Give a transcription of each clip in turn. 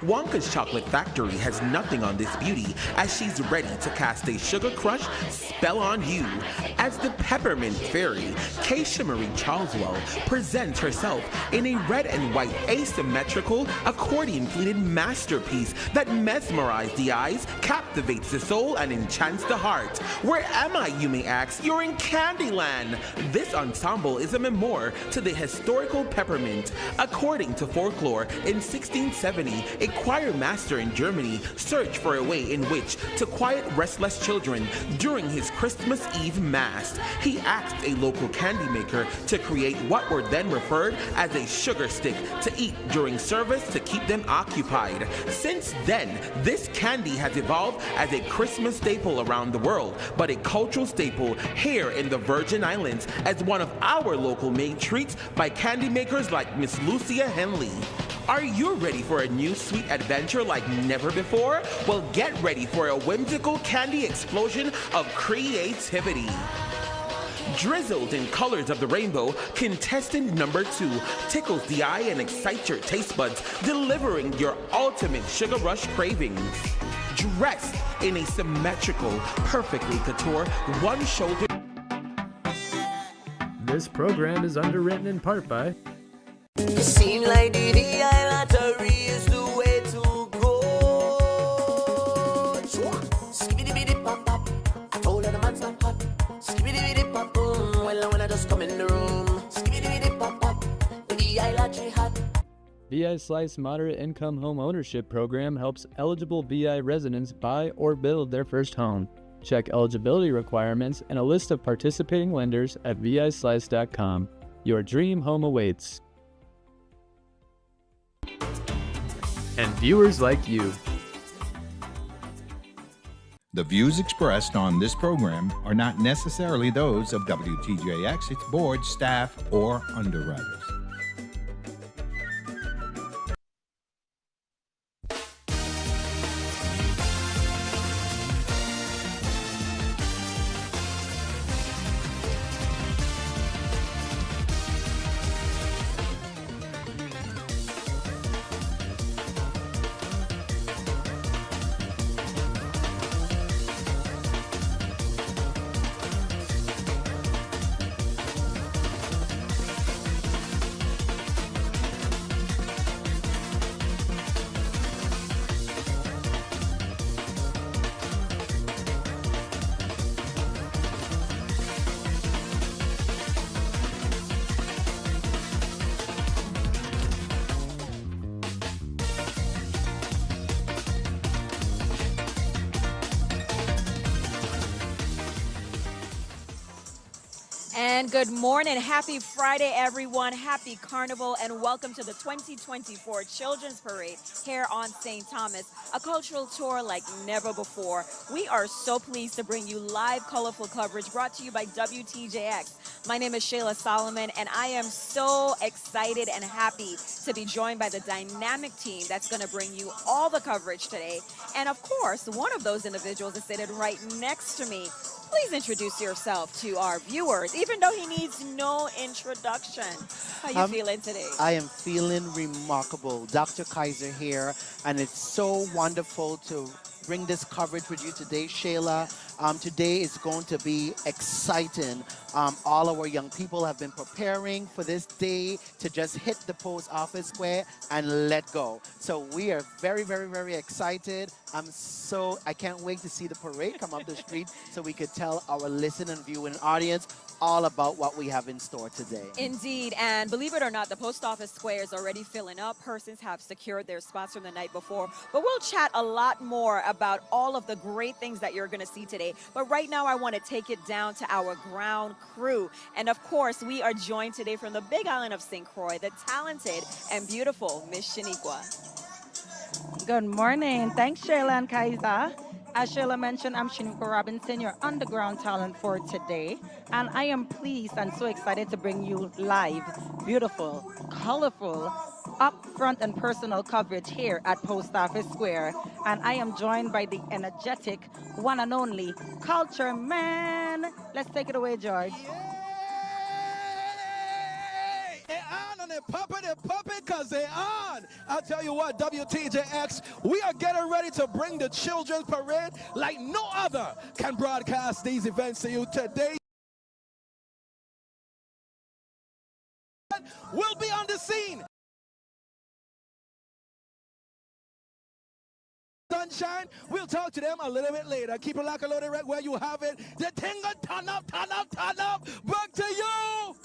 Wonka's Chocolate Factory has nothing on this beauty as she's ready to cast a sugar crush spell on you. As the Peppermint Fairy, Keisha Marie Charleswell presents herself in a red and white asymmetrical accordion-pleated masterpiece that mesmerizes the eyes, captivates the soul, and enchants the heart. Where am I, you may ask? You're in Candyland! This ensemble is a memoir to the historical peppermint. According to folklore, in 1670, a choir master in Germany searched for a way in which to quiet restless children during his Christmas Eve Mass. He asked a local candy maker to create what were then referred as a sugar stick to eat during service to keep them occupied. Since then, this candy has evolved as a Christmas staple around the world, but a cultural staple here in the Virgin Islands as one of our local made treats by candy makers like Miss Lucia Henley. Are you ready for a new sweet adventure like never before? Well, get ready for a whimsical candy explosion of creativity. Drizzled in colors of the rainbow, contestant number 2 tickles the eye and excites your taste buds, delivering your ultimate sugar rush cravings. Dressed in a symmetrical, perfectly couture, one-shouldered... This program is underwritten in part by... It seemed like the VI lottery is the way to go. Skibbity pop pop. I told her the man's not hot. Skibbity pop boom. Well, when I just come in the room. Skibbity pop pop. The VI lottery hot. VI Slice Moderate Income Home Ownership Program helps eligible VI residents buy or build their first home. Check eligibility requirements and a list of participating lenders at vislice.com. Your dream home awaits. And viewers like you. The views expressed on this program are not necessarily those of WTJX, its board, staff, or underwriters. And good morning. Happy Friday, everyone. Happy Carnival, and welcome to the 2024 Children's Parade here on St. Thomas, a cultural tour like never before. We are so pleased to bring you live, colorful coverage brought to you by WTJX. My name is Shayla Solomon, and I am so excited and happy to be joined by the dynamic team that's going to bring you all the coverage today. And of course, one of those individuals is sitting right next to me. Please introduce yourself to our viewers, even though he needs no introduction. How you feeling today? I am feeling remarkable. Dr. Kaiser here, and it's so wonderful to bring this coverage with you today, Shayla. Today is going to be exciting. All our young people have been preparing for this day to just hit the post office square and let go. So we are very, very, very excited. I can't wait to see the parade come up the street so we could tell our listening and viewing audience all about what we have in store today. Indeed, and believe it or not, the post office square is already filling up. Persons have secured their spots from the night before, but we'll chat a lot more about all of the great things that you're going to see today. But right now, I want to take it down to our ground crew. And of course, we are joined today from the Big Island of St. Croix, the talented and beautiful Miss Shaniqua. Good morning. Thanks, Shayla and Kaiser. As Shayla mentioned, I'm Shaniqua Robinson, your underground talent for today. And I am pleased and so excited to bring you live, beautiful, colorful, upfront and personal coverage here at Post Office Square. And I am joined by the energetic, one and only Culture Man. Let's take it away, George. it, cause they on. I'll tell you what, WTJX, we are getting ready to bring the Children's Parade like no other can broadcast these events to you today. We'll be on the scene. Sunshine, we'll talk to them a little bit later. Keep it like a loaded right where you have it. The thing will turn up. Back to you.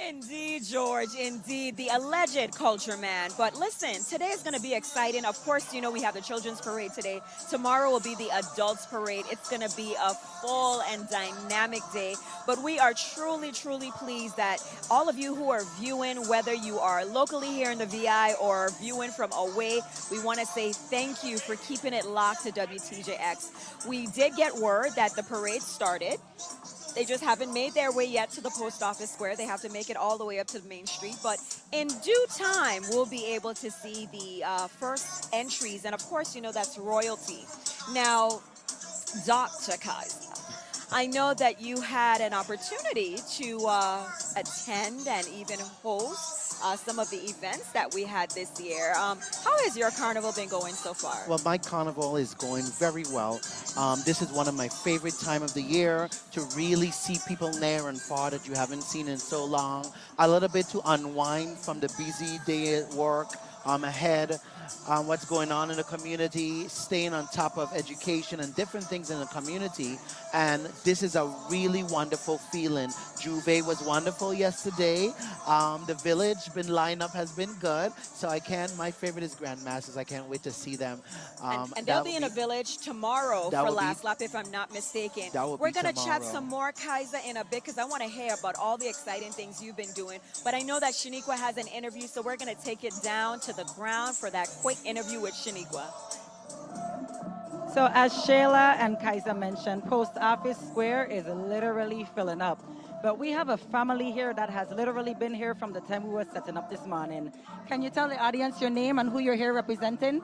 Indeed, George, indeed, the alleged culture man. But listen, today is going to be exciting. Of course, you know, we have the Children's Parade today. Tomorrow will be the Adults Parade. It's going to be a full and dynamic day. But we are truly, truly pleased that all of you who are viewing, whether you are locally here in the VI or viewing from away, we want to say thank you for keeping it locked to WTJX. We did get word that the parade started. They just haven't made their way yet to the post office square. They have to make it all the way up to the main street. But in due time, we'll be able to see the first entries. And of course, you know, that's royalty. Now, Dr. Kaiser, I know that you had an opportunity to attend and even host some of the events that we had this year. How has your carnival been going so far? Well, my carnival is going very well. This is one of my favorite time of the year to really see people near and far that you haven't seen in so long. A little bit to unwind from the busy day at work ahead. What's going on in the community, staying on top of education and different things in the community. And this is a really wonderful feeling. Juve was wonderful yesterday. The village lineup has been good. So my favorite is Grandmasters. I can't wait to see them. And they'll be in a village tomorrow for last lap, if I'm not mistaken. We're going to chat some more, Kaiser, in a bit, because I want to hear about all the exciting things you've been doing. But I know that Shaniqua has an interview, so we're going to take it down to the ground for that quick interview with Shaniqua. So as Shayla and Kaiser mentioned, Post Office Square is literally filling up. But we have a family here that has literally been here from the time we were setting up this morning. Can you tell the audience your name and who you're here representing?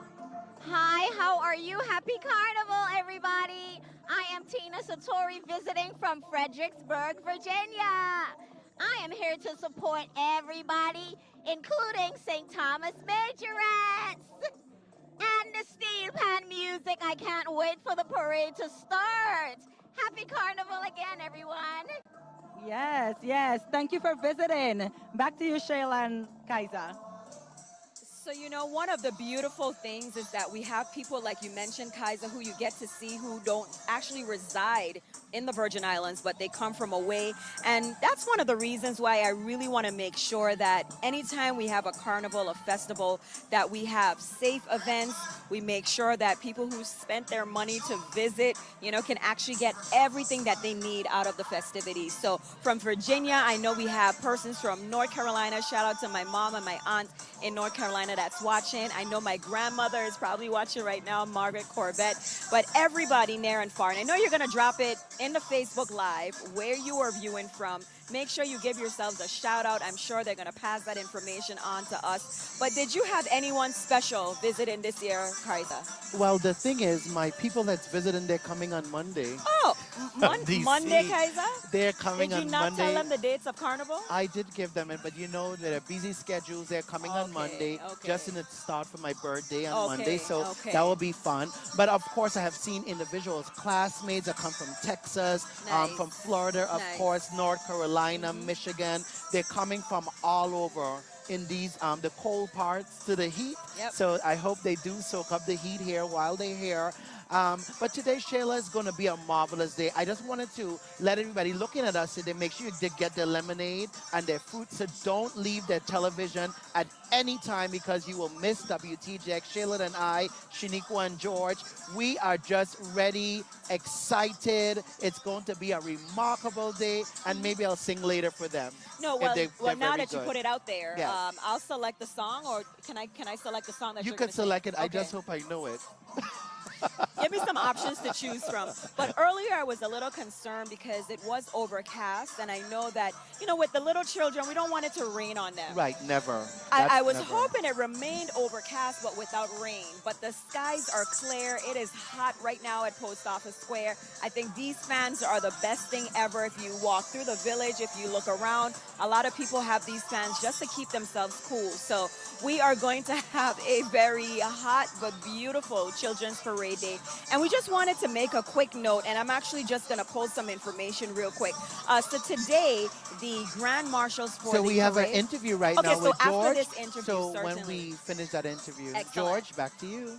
Hi, how are you? Happy Carnival, everybody. I am Tina Satori visiting from Fredericksburg, Virginia. I am here to support everybody, including St. Thomas Majorettes. And the steel pan music. I can't wait for the parade to start. Happy Carnival again, everyone. Yes, yes. Thank you for visiting. Back to you, Shayla and Kaiser. So, you know, one of the beautiful things is that we have people, like you mentioned, Kaiser, who you get to see who don't actually reside in the Virgin Islands, but they come from away. And that's one of the reasons why I really want to make sure that anytime we have a carnival, a festival, that we have safe events. We make sure that people who spent their money to visit, you know, can actually get everything that they need out of the festivities. So from Virginia, I know we have persons from North Carolina. Shout out to my mom and my aunt in North Carolina that's watching. I know my grandmother is probably watching right now, Margaret Corbett, but everybody near and far. And I know you're going to drop it in the Facebook Live where you are viewing from. Make sure you give yourselves a shout out. I'm sure they're going to pass that information on to us. But did you have anyone special visiting this year, Kaiser? Well, the thing is, my people that's visiting, they're coming on Monday. Oh, Monday, Kaiser? They're coming on Monday. Did you not tell them the dates of Carnival? I did give them it, but you know, they're busy schedules. They're coming on Monday, just in the start for my birthday on Monday, so that will be fun. But of course, I have seen individuals, classmates that come from Texas, from Florida, of course, North Carolina, Michigan. They're coming from all over in these the cold parts to the heat. So I hope they do soak up the heat here while they're here. But today, Shayla, is going to be a marvelous day. I just wanted to let everybody looking at us today make sure they get their lemonade and their fruit. So don't leave their television at any time because you will miss WTJX. Shayla and I, Shaniqua and George, we are just ready, excited. It's going to be a remarkable day, and maybe I'll sing later for them. No, well now that you put it out there, yes. I'll select the song, or can I select the song that you you're can gonna select sing? it. I just hope I know it. Give me some options to choose from. But earlier I was a little concerned because it was overcast, and I know that, you know, with the little children, we don't want it to rain on them. Right, never. I was never. hoping it remained overcast, but without rain. But the skies are clear. It is hot right now at Post Office Square. I think these fans are the best thing ever. If you walk through the village, if you look around, a lot of people have these fans just to keep themselves cool. So we are going to have a very hot but beautiful Children's Parade Day. And we just wanted to make a quick note, and I'm actually just going to pull some information real quick. So today, the Grand Marshals for So the we have an parade- interview right Okay, now so with after George. this interview, so when certainly. we finish that interview, Excellent. George, back to you.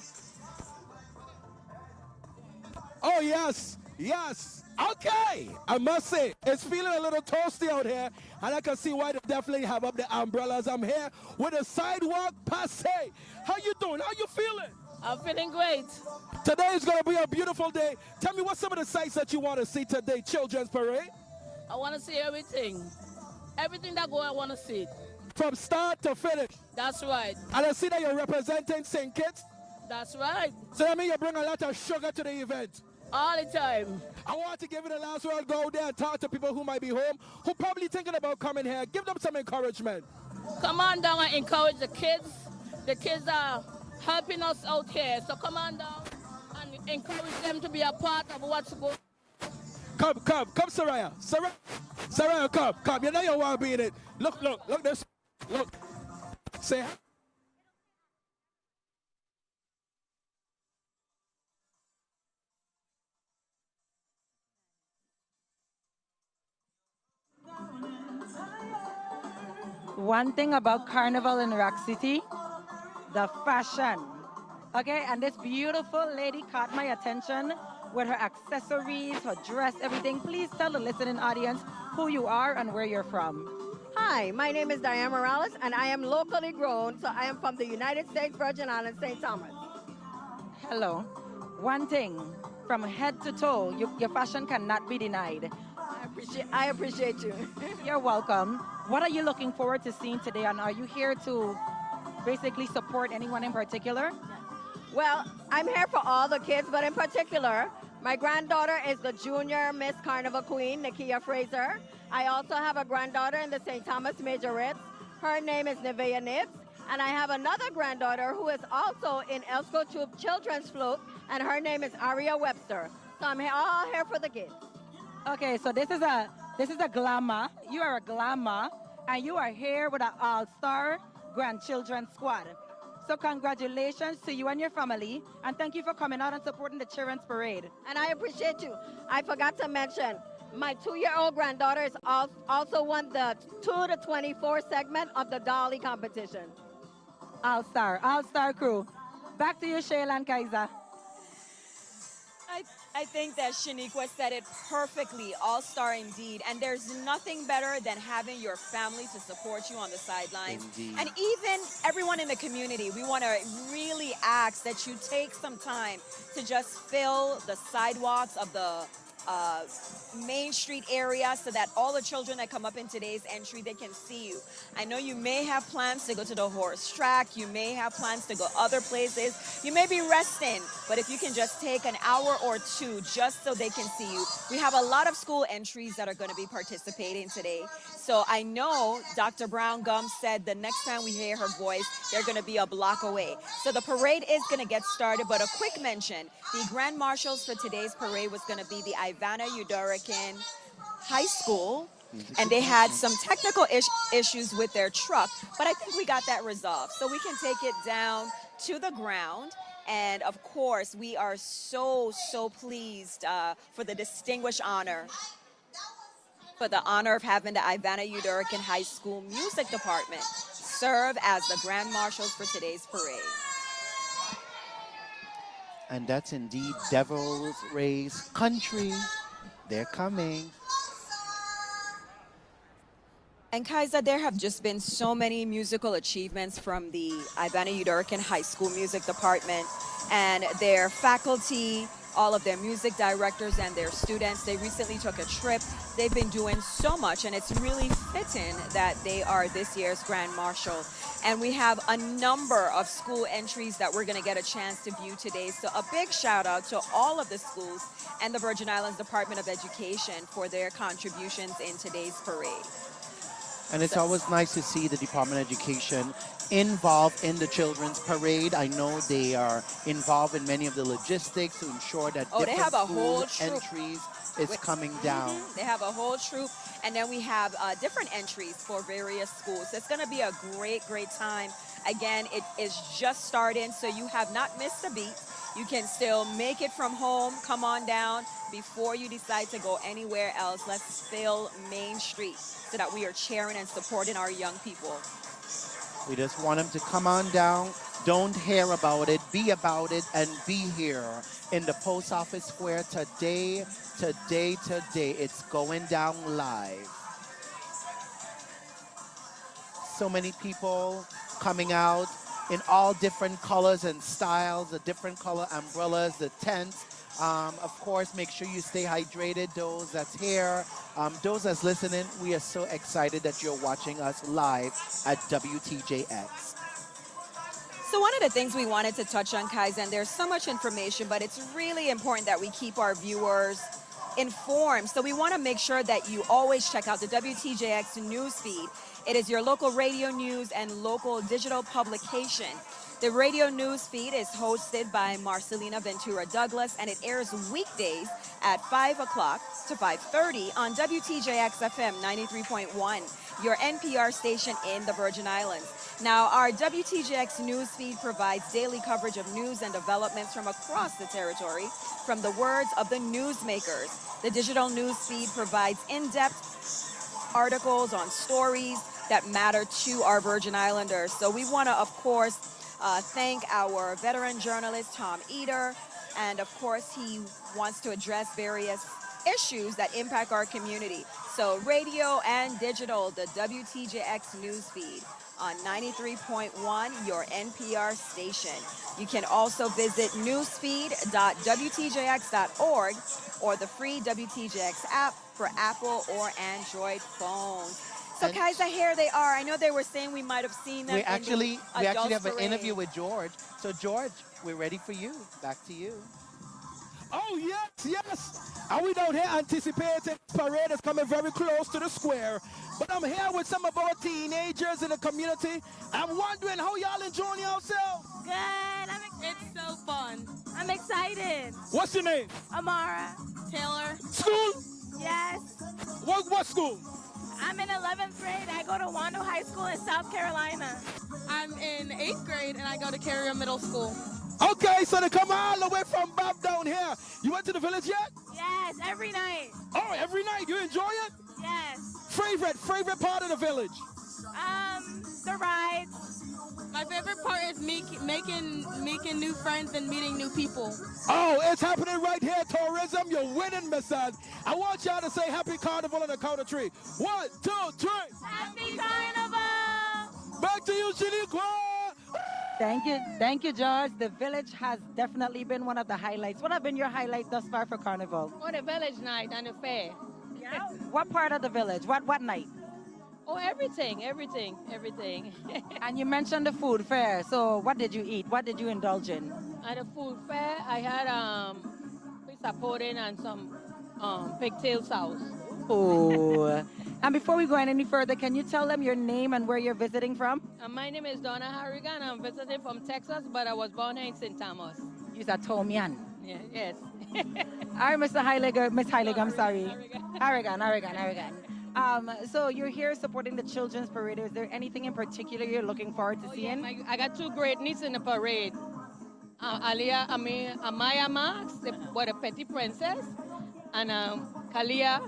Oh, yes, yes. Okay, I must say, it's feeling a little toasty out here, and I can see why they definitely have up the umbrellas. I'm here with a sidewalk passe. How you doing? How you feeling? I'm feeling great. Today is going to be a beautiful day. Tell me what's some of the sights that you want to see today, Children's Parade? I want to see everything. Everything that go, I want to see it. From start to finish. That's right. And I see that you're representing St. Kitts. That's right. So that means you bring a lot of sugar to the event. All the time. I want to give it a last word. Go there and talk to people who might be home, who probably thinking about coming here. Give them some encouragement. Come on down and encourage the kids. The kids are helping us out here. So come on down and encourage them to be a part of what's going on. Come, Saraya. Saraya, come. You know you want to be in it. Look this. Look. Say hi. One thing about Carnival in Rock City, the fashion. Okay, and this beautiful lady caught my attention with her accessories, her dress, everything. Please tell the listening audience who you are and where you're from. Hi, my name is Diane Morales, and I am locally grown, so I am from the United States Virgin Islands, St. Thomas. Hello. One thing, from head to toe, your fashion cannot be denied. I appreciate you. You're welcome. What are you looking forward to seeing today, and are you here to basically support anyone in particular? Well, I'm here for all the kids, but in particular, my granddaughter is the Junior Miss Carnival Queen, Nakia Fraser. I also have a granddaughter in the St. Thomas Majorette. Her name is Nevaeh Nibs. And I have another granddaughter who is also in Elsco Troop Children's Float, and her name is Aria Webster. So I'm all here for the kids. Okay, so this is a glamour. You are a glamour, and you are here with an all-star grandchildren squad. So congratulations to you and your family, and thank you for coming out and supporting the Children's Parade. And I appreciate you. I forgot to mention, my 2-year-old granddaughter is also won the 2 to 24 segment of the Dolly competition. All-star crew. Back to you, Shayla and Kaiser. I think that Shaniqua said it perfectly, all-star indeed. And there's nothing better than having your family to support you on the sidelines. Indeed. And even everyone in the community, we want to really ask that you take some time to just fill the sidewalks of the Main Street area so that all the children that come up in today's entry, they can see you. I know you may have plans to go to the horse track, you may have plans to go other places, you may be resting, but if you can just take an hour or two just so they can see you. We have a lot of school entries that are going to be participating today. So I know Dr. Brown Gum said the next time we hear her voice, they're going to be a block away. So the parade is going to get started, but a quick mention, the Grand Marshals for today's parade was going to be the Ivana Udorican High School, and they had some technical issues with their truck, but I think we got that resolved. So we can take it down to the ground. And of course, we are so pleased for the distinguished honor, for the honor of having the Ivana Udorican High School Music Department serve as the Grand Marshals for today's parade. And that's indeed Devil's Race Country. They're coming. And Kaiser, there have just been so many musical achievements from the Ivana Udorican High School Music Department, and their faculty all of their music directors and their students. They recently took a trip. They've been doing so much, and it's really fitting that they are this year's Grand Marshal. And we have a number of school entries that we're going to get a chance to view today. So a big shout out to all of the schools and the Virgin Islands Department of Education for their contributions in today's parade. And it's always nice to see the Department of Education involved in the children's parade. I know they are involved in many of the logistics to ensure that they have a whole school troop. entries is coming down. They have a whole troop, and then we have different entries for various schools. So it's going to be a great, great time. Again, it is just starting, so you have not missed a beat. You can still make it from home, come on down before you decide to go anywhere else. Let's fill Main Street so that we are cheering and supporting our young people. We just want them to come on down. Don't hear about it, be about it, and be here in the Post Office Square today. It's going down live. So many people coming out in all different colors and styles, the different color umbrellas, the tents. Of course, make sure you stay hydrated, those that's here. Those that's listening, we are so excited that you're watching us live at WTJX. So one of the things we wanted to touch on, Kaizen, there's so much information, but it's really important that we keep our viewers informed. So we want to make sure that you always check out the WTJX news feed. It is your local radio news and local digital publication. The radio news feed is hosted by Marcelina Ventura Douglas, and it airs weekdays at 5 o'clock to 5:30 on WTJX FM 93.1, your NPR station in the Virgin Islands. Now, our WTJX news feed provides daily coverage of news and developments from across the territory, from the words of the newsmakers. The digital news feed provides in-depth articles on stories that matter to our Virgin Islanders. So we want to, of course, thank our veteran journalist, Tom Eder, and of course he wants to address various issues that impact our community. So radio and digital, the WTJX news feed on 93.1, your NPR station. You can also visit newsfeed.wtjx.org or the free WTJX app for Apple or Android phones. So, Kaisa, here they are. I know they were saying we might have seen them. We actually have an parade. interview with George. So, George, we're ready for you. Back to you. Oh, yes. And we down here anticipating parade is coming very close to the square. But I'm here with some of our teenagers in the community. I'm wondering how y'all enjoying yourselves? Good. It's so fun. I'm excited. What's your name? Amara. Taylor. School? Yes. What school? I'm in 11th grade. I go to Wando High School in South Carolina. I'm in 8th grade and I go to Carrier Middle School. Okay, so they come all the way from Bob down here. You went to the village yet? Yes, every night. Oh, every night. You enjoy it? Yes. Favorite part of the village? The rides. My favorite part is making new friends and meeting new people. Oh, it's happening right here, tourism. You're winning, Message. I want y'all to say Happy Carnival on the count of 3. 1, 2, 3. Happy Carnival! Back to you, Shaniqua. Thank you, George. The village has definitely been one of the highlights. What have been your highlights thus far for Carnival? Oh, the village night and the fair. Yeah. What part of the village? What night? Oh, everything. And you mentioned the food fair. So what did you eat? What did you indulge in? At the food fair, I had pizza pudding and some pigtail sauce. Oh. And before we go any further, can you tell them your name and where you're visiting from? My name is Donna Harrigan. I'm visiting from Texas, but I was born here in St. Thomas. You're a Tomian. Yeah, yes. All right, Mr. Heiliger, Miss Heiliger, I'm sorry. Harrigan. So you're here supporting the children's parade. Is there anything in particular you're looking forward to seeing? Yeah, I got 2 great nieces in the parade. Amaya Max, the Petty Princess, and Kalia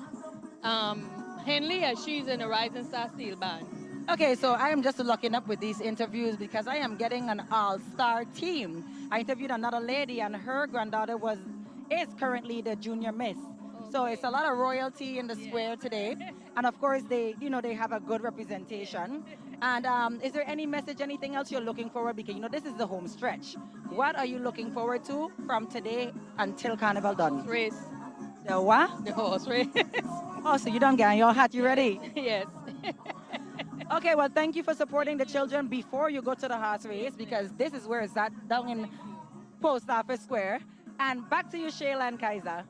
Henley, she's in the Rising Star Steel Band. Okay, so I am just locking up with these interviews because I am getting an all-star team. I interviewed another lady, and her granddaughter is currently the junior miss. So it's a lot of royalty in the square today. And of course, they have a good representation. And is there any message, anything else you're looking forward? Because this is the home stretch. What are you looking forward to from today until Carnival done? Race. The what? The horse race. Oh, so you done get your hat, you ready? Yes. Okay, well, thank you for supporting the children before you go to the horse race, because this is where it's at, down in Post Office Square. And back to you, Shayla and Kaiser.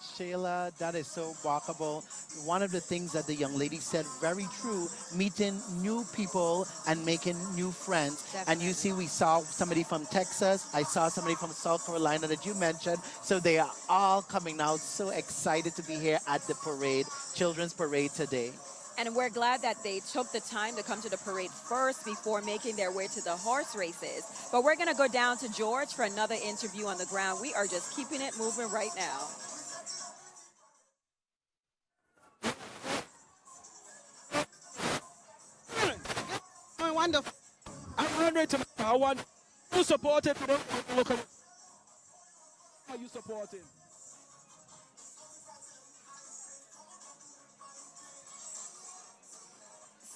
Shayla, that is so walkable. One of the things that the young lady said, very true, meeting new people and making new friends. Definitely. And you see, we saw somebody from Texas. I saw somebody from South Carolina that you mentioned. So they are all coming out, so excited to be here at the parade, Children's Parade today. And we're glad that they took the time to come to the parade first before making their way to the horse races. But we're going to go down to George for another interview on the ground. We are just keeping it moving right now. Wonderful. I'm wondering I want you support it. Look at how you supporting.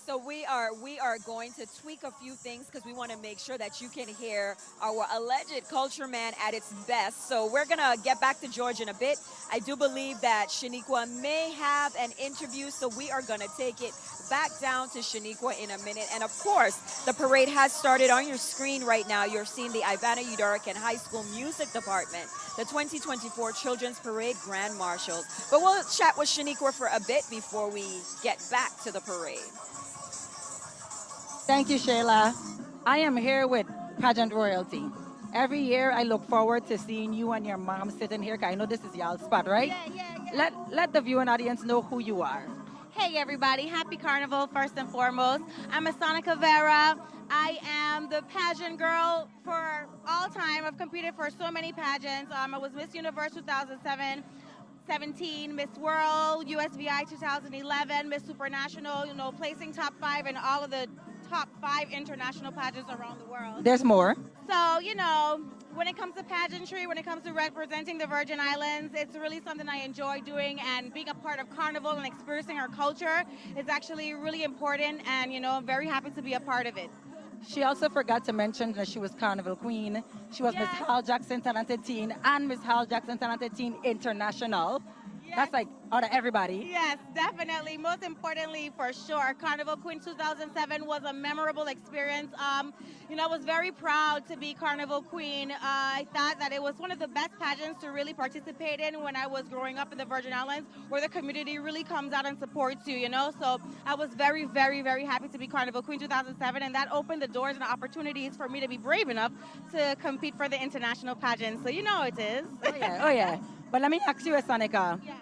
So we are going to tweak a few things because we want to make sure that you can hear our alleged culture man at its best. So we're going to get back to George in a bit. I do believe that Shaniqua may have an interview, so we are going to take it back down to Shaniqua in a minute. And of course, the parade has started on your screen right now. You're seeing the Ivana Udoracan High School Music Department, the 2024 Children's Parade Grand Marshals. But we'll chat with Shaniqua for a bit before we get back to the parade. Thank you, Shayla. I am here with Pageant Royalty. Every year, I look forward to seeing you and your mom sitting here, 'cause I know this is y'all's spot, right? Yeah. Let the viewing audience know who you are. Hey, everybody. Happy Carnival, first and foremost. I'm Asanika Vera. I am the pageant girl for all time. I've competed for so many pageants. I was Miss Universe 2007. 17, Miss World, USVI 2011, Miss Supranational, placing top 5 in all of the top 5 international pageants around the world. There's more. So, when it comes to pageantry, when it comes to representing the Virgin Islands, it's really something I enjoy doing, and being a part of Carnival and experiencing our culture is actually really important, and, I'm very happy to be a part of it. She also forgot to mention that she was Carnival Queen. She was Miss Hal Jackson Talented Teen and Miss Hal Jackson Talented Teen International. Yes. That's like out of everybody. Yes, definitely. Most importantly, for sure, Carnival Queen 2007 was a memorable experience. I was very proud to be Carnival Queen. I thought that it was one of the best pageants to really participate in when I was growing up in the Virgin Islands, where the community really comes out and supports you, So I was very, very, very happy to be Carnival Queen 2007, and that opened the doors and opportunities for me to be brave enough to compete for the international pageant. So it is. Oh yeah. But let me ask you, Asanika. Yeah.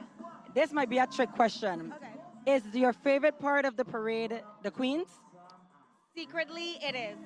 This might be a trick question. Okay. Is your favorite part of the parade the Queens? Secretly, it is.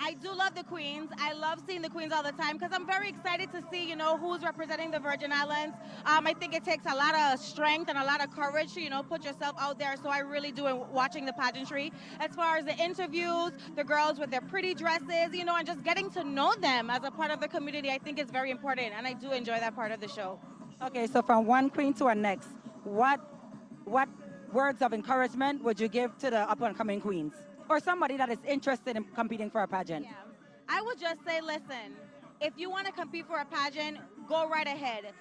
I do love the Queens. I love seeing the Queens all the time because I'm very excited to see, who's representing the Virgin Islands. I think it takes a lot of strength and a lot of courage to, put yourself out there. So I really do watching the pageantry. As far as the interviews, the girls with their pretty dresses, and just getting to know them as a part of the community, I think is very important. And I do enjoy that part of the show. Okay, so from one queen to our next, what words of encouragement would you give to the up-and-coming queens? Or somebody that is interested in competing for a pageant? Yeah. I would just say, listen, if you want to compete for a pageant, go right ahead.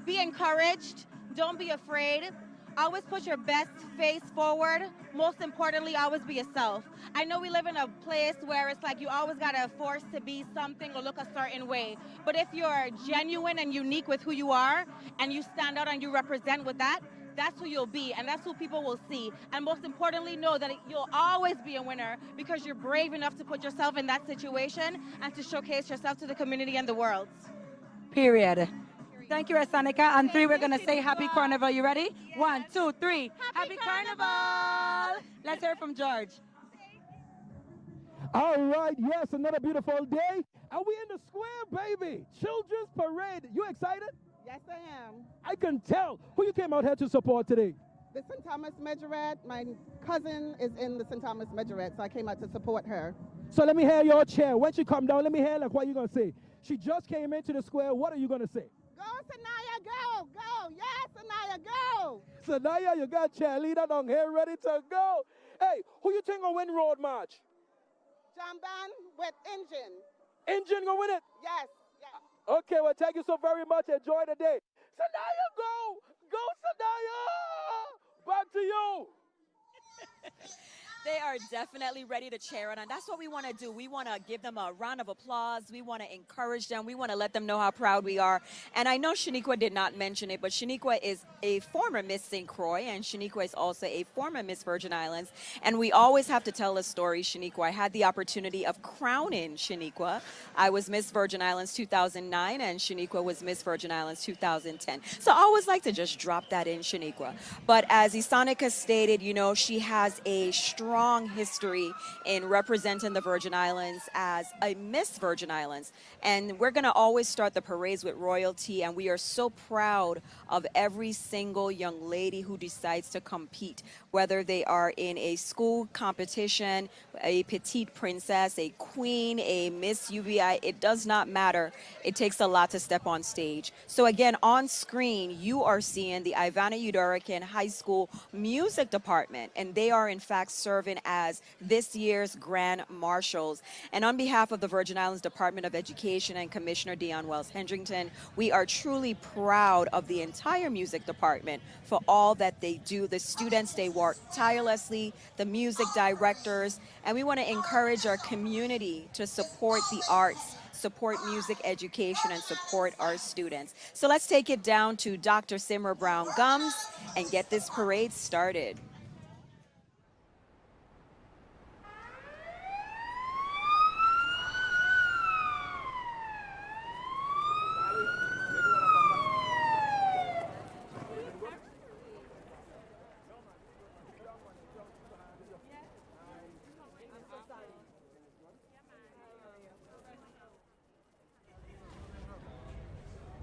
Be encouraged. Don't be afraid. Always put your best face forward. Most importantly, always be yourself. I know we live in a place where it's like you always got to force to be something or look a certain way. But if you're genuine and unique with who you are, and you stand out and you represent with that, that's who you'll be, and that's who people will see. And most importantly, know that you'll always be a winner because you're brave enough to put yourself in that situation and to showcase yourself to the community and the world. Period. Thank you, Asanika. On 3, we're going to say Happy Carnival. You ready? Yes. 1, 2, 3. Happy Carnival! Let's hear from George. All right, yes, another beautiful day. Are we in the square, baby? Children's Parade. You excited? Yes, I am. I can tell. Who you came out here to support today? The St. Thomas Majorette. My cousin is in the St. Thomas Majorette, so I came out to support her. So let me hear your chair. When she come down, let me hear what you're going to say. She just came into the square. What are you going to say? Go, Sanaya, go. Go. Yes, Sanaya, go. Sanaya, you got cheerleader down here ready to go. Hey, who you think will win road march? Jamban with engine. Engine gonna win it? Yes. Yes. Okay, well, thank you so very much. Enjoy the day. Sanaya, go! Go, Sanaya! Back to you. They are definitely ready to cheer on, and that's what we want to do. We want to give them a round of applause. We want to encourage them. We want to let them know how proud we are. And I know Shaniqua did not mention it, but Shaniqua is a former Miss St. Croix, and Shaniqua is also a former Miss Virgin Islands. And we always have to tell a story, Shaniqua. I had the opportunity of crowning Shaniqua. I was Miss Virgin Islands 2009, and Shaniqua was Miss Virgin Islands 2010. So I always like to just drop that in, Shaniqua. But as Isanika stated, you know, she has a strong history in representing the Virgin Islands as a Miss Virgin Islands. And we're going to always start the parades with royalty, and we are so proud of every single young lady who decides to compete, whether they are in a school competition, a petite princess, a queen, a Miss UVI, it does not matter. It takes a lot to step on stage. So again, on screen, you are seeing the Ivana Udoracan High School Music Department, and they are in fact serving as this year's Grand Marshals. And on behalf of the Virgin Islands Department of Education and Commissioner Dion Wells-Hendrington, we are truly proud of the entire music department for all that they do. The students, they work tirelessly, the music directors, and we want to encourage our community to support the arts, support music education, and support our students. So let's take it down to Dr. Simmer Brown Gums and get this parade started.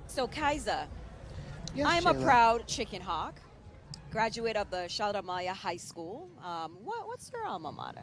So Kaiser, Yes, I'm a Shayla. proud chicken hawk, graduate of the Charlotte Amalia High School. What's your alma mater?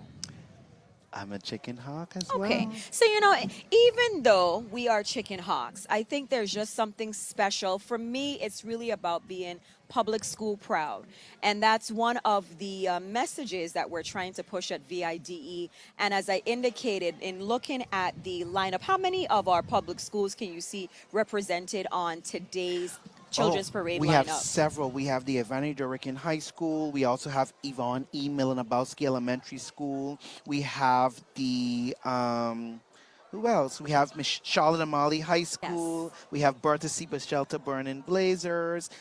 I'm a chicken hawk as Okay, well. so you know, even though we are chicken hawks, I think there's just something special. For me, it's really about being public school proud. And that's one of the messages that we're trying to push at VIDE. And as I indicated, in looking at the lineup, how many of our public schools can you see represented on today's Children's Parade we lineup? have several. We have the Ivana Udoracan High School. We also have Yvonne E. Milanabowski Elementary School. We have the, who else? We have Charlotte Amalie High School. Yes. We have Bertha C. Shelter Burning Blazers.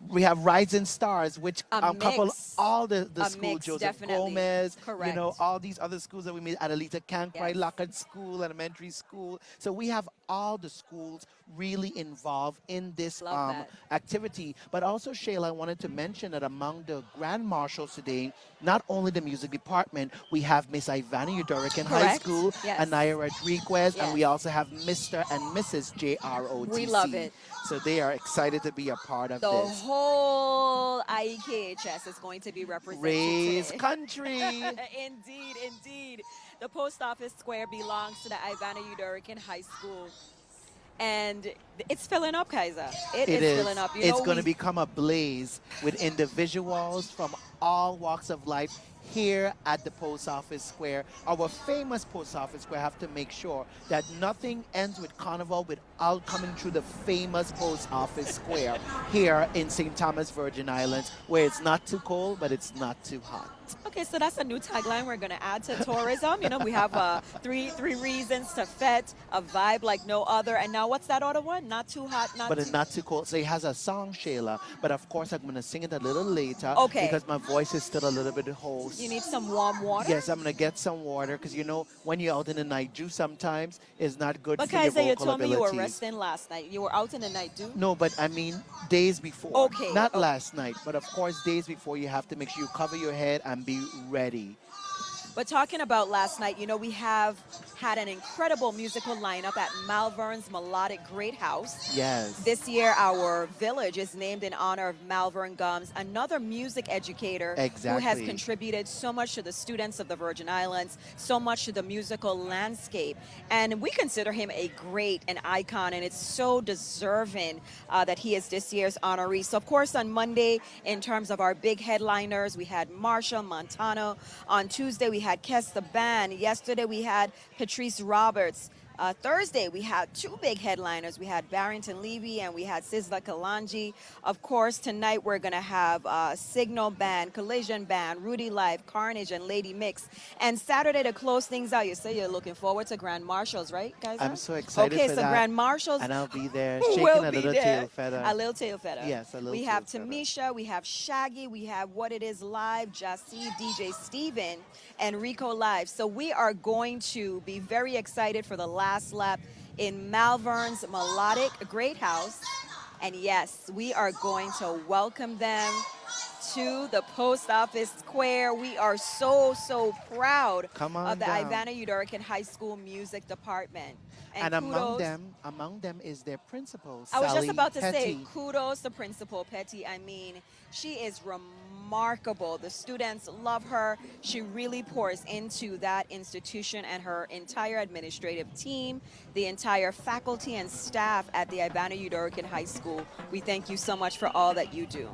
We have Rising Stars, which couple mix. all the A schools, mix, Joseph definitely. Gomez, Correct. you know, all these other schools that we made, Adelita Cancry, Yes. Lockard School, Elementary School. So we have all the schools really involved in this Love that. activity. But also, Shayla, I wanted to mention that among the Grand Marshals today, not only the music department, we have Miss Ivana Udoracan High Correct. School, Yes. Anaya Rodriguez, Yes. and we also have Mr. and Mrs. JROTC. We love it. So they are excited to be a part of The this. whole IEKHS is going to be represented Raise today. country. Indeed, indeed. The post office square belongs to the Ivana Udoracan High School. And it's filling up, Kaiser. It is is. filling up. You It's know, going to we- become a blaze with individuals from all walks of life here at the Post Office Square. Our famous Post Office Square have to make sure that nothing ends with Carnival without coming through the famous Post Office Square here in St. Thomas, Virgin Islands, where it's not too cold, but it's not too hot. Okay, so that's a new tagline we're going to add to tourism. You know, we have three reasons to fet, a vibe like no other. And now what's that other one? Not too hot, not But too... it's not too cold. So it has a song, Shayla, but of course I'm going to sing it a little later Okay. because my voice is still a little bit hoarse. You need some warm water? Yes, I'm going to get some water because, you know, when you're out in the night, juice sometimes is not good But for your Kaiser, you vocal told me you were abilities. resting last night. You were out in the night, too? No, but I mean days before. Okay, Not okay. last night, but of course days before you have to make sure you cover your head and be ready. But talking about last night, you know, we have had an incredible musical lineup at Malvern's Melodic Great House. Yes. This year, our village is named in honor of Malvern Gums, another music educator who has contributed so much to the students of the Virgin Islands, so much to the musical landscape. And we consider him a great, an icon, and it's so deserving that he is this year's honoree. So, of course, on Monday, in terms of our big headliners, we had Marshal, Montano. On Tuesday, we had Kes the Band. Yesterday, we had Patrice Roberts. Thursday, we had two big headliners. We had Barrington Levy and we had Sizzla Kalonji. Of course, tonight we're going to have Signal Band, Collision Band, Rudy Live, Carnage, and Lady Mix. And Saturday, to close things out, you say you're looking forward to Grand Marshals, right, guys? I'm so excited for that. Okay, so Grand Marshals. And I'll be there shaking a little tail feather. A little tail feather. Yes, a little We tail have feather. Tamisha, we have Shaggy, we have What It Is Live, Jassy, DJ Steven, and Rico Live. So we are going to be very excited for the last lap in Malvern's Melodic Great House. And yes, we are going to welcome them to the Post Office Square. We are so proud of the Ivana Udoracan High School Music Department. And among them is their principal, I was just Sally about to Petty. say, kudos to Principal Petty. I mean, she is remarkable. The students love her. She really pours into that institution and her entire administrative team, the entire faculty and staff at the Ivana Udoracan High School. We thank you so much for all that you do.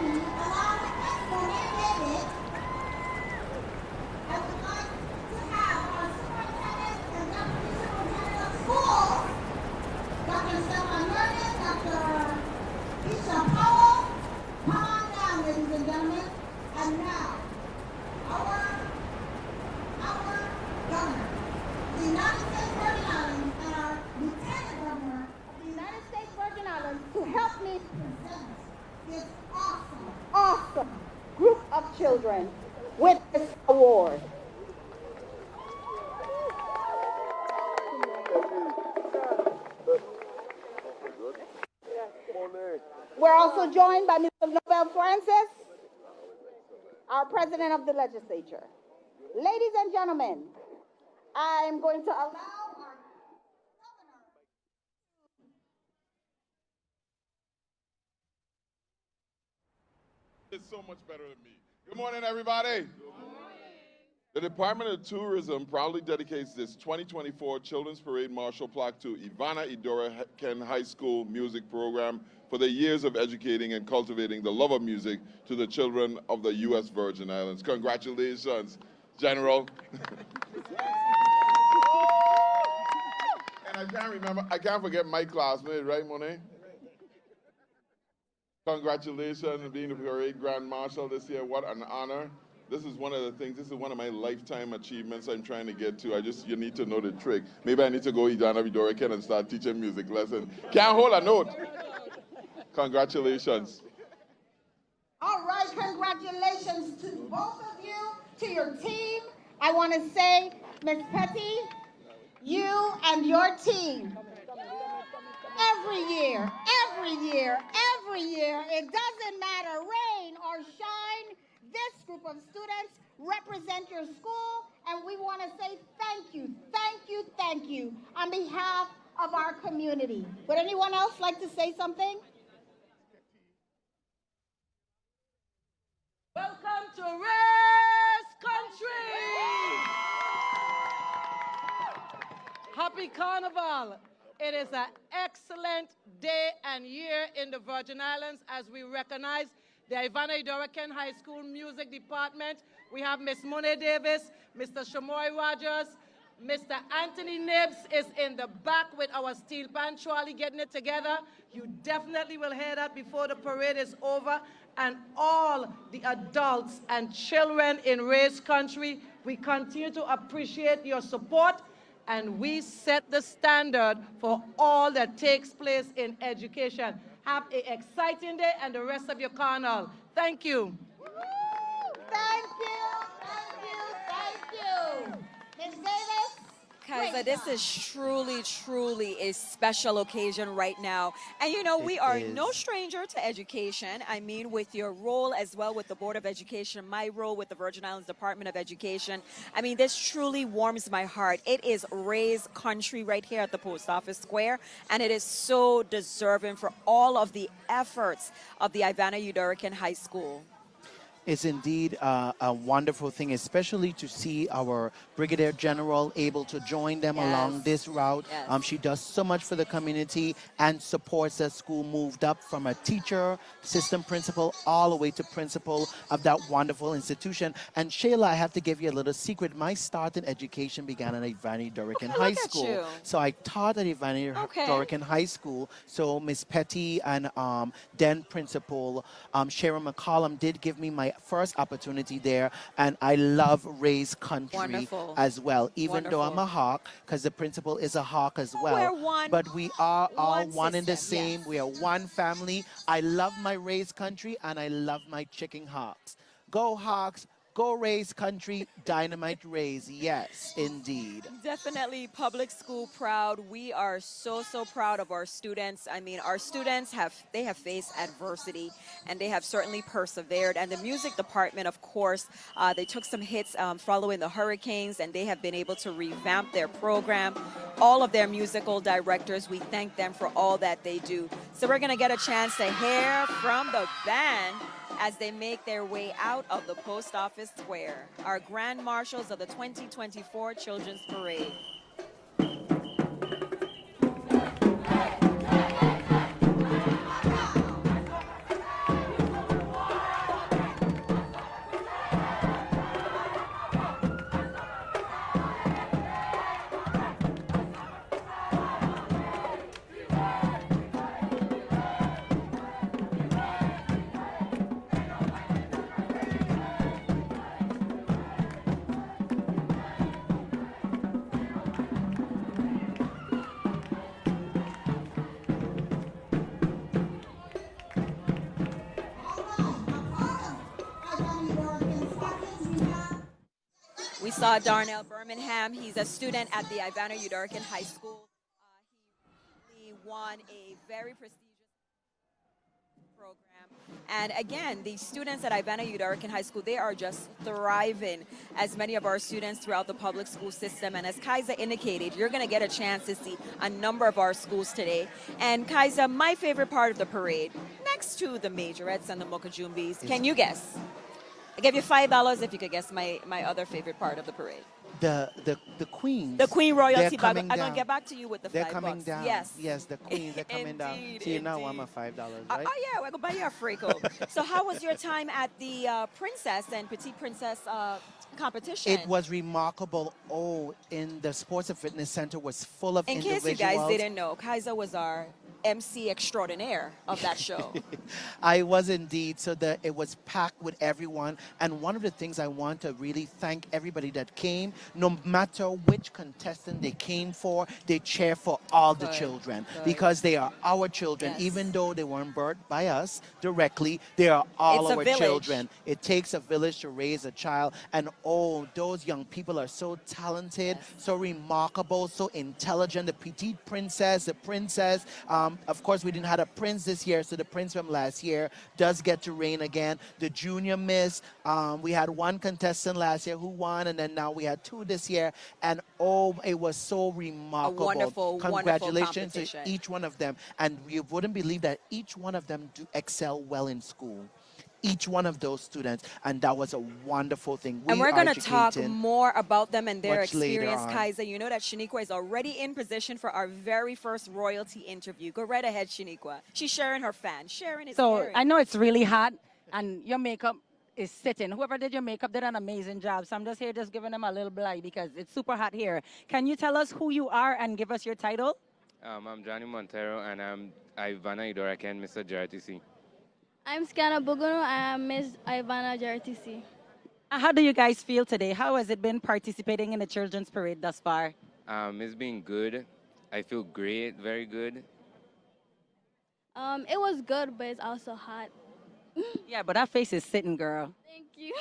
me allow me for me David, I would like to have our superintendent and deputy superintendent of schools, Dr. Stefan Merton, Dr. Isha Powell, come on down, ladies and gentlemen. And now, our governor, the United States Virgin Islands, and our lieutenant governor of the United States Virgin Islands to help me present this awesome group of children with this award. We're also joined by Mr. Nobel Francis, our president of the legislature. Ladies and gentlemen, I'm going to allow our It's so much better than me. Good morning, everybody. Good morning. The Department of Tourism proudly dedicates this 2024 Children's Parade Marshal plaque to Ivana Idora-Ken High School music program for their years of educating and cultivating the love of music to the children of the U.S. Virgin Islands. Congratulations, General. And I can't forget my classmate, right, Monet? Congratulations on being the parade Grand Marshal this year. What an honor. This is one of the things, this is one of my lifetime achievements I'm trying to get to. You need to know the trick. Maybe I need to go Ivana Idora-Ken and start teaching music lessons. Can't hold a note. Congratulations. All right, congratulations to both of you, to your team. I want to say, Miss Petty, you and your team, every year, it doesn't matter, rain or shine, this group of students represent your school, and we want to say thank you on behalf of our community. Would anyone else like to say something? Welcome to Race Country! Happy Carnival! It is an excellent day and year in the Virgin Islands as we recognize the Ivana Idora-Ken High School Music Department. We have Miss Monet Davis, Mr. Shamoy Rogers, Mr. Anthony Nibbs is in the back with our steel pan trolley getting it together. You definitely will hear that before the parade is over. And all the adults and children in Race Country, we continue to appreciate your support, and we set the standard for all that takes place in education. Have an exciting day and the rest of your carnival. Thank you. Thank you. Ms. Davis? Kaisa, this is truly a special occasion right now. And you know, we are no stranger to education. I mean, with your role as well with the Board of Education, my role with the Virgin Islands Department of Education. I mean, this truly warms my heart. It is Race Country right here at the Post Office Square, and it is so deserving for all of the efforts of the Ivana Idora-Ken High School. Is indeed a wonderful thing, especially to see our Brigadier General able to join them along this route. She does so much for the community and supports the school, moved up from a teacher, assistant principal, all the way to principal of that wonderful institution. And Shayla, I have to give you a little secret. My start in education began at Ivana Idora-Ken High School. So I taught at Ivana Idora-Ken High School. So Miss Petty and then Principal Sharon McCollum did give me my first opportunity there, and I love Race Country as well, even though I'm a Hawk, because the principal is a Hawk as well. We're one. But we are all one in the same. We are one family. I love my Race Country, and I love my Chicken Hawks. Go Hawks! Go Race Country, Dynamite Race. Yes, indeed. Definitely public school proud. We are so proud of our students. I mean, our students have faced adversity, and they have certainly persevered. And the music department, of course, they took some hits following the hurricanes, and they have been able to revamp their program. All of their musical directors, we thank them for all that they do. So we're going to get a chance to hear from the band as they make their way out of the Post Office Square, our Grand Marshals of the 2024 Children's Parade. We saw Darnell Birmingham. He's a student at the Ivana Udoracan High School. He won a very prestigious program. And again, the students at Ivana Udoracan High School, they are just thriving, as many of our students throughout the public school system. And as Kaisa indicated, you're going to get a chance to see a number of our schools today. And Kaisa, my favorite part of the parade, next to the Majorettes and the Moko Jumbies, can you guess? I give you $5 if you could guess my other favorite part of the parade. The queens. The Queen royalty. They're I'm coming going to down. get back to you with the They're $5. coming down. Yes. Yes, the queens, they're coming down. See, you now I'm a $5, right? Oh, yeah, we're going to buy you a Freako. So how was your time at the Princess and Petite Princess competition? It was remarkable. Oh, in the Sports and Fitness Center was full of In individuals. case you guys didn't know, Kaisa was our MC extraordinaire of that show. I was indeed. So it was packed with everyone. And one of the things I want to really thank everybody that came, no matter which contestant they came for, they cheer for all the children because they are our children. Yes. Even though they weren't birthed by us directly, they are all our children. It takes a village to raise a child. And oh, those young people are so talented, so remarkable, so intelligent. The Petite Princess, the Princess, of course, we didn't have a prince this year, so the prince from last year does get to reign again. The junior miss, we had one contestant last year who won, and then now we had two this year. And oh, it was so remarkable. A wonderful, Congratulations wonderful to each one of them. And you wouldn't believe that each one of them do excel well in school. Each one of those students, and that was a wonderful thing. And we're going to talk more about them and their much later experience, on. Kaisa. You know that Shaniqua is already in position for our very first royalty interview. Go right ahead, Shaniqua. She's sharing her fan. Sharon is So caring. I know it's really hot, and your makeup is sitting. Whoever did your makeup did an amazing job. So I'm just here just giving them a little blight because it's super hot here. Can you tell us who you are and give us your title? I'm Johnny Montero, and I'm Ivana Idoracan, Mr. JRTC. I'm Skana Bugono. I am Miss Ivana JRTC. How do you guys feel today? How has it been participating in the Children's Parade thus far? It's been good. I feel great, very good. It was good, but it's also hot. Yeah, but that face is sitting, girl. Thank you.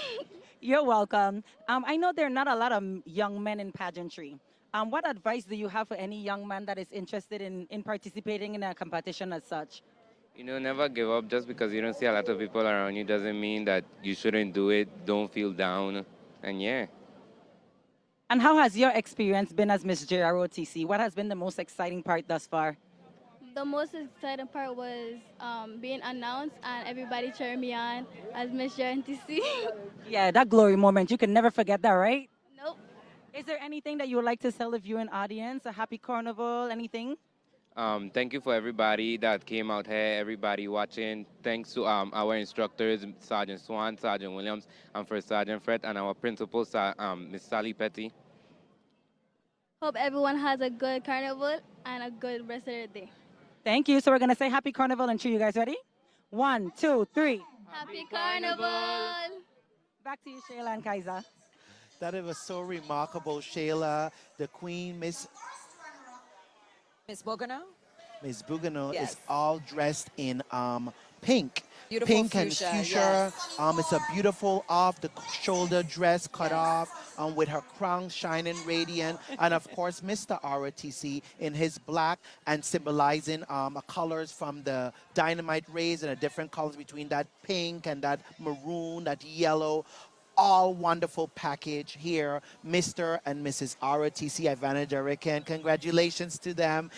You're welcome. I know there are not a lot of young men in pageantry. What advice do you have for any young man that is interested in participating in a competition as such? You know, never give up. Just because you don't see a lot of people around you doesn't mean that you shouldn't do it. Don't feel down. And yeah. And how has your experience been as Miss JROTC? What has been the most exciting part thus far? The most exciting part was being announced and everybody cheering me on as Miss JRTC. Yeah, that glory moment. You can never forget that, right? Nope. Is there anything that you would like to tell the viewing audience? A happy carnival, anything? Thank you for everybody that came out here, everybody watching. Thanks to our instructors, Sergeant Swan, Sergeant Williams, and First Sergeant Fred, and our principal, Miss Sally Petty. Hope everyone has a good carnival and a good rest of their day. Thank you. So we're going to say happy carnival and cheer. You guys ready? 1, 2, 3. Happy carnival! Back to you, Shayla and Kaisa. That it was so remarkable, Shayla, the queen, Miss Bogano? Miss Bugano Yes. is all dressed in pink. Beautiful pink fuchsia, and fuchsia. yes. It's a beautiful off-the-shoulder dress cut off with her crown shining radiant. And, of course, Mr. ROTC in his black and symbolizing colors from the dynamite rays and the different colors between that pink and that maroon, that yellow. All wonderful package here, Mr. and Mrs. ROTC Ivana Jarican. Congratulations to them.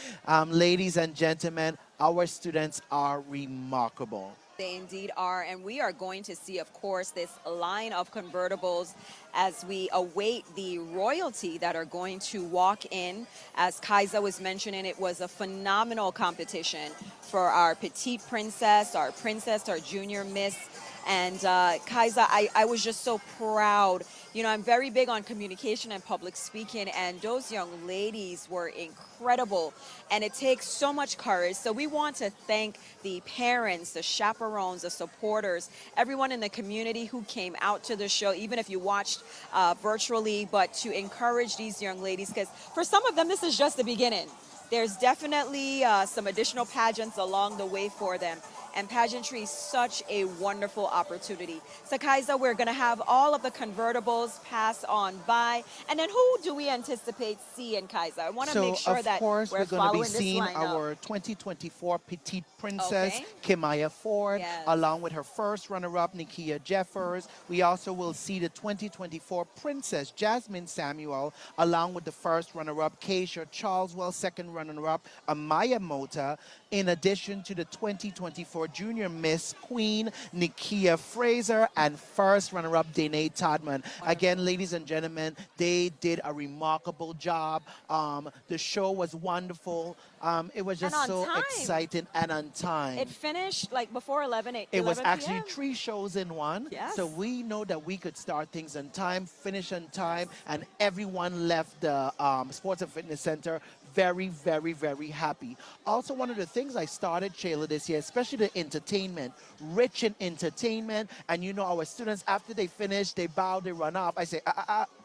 Ladies and gentlemen, our students are remarkable. They indeed are, and we are going to see, of course, this line of convertibles as we await the royalty that are going to walk in. As Kaisa was mentioning, it was a phenomenal competition for our Petite Princess, our Junior Miss. And Kaisa, I was just so proud. You know, I'm very big on communication and public speaking, and those young ladies were incredible. And it takes so much courage. So we want to thank the parents, the chaperones, the supporters, everyone in the community who came out to the show, even if you watched virtually, but to encourage these young ladies, because for some of them, this is just the beginning. There's definitely some additional pageants along the way for them. and pageantry is such a wonderful opportunity. So Kaiser, we're going to have all of the convertibles pass on by, and then who do we anticipate seeing, Kaiser? I want to make sure that we're going to be following this seeing lineup. our 2024 Petite Princess, Okay. Kimaya Ford, Yes. along with her first runner-up, Nikia Jeffers. We also will see the 2024 Princess, Jasmine Samuel, along with the first runner-up, Keisha Charleswell, second runner-up, Amaya Mota, in addition to the 2024 Junior Miss Queen, Nikia Fraser, and first runner-up, Danae Todman. Again, ladies and gentlemen, they did a remarkable job. The show was wonderful. It was just so exciting and on time. It finished like before 11 a.m. It was actually 3 shows in one. Yes. So we know that we could start things on time, finish on time, and everyone left the Sports and Fitness Center very, very, very happy. Also, one of the things I started, Shayla, this year, especially the entertainment, rich in entertainment. And you know, our students, after they finish, they bow, they run off. I say,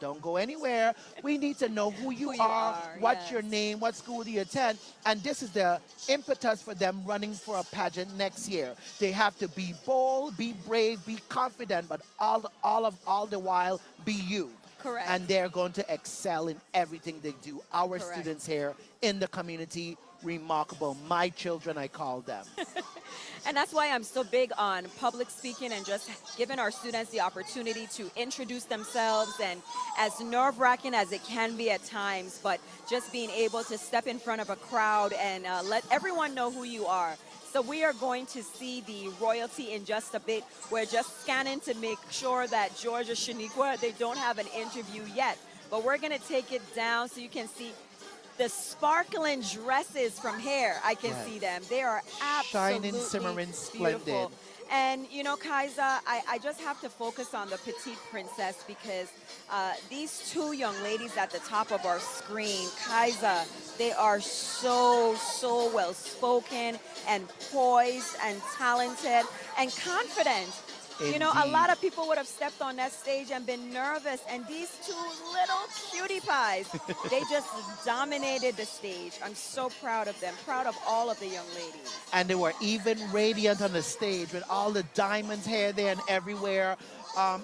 don't go anywhere. We need to know who you are, what's your name, what school do you attend. And this is the impetus for them running for a pageant next year. They have to be bold, be brave, be confident, but all the while, be you. Correct. And they're going to excel in everything they do. Our Correct. students here in the community, remarkable. My children, I call them. And that's why I'm so big on public speaking and just giving our students the opportunity to introduce themselves, and as nerve-wracking as it can be at times, but just being able to step in front of a crowd and let everyone know who you are. So we are going to see the royalty in just a bit. We're just scanning to make sure that Georgia Shaniqua, they don't have an interview yet. But we're going to take it down so you can see the sparkling dresses from here. I can see them. They are absolutely shining, simmering, splendid. beautiful. And, you know, Kaiser, I just have to focus on the Petite Princess because these two young ladies at the top of our screen, Kaiser, they are so well-spoken and poised and talented and confident. You know, a lot of people would have stepped on that stage and been nervous, and these two little cutie pies, they just dominated the stage. I'm so proud of them, proud of all of the young ladies. And they were even radiant on the stage with all the diamonds here, there, and everywhere.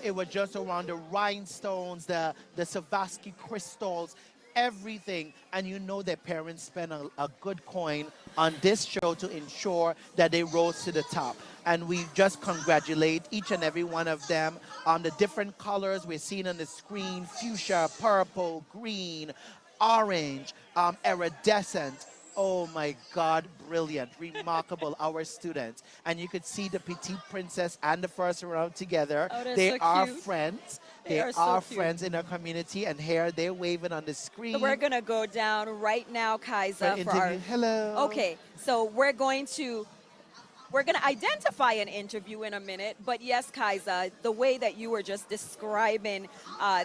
It was just around the rhinestones, the Swarovski crystals, everything. And you know their parents spent a good coin on this show to ensure that they rose to the top. And we just congratulate each and every one of them on the different colors we're seeing on the screen: fuchsia, purple, green, orange, iridescent. Oh my God, brilliant, remarkable, our students. And you could see the Petite Princess and the first round together. Oh, they so are cute. friends. They are so are cute. friends in our community, and here they're waving on the screen. So we're going to go down right now, Kaiser, For for our... interview. Hello. Okay, so we're going to identify an interview in a minute, but yes, Kaiser, the way that you were just describing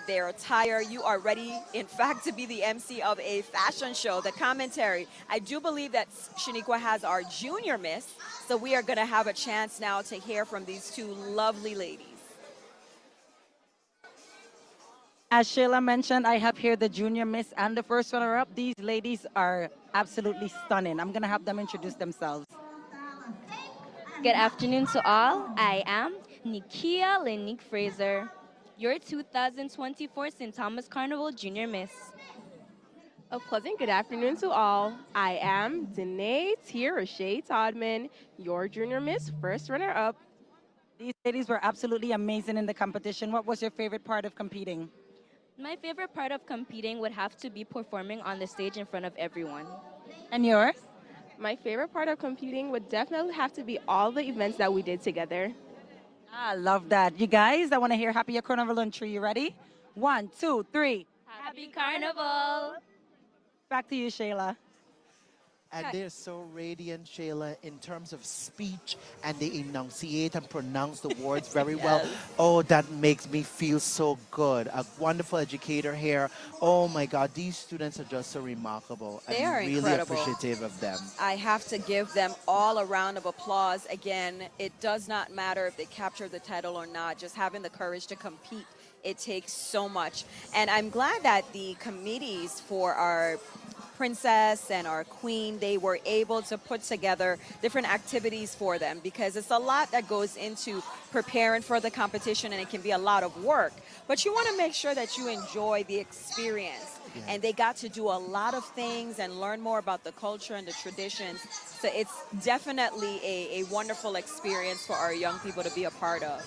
their attire, you are ready, in fact, to be the MC of a fashion show, the commentary. I do believe that Shaniqua has our junior miss, so we are going to have a chance now to hear from these two lovely ladies. As Sheila mentioned, I have here the junior miss and the first runner-up. These ladies are absolutely stunning. I'm going to have them introduce themselves. Good afternoon to all. I am Nikia Lenique Fraser, your 2024 St. Thomas Carnival Junior Miss. A pleasant good afternoon to all. I am Danae Roche Todman, your Junior Miss, first runner-up. These ladies were absolutely amazing in the competition. What was your favorite part of competing? My favorite part of competing would have to be performing on the stage in front of everyone. And yours? My favorite part of competing would definitely have to be all the events that we did together. I love that. You guys, I want to hear Happy Carnival on Tree. You ready? 1, 2, 3. Happy Carnival! Back to you, Shayla. And they're so radiant, Shayla, in terms of speech, and they enunciate and pronounce the words very well. Oh, that makes me feel so good. A wonderful educator here. Oh my God, these students are just so remarkable. They I'm are really incredible. appreciative of them. I have to give them all a round of applause. Again, it does not matter if they capture the title or not, just having the courage to compete. It takes so much. And I'm glad that the committees for our princess and our queen, they were able to put together different activities for them because it's a lot that goes into preparing for the competition and it can be a lot of work. But you want to make sure that you enjoy the experience. Yeah. And they got to do a lot of things and learn more about the culture and the traditions. So it's definitely a wonderful experience for our young people to be a part of.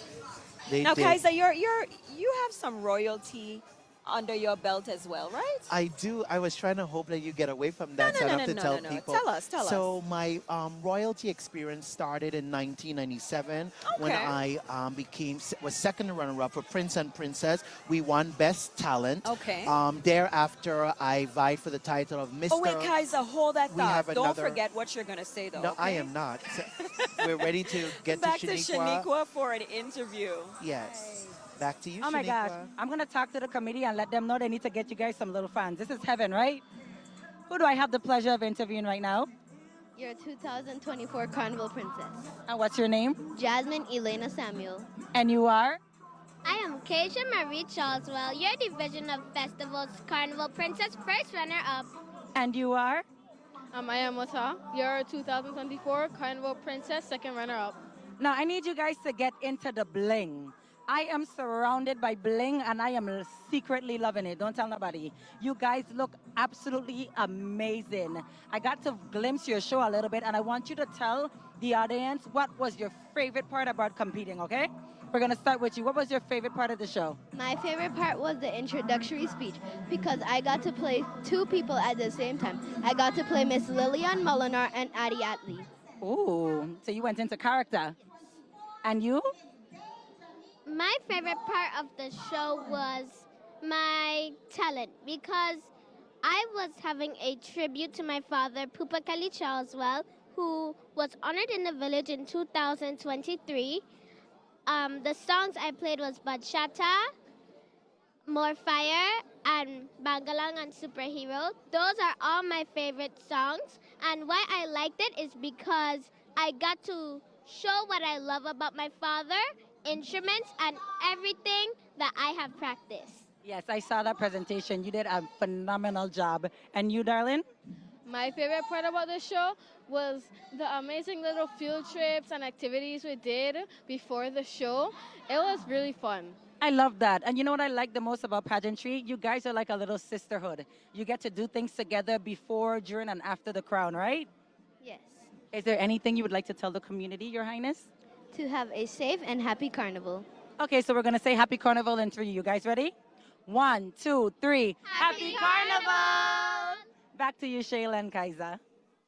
Now, Kaisa, you have some royalty under your belt as well, right? I do. I was trying to hope that you get away from that, so I don't have to tell people. Tell us. So my royalty experience started in 1997 when I was second runner-up for Prince and Princess. We won Best Talent. Okay. Thereafter, I vied for the title of Mr. Oh wait, Kaisa, hold that thought. Don't another... forget what you're gonna say, though. No, okay? I am not. So we're ready to get back to Shaniqua for an interview. Yes. Back to you, Oh my gosh. I'm going to talk to the committee and let them know they need to get you guys some little fans. This is heaven, right? Who do I have the pleasure of interviewing right now? Your 2024 Carnival Princess. And what's your name? Jasmine Elena Samuel. And you are? I am Keisha Marie Charleswell, your Division of Festivals Carnival Princess First Runner-Up. And you are? I am Mata, your 2024 Carnival Princess Second Runner-Up. Now, I need you guys to get into the bling. I am surrounded by bling and I am secretly loving it. Don't tell nobody. You guys look absolutely amazing. I got to glimpse your show a little bit and I want you to tell the audience what was your favorite part about competing, okay? We're going to start with you. What was your favorite part of the show? My favorite part was the introductory speech because I got to play two people at the same time. I got to play Miss Lillian Molinar and Addie Atley. Ooh, so you went into character. And you? My favorite part of the show was my talent because I was having a tribute to my father, Pupa Kali Charleswell, who was honored in the village in 2023. The songs I played was Bachata, More Fire, and Bangalang and Superhero. Those are all my favorite songs, and why I liked it is because I got to show what I love about my father, instruments, and everything that I have practiced. Yes, I saw that presentation. You did a phenomenal job. And you, darling? My favorite part about the show was the amazing little field trips and activities we did before the show. It was really fun. I love that. And you know what I like the most about pageantry? You guys are like a little sisterhood. You get to do things together before, during, and after the crown, right? Yes. Is there anything you would like to tell the community, Your Highness? To have a safe and happy carnival. Okay, so we're going to say Happy Carnival in 3. You guys ready? 1, 2, 3. Happy Carnival! Back to you, Shayla and Kaisa.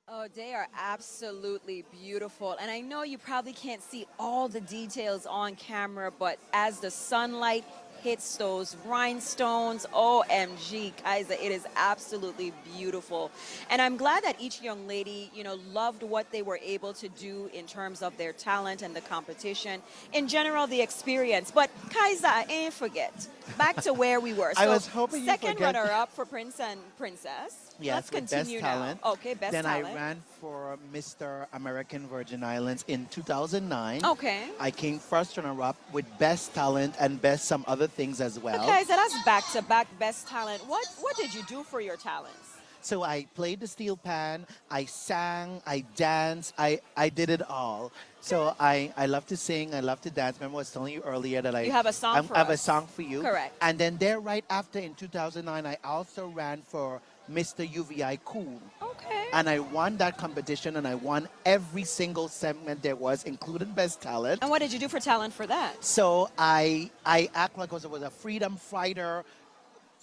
Oh, they are absolutely beautiful. And I know you probably can't see all the details on camera, but as the sunlight hits those rhinestones, OMG, Kaisa, it is absolutely beautiful. And I'm glad that each young lady, loved what they were able to do in terms of their talent and the competition. In general, the experience. But Kaisa, I ain't forget. Back to where we were. So I was hoping you second forget. runner-up for Prince and Princess. Yes, Let's with continue Best Talent. now. Okay, Best then Talent. I ran for Mr. American Virgin Islands in 2009. Okay. I came first runner-up with Best Talent and Best some other things as well. Okay, so that's back-to-back Best Talent. What did you do for your talents? So I played the steel pan, I sang, I danced, I did it all. So I love to sing, I love to dance. Remember I was telling you earlier that You have a song for I have a us. song for you. Correct. And then right after in 2009, I also ran for Mr. UVI Cool. Okay. And I won that competition and I won every single segment there was, including Best Talent. And what did you do for talent for that? So I act like I was a freedom fighter,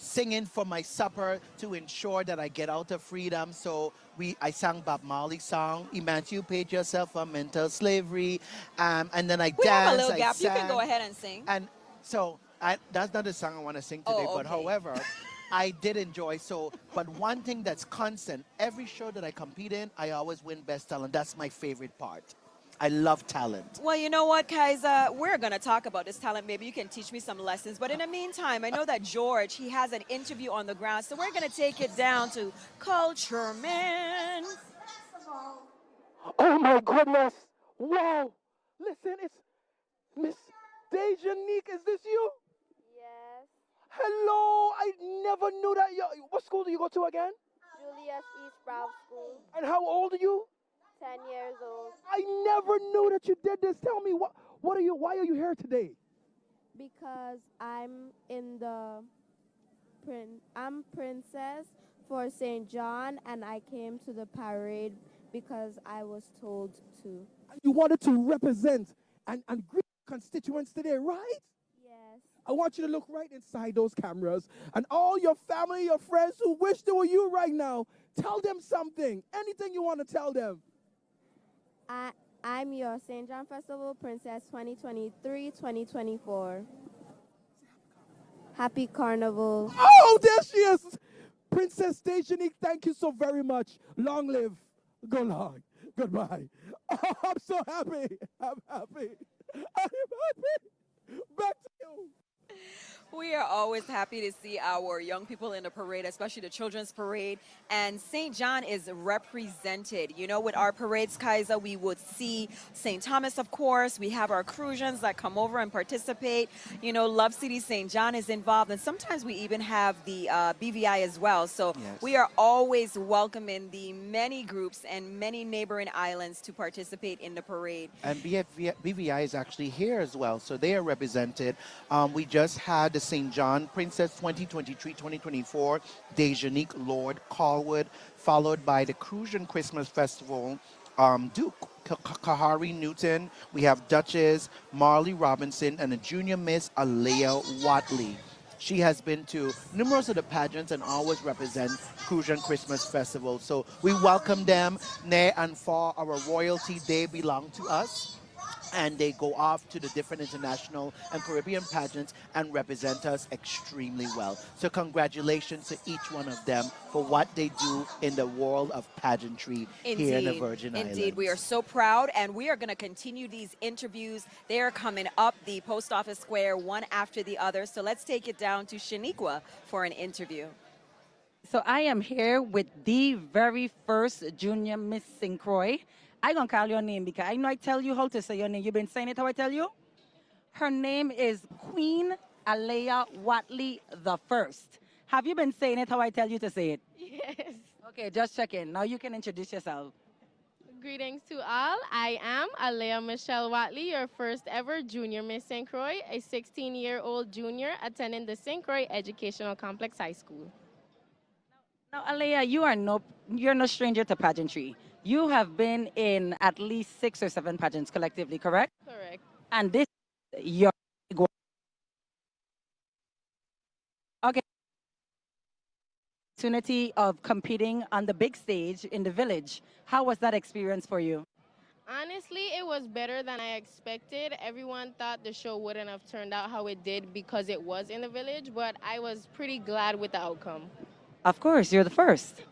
singing for my supper to ensure that I get out of freedom. So I sang Bob Marley's song, Emancipate Yourself from Mental Slavery. And then I danced, have a little gap. I sang. You can go ahead and sing. And so that's not the song I want to sing today, but okay. however, I did enjoy. But one thing that's constant, every show that I compete in, I always win Best Talent. That's my favorite part. I love talent. Well, you know what, Kaisa? We're going to talk about this talent. Maybe you can teach me some lessons. But in the meantime, I know that George, he has an interview on the ground. So we're going to take it down to Culture Man. Oh, my goodness. Wow. Listen, it's Miss Dejanique. Is this you? Yes. Hello. I never knew that. What school do you go to again? Julius E. Sprout School. And how old are you? 10 years old. I never knew that you did this. Tell me, why are you here today? Because I'm in the I'm princess for St. John, and I came to the parade because I was told to. You wanted to represent and greet constituents today, right? Yes. I want you to look right inside those cameras, and all your family, your friends who wish they were you right now, tell them something, anything you want to tell them. I'm your St. John Festival Princess 2023-2024. Happy Carnival. Oh, there she is. Princess Dejanique, thank you so very much. Long live. Go long. Goodbye. Oh, I'm so happy. I'm happy. I'm happy. Back to you. We are always happy to see our young people in the parade, especially the children's parade. And St. John is represented. You know, with our parades, Kaiser, we would see St. Thomas, of course. We have our Crucians that come over and participate. You know, Love City St. John is involved. And sometimes we even have the BVI as well. So Yes. we are always welcoming the many groups and many neighboring islands to participate in the parade. And BVI is actually here as well, so they are represented. We just had the St. John Princess 2023-2024, Dejanique Lord Colwood, followed by the Crucian Christmas Festival, Duke Kahari Newton. We have Duchess Marley Robinson and the Junior Miss Alea Watley. She has been to numerous of the pageants and always represent Crucian Christmas Festival. So we welcome them, near and far. Our royalty, they belong to us. And they go off to the different international and Caribbean pageants and represent us extremely well. So congratulations to each one of them for what they do in the world of pageantry here in the Virgin Islands. Indeed, we are so proud, and we are going to continue these interviews. They are coming up the Post Office Square one after the other. So let's take it down to Shaniqua for an interview. So I am here with the very first Junior Miss St. Croix. I'm going to call your name because I know I tell you how to say your name. You've been saying it how I tell you? Her name is Queen Alea Watley the First. Have you been saying it how I tell you to say it? Yes. Okay, just checking. Now you can introduce yourself. Greetings to all. I am Alea Michelle Watley, your first ever Junior Miss St. Croix, a 16-year-old junior attending the St. Croix Educational Complex High School. Now, Alea, you're no stranger to pageantry. You have been in at least 6 or 7 pageants collectively, correct? Correct. And this is your big one. Okay. Opportunity of competing on the big stage in the village. How was that experience for you? Honestly, it was better than I expected. Everyone thought the show wouldn't have turned out how it did because it was in the village, but I was pretty glad with the outcome. Of course, you're the first.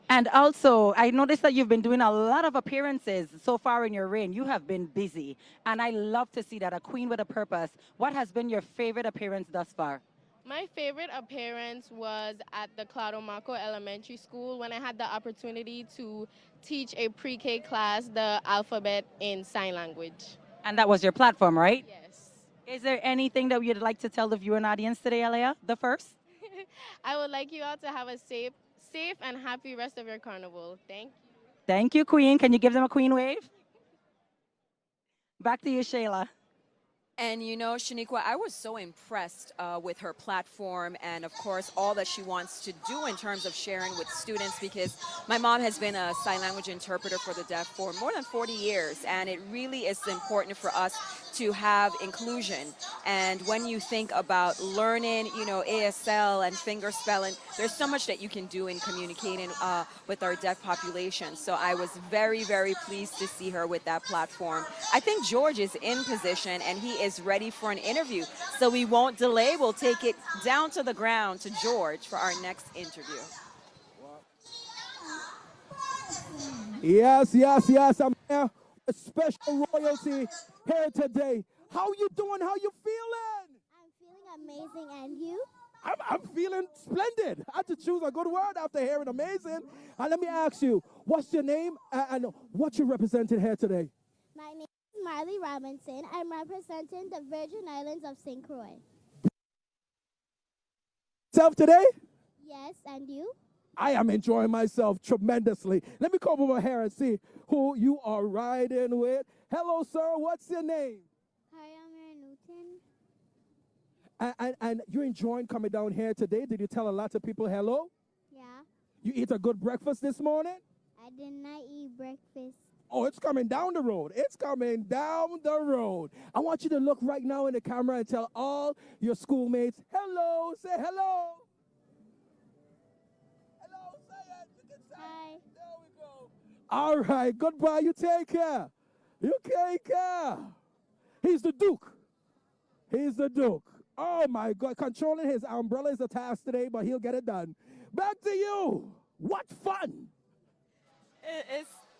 And also, I noticed that you've been doing a lot of appearances so far in your reign. You have been busy. And I love to see that, a queen with a purpose. What has been your favorite appearance thus far? My favorite appearance was at the Claudio Marco Elementary School when I had the opportunity to teach a pre-K class the alphabet in sign language. And that was your platform, right? Yes. Is there anything that you'd like to tell the viewing audience today, Alea, the first? I would like you all to have a safe and happy rest of your carnival. Thank you. Thank you, Queen. Can you give them a Queen wave? Back to you, Shayla. And you know, Shaniqua, I was so impressed with her platform and, of course, all that she wants to do in terms of sharing with students, because my mom has been a sign language interpreter for the deaf for more than 40 years, and it really is important for us to have inclusion. And when you think about learning, you know, ASL and finger spelling, there's so much that you can do in communicating with our deaf population. So I was very, very pleased to see her with that platform. I think George is in position, and he is ready for an interview. So we won't delay. We'll take it down to the ground to George for our next interview. Yes, yes, yes. I'm here with special royalty here today. How you doing? How you feeling? I'm feeling amazing, and you? I'm feeling splendid. I had to choose a good word after hearing amazing. And let me ask you, what's your name and what you representing here today? My name is Marley Robinson. I'm representing the Virgin Islands of St. Croix. Self today? Yes, and you? I am enjoying myself tremendously. Let me come over here and see who you are riding with. Hello, sir. What's your name? Hi, I'm Aaron Newton. And you're enjoying coming down here today? Did you tell a lot of people hello? Yeah, You eat a good breakfast this morning? I did not eat breakfast. Oh, it's coming down the road. It's coming down the road. I want you to look right now in the camera and tell all your schoolmates, hello. Say hello. Hello, say it. You can say Hi. it. There we go. All right, goodbye. You take care. You take care. He's the Duke. He's the Duke. Oh, my God. Controlling his umbrella is a task today, but he'll get it done. Back to you. What fun.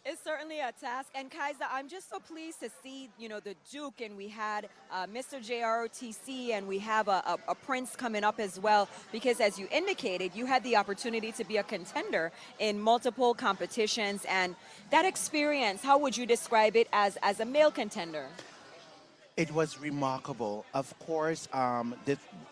It's certainly a task. And Kaiser, I'm just so pleased to see, the Duke, and we had Mr. JROTC, and we have a Prince coming up as well, because as you indicated, you had the opportunity to be a contender in multiple competitions. And that experience, how would you describe it as a male contender? It was remarkable. Of course,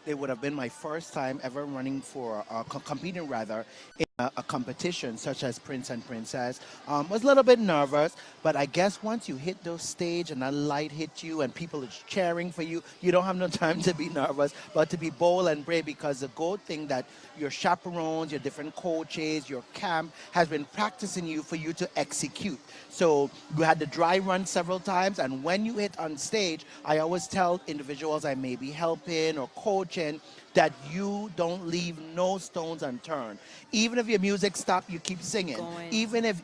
it would have been my first time ever running for, competing rather, in a competition such as Prince and Princess. Was a little bit nervous, but I guess once you hit those stage and that light hit you and people are cheering for you, you don't have no time to be nervous, but to be bold and brave, because the good thing that your chaperones, your different coaches, your camp has been practicing you for you to execute. So you had the dry run several times, and when you hit on stage, I always tell individuals I may be helping or coaching that you don't leave no stones unturned. Even if your music stops, you keep singing. Even if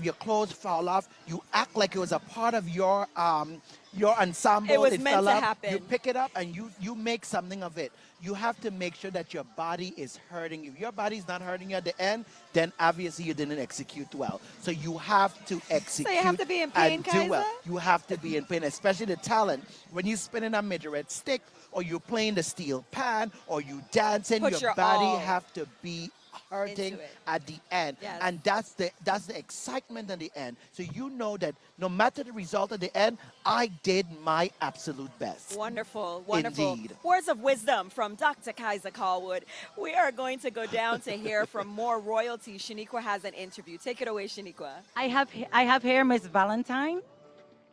your clothes fall off, you act like it was a part of your ensemble. It was meant fell to off, happen. You pick it up and you make something of it. You have to make sure that your body is hurting. If your body's not hurting you at the end, then obviously you didn't execute well. So you have to execute. So you have to be in pain, and do Kaiser? well. You have to be in pain, especially the talent. When you're spinning a Majorette stick, or you're playing the steel pan, or you dancing, Put your your body all have to be hurting into it. at the end. Yes. And that's the excitement at the end. So you know that no matter the result at the end, I did my absolute best. Wonderful, wonderful. Indeed. Words of wisdom from Dr. Kaiser Callwood. We are going to go down to hear from more royalty. Shaniqua has an interview. Take it away, Shaniqua. I have here Miss Valentine.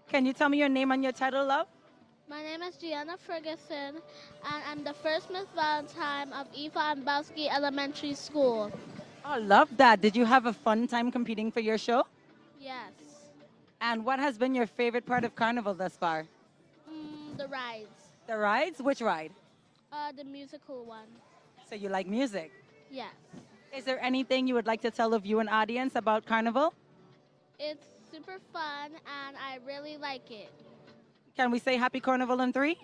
Can you tell me your name and your title, love? My name is Gianna Ferguson, and I'm the first Miss Valentine of Eva and Bowski Elementary School. Oh, love that. Did you have a fun time competing for your show? Yes. And what has been your favorite part of Carnival thus far? The rides. The rides? Which ride? The musical one. So you like music? Yes. Is there anything you would like to tell the viewing audience about Carnival? It's super fun, and I really like it. Can we say Happy Carnival in 3?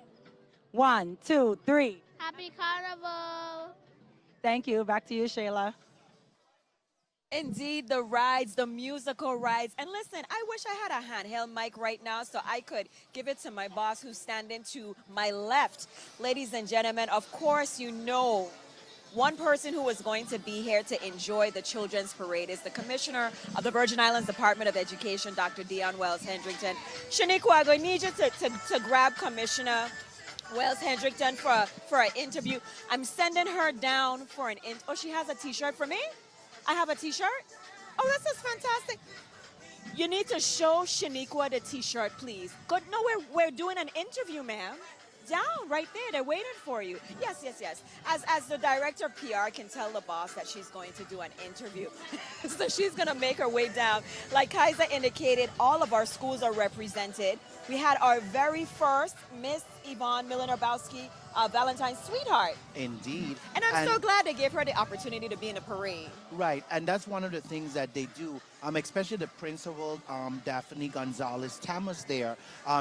1, 2, 3. Happy Carnival! Thank you. Back to you, Shayla. Indeed, the rides, the musical rides. And listen, I wish I had a handheld mic right now so I could give it to my boss who's standing to my left. Ladies and gentlemen, of course, you know, one person who is going to be here to enjoy the Children's Parade is the Commissioner of the Virgin Islands Department of Education, Dr. Dion Wells-Hendrickson. Shaniqua, I'm going to need you to grab Commissioner Wells-Hendrickson for an interview. I'm sending her down for an interview. Oh, she has a T-shirt for me? I have a T-shirt? Oh, this is fantastic. You need to show Shaniqua the T-shirt, please. Good. No, we're doing an interview, ma'am. Down, right there. They're waiting for you. Yes, yes, yes. As the director of PR can tell the boss that she's going to do an interview. So she's going to make her way down. Like Kaiser indicated, all of our schools are represented. We had our very first Miss Yvonne Milner-Bowski Valentine's Sweetheart. Indeed. And I'm so glad they gave her the opportunity to be in the parade. Right, and that's one of the things that they do, especially the principal, Daphne Gonzalez Tamas there.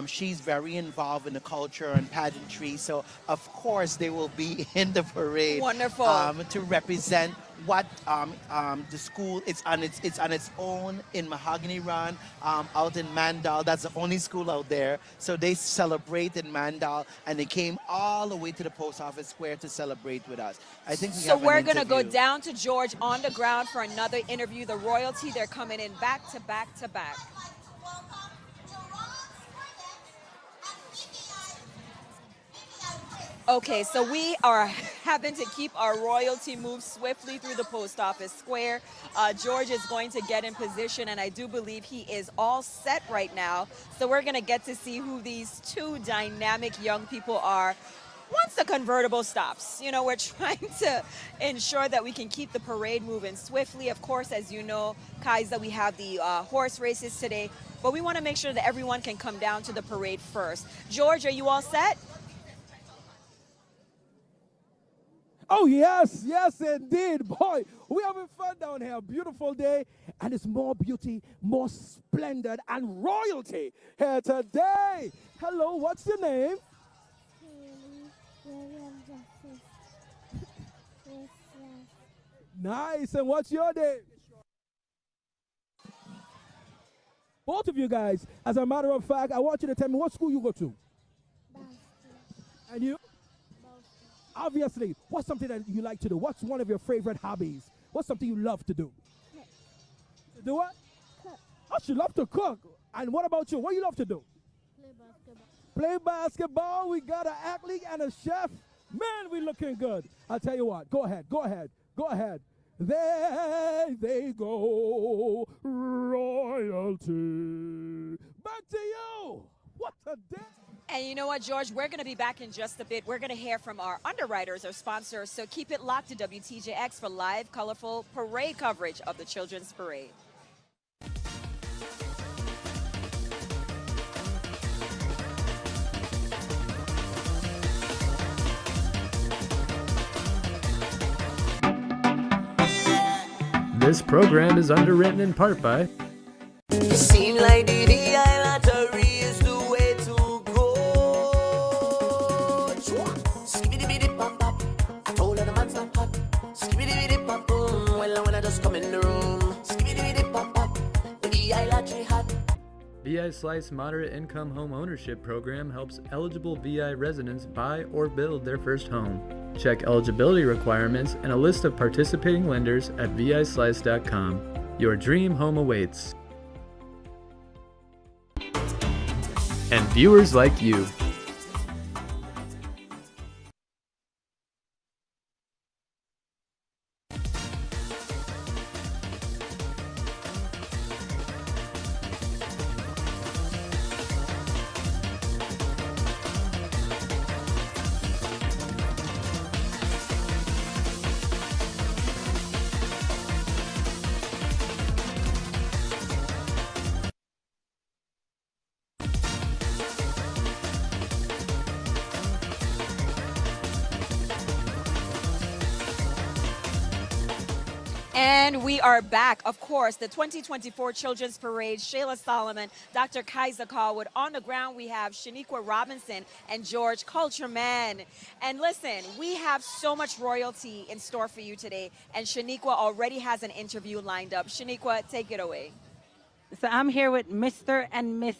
She's very involved in the culture and pageantry, so of course they will be in the parade. Wonderful. To represent what the school is on its own in Mahogany Run, out in Mandal. That's the only school out there. So they celebrate in Mandal, and they came all the way to the Post Office Square to celebrate with us. I think we're going to go down to George on the ground for another interview. The royalty, they're coming in back to back to back. Okay, so we are having to keep our royalty move swiftly through the post office square. George is going to get in position, and I do believe he is all set right now. So we're going to get to see who these two dynamic young people are once the convertible stops. You know, we're trying to ensure that we can keep the parade moving swiftly. Of course, as you know, Kaiza, we have the horse races today, but we want to make sure that everyone can come down to the parade first. George, are you all set? Oh, yes, yes, indeed. Boy, we're having fun down here. Beautiful day, and it's more beauty, more splendor, and royalty here today. Hello, what's your name? Nice, and what's your name? Both of you guys, as a matter of fact, I want you to tell me what school you go to. And you? Obviously, what's something that you like to do? What's one of your favorite hobbies? What's something you love to do? To do what? Cook. Oh, she loves to cook. And what about you? What do you love to do? Play basketball. Play basketball. We got an athlete and a chef. Man, we looking good. I'll tell you what. Go ahead. Go ahead. Go ahead. There they go. Royalty. Back to you. What a day. And you know what, George? We're going to be back in just a bit. We're going to hear from our underwriters, our sponsors. So keep it locked to WTJX for live, colorful parade coverage of the Children's Parade. This program is underwritten in part by It seems like the VI lottery is the way to go. Skibbity-bitty-pop-pop. I told her the man's not hot. Skibbity-bitty-pop-boom. Well, when I just come in the room. Skibbity-bitty-pop-pop. The VI lottery hot. VI Slice Moderate Income Home Ownership Program helps eligible VI residents buy or build their first home. Check eligibility requirements and a list of participating lenders at vislice.com. Your dream home awaits. And viewers like you. And we are back. Of course, the 2024 Children's Parade, Shayla Solomon, Dr. Kaiza Callwood. On the ground, we have Shaniqua Robinson and George Cultureman. And listen, we have so much royalty in store for you today. And Shaniqua already has an interview lined up. Shaniqua, take it away. So I'm here with Mr. and Miss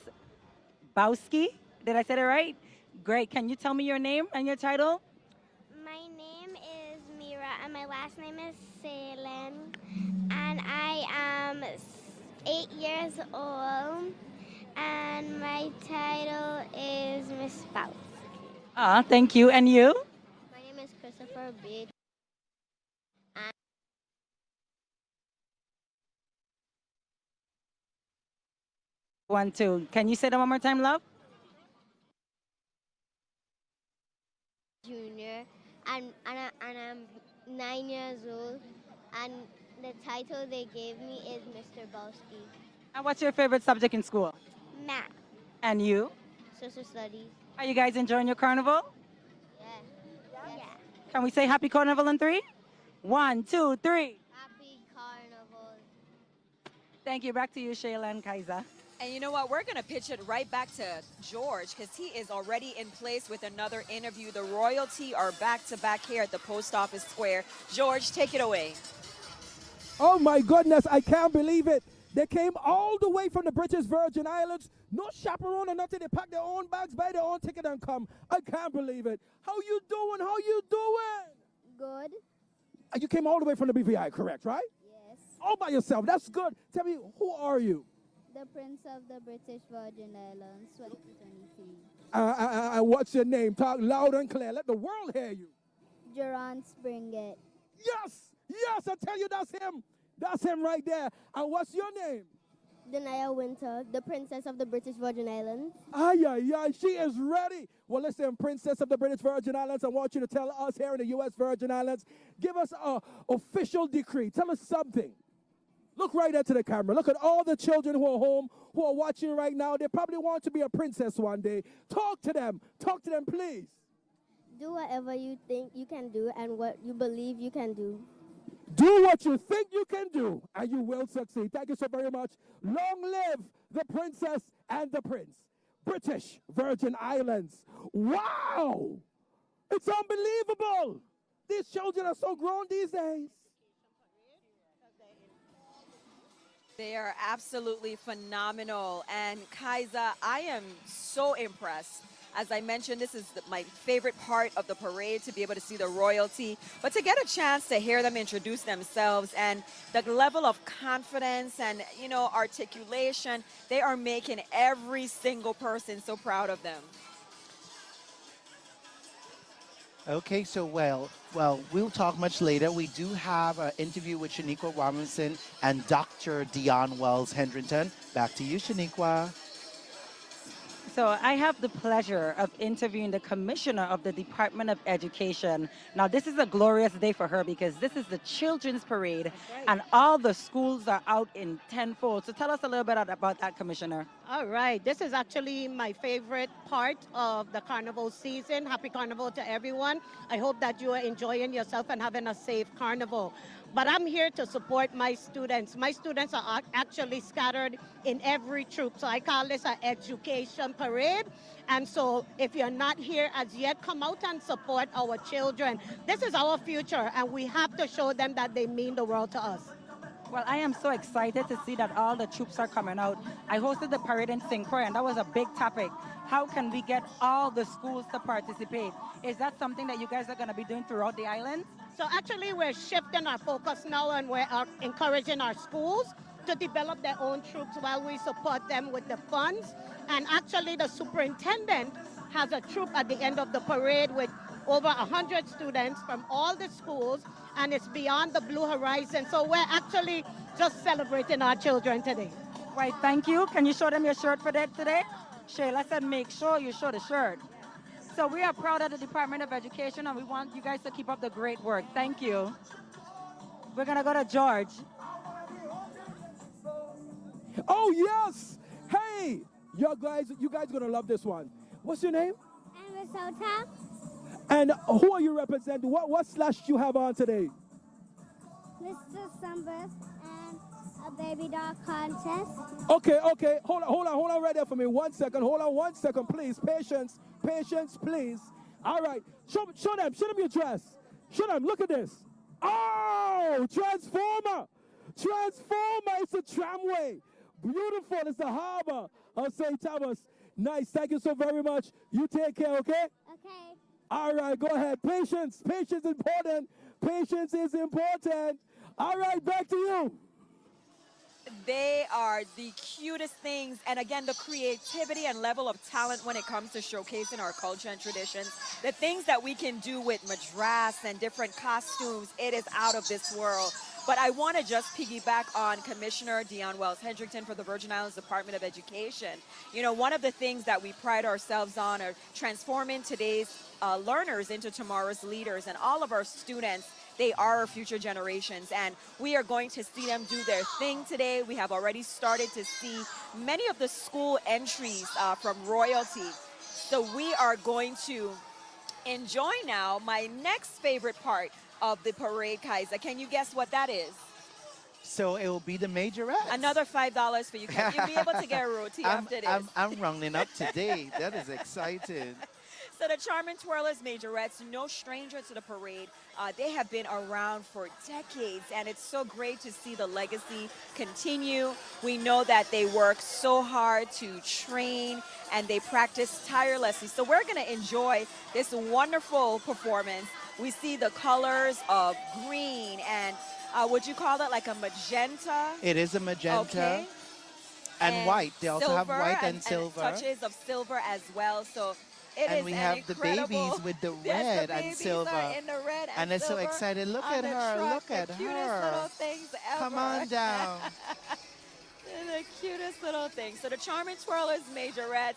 Bowski. Did I say it right? Great. Can you tell me your name and your title? My name is Mira, and my last name is Salem, and I am 8 years old, and my title is Miss Bowski. Thank you. And you? My name is Christopher Big. One, two. Can you say that one more time, love? Junior, and I'm 9 years old, and the title they gave me is Mr. Bowski. And what's your favorite subject in school? Math, And you? social studies. Are you guys enjoying your carnival? Yeah. Can we say happy carnival in 3? 1, 2, 3. Happy Carnival. Thank you. Back to you, Shayla and Kaiza. And you know what? We're going to pitch it right back to George because he is already in place with another interview. The royalty are back-to-back here at the Post Office Square. George, take it away. Oh my goodness, I can't believe it. They came all the way from the British Virgin Islands. No chaperone or nothing. They packed their own bags, buy their own ticket and come. I can't believe it. How you doing? How you doing? Good. You came all the way from the BVI, correct, right? Yes. All by yourself. That's good. Tell me, who are you? The Prince of the British Virgin Islands, 2023. What's your name? Talk loud and clear. Let the world hear you. Jerron Springett. Yes, yes, I tell you, that's him. That's him right there. And what's your name? Denaya Winter, the Princess of the British Virgin Islands. Ay, ay, ay, she is ready. Well, listen, Princess of the British Virgin Islands, I want you to tell us here in the U.S. Virgin Islands, give us an official decree. Tell us something. Look right into the camera. Look at all the children who are home, who are watching right now. They probably want to be a princess one day. Talk to them. Talk to them, please. Do whatever you think you can do and what you believe you can do. Do what you think you can do, and you will succeed. Thank you so very much. Long live the princess and the prince. British Virgin Islands. Wow! It's unbelievable. These children are so grown these days. They are absolutely phenomenal. And Kaiza, I am so impressed. As I mentioned, this is my favorite part of the parade, to be able to see the royalty, but to get a chance to hear them introduce themselves and the level of confidence and, you know, articulation, they are making every single person so proud of them. Okay, so well, we'll talk much later. We do have an interview with Shaniqua Robinson and Dr. Dion Wells-Hendrington. Back to you, Shaniqua. So I have the pleasure of interviewing the commissioner of the Department of Education. Now, this is a glorious day for her because this is the Children's Parade, and all the schools are out in tenfold. So tell us a little bit about that, Commissioner. All right. This is actually my favorite part of the carnival season. Happy Carnival to everyone. I hope that you are enjoying yourself and having a safe carnival. But I'm here to support my students. My students are actually scattered in every troop. So I call this an education parade. And so if you're not here as yet, come out and support our children. This is our future, and we have to show them that they mean the world to us. Well, I am so excited to see that all the troops are coming out. I hosted the parade in St. Croix, and that was a big topic. How can we get all the schools to participate? Is that something that you guys are going to be doing throughout the island? So actually, we're shifting our focus now, and we're encouraging our schools to develop their own troops while we support them with the funds. And actually, the superintendent has a troop at the end of the parade with over 100 students from all the schools, and it's beyond the blue horizon. So we're actually just celebrating our children today. Right, thank you. Can you show them your shirt for that today? Shayla said make sure you show the shirt. So we are proud of the Department of Education, and we want you guys to keep up the great work. Thank you. We're going to go to George. Oh, yes. Hey, you guys going to love this one. What's your name? And Risota. And who are you representing? What slash you have on today? Mr. Sunburst and a baby doll contest. Okay. Hold on right there for me. 1 second. Hold on 1 second, please. Patience, please. All right. Show them your dress. Show them. Look at this. Oh, Transformer. It's a tramway. Beautiful. It's the harbor of St. Thomas. Nice. Thank you so very much. You take care, okay? Okay. All right, go ahead. Patience is important. Patience is important. All right, back to you. They are the cutest things, and again, the creativity and level of talent when it comes to showcasing our culture and traditions. The things that we can do with Majorette and different costumes, it is out of this world. But I want to just piggyback on Commissioner Dion Wells-Hendrington for the Virgin Islands Department of Education. You know, one of the things that we pride ourselves on are transforming today's learners into tomorrow's leaders, and all of our students, they are our future generations, and we are going to see them do their thing today. We have already started to see many of the school entries from royalty. So we are going to enjoy now my next favorite part of the parade, Kaiser. Can you guess what that is? So it will be the Majorette. Another $5 for you. Can you be able to get a roti after this? I'm rounding up today. That is exciting. So the Charming Twirlers, Majorettes, no stranger to the parade. They have been around for decades, and it's so great to see the legacy continue. We know that they work so hard to train, and they practice tirelessly. So we're going to enjoy this wonderful performance. We see the colors of green and would you call that like a magenta? It is a magenta. Okay. And white. They also have white and silver. And touches of silver as well. So It and is we an have the incredible- babies with the Yes, red the and babies silver. are in the red and they're so silver excited. Look on at the her. truck, Look the at cutest her. little things ever. Come on down. The cutest little things. So the Charming Twirlers Majorettes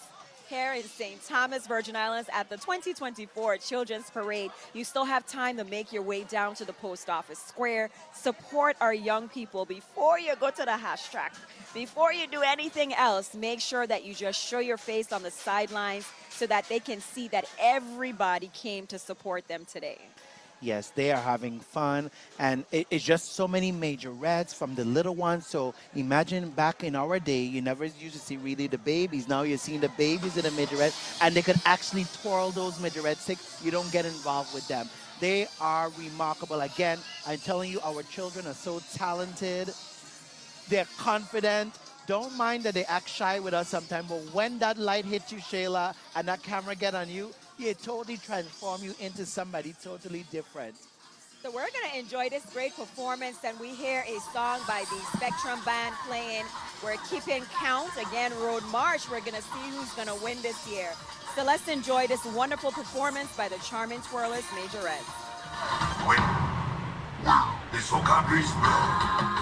here in St. Thomas, Virgin Islands at the 2024 Children's Parade. You still have time to make your way down to the Post Office Square. Support our young people before you go to the hash track. Before you do anything else, make sure that you just show your face on the sidelines so that they can see that everybody came to support them today. Yes, they are having fun, and it's just so many majorettes from the little ones. So imagine back in our day, you never used to see really the babies. Now you're seeing the babies in the majorette, and they could actually twirl those majorettes. You don't get involved with them. They are remarkable. Again, I'm telling you, our children are so talented. They're confident. Don't mind that they act shy with us sometimes, but when that light hits you, Shayla, and that camera get on you, it totally transform you into somebody totally different. So we're going to enjoy this great performance, and we hear a song by the Spectrum Band playing. We're keeping count. Again, Road March. We're going to see who's going to win this year. So let's enjoy this wonderful performance by the Charming Twirlers Majorettes. The soca breeze blow.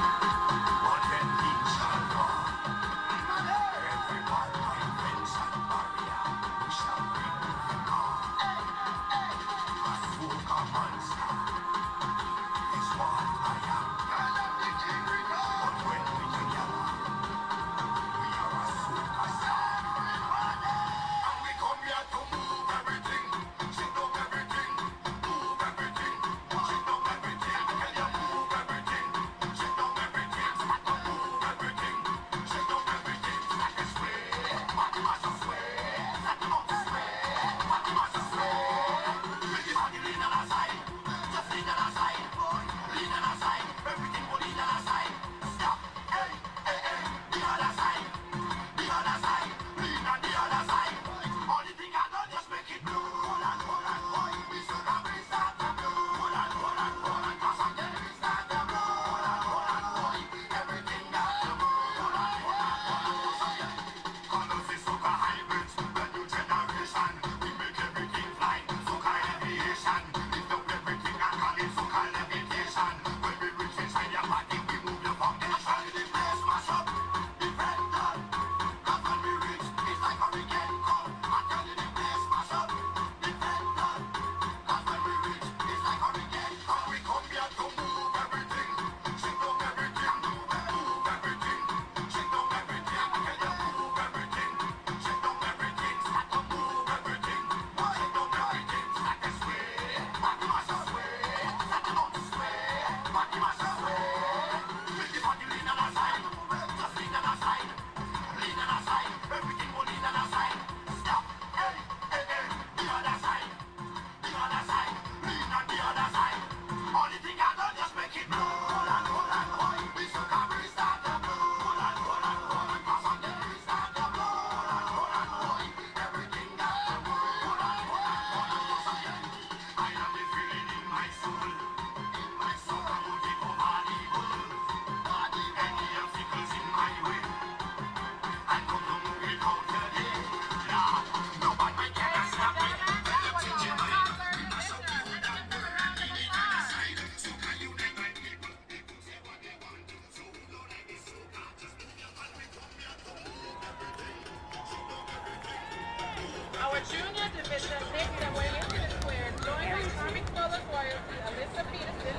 Our junior division making their way into the square, join the Charming Twirlers royalty, Alyssa Peterson,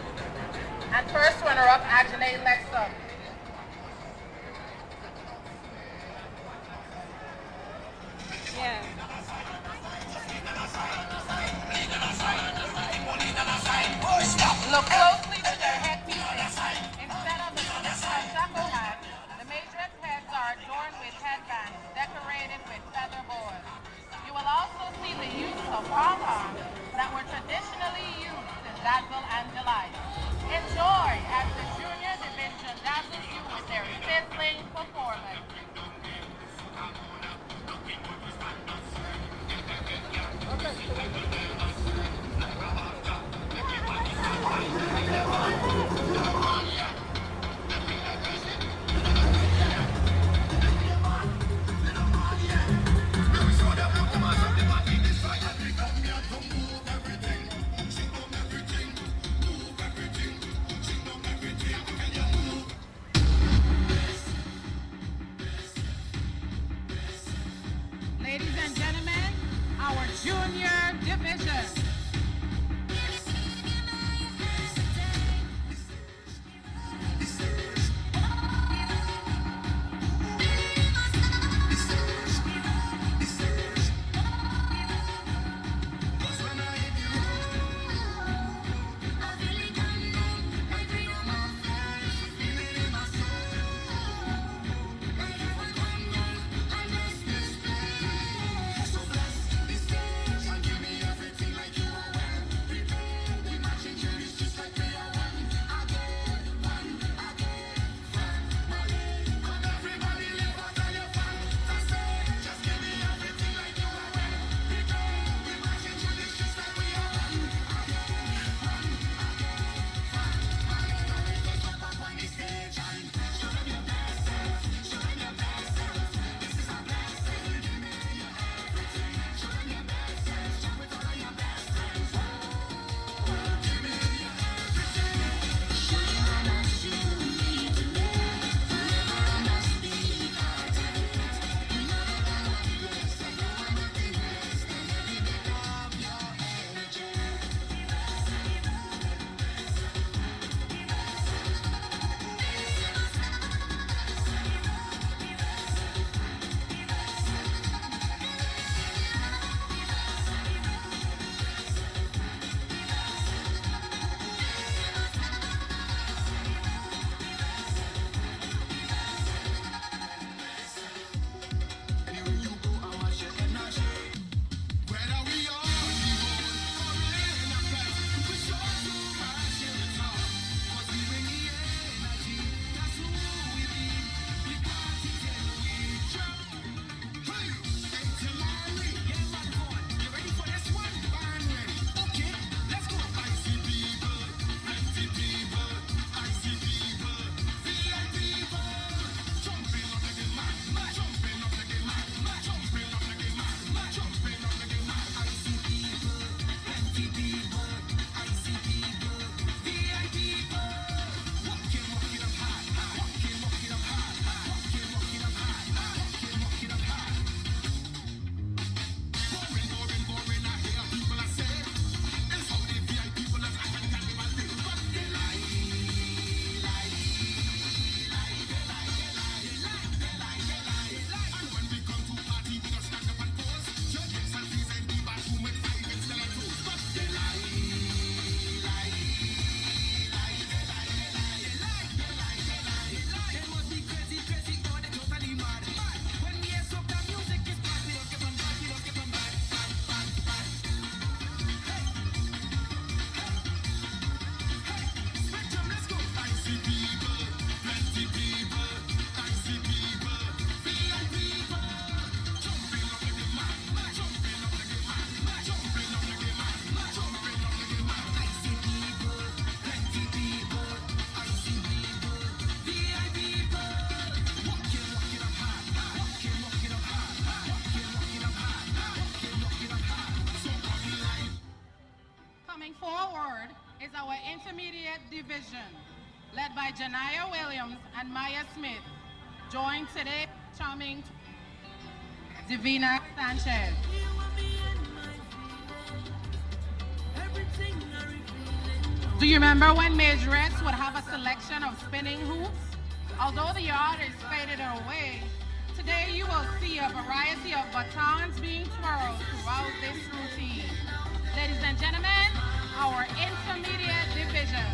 and first runner-up, Ajane Lexa. Yeah. Look closely to their headpieces. Instead of the shuffle hat, the majorette's heads are adorned with headbands decorated with feather boas. You will also see the use of pom-poms that were traditionally used to dazzle and delight. Enjoy as the junior division dazzles you with their sizzling performance. Coming forward is our intermediate division, led by Janaya Williams and Maya Smith, joined today charming Divina Sanchez. Do you remember when Majorettes would have a selection of spinning hoops? Although the yard is faded away, today you will see a variety of batons being twirled throughout this routine. Ladies and gentlemen, our intermediate division.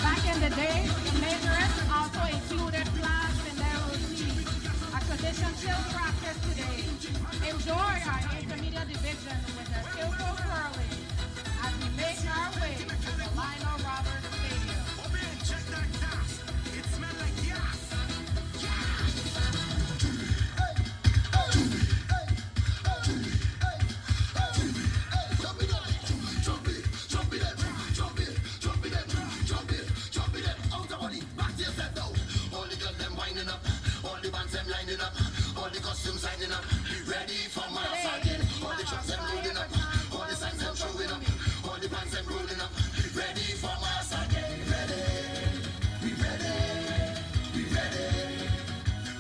Back in the day, the Majorettes also included flags in their routine, a tradition still practiced today. Enjoy our intermediate division with a skillful twirling as we make our way to the Lionel Roberts Stadium. Check that gas. It smells like gas. All the costumes signing up, be ready for mass again. All the trucks them rolling up, all the signs them showing up, all the bands them rolling up, be ready for mass again. Be ready, be ready,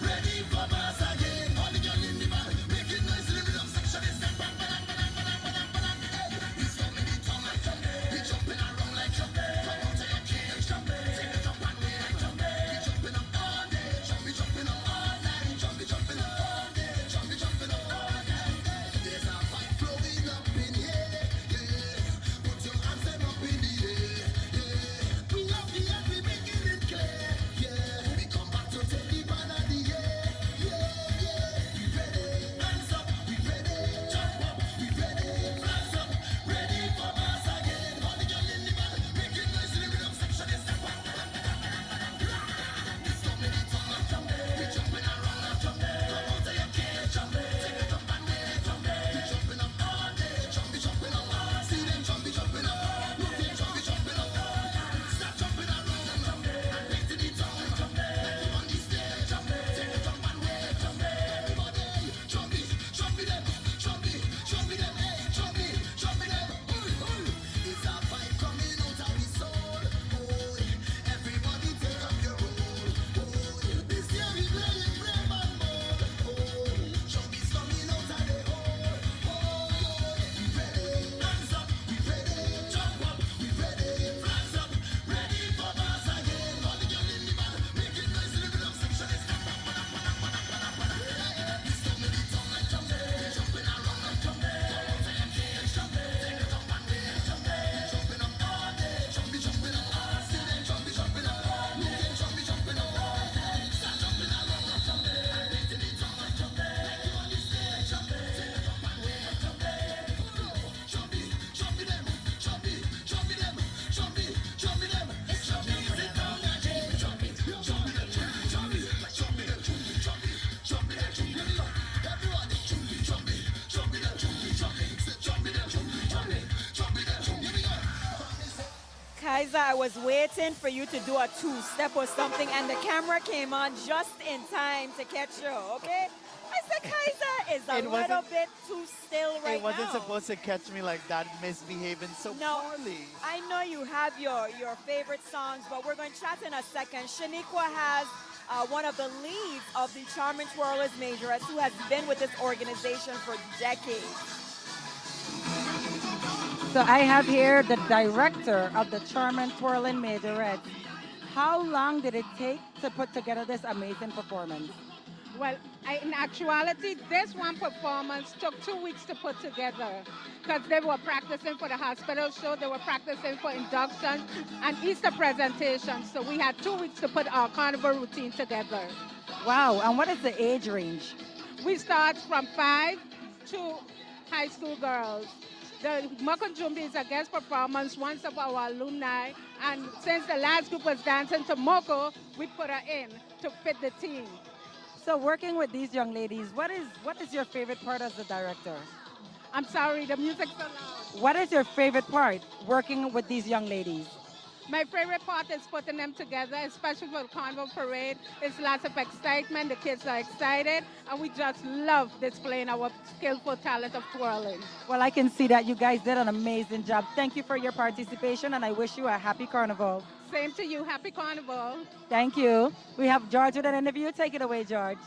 ready for mass again. All the girls in the band making noise, living up section is them bang bang bang bang bang bang bang bang. We so many tongue like jump, we jumping around like jump. Come out to your cage, jump, take it up one way like jump. We jumping up all day, jumping up all night, jumping up. There's a fight flowing up in here, yeah. Put your hands up in the air, yeah. We love the earth, we making it clear, yeah. We come back to take the banner of the air, yeah, yeah. We ready, hands up, we ready, jump up, we ready, flags up, ready for mass again. All the girls in the band making noise, living up section is the one. There's so many tongues of jump, we jumping around like jump. Come out to your cage, jump, take it up and way, jump. We jumping up all day, jumping up. See them jumping up. Look them jumping up. Start jumping around, jump. And back to the town, jump. Like you on the stage, jump. Take it up and way, jump. Everybody, jump it them, jump it them, hey, jump it them. It's a vibe coming out of the soul. Everybody take up your role. This year we playing brave and bold. Jumbie's coming out of the hole. We ready, hands up, we ready, jump up, we ready, flags up, ready for mass again. All the girls in the band making noise, living up section is the There's so many tongues like jump, we jumping around like jump. Come out to your cage, jump, take it up and way, jump. We jumping up all day, jumping up. See them jumping up, look them jumping up. Start jumping around like jump, and back to the town like jump. Like you on the stage, jump, take it up and way, jump. Jumping them, jumping them. It's jumping it down and jumping them. Everybody jumping them. Here we go. Kaiser, I was waiting for you to do a two-step or something, and the camera came on just in time to catch you, okay? I said, Kaiser is a little bit too still right now. It wasn't supposed to catch me like that, misbehaving so poorly. I know you have your favorite songs, but we're going to chat in a second. Shaniqua has one of the leads of the Charming Twirlers Majorettes, who has been with this organization for decades. So I have here the director of the Charming Twirling Majorettes. How long did it take to put together this amazing performance? Well, in actuality, this one performance took 2 weeks to put together because they were practicing for the hospital show, they were practicing for induction and Easter presentations. So we had 2 weeks to put our carnival routine together. Wow, and what is the age range? We start from 5 to high school girls. The Moko Jumbie is a guest performance, once of our alumni, and since the last group was dancing to Moko, we put her in to fit the team. So working with these young ladies, what is your favorite part as the director? I'm sorry, the music's so loud. What is your favorite part working with these young ladies? My favorite part is putting them together, especially for the Carnival Parade. It's lots of excitement, the kids are excited, and we just love displaying our skillful talent of twirling. Well, I can see that you guys did an amazing job. Thank you for your participation, and I wish you a happy carnival. Same to you, happy Carnival. Thank you. We have George with an interview. Take it away, George.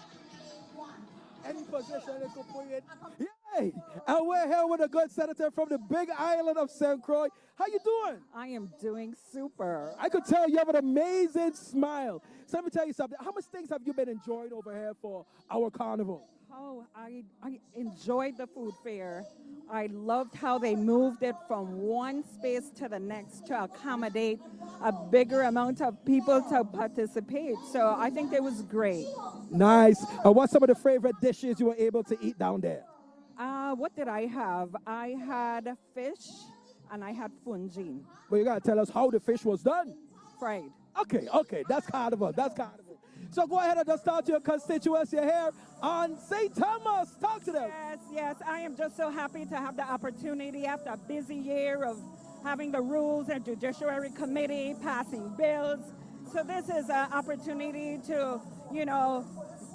Any position they could put it. Yay! And we're here with a good senator from the big island of St. Croix. How you doing? I am doing super. I could tell you have an amazing smile. So let me tell you something. How much things have you been enjoying over here for our carnival? Oh, I enjoyed the food fair. I loved how they moved it from one space to the next to accommodate a bigger amount of people to participate. So I think it was great. Nice. What's some of the favorite dishes you were able to eat down there? What did I have? I had fish and I had fungi. Well, you got to tell us how the fish was done. Fried. Okay. That's carnival. So go ahead and just talk to your constituents here on St. Thomas. Talk to them. Yes. I am just so happy to have the opportunity after a busy year of having the Rules and Judiciary Committee passing bills. So this is an opportunity to,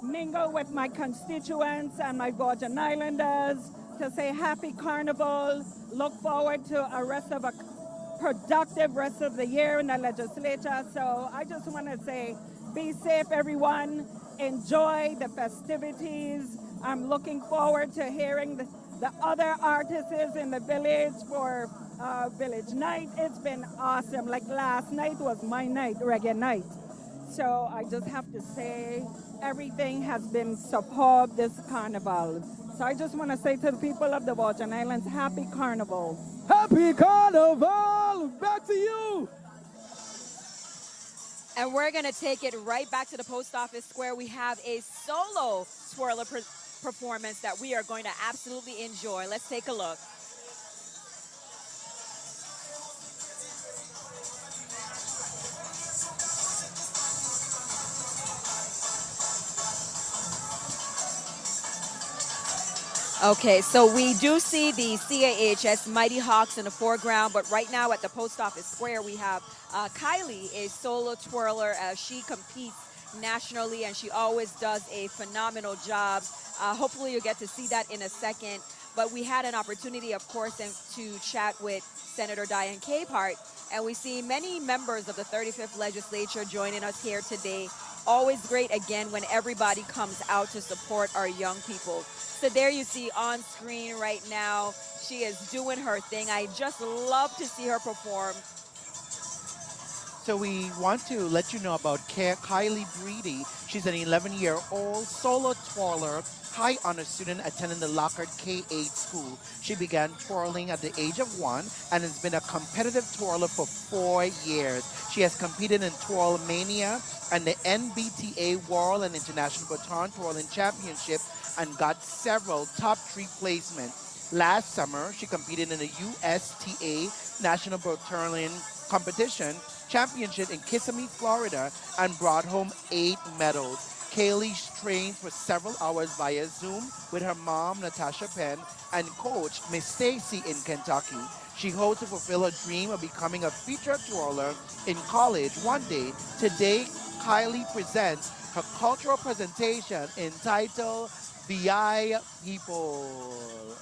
mingle with my constituents and my Virgin Islanders to say happy carnival. Look forward to a productive rest of the year in the legislature. So I just want to say, be safe, everyone. Enjoy the festivities. I'm looking forward to hearing the other artists in the village for Village Night. It's been awesome. Like last night was my night, reggae night. So I just have to say everything has been superb this carnival. So I just want to say to the people of the Virgin Islands, happy carnival. Happy carnival! Back to you. And we're going to take it right back to the post office square. We have a solo twirler performance that we are going to absolutely enjoy. Let's take a look. Okay, so we do see the CAHS Mighty Hawks in the foreground, but right now at the post office square, we have Kylie, a solo twirler. She competes nationally, and she always does a phenomenal job. Hopefully you'll get to see that in a second. But we had an opportunity, of course, to chat with Senator Diane Capehart, and we see many members of the 35th legislature joining us here today. Always great, again, when everybody comes out to support our young people. So there you see on screen right now, she is doing her thing. I just love to see her perform. So we want to let you know about Kylie Breedy. She's an 11-year-old solo twirler, high honor student attending the Lockhart K-8 school. She began twirling at the age of 1 and has been a competitive twirler for 4 years. She has competed in Twirl Mania and the NBTA World and International Baton Twirling Championship and got several top 3 placements. Last summer, she competed in the USTA National Baton Competition Championship in Kissimmee, Florida, and brought home 8 medals. Kaylee trained for several hours via Zoom with her mom, Natasha Penn, and coach, Miss Stacy in Kentucky. She hopes to fulfill her dream of becoming a featured twirler in college one day. Today, Kylie presents her cultural presentation entitled VI People.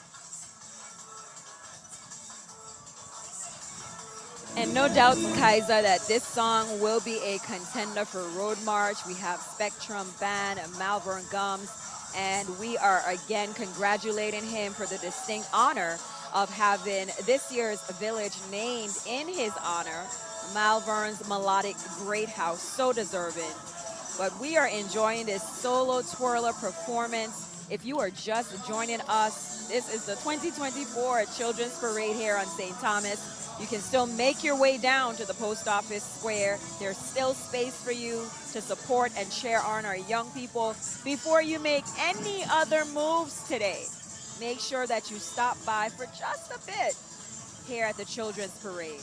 And no doubt, Kaiser, that this song will be a contender for Road March. We have Spectrum Band and Malvern Gums, and we are again congratulating him for the distinct honor of having this year's village named in his honor, Malvern's Melodic Great House. So deserving. but we are enjoying this solo twirler performance. If you are just joining us, this is the 2024 Children's Parade here on St. Thomas. You can still make your way down to the Post Office Square. There's still space for you to support and cheer on our young people. Before you make any other moves today, make sure that you stop by for just a bit here at the Children's Parade.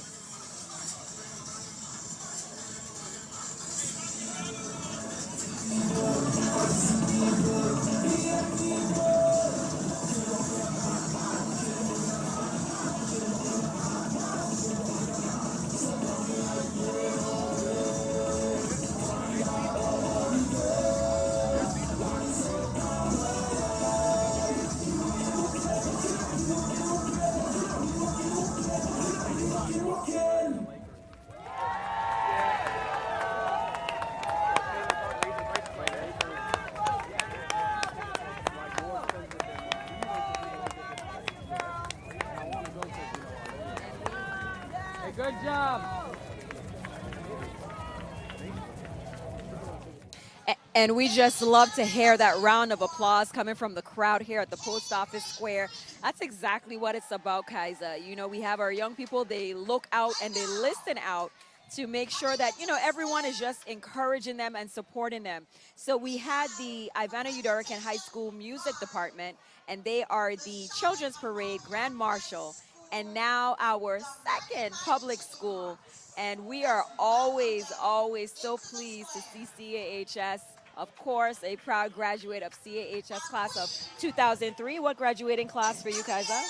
Good job. And we just love to hear that round of applause coming from the crowd here at the Post Office Square. That's exactly what it's about, Kaiza. You know, we have our young people, they look out and they listen out to make sure that, you know, everyone is just encouraging them and supporting them. So we had the Ivana Udoracan High School Music Department, and they are the Children's Parade Grand Marshal, and now our second public school. And we are always so pleased to see CAHS. Of course, a proud graduate of CAHS class of 2003. What graduating class for you, Kaiza?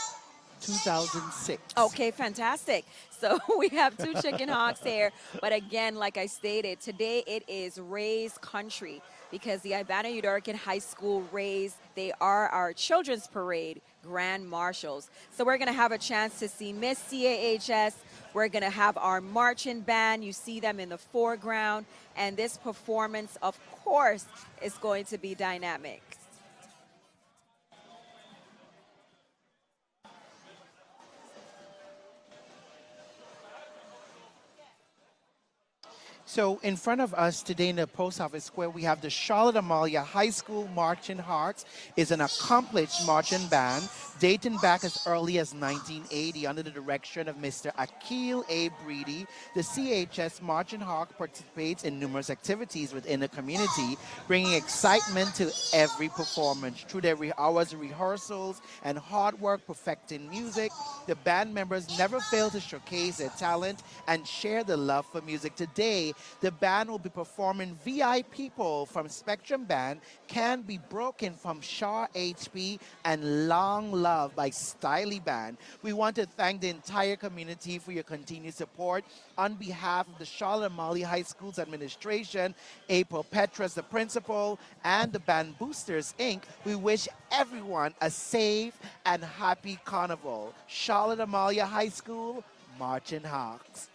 2006. Okay, fantastic. So we have two chicken hawks here. But again, like I stated, today it is Ray's Country because the Ivana Udoracan High School Rays, they are our Children's Parade Grand Marshals. So we're going to have a chance to see Miss CAHS. We're going to have our marching band. You see them in the foreground. And this performance, of course, is going to be dynamic. So in front of us today in the Post Office Square, we have the Charlotte Amalia High School Marching Hearts. Is an accomplished marching band dating back as early as 1980 under the direction of Mr. Akil A. Breedy. The CHS Marching Hawk participates in numerous activities within the community, bringing excitement to every performance. Through their hours of rehearsals and hard work perfecting music, the band members never fail to showcase their talent and share the love for music. Today, the band will be performing VI People from Spectrum Band, Can Be Broken from Shaw HP, and Long Love by Styly Band. We want to thank the entire community for your continued support. On behalf of the Charlotte Amalia High School's administration, April Petras, the principal, and the Band Boosters, Inc., we wish everyone a safe and happy carnival. Charlotte Amalia High School, Marching Hawks.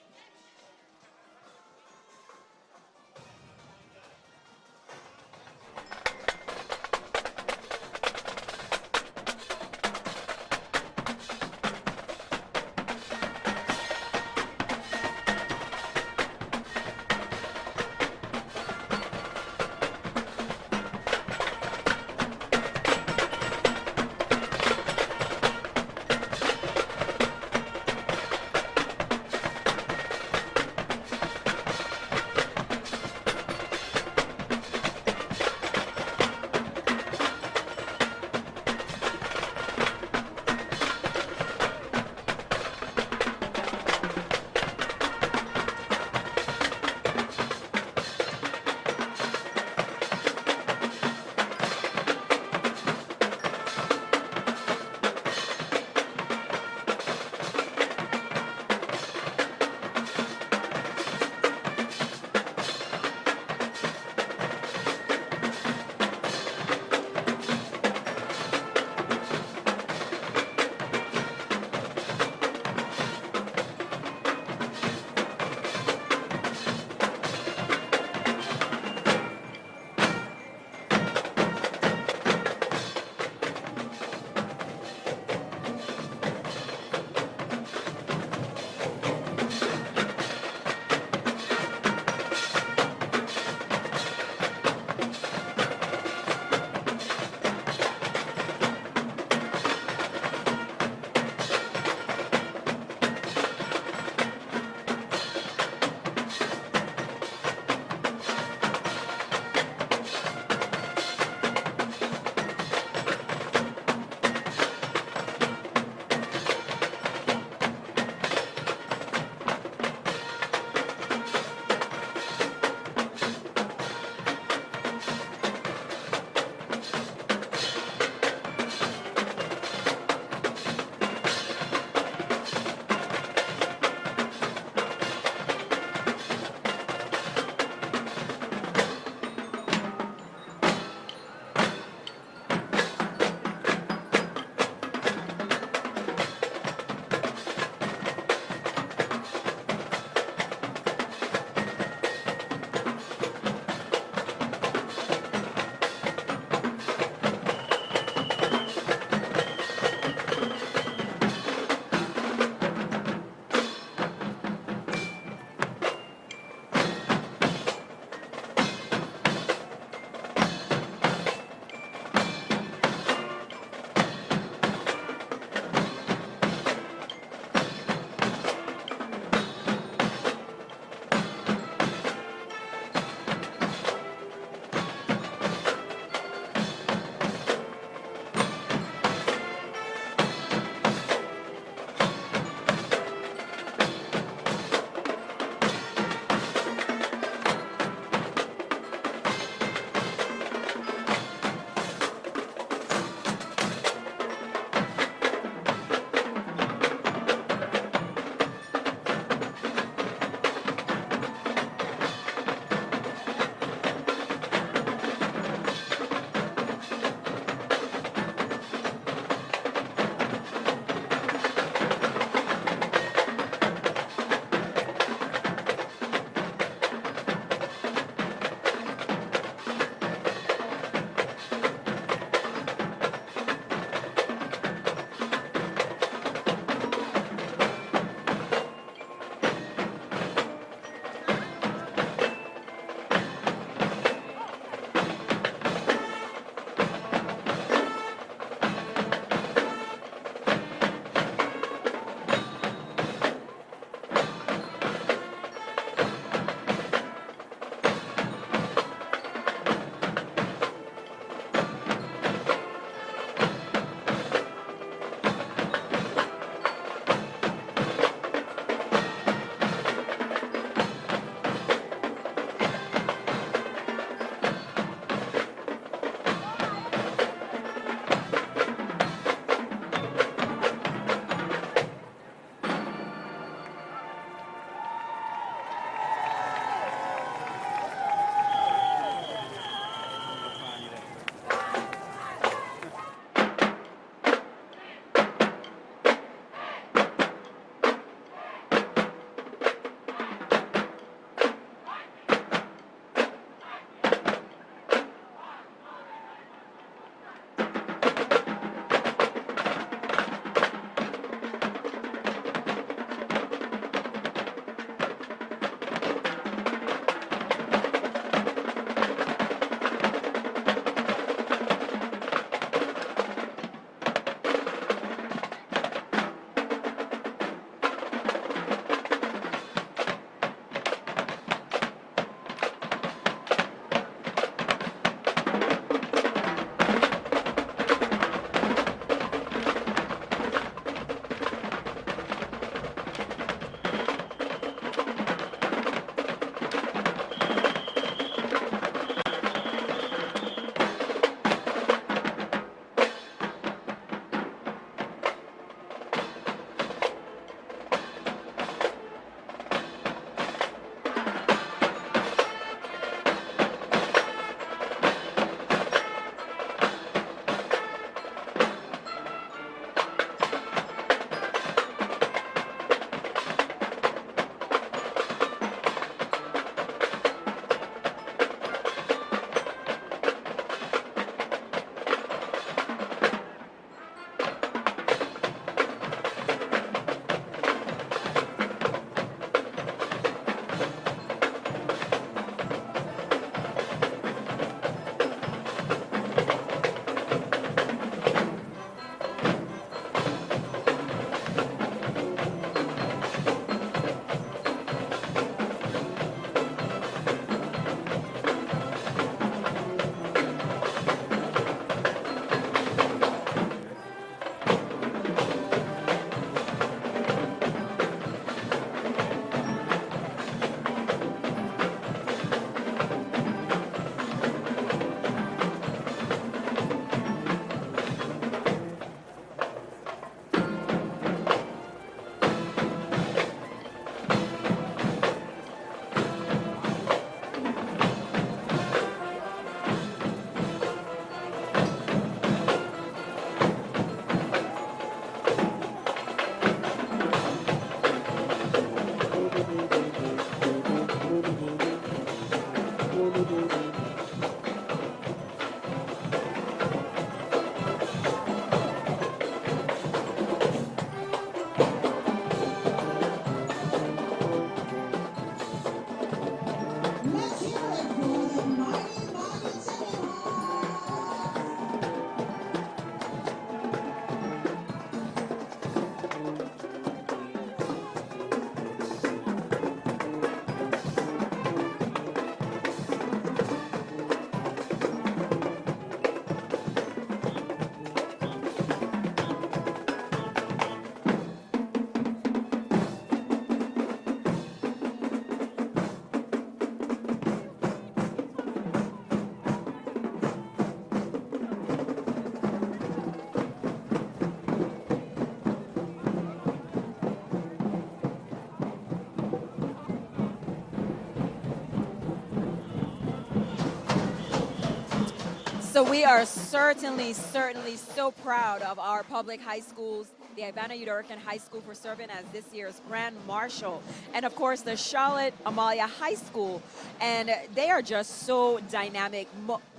So we are certainly so proud of our public high schools, the Ivana Udoracan High School for serving as this year's Grand Marshal, and of course the Charlotte Amalia High School. And they are just so dynamic,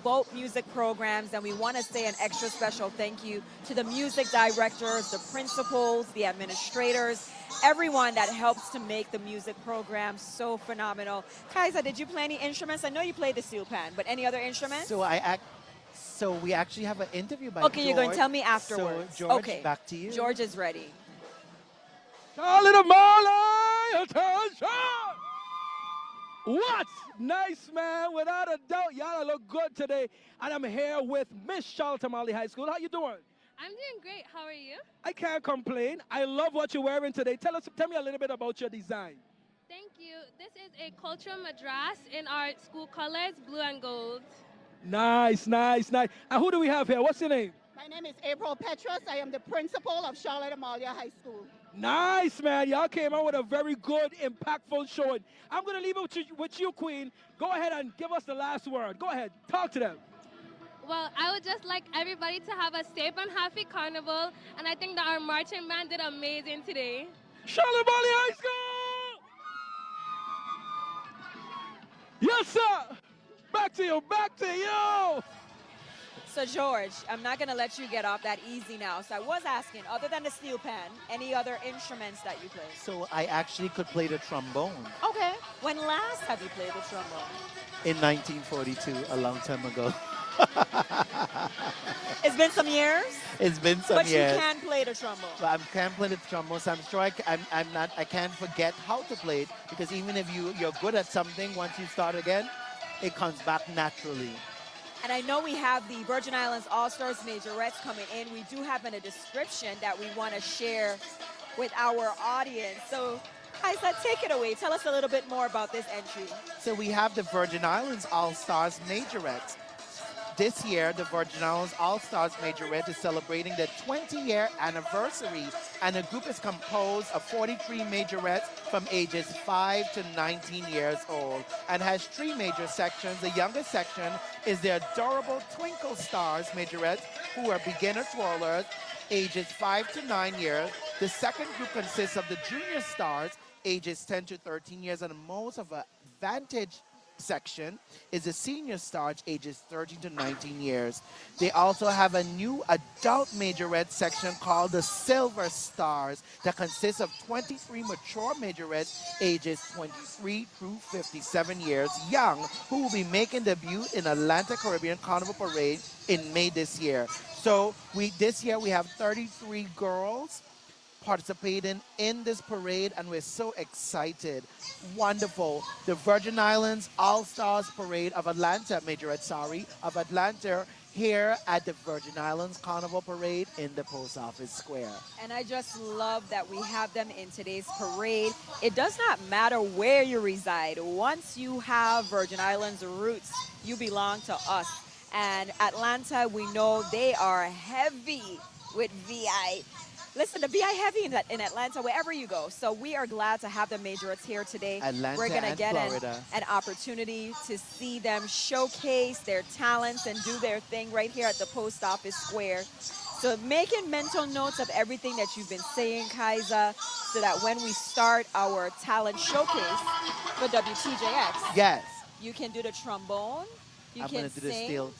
both music programs, and we want to say an extra special thank you to the music directors, the principals, the administrators, everyone that helps to make the music program so phenomenal. Kaisa, did you play any instruments? I know you played the steel pan, but any other instruments? So we actually have an interview by Okay, George. you're going to tell me afterwards. So George, okay. back to you. George is ready. Charlotte Amalia, attention! What? Nice, man. Without a doubt, y'all look good today. And I'm here with Miss Charlotte Amalia High School. How you doing? I'm doing great. How are you? I can't complain. I love what you're wearing today. Tell me a little bit about your design. Thank you. This is a cultural madras in our school colors, blue and gold. Nice. And who do we have here? What's your name? My name is April Petrus. I am the principal of Charlotte Amalia High School. Nice, man. Y'all came out with a very good, impactful showing. I'm going to leave it with you, Queen. Go ahead and give us the last word. Go ahead. Talk to them. Well, I would just like everybody to have a safe and happy carnival, and I think that our marching band did amazing today. Charlotte Amalia High School! Yes, sir. Back to you. So George, I'm not going to let you get off that easy now. So I was asking, other than the steel pan, any other instruments that you play? So I actually could play the trombone. Okay. When last have you played the trombone? In 1942, a long time ago. It's been some years? It's been some but years. But you can play the trombone. But I can't play the trombone, so I'm sure I can't forget how to play it, because even if you're good at something, once you start again, it comes back naturally. And I know we have the Virgin Islands All-Stars Majorettes coming in. We do have a description that we want to share with our audience. So, Kaisa, take it away. Tell us a little bit more about this entry. So we have the Virgin Islands All-Stars Majorettes. This year, the Virgin Islands All-Stars Majorette is celebrating their 20-year anniversary, and the group is composed of 43 majorettes from ages 5 to 19 years old and has 3 major sections. The youngest section is the adorable Twinkle Stars Majorettes, who are beginner twirlers, ages 5 to 9 years. The second group consists of the Junior Stars, ages 10 to 13 years, and the most of a vantage section is the Senior Stars, ages 13 to 19 years. They also have a new adult majorette section called the Silver Stars that consists of 23 mature majorettes, ages 23 through 57 years young, who will be making debut in Atlanta Caribbean Carnival Parade in May this year. So this year we have 33 girls participating in this parade, and we're so excited. Wonderful. The Virgin Islands All-Stars Parade of Atlanta, of Atlanta, here at the Virgin Islands Carnival Parade in the Post Office Square. And I just love that we have them in today's parade. It does not matter where you reside. Once you have Virgin Islands roots, you belong to us. And Atlanta, we know they are heavy with VI. Listen, the VI heavy in Atlanta, wherever you go. So we are glad to have the majorettes here today. Atlanta We're going to get an opportunity to see them showcase their talents and do their thing right here at the Post Office Square. So making mental notes of everything that you've been saying, Kaisa, so that when we start our talent showcase for WTJX, yes, you can do the trombone. I'm going to do the steel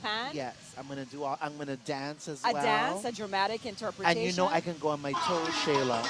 pan. Yes, I'm going to dance as well. A dance, a dramatic interpretation. And you know I can go on my toes, Shayla.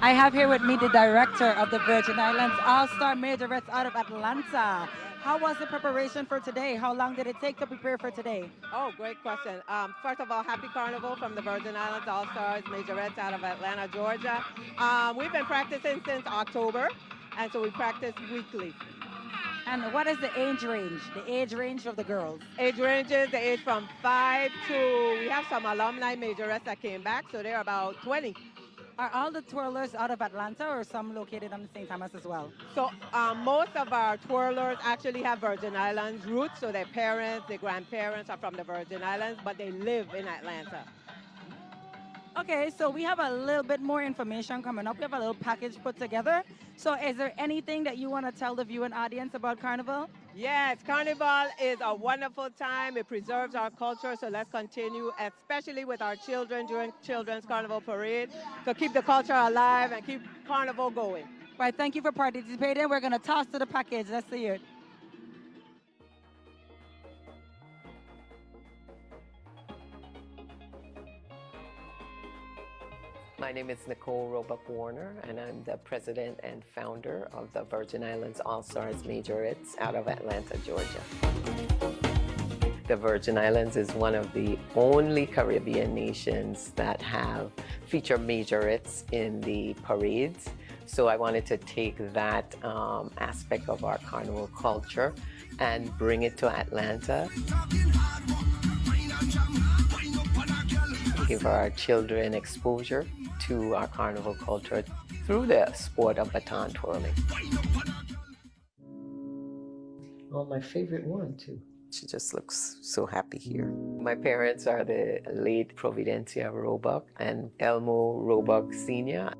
I have here with me the director of the Virgin Islands All-Star Majorettes out of Atlanta. How was the preparation for today? How long did it take to prepare for today? Oh, great question. First of all, happy Carnival from the Virgin Islands All-Stars Majorettes out of Atlanta, Georgia. We've been practicing since October, and so we practice weekly. And what is the age range? The age range of the girls? Age ranges, the age from 5 to, we have some alumni majorettes that came back, so they're about 20. Are all the twirlers out of Atlanta or some located on St. Thomas as well? So most of our twirlers actually have Virgin Islands roots, so their parents, their grandparents are from the Virgin Islands, but they live in Atlanta. Okay, so we have a little bit more information coming up. We have a little package put together. So is there anything that you want to tell the viewing audience about Carnival? Yes, Carnival is a wonderful time. It preserves our culture, so let's continue, especially with our children during Children's Carnival Parade, to keep the culture alive and keep Carnival going. Right, thank you for participating. We're going to toss to the package. Let's see it. My name is Nicole Roebuck Warner, and I'm the president and founder of the Virgin Islands All-Stars Majorettes out of Atlanta, Georgia. The Virgin Islands is one of the only Caribbean nations that have feature majorettes in the parades. So I wanted to take that aspect of our carnival culture and bring it to Atlanta. Give our children exposure to our carnival culture through the sport of baton twirling. Oh, my favorite one too. She just looks so happy here. My parents are the late Providencia Roebuck and Elmo Roebuck Sr.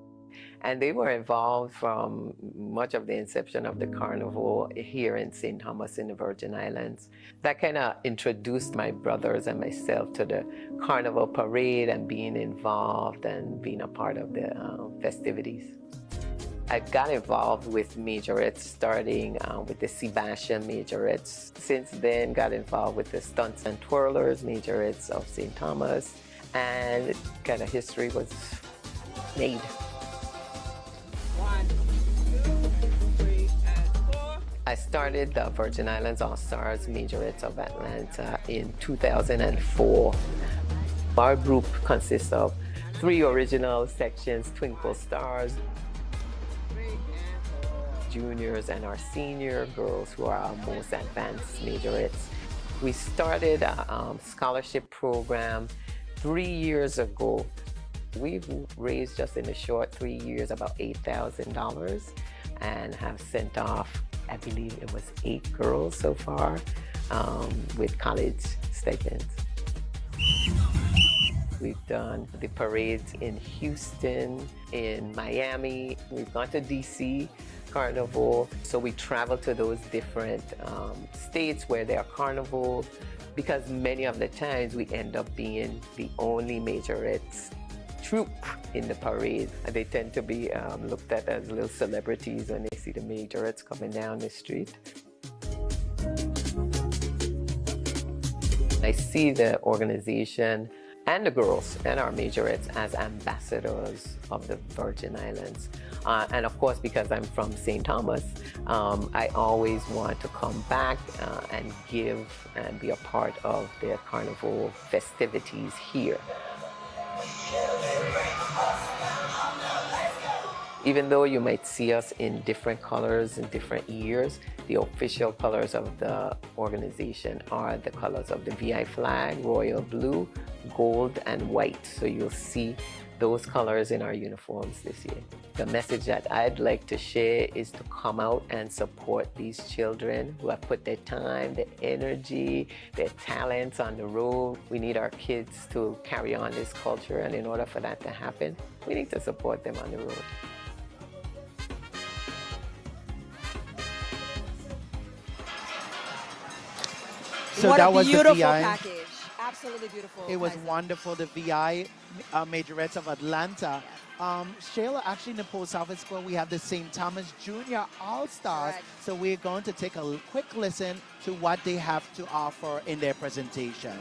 And they were involved from much of the inception of the carnival here in St. Thomas in the Virgin Islands. That kind of introduced my brothers and myself to the carnival parade and being involved and being a part of the festivities. I got involved with majorettes starting with the Sebastian majorettes. Since then, got involved with the stunts and twirlers majorettes of St. Thomas, and kind of history was made. 1, 2, 3, and 4. I started the Virgin Islands All-Stars Majorettes of Atlanta in 2004. Our group consists of 3 original sections, Twinkle Stars, juniors, and our senior girls who are our most advanced majorettes. We started a scholarship program 3 years ago. We've raised just in a short 3 years about $8,000 and have sent off, I believe it was 8 girls so far with college stipends. We've done the parades in Houston, in Miami. We've gone to DC Carnival. So we travel to those different states where there are carnivals, because many of the times we end up being the only majorettes troupe in the parade. And they tend to be looked at as little celebrities when they see the majorettes coming down the street. I see the organization and the girls and our majorettes as ambassadors of the Virgin Islands. And of course, because I'm from St. Thomas, I always want to come back and give and be a part of the carnival festivities here. Even though you might see us in different colors in different years, the official colors of the organization are the colors of the VI flag, royal blue, gold, and white. So you'll see those colors in our uniforms this year. The message that I'd like to share is to come out and support these children who have put their time, their energy, their talents on the road. We need our kids to carry on this culture, and in order for that to happen, we need to support them on the road. So what that a was beautiful the VI package. Absolutely beautiful. It was Kaisa. wonderful, the VI Majorettes of Atlanta. Shayla, actually in the post office square, we have the St. Thomas Junior All-Stars. Correct. So we're going to take a quick listen to what they have to offer in their presentation.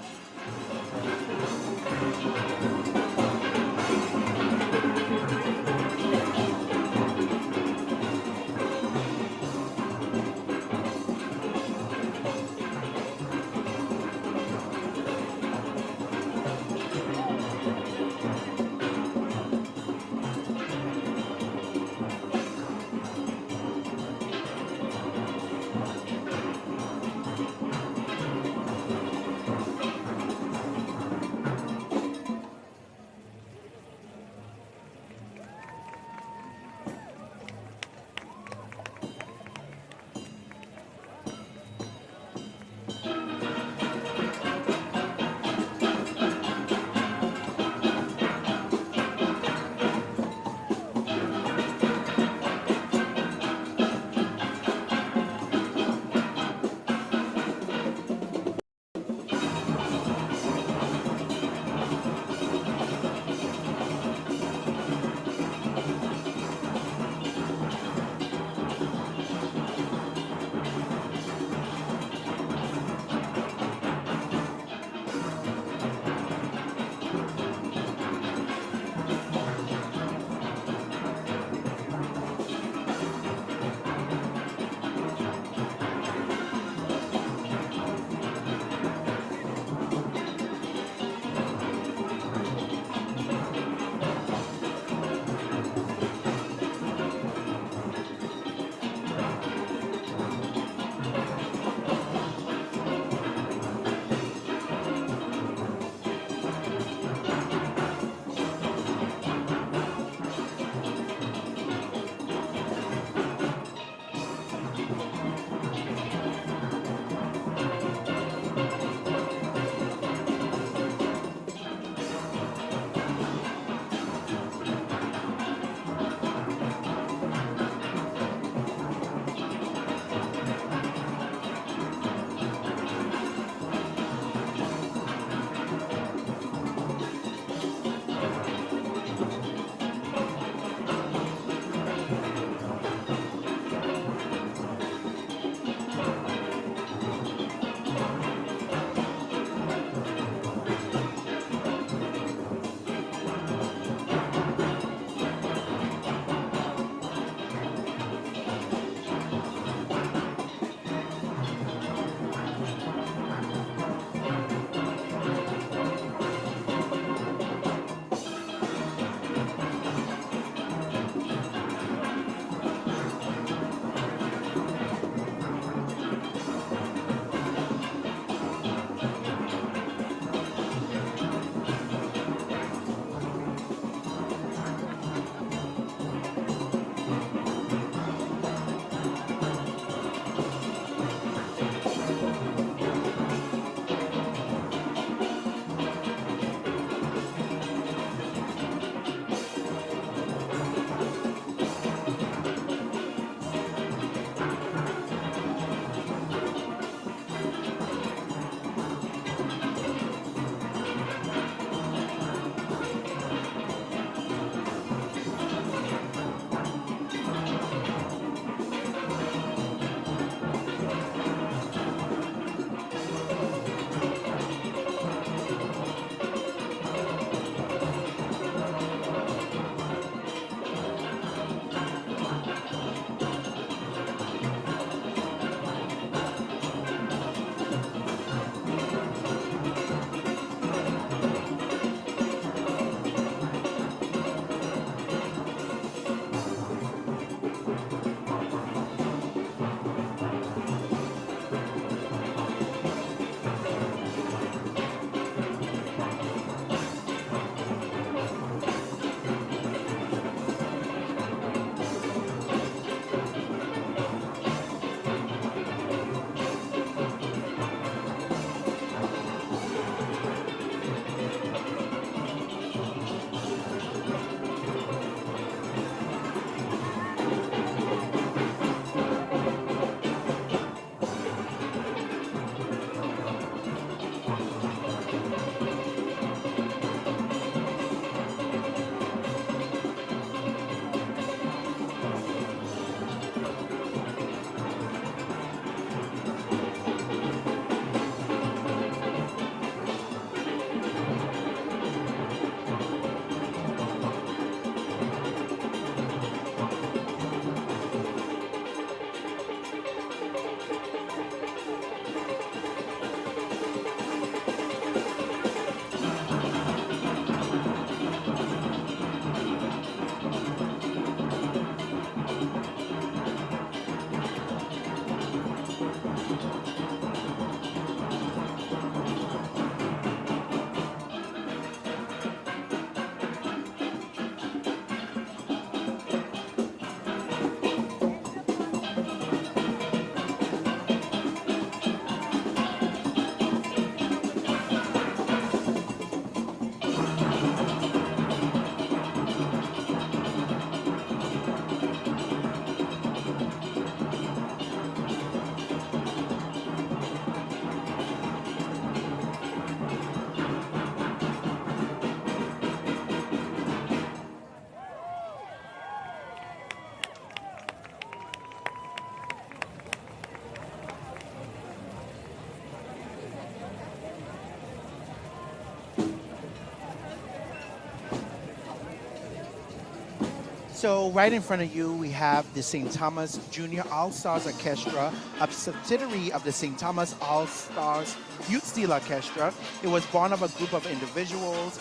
So right in front of you, we have the St. Thomas Junior All-Stars Orchestra, a subsidiary of the St. Thomas All-Stars Youth Steel Orchestra. It was born of a group of individuals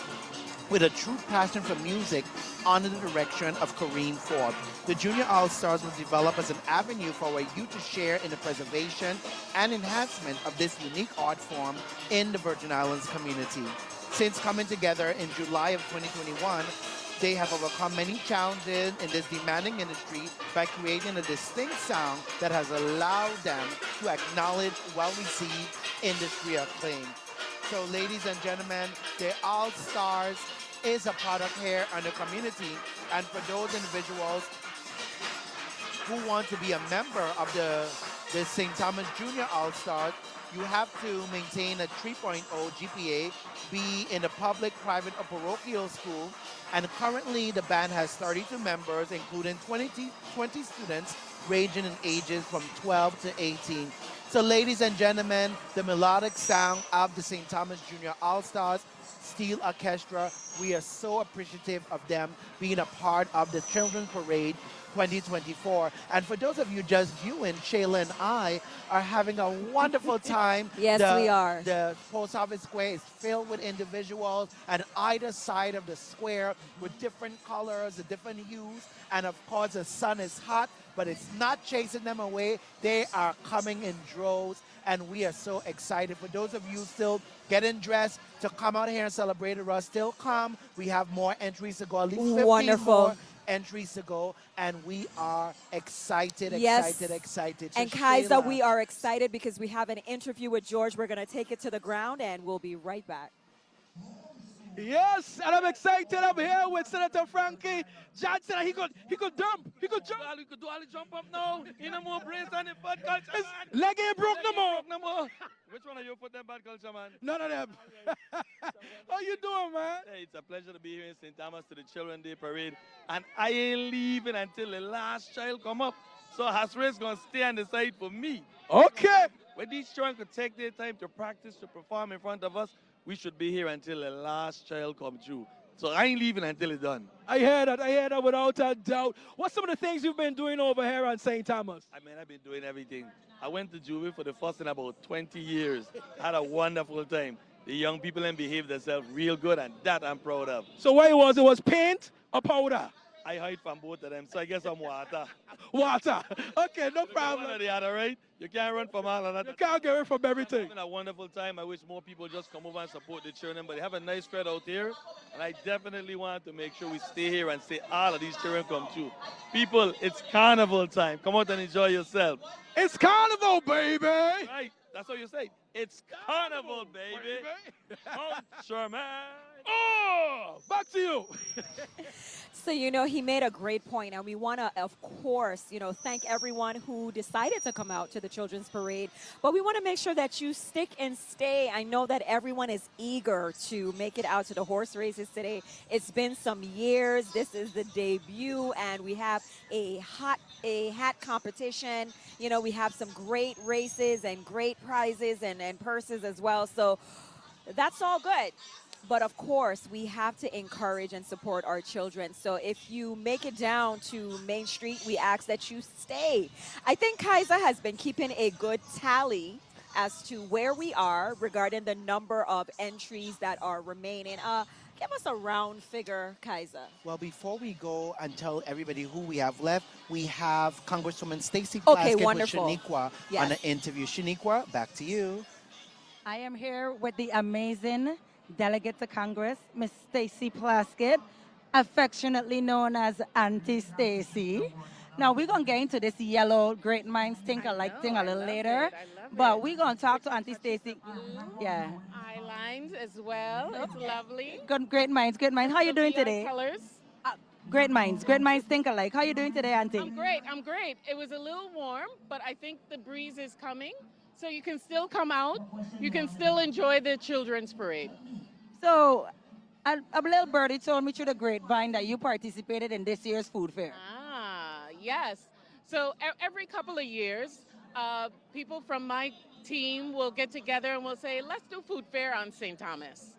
with a true passion for music under the direction of Kareem Ford. The Junior All-Stars was developed as an avenue for our youth to share in the preservation and enhancement of this unique art form in the Virgin Islands community. Since coming together in July of 2021, they have overcome many challenges in this demanding industry by creating a distinct sound that has allowed them to acknowledge well-received industry acclaim. So ladies and gentlemen, the All-Stars is a product here in the community, and for those individuals who want to be a member of the St. Thomas Junior All-Stars, you have to maintain a 3.0 GPA, be in a public, private, or parochial school, and currently the band has 32 members, including 20 students ranging in ages from 12 to 18. So ladies and gentlemen, the melodic sound of the St. Thomas Junior All-Stars Steel Orchestra, we are so appreciative of them being a part of the Children's Parade 2024. And for those of you just viewing, Shayla and I are having a wonderful time. Yes, we are. The Post Office Square is filled with individuals on either side of the square with different colors, different hues. And of course, the sun is hot, but it's not chasing them away. They are coming in droves, and we are so excited. For those of you still getting dressed to come out here and celebrate with us, still come. We have more entries to go, at least 15 Wonderful. more entries to go, and we are excited. So And Kaiza, Shayla, we are excited because we have an interview with George. We're going to take it to the ground, and we'll be right back. Yes, and I'm excited. I'm here with Senator Frankie Johnson. He could jump. He could jump. He could do all the jump up now. He no more brace on the bad culture, man. Leg ain't broke no more. Which one of you put that bad culture, man? None of them. How you doing, man? Hey, it's a pleasure to be here in St. Thomas to the Children's Day Parade. And I ain't leaving until the last child come up. So Hasri's going to stay on the side for me. Okay. When these children could take their time to practice, to perform in front of us, we should be here until the last child comes through. So I ain't leaving until it's done. I hear that without a doubt. What's some of the things you've been doing over here on St. Thomas? I mean, I've been doing everything. I went to Jubilee for the first in about 20 years. Had a wonderful time. The young people and behaved themselves real good, and that I'm proud of. So what it was paint or powder? I hide from both of them, so I guess I'm water. Water. Okay, no problem. One or the other, right? You can't run from all of that. You can't get away from everything. It's been a wonderful time. I wish more people just come over and support the children, but they have a nice spread out here, and I definitely want to make sure we stay here and see all of these children come through. People, it's carnival time. Come out and enjoy yourself. It's carnival, baby. Right, that's what you say. It's carnival, baby. Sherman. Oh, back to you. So, you know, he made a great point, and we want to, of course, you know, thank everyone who decided to come out to the Children's Parade. But we want to make sure that you stick and stay. I know that everyone is eager to make it out to the horse races today. It's been some years. This is the debut, and we have a hat competition. You know, we have some great races and great prizes and purses as well. So that's all good. But of course, we have to encourage and support our children. So if you make it down to Main Street, we ask that you stay. I think Kaiza has been keeping a good tally as to where we are regarding the number of entries that are remaining. Give us a round figure, Kaiza. Well, before we go and tell everybody who we have left, we have Congresswoman Stacey Okay, Plaskett wonderful. with Shaniqua Yes. on an interview. Shaniqua, back to you. I am here with the amazing delegate to Congress, Miss Stacey Plaskett, affectionately known as Auntie Stacey. Now, we're going to get into this yellow great minds think alike thing a little later, but we're going to talk to Auntie Stacey. Yeah. Eyelines as well. It's lovely. Good, great minds. How you doing today? Colors. Great minds think alike. How you doing today, Auntie? I'm great. It was a little warm, but I think the breeze is coming. So you can still come out. You can still enjoy the Children's Parade. So, a little birdie told me through the grapevine that you participated in this year's food fair. Yes. So every couple of years, people from my team will get together and we'll say, let's do food fair on St. Thomas.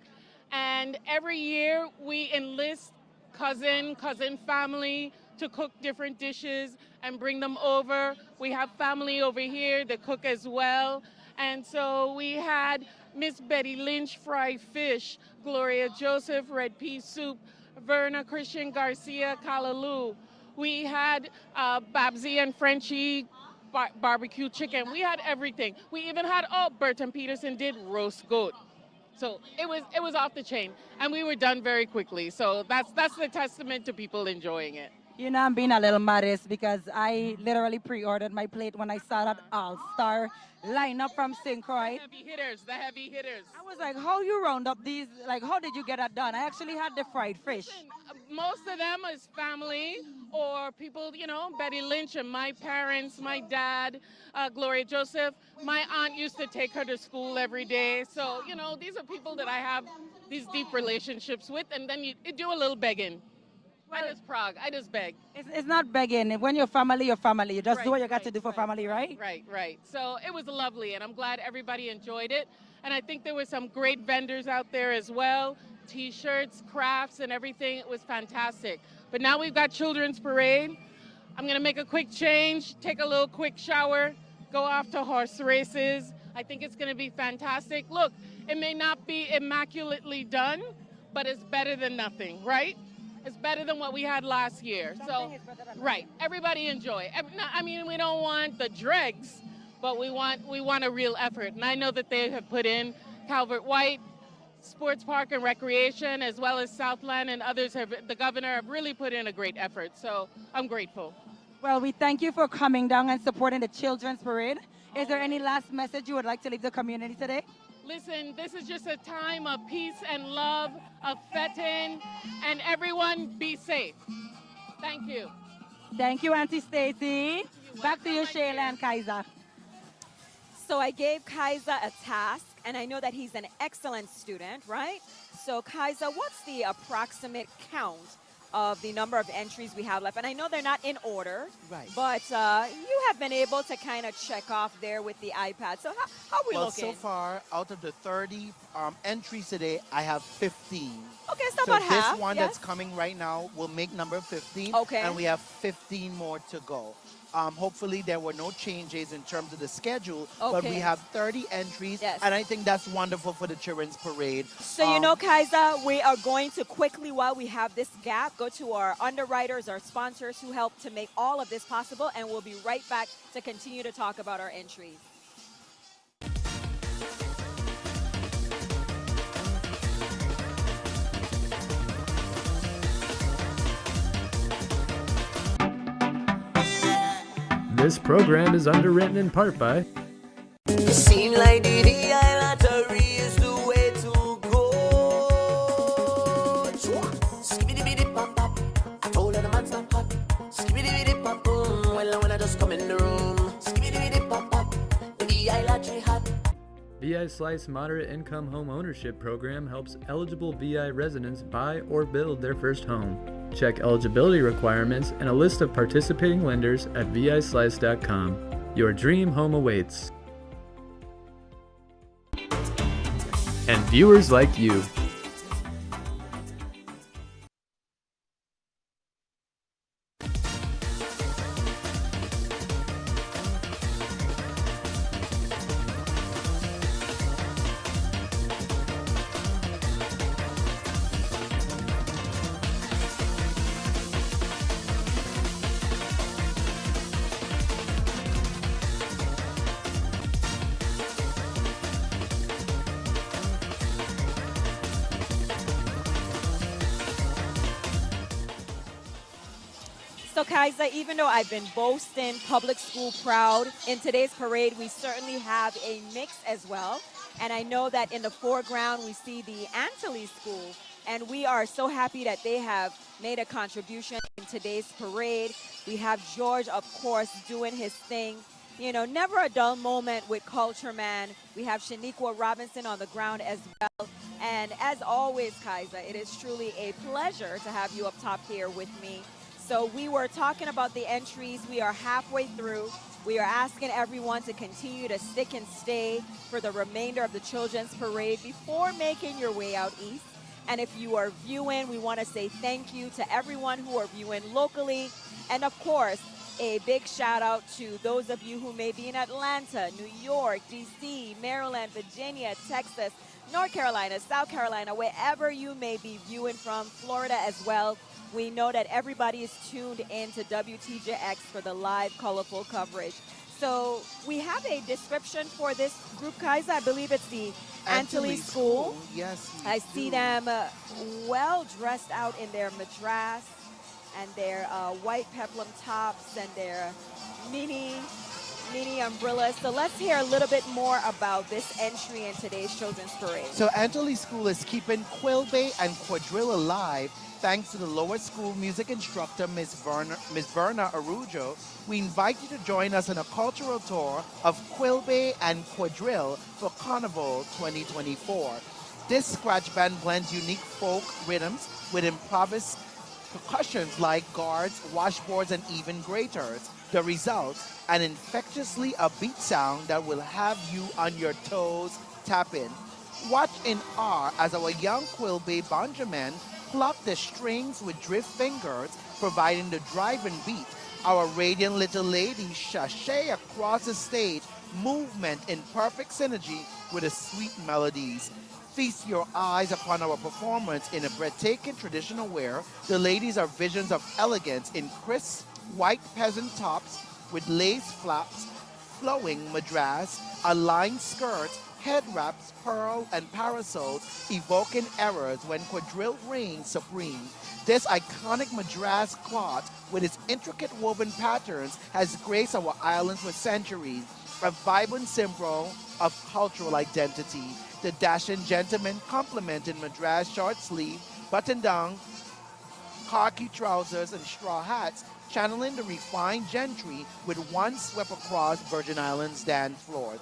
And every year we enlist cousin family to cook different dishes and bring them over. We have family over here that cook as well. And so we had Miss Betty Lynch fried fish, Gloria Joseph red pea soup, Verna Christian Garcia callaloo. We had Babsy and Frenchie barbecue chicken. We had everything. We even had, Burton Peterson did roast goat. So it was off the chain, and we were done very quickly. So that's the testament to people enjoying it. You know, I'm being a little modest because I literally pre-ordered my plate when I saw that all-star lineup from St. Croix. The heavy hitters. I was like, how you round up these, like, how did you get that done? I actually had the fried fish. Most of them is family or people, Betty Lynch and my parents, my dad, Gloria Joseph. My aunt used to take her to school every day. So, these are people that I have these deep relationships with, and then you do a little begging. I just beg. It's not begging. When you're family, you're family. You just do what you got to do for family, right? Right. So it was lovely, and I'm glad everybody enjoyed it. And I think there were some great vendors out there as well, T-shirts, crafts, and everything. It was fantastic. But now we've got Children's Parade. I'm going to make a quick change, take a little quick shower, go off to horse races. I think it's going to be fantastic. Look, it may not be immaculately done, but it's better than nothing, right? It's better than what we had last year. Right. Everybody enjoy. I mean, we don't want the dregs, but we want a real effort. And I know that they have put in Calvert White, Sports Park and Recreation, as well as Southland and others the governor have really put in a great effort. So I'm grateful. Well, we thank you for coming down and supporting the Children's Parade. Is there any last message you would like to leave the community today? Listen, this is just a time of peace and love, of fetting, and everyone be safe. Thank you. Thank you, Auntie Stacy. Back to you, Shayla and Kaiser. So I gave Kaiser a task, and I know that he's an excellent student, right? So Kaiser, what's the approximate count of the number of entries we have left? And I know they're not in order, right? But you have been able to kind of check off there with the iPad. So how are we looking? So far, out of the 30 entries today, I have 15. Okay, so about half. This one that's coming right now will make number 15. Okay. And we have 15 more to go. Hopefully there were no changes in terms of the schedule, but we have 30 entries, and I think that's wonderful for the Children's Parade. So Kaiser, we are going to quickly, while we have this gap, go to our underwriters, our sponsors who help to make all of this possible, and we'll be right back to continue to talk about our entries. This program is underwritten in part by It seems like the VI lottery is the way to go. Skibbity pop pop. I told her the man's not hot. Skibbity pop boom. Well, when I just come in the room. Skibbity pop pop. The VI lottery hot. VI Slice Moderate Income Home Ownership Program helps eligible VI residents buy or build their first home. Check eligibility requirements and a list of participating lenders at vislice.com. Your dream home awaits. And viewers like you. So Kaiser, even though I've been boasting public school proud, in today's parade we certainly have a mix as well. And I know that in the foreground we see the Antilles School, and we are so happy that they have made a contribution in today's parade. We have George, of course, doing his thing. You know, never a dull moment with Culture Man. We have Shaniqua Robinson on the ground as well. And as always, Kaiser, it is truly a pleasure to have you up top here with me. So we were talking about the entries. We are halfway through. We are asking everyone to continue to stick and stay for the remainder of the Children's Parade before making your way out east. And if you are viewing, we want to say thank you to everyone who are viewing locally. And of course, a big shout out to those of you who may be in Atlanta, New York, DC, Maryland, Virginia, Texas, North Carolina, South Carolina, wherever you may be viewing from, Florida as well. We know that everybody is tuned in to WTJX for the live, colorful coverage. So we have a description for this group, Kaiser. I believe it's the Antilles School. Yes, I see them well dressed out in their madras and their white peplum tops and their mini umbrellas. So let's hear a little bit more about this entry in today's Children's Parade. So Antilles School is keeping Quilby and quadrille alive thanks to the lower school music instructor, Miss Verna Arujo. We invite you to join us on a cultural tour of Quilby and quadrille for Carnival 2024. This scratch band blends unique folk rhythms with improvised percussions like guards, washboards, and even graters. The result, an infectiously upbeat sound that will have you on your toes tapping. Watch in awe as our young Quilby Benjamin pluck the strings with drift fingers, providing the driving beat. Our radiant little ladies sashay across the stage, movement in perfect synergy with the sweet melodies. Feast your eyes upon our performance in a breathtaking traditional wear. The ladies are visions of elegance in crisp white peasant tops with lace flaps, flowing madras, aligned skirts, head wraps, pearl, and parasols, evoking eras when quadrille reigns supreme. This iconic madras cloth, with its intricate woven patterns, has graced our islands for centuries, a vibrant symbol of cultural identity. The dashing gentlemen complemented madras short sleeve, button-down, khaki trousers, and straw hats, channeling the refined gentry with one swept across Virgin Islands dance floors.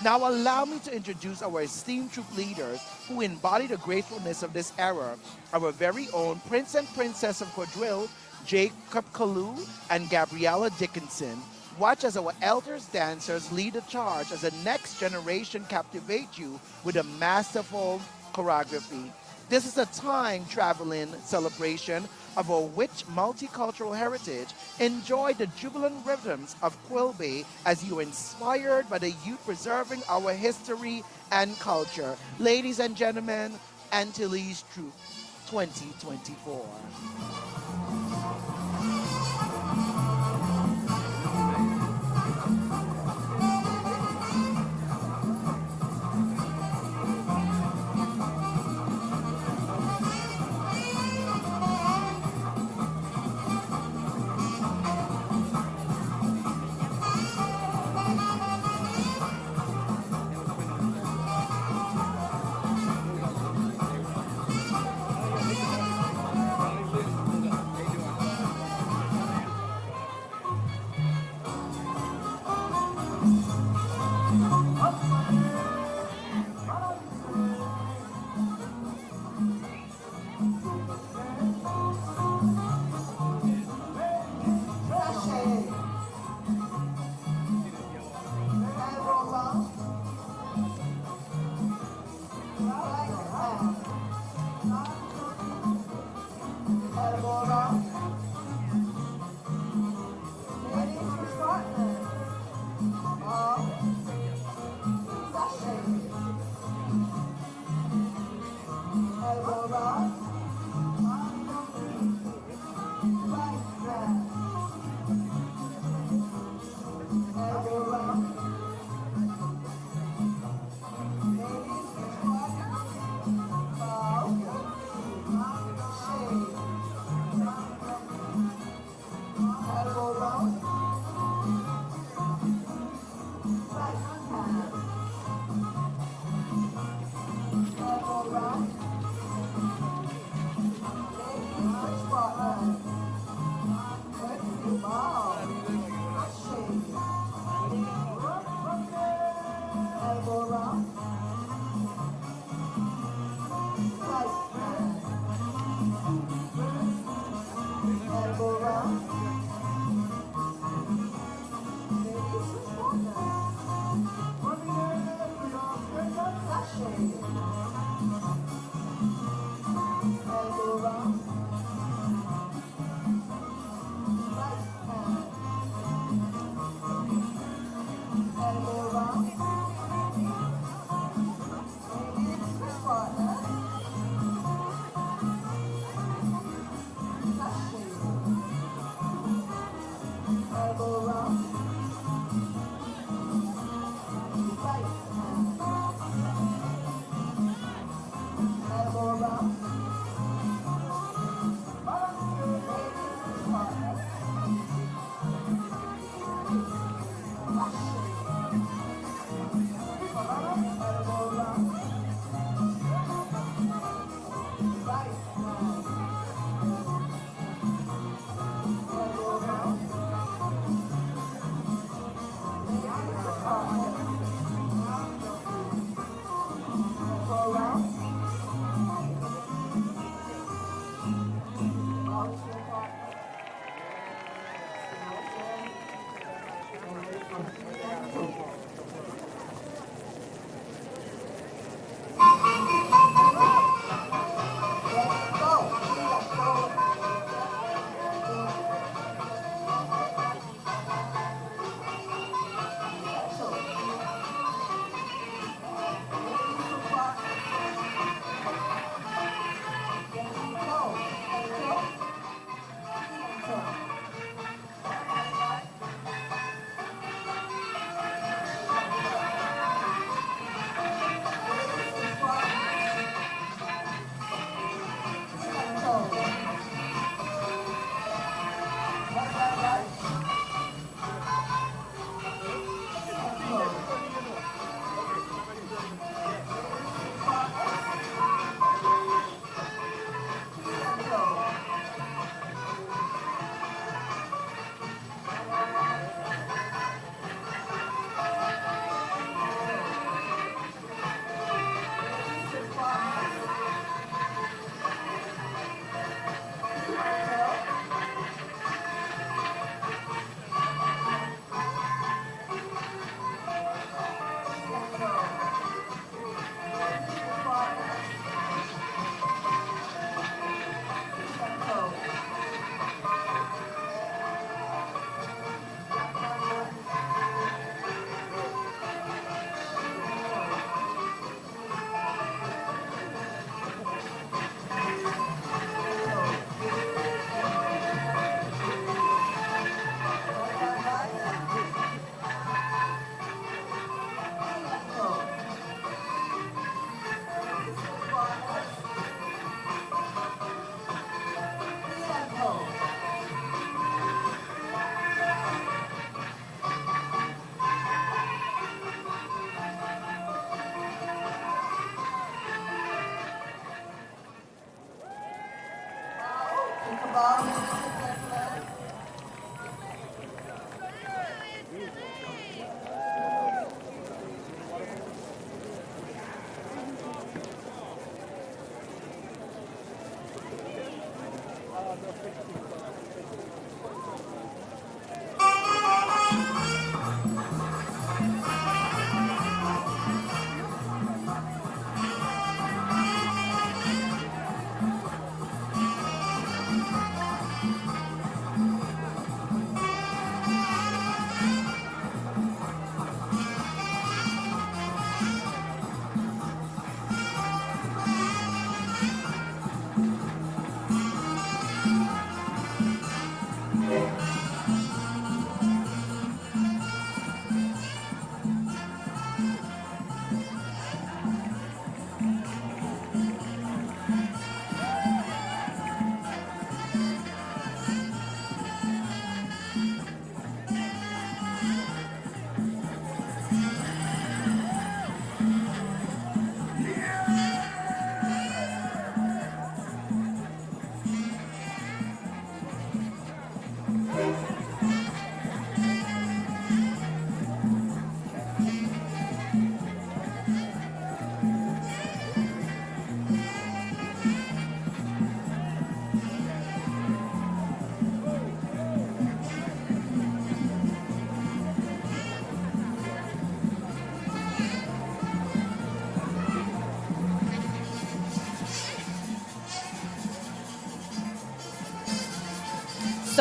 Now allow me to introduce our esteemed troop leaders who embody the gracefulness of this era, our very own Prince and Princess of Quadrille, Jacob Kalu and Gabriella Dickinson. Watch as our elders dancers lead the charge as the next generation captivate you with a masterful choreography. This is a time-traveling celebration of our rich multicultural heritage. Enjoy the jubilant rhythms of Quilby as you are inspired by the youth preserving our history and culture. Ladies and gentlemen, Antilles Troop 2024.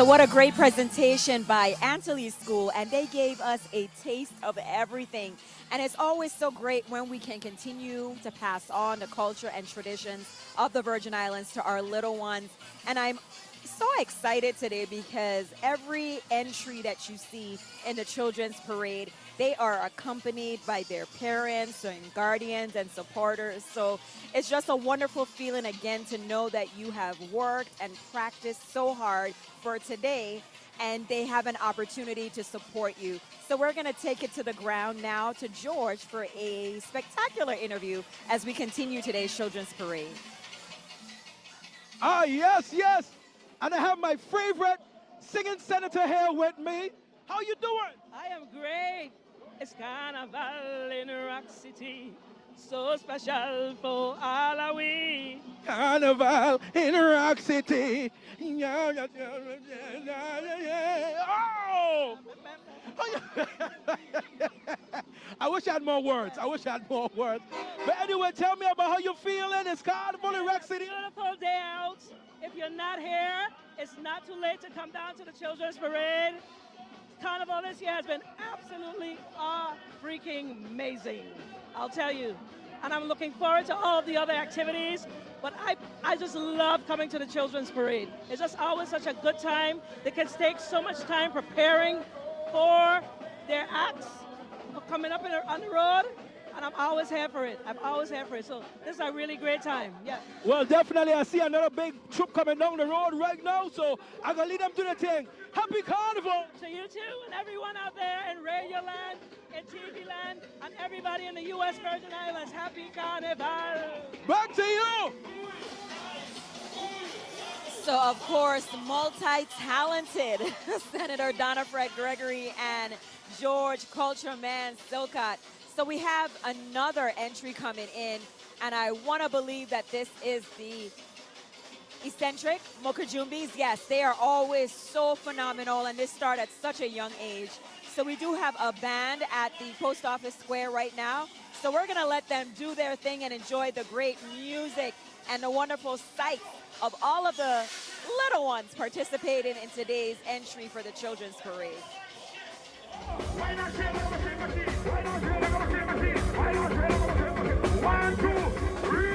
So what a great presentation by Antilles School, and they gave us a taste of everything. And it's always so great when we can continue to pass on the culture and traditions of the Virgin Islands to our little ones. And I'm so excited today because every entry that you see in the Children's Parade, they are accompanied by their parents and guardians and supporters. So it's just a wonderful feeling again to know that you have worked and practiced so hard for today, and they have an opportunity to support you. So we're going to take it to the ground now to George for a spectacular interview as we continue today's Children's Parade. Ah, yes, yes. And I have my favorite singing senator here with me. How you doing? I am great. It's Carnival in Rock City, so special for all of we. Carnival in Rock City. Oh! I wish I had more words. I wish I had more words. But anyway, tell me about how you're feeling. It's Carnival in Rock City. Beautiful day out. If you're not here, it's not too late to come down to the Children's Parade. Carnival this year has been absolutely freaking amazing, I'll tell you. And I'm looking forward to all the other activities, but I just love coming to the Children's Parade. It's just always such a good time. The kids take so much time preparing for their acts, for coming up on the road, and I'm always here for it. I'm always here for it. So this is a really great time. Yeah. Well, definitely, I see another big troop coming down the road right now, so I'm going to lead them to the thing. Happy Carnival! To you too, and everyone out there in Radio Land, in TV Land, and everybody in the U.S. Virgin Islands, happy Carnival! Back to you! So, of course, multi-talented Senator Donna Fred Gregory and George Culture Man Silcott. So we have another entry coming in, and I want to believe that this is the eccentric Moko Jumbies. Yes, they are always so phenomenal, and they start at such a young age. So we do have a band at the Post Office Square right now. So we're going to let them do their thing and enjoy the great music and the wonderful sight of all of the little ones participating in today's entry for the Children's Parade. One, two, three.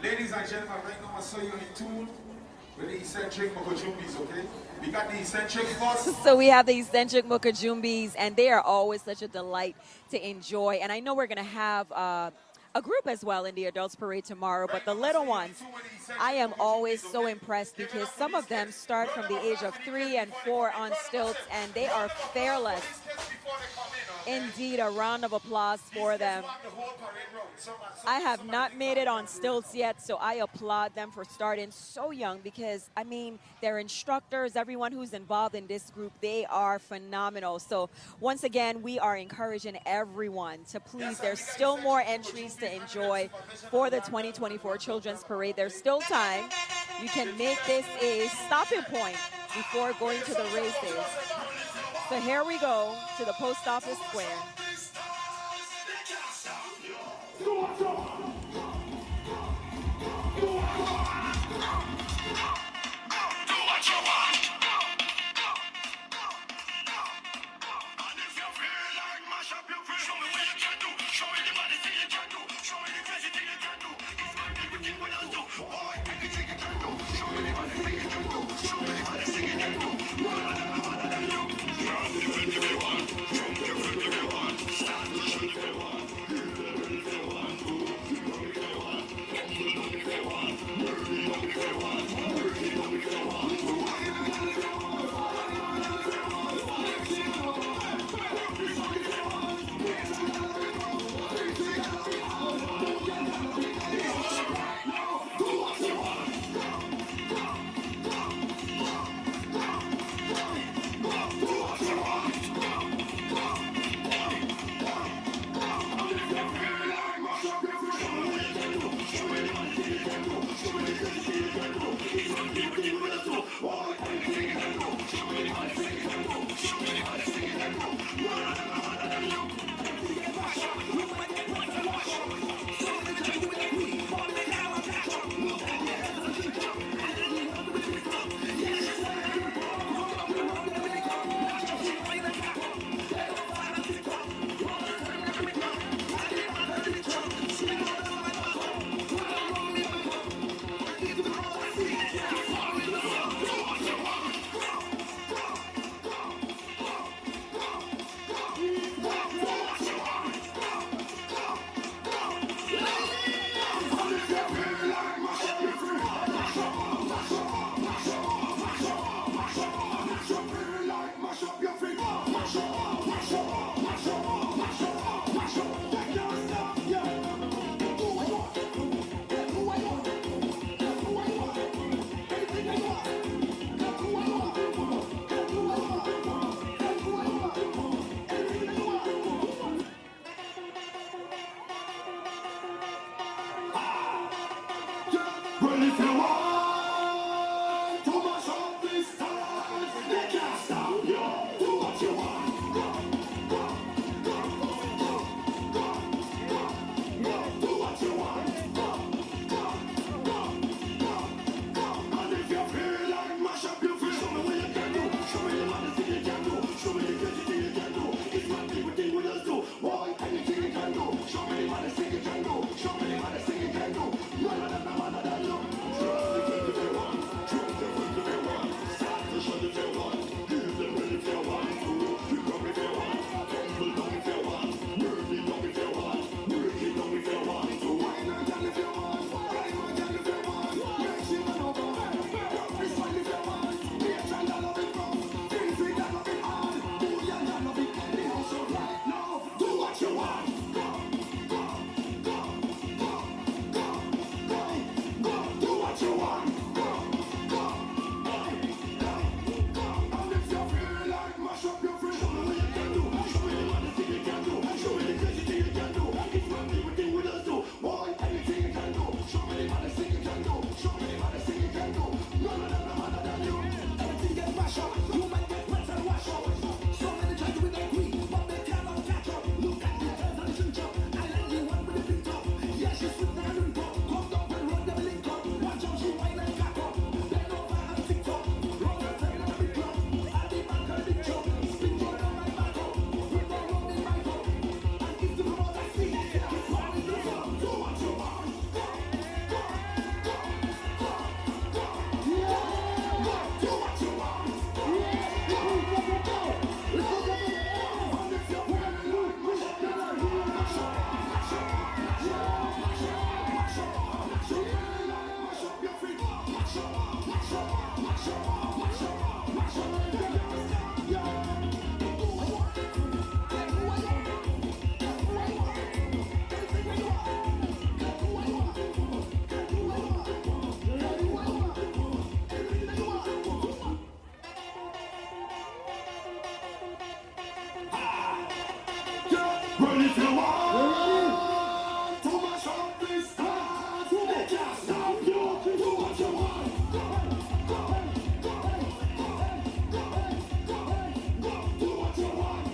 Ladies and gentlemen, right now I saw you in tune with the eccentric Moko Jumbies, okay? We got the eccentric first. So we have the eccentric Moko Jumbies, and they are always such a delight to enjoy. And I know we're going to have a group as well in the Adults Parade tomorrow, but the little ones, I am always so impressed because some of them start from the age of 3 and 4 on stilts, and they are fearless. Indeed, a round of applause for them. I have not made it on stilts yet, so I applaud them for starting so young because, I mean, their instructors, everyone who's involved in this group, they are phenomenal. So once again, we are encouraging everyone to please, there's still more entries to enjoy for the 2024 Children's Parade. There's still time. You can make this a stopping point before going to the races. So here we go to the Post Office Square. if you want to mash up this town, they can't stop you. Do what you want. Do what you want.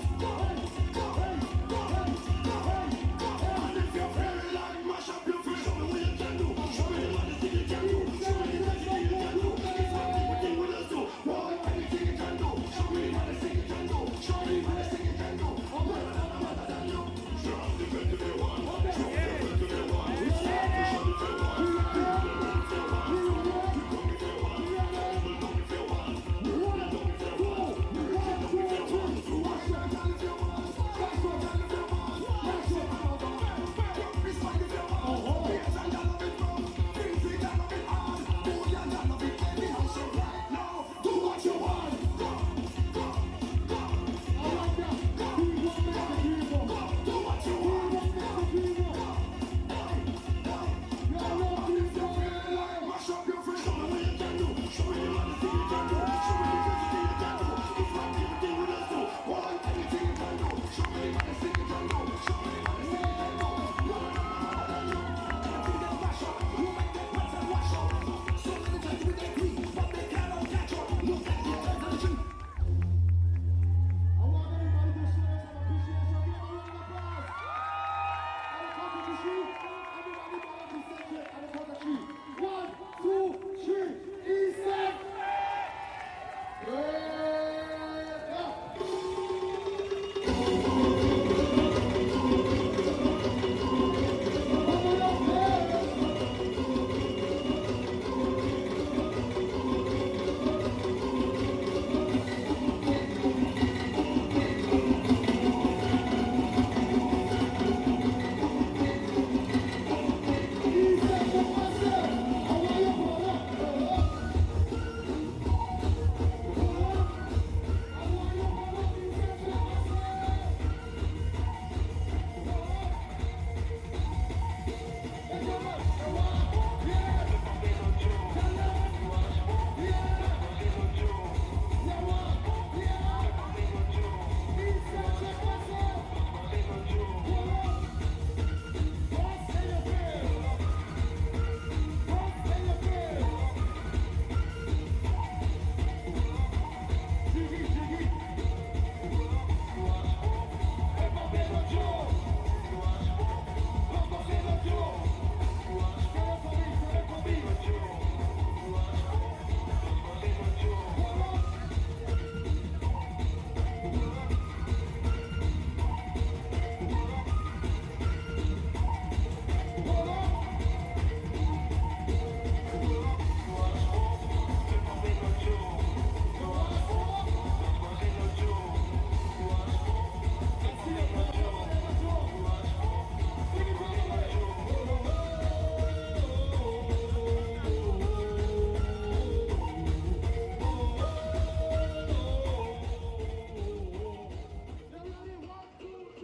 And if you feel like mash up your face, show me what you can do. Show me what you think you can do. Show me what you think you can do. It's not everything we just do. Boy, anything you can do. Show me what you think you can do. Show me what you think you can do. I'm better than you. Show me if you want. Show me if you want. Show me if you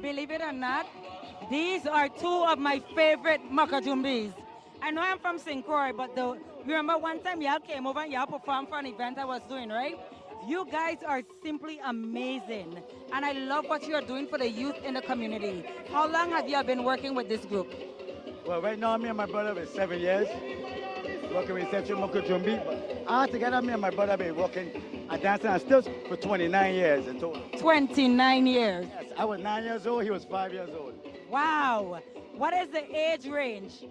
Believe it or not, these are two of my favorite Moko Jumbies. I know I'm from St. Croix, but remember one time y'all came over and y'all performed for an event I was doing, right? You guys are simply amazing. And I love what you're doing for the youth in the community. How long have you been working with this group? Well, right now, me and my brother have been 7 years working with Central Moko Jumbie. But all together, me and my brother have been working and dancing and still for 29 years in total. 29 years. Yes, I was 9 years old, he was 5 years old. Wow. What is the age range?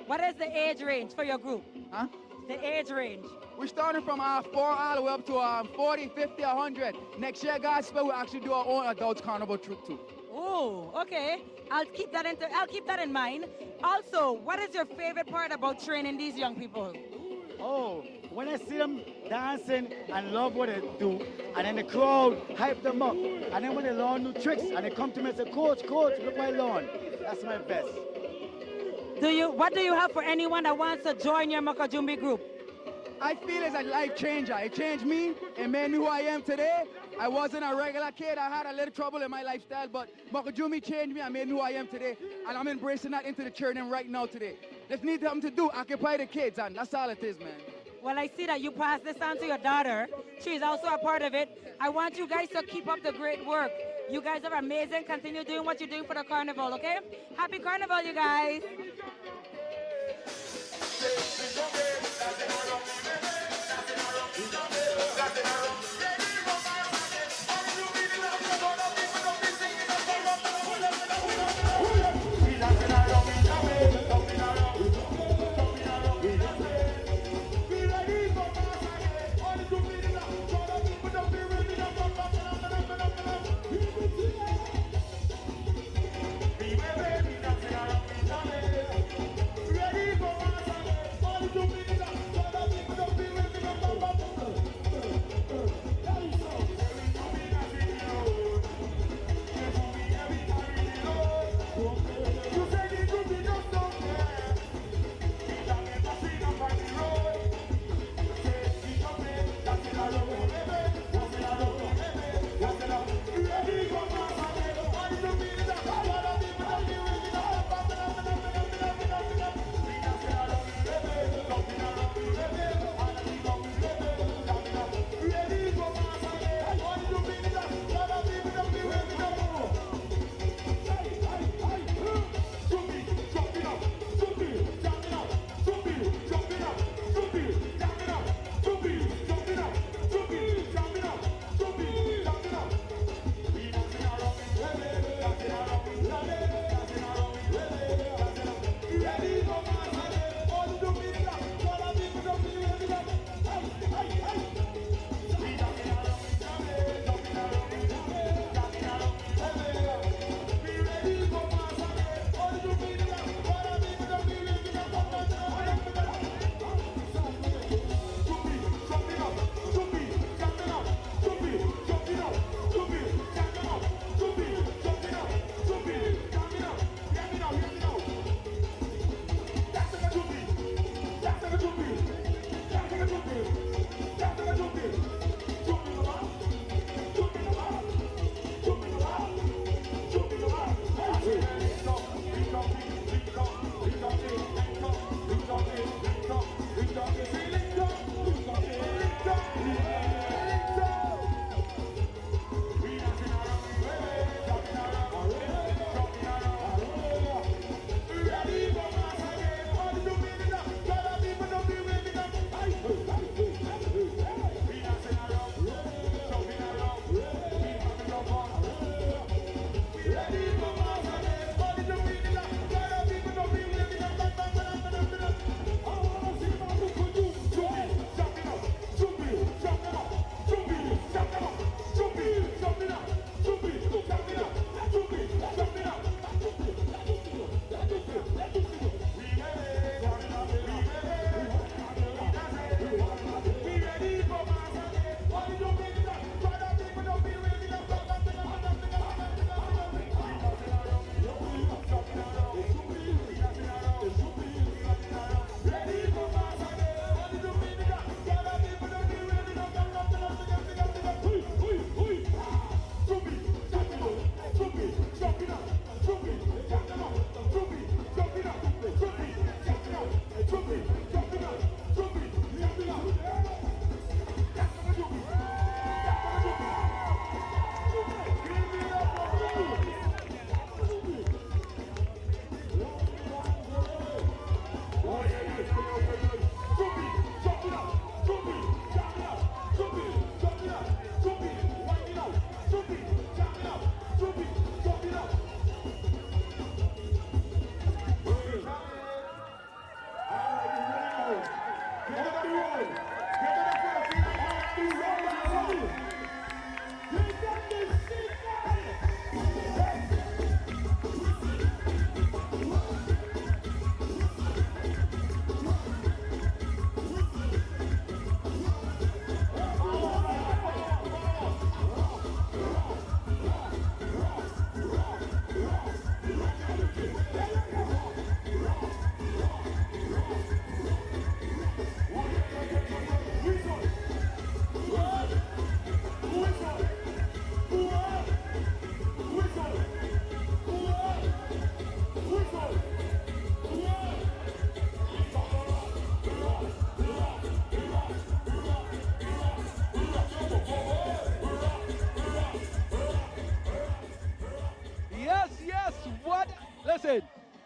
What is the age range for your group? Huh? The age range. We're starting from 4 all the way up to 40, 50, 100. Next year, guys, we'll actually do our own adult carnival trip too. Oh, okay. I'll keep that in mind. Also, what is your favorite part about training these young people? Oh, when I see them dancing and love what they do, and then the crowd hype them up, and then when they learn new tricks, and they come to me and say, Coach, look what I learned. That's my best. What do you have for anyone that wants to join your Moko Jumbie group? I feel it's a life changer. It changed me. It made me who I am today. I wasn't a regular kid. I had a little trouble in my lifestyle, but Moko Jumbie changed me and made me who I am today. And I'm embracing that into the church and right now today. Just need something to do, occupy the kids, and that's all it is, man. Well, I see that you passed this on to your daughter. She's also a part of it. I want you guys to keep up the great work. You guys are amazing. Continue doing what you're doing for the carnival, okay? Happy carnival, you guys.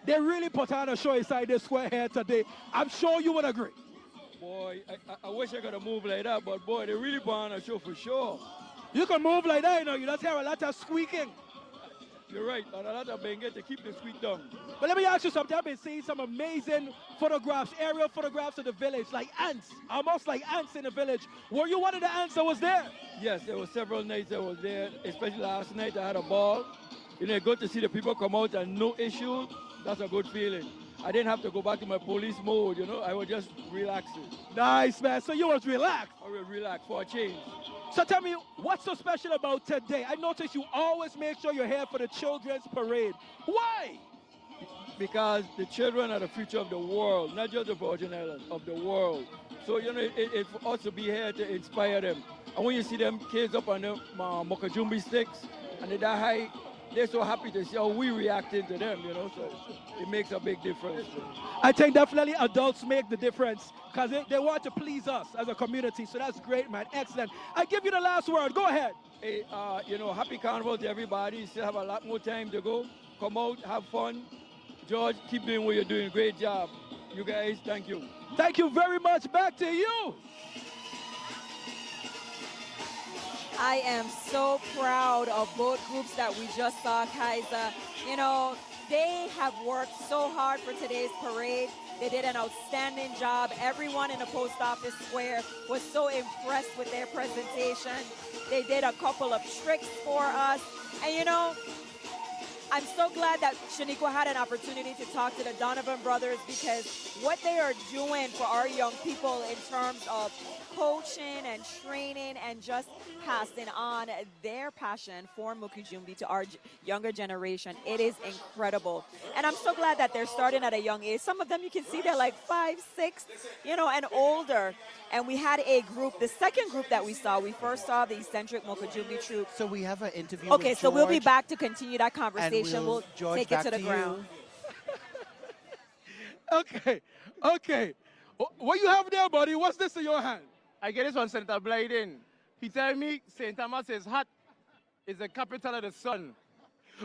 They really put on a show inside this square here today. I'm sure you would agree. Boy, I wish I could have moved like that, but boy, they really put on a show for sure. You can move like that, you know. You just hear a lot of squeaking. You're right, and a lot of banging to keep the squeak down. But let me ask you something. I've been seeing some amazing photographs, aerial photographs of the village, like ants, almost like ants in the village. Were you one of the ants that was there? Yes, there were several nights I was there, especially last night I had a ball. You know, good to see the people come out and no issue. That's a good feeling. I didn't have to go back to my police mode, you know. I was just relaxing. Nice, man. So you was relaxed? I was relaxed for a change. So tell me, what's so special about today? I noticed you always make sure you're here for the children's parade. Why? Because the children are the future of the world, not just the Virgin Islands, of the world. So, you know, it's for us to be here to inspire them. And when you see them kids up on the Moko Jumbie sticks, and they're that high, they're so happy to see how we reacting to them, you know, so it makes a big difference. I think definitely adults make the difference because they want to please us as a community, so that's great, man. Excellent. I give you the last word. Go ahead. Hey, you know, happy Carnival to everybody. Still have a lot more time to go. Come out, have fun. George, keep doing what you're doing. Great job. You guys, thank you. Thank you very much. Back to you. I am so proud of both groups that we just saw, Kaiser. You know, they have worked so hard for today's parade. They did an outstanding job. Everyone in the post office square was so impressed with their presentation. They did a couple of tricks for us. And you know, I'm so glad that Shaniqua had an opportunity to talk to the Donovan brothers, because what they are doing for our young people in terms of coaching and training and just passing on their passion for Moko Jumbie to our younger generation, it is incredible. And I'm so glad that they're starting at a young age. Some of them you can see they're like 5, 6, you know, and older. And we had a group, the second group that we saw, we first saw the eccentric Moko Jumbie troupe. So we have an interview Okay, with so we'll be George, back to continue that conversation. and We'll George, take it back to the you. ground. Okay. What you have there, buddy? What's this in your hand? I get this on Senator Blyden. He tell me St. Thomas is hot, is the capital of the sun.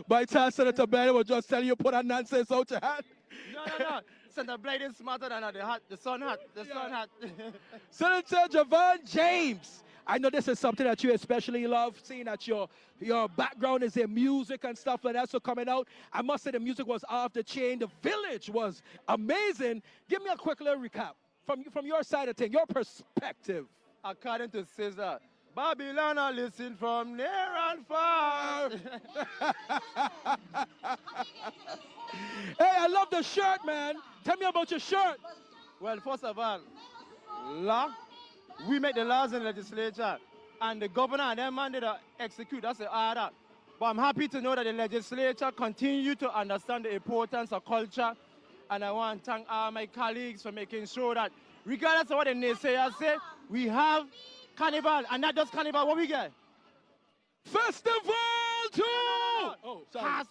By chance, Senator Blyden will just tell you put that nonsense out your hand? No. Senator Blyden smarter than the sun hot. Senator Javon James. I know this is something that you especially love, seeing that your background is in music and stuff like that. So coming out, I must say the music was off the chain. The village was amazing. Give me a quick little recap from your side of things, your perspective. According to Caesar, Babylon are listen from near and far. Hey, I love the shirt, man. Tell me about your shirt. Well, first of all, we make the laws in the legislature, and the governor and them man did execute. That's the order. But I'm happy to know that the legislature continue to understand the importance of culture, and I want to thank all my colleagues for making sure that, regardless of what the naysayers say, we have Carnival, and not just Carnival. What we get? Festival too. Oh, sorry.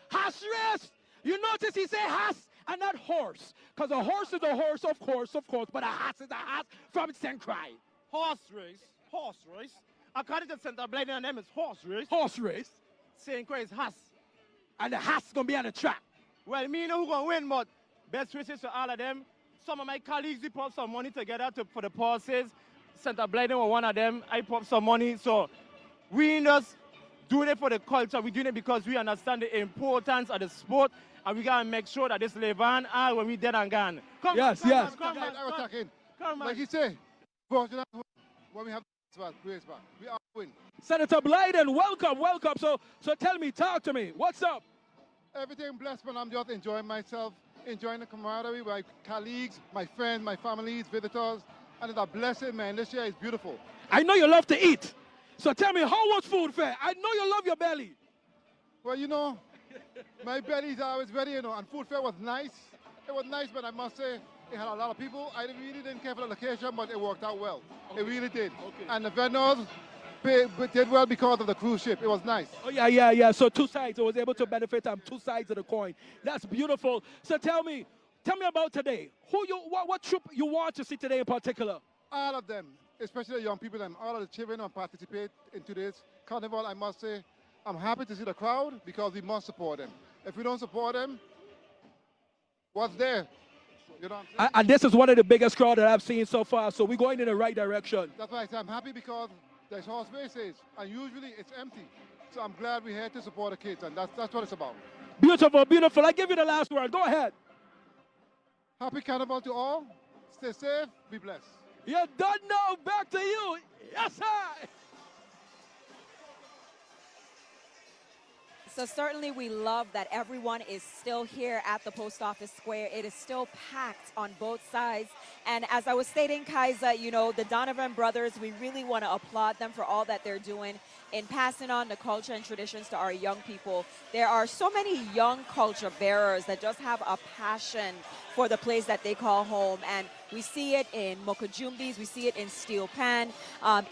Horse race. You notice he say horse and not horse, because a horse is a horse, of course, but a horse is a horse from St. Croix. Horse race. According to Senator Blyden, and them is horse race. Horse race. St. Croix is horse. And the horse gonna be on the track. Well, me know who gonna win, but best wishes to all of them. Some of my colleagues, they put some money together for the purses. Senator Blyden was one of them. I put some money, so we just doing it for the culture. We're doing it because we understand the importance of the sport, and we gotta make sure that this live on all when we dead and gone. Come on. Like you say, when we have we are win. Senator Blyden, welcome. So tell me, talk to me. What's up? Everything blessed, but I'm just enjoying myself, enjoying the camaraderie with my colleagues, my friends, my families, visitors, and it's a blessing, man. This year is beautiful. I know you love to eat. So tell me, how was food fair? I know you love your belly. Well, you know, my belly is always ready, you know, and food fair was nice. It was nice, but I must say, it had a lot of people. I really didn't care for the location, but it worked out well. Okay. It really did. Okay. And the vendors did well because of the cruise ship. It was nice. Oh, yeah. So two sides. I was able to benefit on two sides of the coin. That's beautiful. So tell me about today. What troop you want to see today in particular? All of them, especially the young people, all of the children who participate in today's carnival. I must say, I'm happy to see the crowd because we must support them. If we don't support them, what's there. You know what I'm saying? And this is one of the biggest crowd that I've seen so far, so we're going in the right direction. That's why I say I'm happy because there's horse races, and usually it's empty. So I'm glad we're here to support the kids, and that's what it's about. Beautiful, beautiful. I give you the last word. Go ahead. Happy Carnival to all. Stay safe. Be blessed. You're done now. Back to you. Yes, sir. So certainly we love that everyone is still here at the Post Office Square. It is still packed on both sides. And as I was stating, Kaiser, you know, the Donovan brothers, we really want to applaud them for all that they're doing in passing on the culture and traditions to our young people. There are so many young culture bearers that just have a passion for the place that they call home. And we see it in Moko Jumbies, we see it in Steel Pan,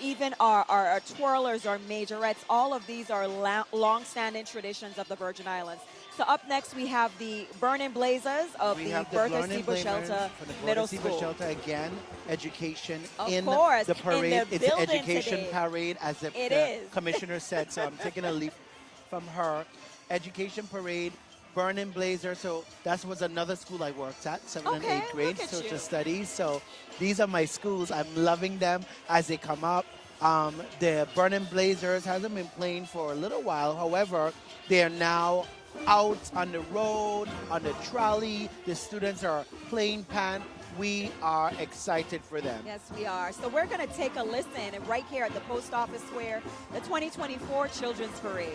even our twirlers, our majorettes, all of these are long-standing traditions of the Virgin Islands. So up next we have the Burning Blazers of the Bertha Seba Shelter Middle School. Shelter again, education Of in course, the parade. in the It's an building education today. parade, as the It is. commissioner said. So I'm taking a leaf from her. Education parade, Burning Blazer. So that was another school I worked at, 7th and 8th grade, social studies. So these are my schools. I'm loving them as they come up. The Burning Blazers hasn't been playing for a little while. However, they are now out on the road, on the trolley. The students are playing pan. We are excited for them. Yes, we are. So we're going to take a listen right here at the Post Office Square, the 2024 Children's Parade.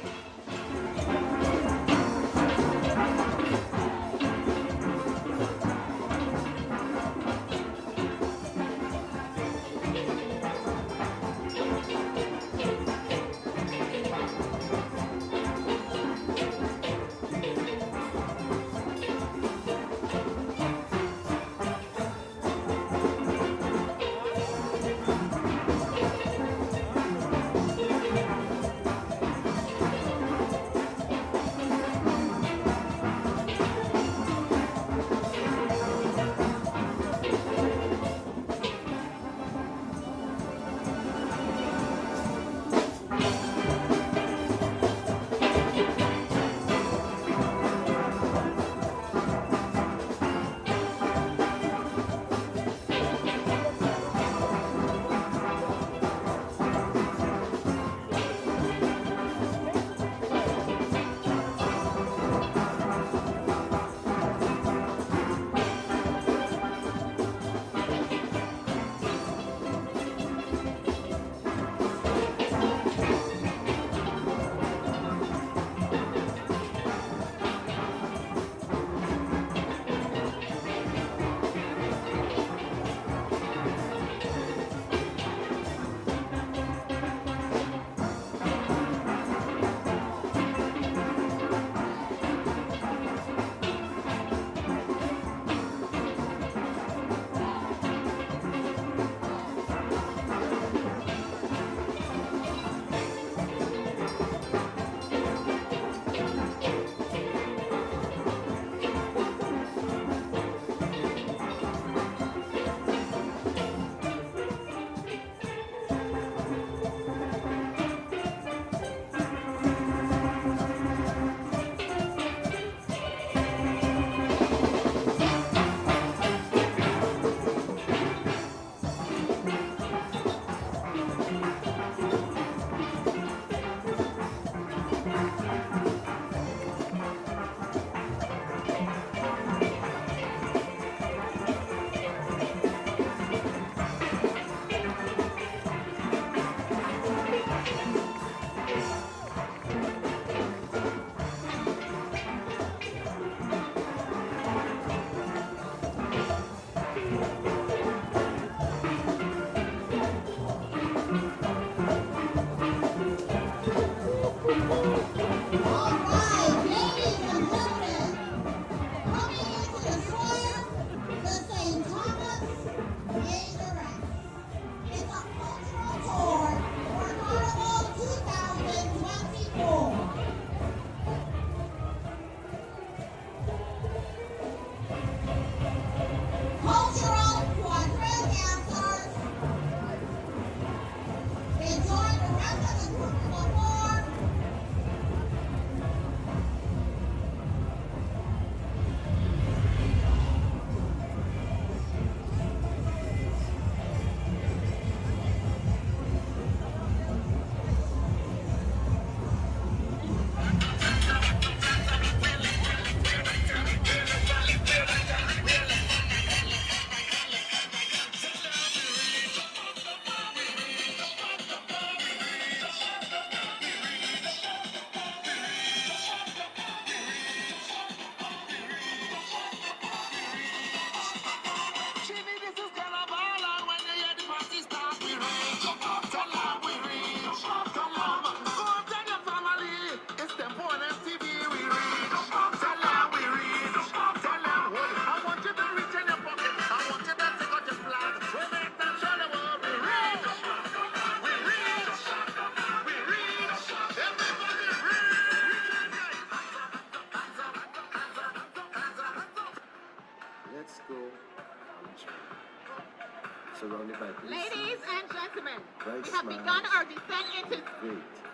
We have begun our descent into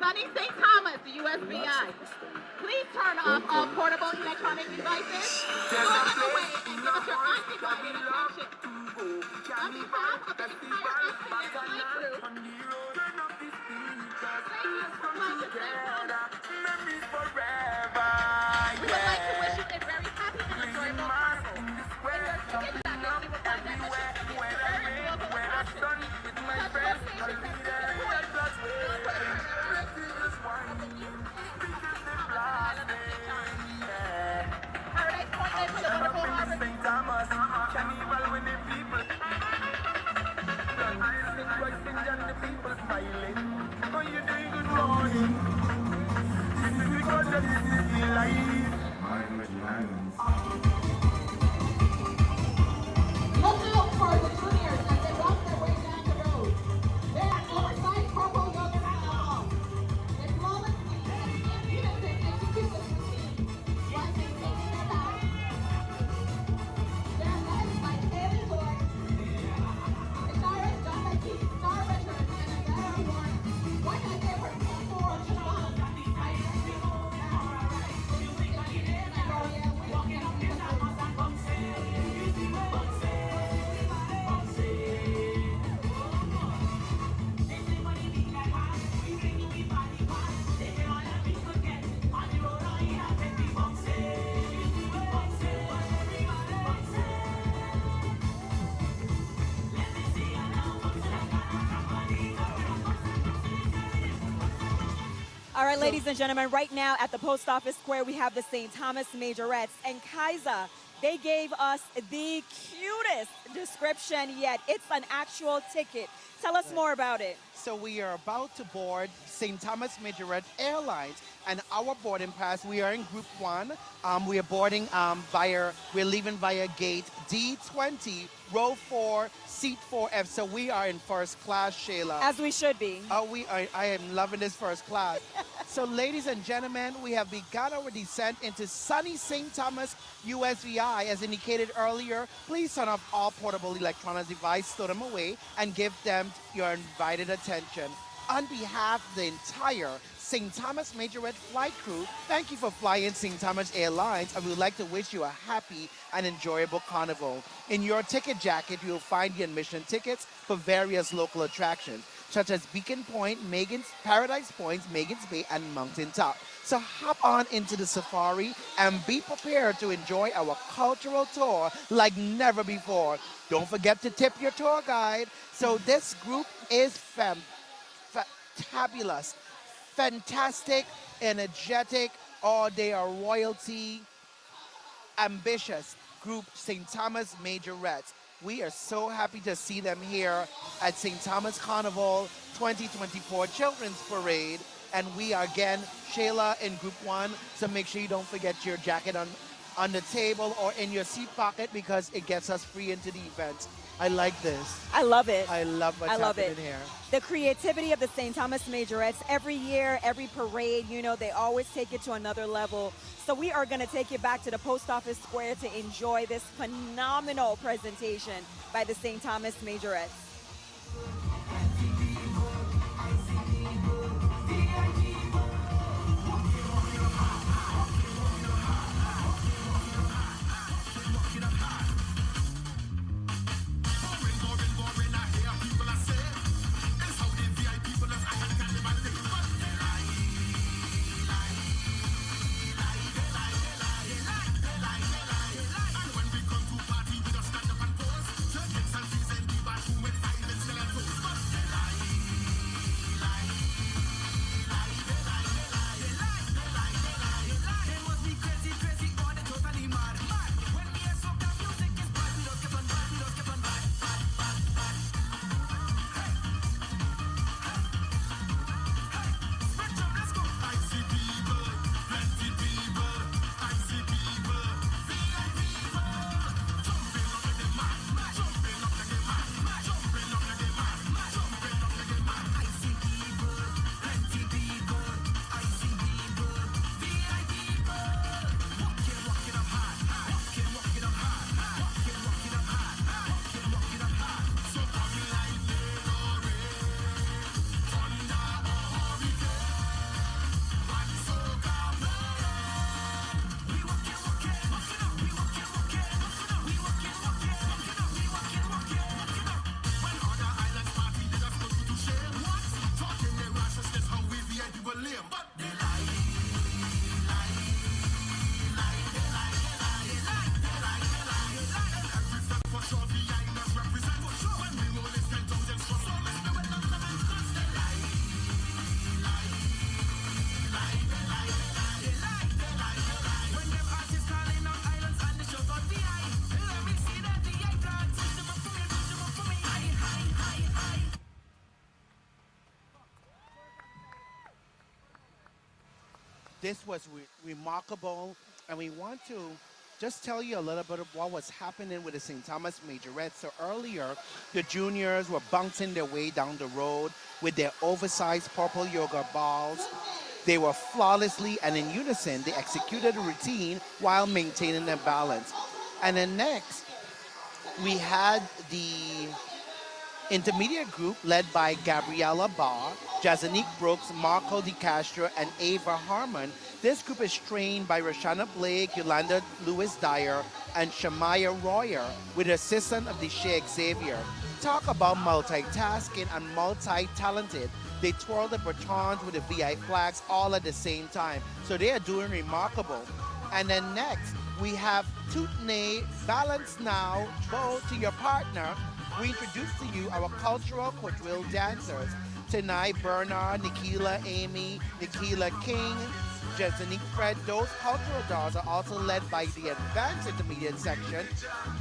sunny St. Thomas, the USVI. Please turn off all portable electronic devices. Throw them away and give us your undivided attention. On behalf of the entire estimated flight crew, we would like to wish you a very happy and enjoyable carnival. In your ticket jacket, you will find membership in your very local attractions. Carnival when the people and the people smiling. Oh, you're doing good morning. This is because of this is life. Look out for the juniors as they walk their way down the road. They are oversized purple yogurt alcohol. They flawlessly and beautifully execute the routine while they take their bow. They are led by Haley Lord, Cyrus John McKee, Star Richards, and Andrea Warren. What can they perform for Siobhan? All right, ladies and gentlemen, right now at the Post Office Square, we have the St. Thomas Majorettes. And Kaiser, they gave us the cutest description yet. It's an actual ticket. Tell us more about it. So we are about to board St. Thomas Majorette Airlines, and our boarding pass, we are in Group 1. We are boarding we're leaving via gate D20, row 4, seat 4F. So we are in first class, Shayla. As we should be. I am loving this first class. So ladies and gentlemen, we have begun our descent into sunny St. Thomas USVI. As indicated earlier, please turn off all portable electronic devices, throw them away, and give them your invited attention. On behalf of the entire St. Thomas Majorette flight crew, thank you for flying St. Thomas Airlines, and we would like to wish you a happy and enjoyable carnival. In your ticket jacket, you will find the admission tickets for various local attractions, such as Beacon Point, Paradise Point, Megan's Bay, and Mountain Top. So hop on into the safari and be prepared to enjoy our cultural tour like never before. Don't forget to tip your tour guide. So this group is fabulous, fantastic, energetic, they are royalty, ambitious group, St. Thomas Majorettes. We are so happy to see them here at St. Thomas Carnival 2024 Children's Parade. And we are again, Shayla, in Group 1, so make sure you don't forget your jacket on the table or in your seat pocket because it gets us free into the event. I like this. I love it. I love what's happening here. The creativity of the St. Thomas Majorettes, every year, every parade, you know, they always take it to another level. So we are going to take you back to the Post Office Square to enjoy this phenomenal presentation by the St. Thomas Majorettes. With This was remarkable, and we want to just tell you a little bit of what was happening with the St. Thomas Majorette. So earlier, the juniors were bouncing their way down the road with their oversized purple yoga balls. They were flawlessly and in unison. They executed a routine while maintaining their balance. And then next, we had the intermediate group led by Gabriella Barr, Jazanique Brooks, Marco Di Castro, and Ava Harmon. This group is trained by Roshana Blake, Yolanda Lewis-Dyer, and Shamaya Royer with the assistance of Deshae Xavier. Talk about multitasking and multi-talented. They twirl the batons with the VI flags all at the same time. So they are doing remarkable. And then next, we have Tootney, Balance Now, Bow to your partner. We introduce to you our cultural quadrille dancers. Tonight, Bernard, Nikila Amy, Nikila King, Jessenique Fred. Those cultural dolls are also led by the advanced intermediate section.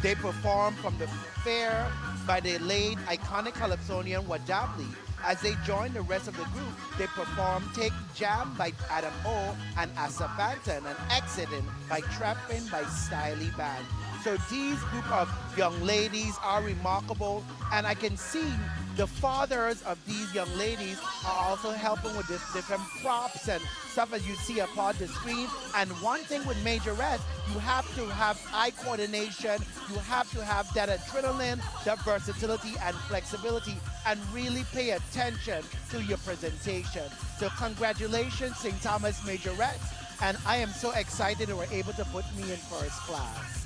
They perform from the fair by the late iconic calypsonian Wadabli. As they join the rest of the group, they perform Take Jam by Adam O and Asabantan and Exiting by Trappin' by Styly Band. So these group of young ladies are remarkable, and I can see the fathers of these young ladies are also helping with this different props and stuff as you see upon the screen. And one thing with Majorette, you have to have eye coordination, you have to have that adrenaline, that versatility and flexibility, and really pay attention to your presentation. So congratulations, St. Thomas Majorette, and I am so excited they were able to put me in first class.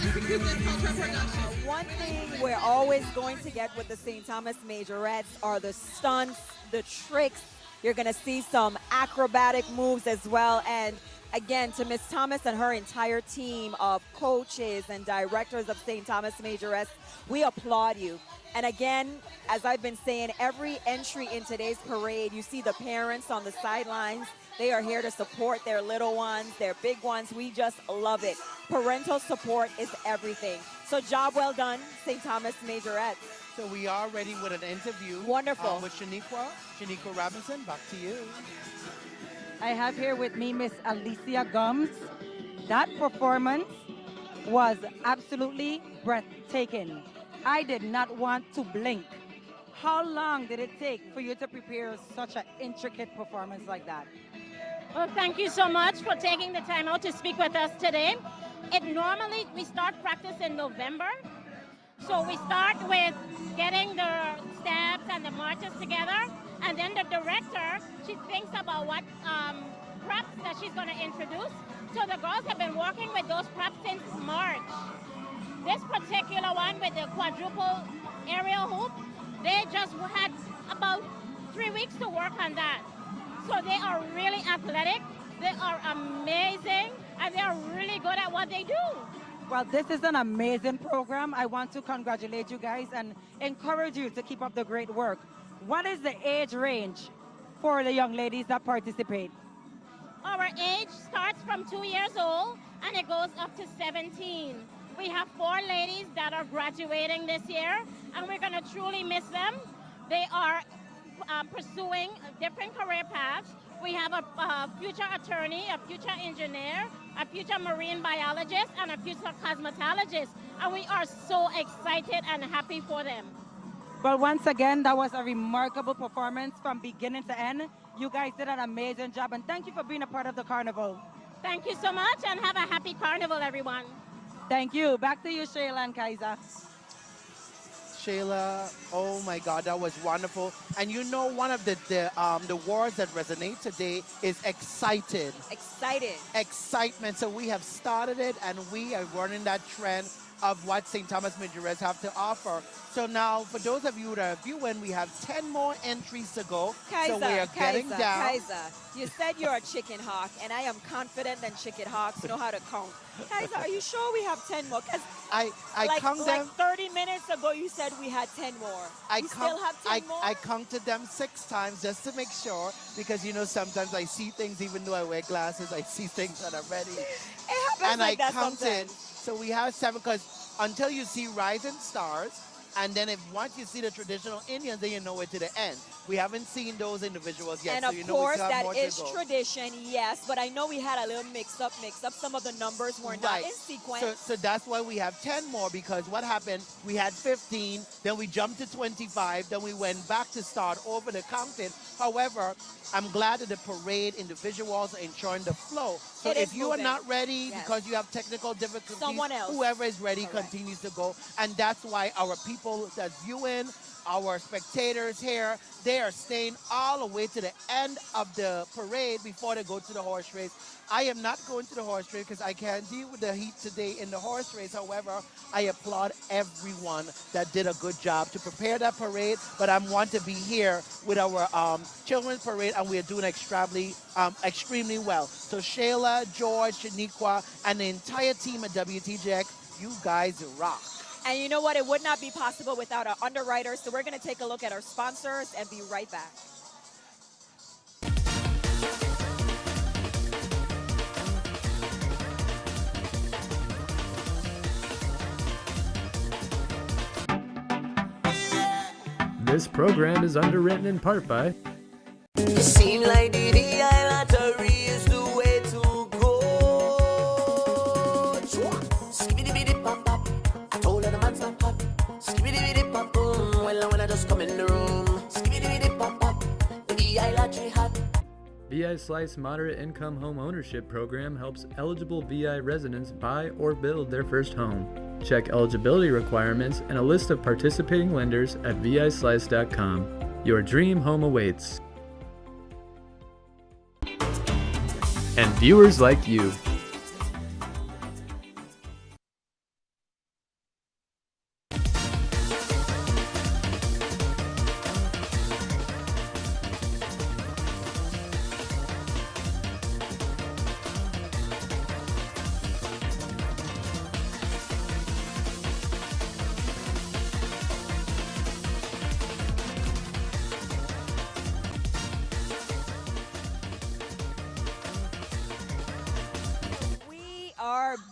Execute this cultural production. One thing we're always going to get with the St. Thomas Majorettes are the stunts, the tricks. You're going to see some acrobatic moves as well. And again, to Miss Thomas and her entire team of coaches and directors of St. Thomas Majorettes, we applaud you. And again, as I've been saying, every entry in today's parade, you see the parents on the sidelines. They are here to support their little ones, their big ones. We just love it. Parental support is everything. So job well done, St. Thomas Majorette. So we are ready with an interview. Wonderful. With Shaniqua Robinson, back to you. I have here with me Miss Alicia Gums. That performance was absolutely breathtaking. I did not want to blink. How long did it take for you to prepare such an intricate performance like that? Well, thank you so much for taking the time out to speak with us today. Normally, we start practice in November. So we start with getting the steps and the marches together, and then the director, she thinks about what props that she's going to introduce. So the girls have been working with those props since March. This particular one with the quadruple aerial hoop, they just had about 3 weeks to work on that. So they are really athletic, they are amazing, and they are really good at what they do. Well, this is an amazing program. I want to congratulate you guys and encourage you to keep up the great work. What is the age range for the young ladies that participate? Our age starts from 2 years old and it goes up to 17. We have 4 ladies that are graduating this year, and we're going to truly miss them. They are pursuing different career paths. We have a future attorney, a future engineer, a future marine biologist, and a future cosmetologist. And we are so excited and happy for them. Well, once again, that was a remarkable performance from beginning to end. You guys did an amazing job, and thank you for being a part of the carnival. Thank you so much, and have a happy carnival, everyone. Thank you. Back to you, Shayla and Kaiser. Shayla, oh my God, that was wonderful. And you know, one of the words that resonate today is excited. Excited. Excitement. So we have started it, and we are running that trend of what St. Thomas Majorettes have to offer. So now, for those of you that are viewing, we have 10 more entries to go. Kaiser, so we are getting down. Kaiser, you said you're a chicken hawk, and I am confident that chicken hawks know how to count. Kaiser, are you sure we have 10 more? Because I count them. Like 30 minutes ago, you said we had 10 more. Still have 10 more? I counted them 6 times just to make sure, because you know sometimes I see things, even though I wear glasses, I see things that are ready. It happens and like I that counted. sometimes. So we have 7, because until you see rising stars, and then once you see the traditional Indians, then you know it to the end. We haven't seen those individuals yet. And so of you know course, we still have that more is to go. tradition, yes, but I know we had a little mix-up. Some of the numbers were not in sequence. So that's why we have 10 more, because what happened, we had 15, then we jumped to 25, then we went back to start over the counting. However, I'm glad that the parade individuals are ensuring the flow. So if you are not ready because you have technical difficulties, someone else, whoever is ready continues to go. And that's why our people that's viewing, our spectators here, they are staying all the way to the end of the parade before they go to the horse race. I am not going to the horse race because I can't deal with the heat today in the horse race. However, I applaud everyone that did a good job to prepare that parade, but I want to be here with our children's parade, and we are doing extremely well. So Shayla, George, Shaniqua, and the entire team at WTJX, you guys rock. And you know what? It would not be possible without our underwriters. So we're going to take a look at our sponsors and be right back. This program is underwritten in part by It seem like the VI lottery is the way to go. Skibbidi-bidi-bop-bop. I told her the man's not hot. Skibbidi-bidi-bop-boom. Well, when I just come in the room. Skibbidi-bidi-bop-bop. The VI lottery hot. VI Slice Moderate Income Home Ownership Program helps eligible VI residents buy or build their first home. Check eligibility requirements and a list of participating lenders at vislice.com. Your dream home awaits. And viewers like you.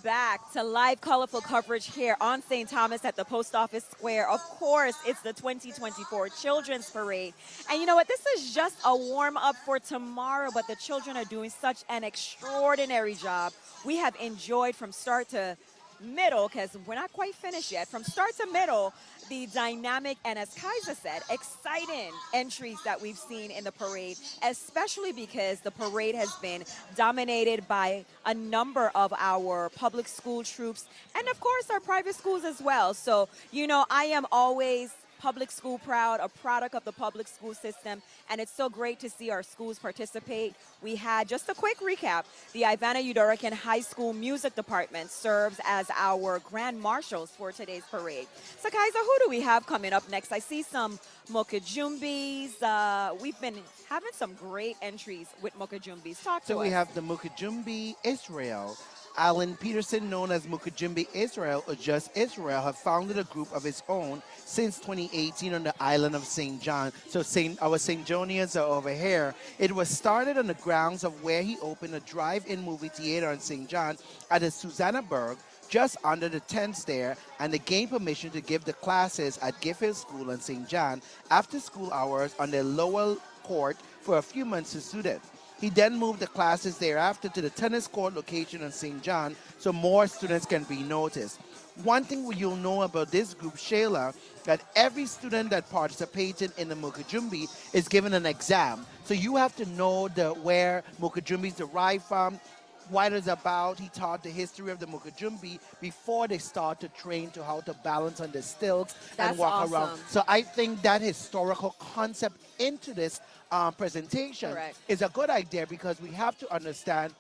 back to live, colorful coverage here on St. Thomas at the Post Office Square. Of course, it's the 2024 Children's Parade. And you know what? This is just a warm-up for tomorrow, but the children are doing such an extraordinary job. We have enjoyed from start to middle, because we're not quite finished yet, from start to middle, the dynamic and, as Kaiser said, exciting entries that we've seen in the parade, especially because the parade has been dominated by a number of our public school troops and, of course, our private schools as well. So, you know, I am always public school proud, a product of the public school system, and it's so great to see our schools participate. We had, just a quick recap, the Ivana Udoracan High School Music Department serves as our grand marshals for today's parade. So, Kaiser, who do we have coming up next? I see some Moko Jumbies. We've been having some great entries with Moko Jumbies. Talk to us. So we have the Moko Jumbie Israel. Alan Peterson, known as Moko Jumbie Israel or just Israel, have founded a group of his own since 2018 on the island of St. John. So our St. Johnians are over here. It was started on the grounds of where he opened a drive-in movie theater in St. John at the Susannaburg, just under the tents there, and they gained permission to give the classes at Gifford School in St. John after school hours on their lower court for a few months to students. He then moved the classes thereafter to the tennis court location in St. John so more students can be noticed. One thing you'll know about this group, Shayla, that every student that participated in the Moko Jumbie is given an exam. So you have to know where Moko Jumbie is derived from, what it's about. He taught the history of the Moko Jumbie before they start to train to how to balance on the stilts and walk around. So I think that historical concept into this presentation is a good idea, because we have to understand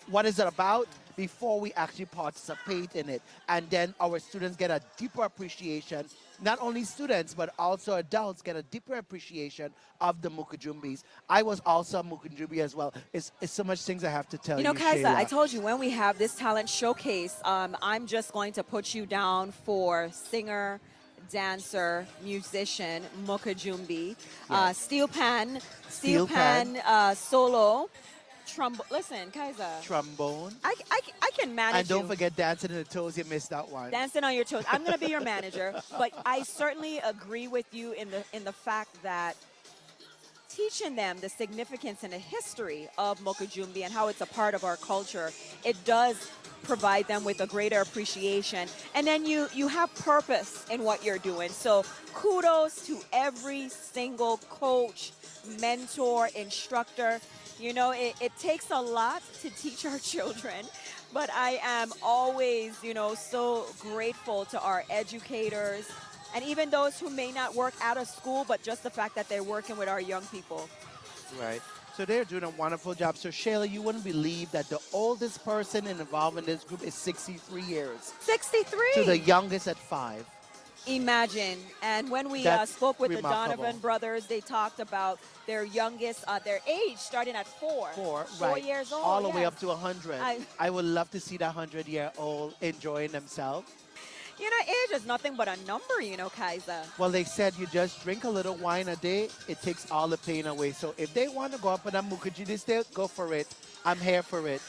what is it about before we actually participate in it. And then our students get a deeper appreciation. Not only students, but also adults get a deeper appreciation of the Moko Jumbies. I was also a Moko Jumbie as well. It's so much things I have to tell you, You know, Kaisa, Shayla. I told you when we have this talent showcase, I'm just going to put you down for singer, dancer, musician, Moko Jumbie, steel pan, solo, trombone. Listen, Kaisa. Trombone. I can manage And don't you. forget dancing on the toes. You missed that one. Dancing on your toes. I'm going to be your manager, but I certainly agree with you in the fact that teaching them the significance and the history of Moko Jumbie and how it's a part of our culture, it does provide them with a greater appreciation. And then you have purpose in what you're doing. So kudos to every single coach, mentor, instructor. You know, it takes a lot to teach our children, but I am always, you know, so grateful to our educators and even those who may not work out of school, but just the fact that they're working with our young people. Right. So they're doing a wonderful job. So Shayla, you wouldn't believe that the oldest person involved in this group is 63 years. 63? To the youngest at 5. Imagine. And when we spoke with the Donovan brothers, they talked about their youngest, their age starting at 4. 4 years old. All the way up to 100. I would love to see that 100-year-old enjoying themselves. You know, age is nothing but a number, you know, Kaisa. Well, they said you just drink a little wine a day, it takes all the pain away. So if they want to go up on a Moko Jumbie still, go for it. I'm here for it.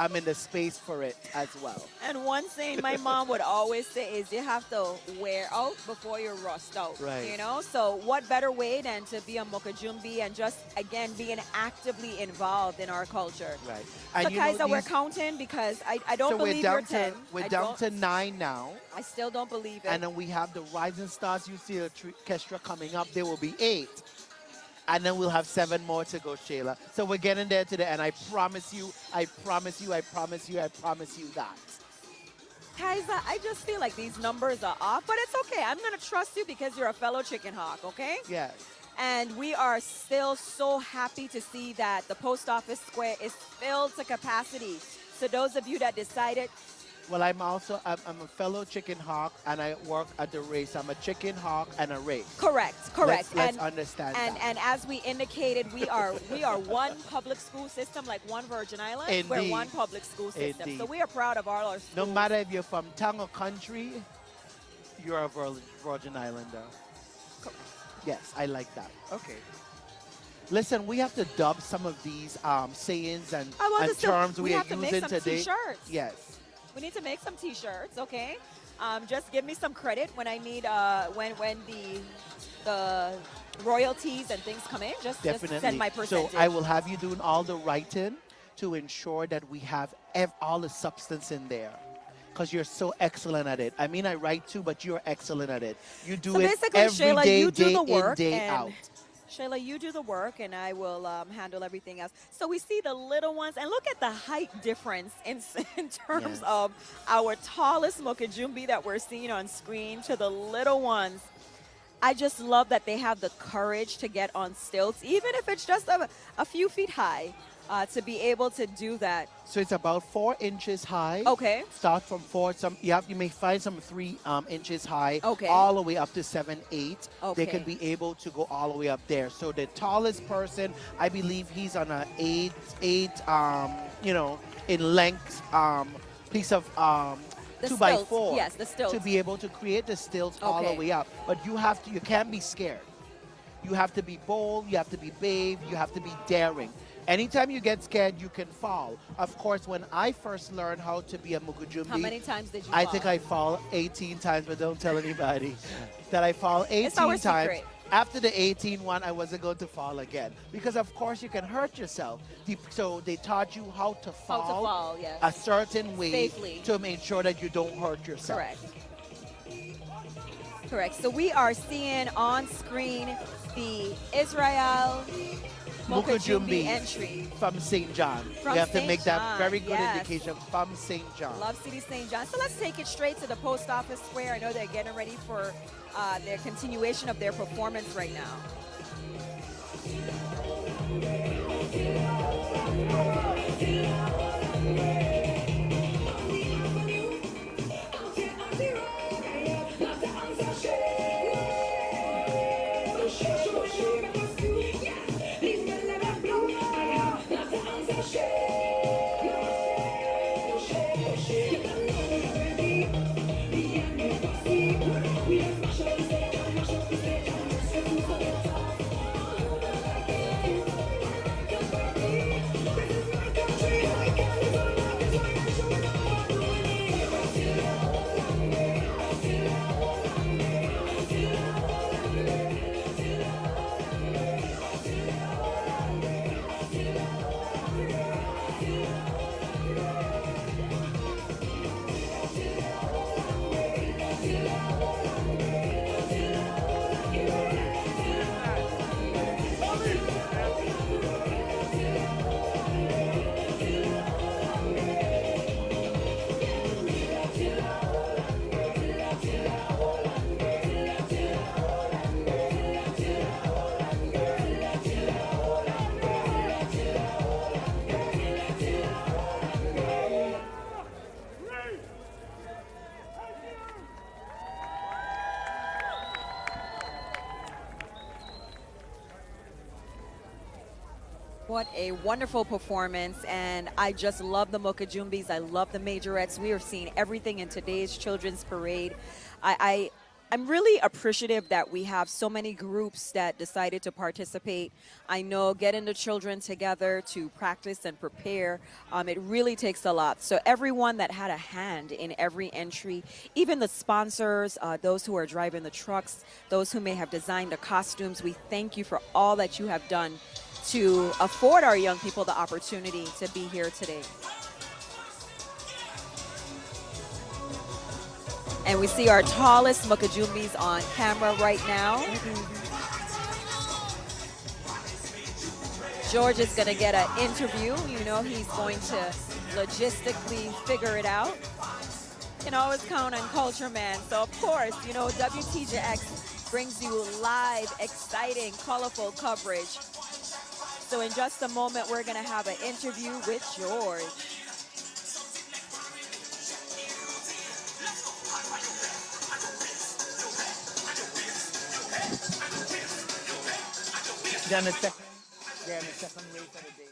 I'm in the space for it as well. And one thing my mom would always say is you have to wear out before you rust out. Right. You know, so what better way than to be a Moko Jumbie and just, again, being actively involved in our culture. Right. And so, you Kaisa, know, we're counting because I don't believe you're 10. We're down to 9 now. I still don't believe it. And then we have the Rising Stars Youth Orchestra coming up. There will be 8. And then we'll have 7 more to go, Shayla. So we're getting there today, and I promise you that. Kaisa, I just feel like these numbers are off, but it's okay. I'm going to trust you because you're a fellow chicken hawk, okay? Yes. And we are still so happy to see that the Post Office Square is filled to capacity. So those of you that decided... Well, I'm a fellow chicken hawk, and I work at the race. I'm a chicken hawk and a race. Correct. Let's understand that. And as we indicated, we are one public school system, like one Virgin Islands. Indeed. We're one public school system. Indeed. So we are proud of all our schools. No matter if you're from town or country, you're a Virgin Islander. Yes, I like that. Okay. Listen, we have to dub some of these sayings and terms we are using today. T-shirts. Yes. We need to make some T-shirts, okay? Just give me some credit when I need when the royalties and things come in. Just send my percentage. So I will have you doing all the writing to ensure that we have all the substance in there. Because you're so excellent at it. I mean, I write too, but you're excellent at it. You do so it basically, every Shayla, day, you do day the work, in, day and out. Shayla, you do the work, and I will handle everything else. So we see the little ones, and look at the height difference in terms of our tallest Moko Jumbie that we're seeing on screen to the little ones. I just love that they have the courage to get on stilts, even if it's just a few feet high, to be able to do that. So it's about 4 inches high. Okay. Start from 4. You may find some 3 inches high. Okay. All the way up to 7, 8. Okay. They can be able to go all the way up there. So the tallest person, I believe he's on a 8 in length piece of 2x4. Yes, the stilts. To be able to create the stilts all the way up. But you can't be scared. You have to be bold, you have to be brave, you have to be daring. Anytime you get scared, you can fall. Of course, when I first learned how to be a Moko Jumbie, How many times did you I fall? think I fall 18 times, but don't tell anybody that I fall 18 It's our times. secret. After the 18th one, I wasn't going to fall again. Because, of course, you can hurt yourself. So they taught you how to fall, yes. a certain way Safely. to make sure that you don't hurt yourself. Correct. Correct. So we are seeing on screen the Israel Moko Jumbie entry. From St. John. From We have to St. make that John, very good yes. indication from St. John. Love City St. John. So let's take it straight to the post office square. I know they're getting ready for their continuation of their performance right now. What a wonderful performance, and I just love the Moko Jumbies. I love the Majorettes. We are seeing everything in today's children's parade. I'm really appreciative that we have so many groups that decided to participate. I know getting the children together to practice and prepare, it really takes a lot. So everyone that had a hand in every entry, even the sponsors, those who are driving the trucks, those who may have designed the costumes, we thank you for all that you have done to afford our young people the opportunity to be here today. And we see our tallest Moko Jumbies on camera right now. George is going to get an interview. You know he's going to logistically figure it out. You can always count on Culture Man. So, of course, you know, WTJX brings you live, exciting, colorful coverage. So in just a moment, we're going to have an interview with George. They're on the second race of the day.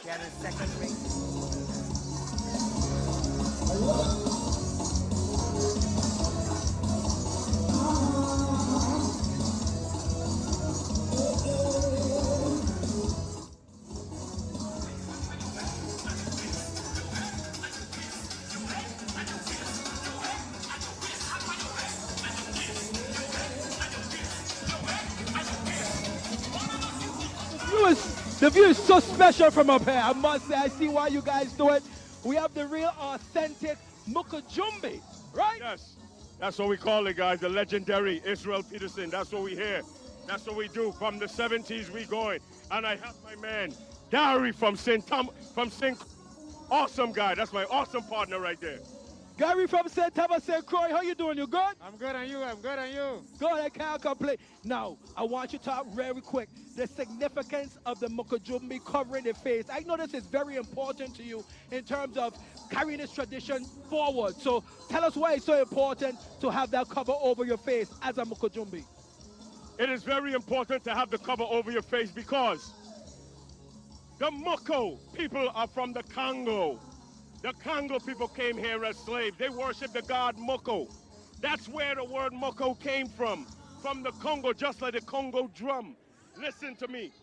They're on the second race. The view is so special from up here. I must say, I see why you guys do it. We have the real authentic Moko Jumbie, right? Yes. That's what we call it, guys. The legendary Israel Peterson. That's what we hear. That's what we do. From the 70s, we going. And I have my man, Gary from St. Awesome guy. That's my awesome partner right there. Gary from St. Thomas, St. Croix, how you doing? You good? I'm good on you. I'm good on you. Good, I can't complain. Now, I want you to talk very quick. The significance of the Moko Jumbie covering the face. I know this is very important to you in terms of carrying this tradition forward. So tell us why it's so important to have that cover over your face as a Moko Jumbie. It is very important to have the cover over your face because the Moko people are from the Congo. The Congo people came here as slaves. They worship the god Moko. That's where the word Moko came from the Congo, just like the Congo drum. Listen to me.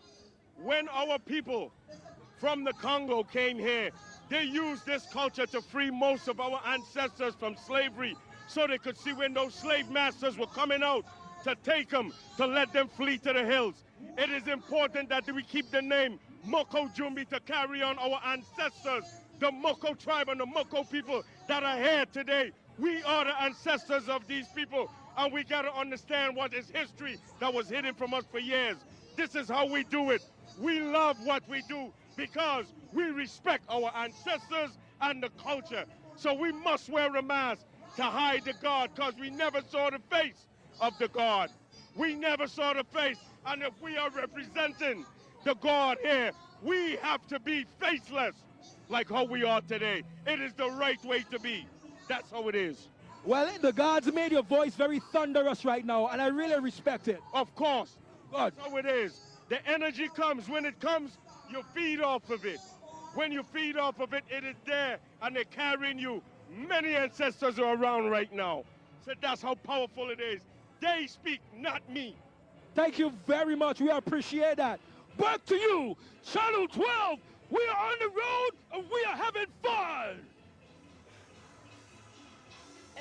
When our people from the Congo came here, they used this culture to free most of our ancestors from slavery so they could see when those slave masters were coming out to take them, to let them flee to the hills. It is important that we keep the name Moko Jumbie to carry on our ancestors, the Moko tribe and the Moko people that are here today. We are the ancestors of these people, and we got to understand what is history that was hidden from us for years. This is how we do it. We love what we do because we respect our ancestors and the culture. So we must wear a mask to hide the God because we never saw the face of the God. We never saw the face, and if we are representing the God here, we have to be faceless like how we are today. It is the right way to be. That's how it is. Well, the gods made your voice very thunderous right now, and I really respect it. Of course. That's how it is. The energy comes. When it comes, you feed off of it. When you feed off of it, it is there, and they're carrying you. Many ancestors are around right now. So that's how powerful it is. They speak, not me. Thank you very much. We appreciate that. Back to you, Channel 12. We are on the road, and we are having fun.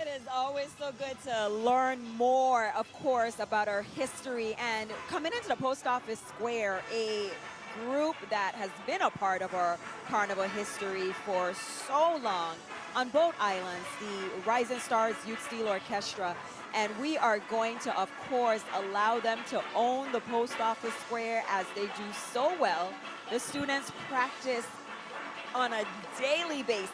It is always so good to learn more, of course, about our history. And coming into the Post Office Square, a group that has been a part of our carnival history for so long on both islands, the Rising Stars Youth Steel Orchestra. And we are going to, of course, allow them to own the Post Office Square as they do so well. The students practice on a daily basis.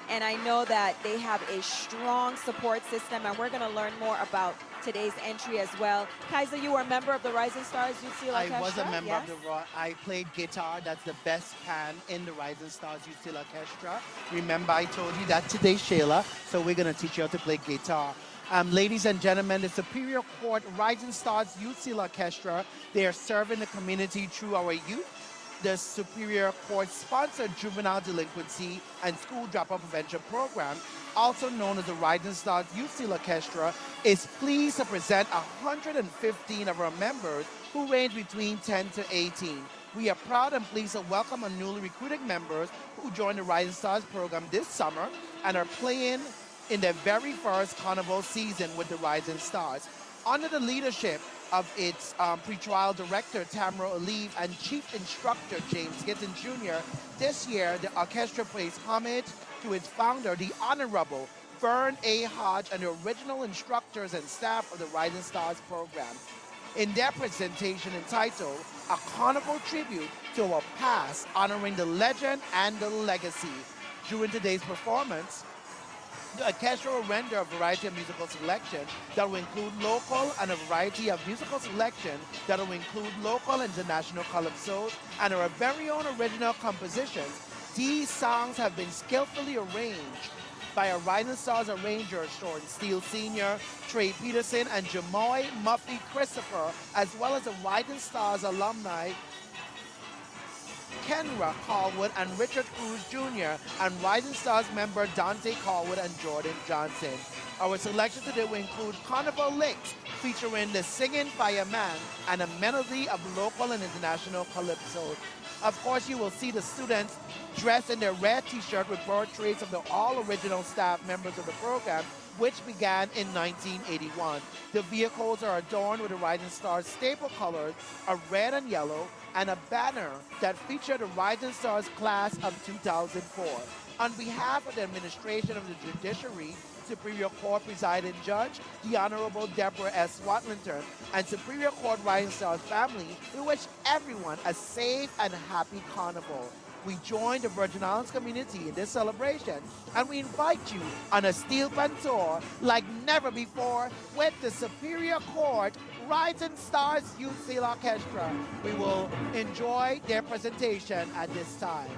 And I know that they have a strong support system, and we're going to learn more about today's entry as well. Kaiser, you were a member of the Rising Stars Youth Steel Orchestra? I was a member of the I played guitar. That's the best pan in the Rising Stars Youth Steel Orchestra. Remember, I told you that today, Shayla, so we're going to teach you how to play guitar. Ladies and gentlemen, the Superior Court Rising Stars Youth Steel Orchestra, they are serving the community through our youth. The Superior Court sponsored juvenile delinquency and school dropout prevention program, also known as the Rising Stars Youth Steel Orchestra, is pleased to present 115 of our members who range between 10 to 18. We are proud and pleased to welcome our newly recruited members who joined the Rising Stars program this summer and are playing in their very first carnival season with the Rising Stars. Under the leadership of its pretrial director, Tamara Olive, and chief instructor, James Gittin Jr., this year, the orchestra pays homage to its founder, the Honorable Fern A. Hodge, and the original instructors and staff of the Rising Stars program. In their presentation entitled, A Carnival Tribute to Our Past, honoring the legend and the legacy. During today's performance, the orchestra will render a variety of musical selection that will include local and a variety of musical selection that will include local and international calypsos and our very own original compositions. These songs have been skillfully arranged by our Rising Stars arrangers, Sean Steele Sr., Trey Peterson, and Jamoy Muffy Christopher, as well as the Rising Stars alumni, Kenra Callwood and Richard Cruz Jr., and Rising Stars member Dante Callwood and Jordan Johnson. Our selection today will include Carnival Licks, featuring the Singing Fireman and a melody of local and international calypso. Of course, you will see the students dressed in their red t-shirt with portraits of the all original staff members of the program, which began in 1981. The vehicles are adorned with the Rising Stars staple colors of red and yellow and a banner that featured the Rising Stars class of 2004. On behalf of the administration of the judiciary, Superior Court presiding judge, the Honorable Deborah S. Watlinton, and Superior Court Rising Stars family, we wish everyone a safe and happy carnival. We join the Virgin Islands community in this celebration, and we invite you on a steel pan tour like never before with the Superior Court Rising Stars Youth Sail Orchestra. We will enjoy their presentation at this time.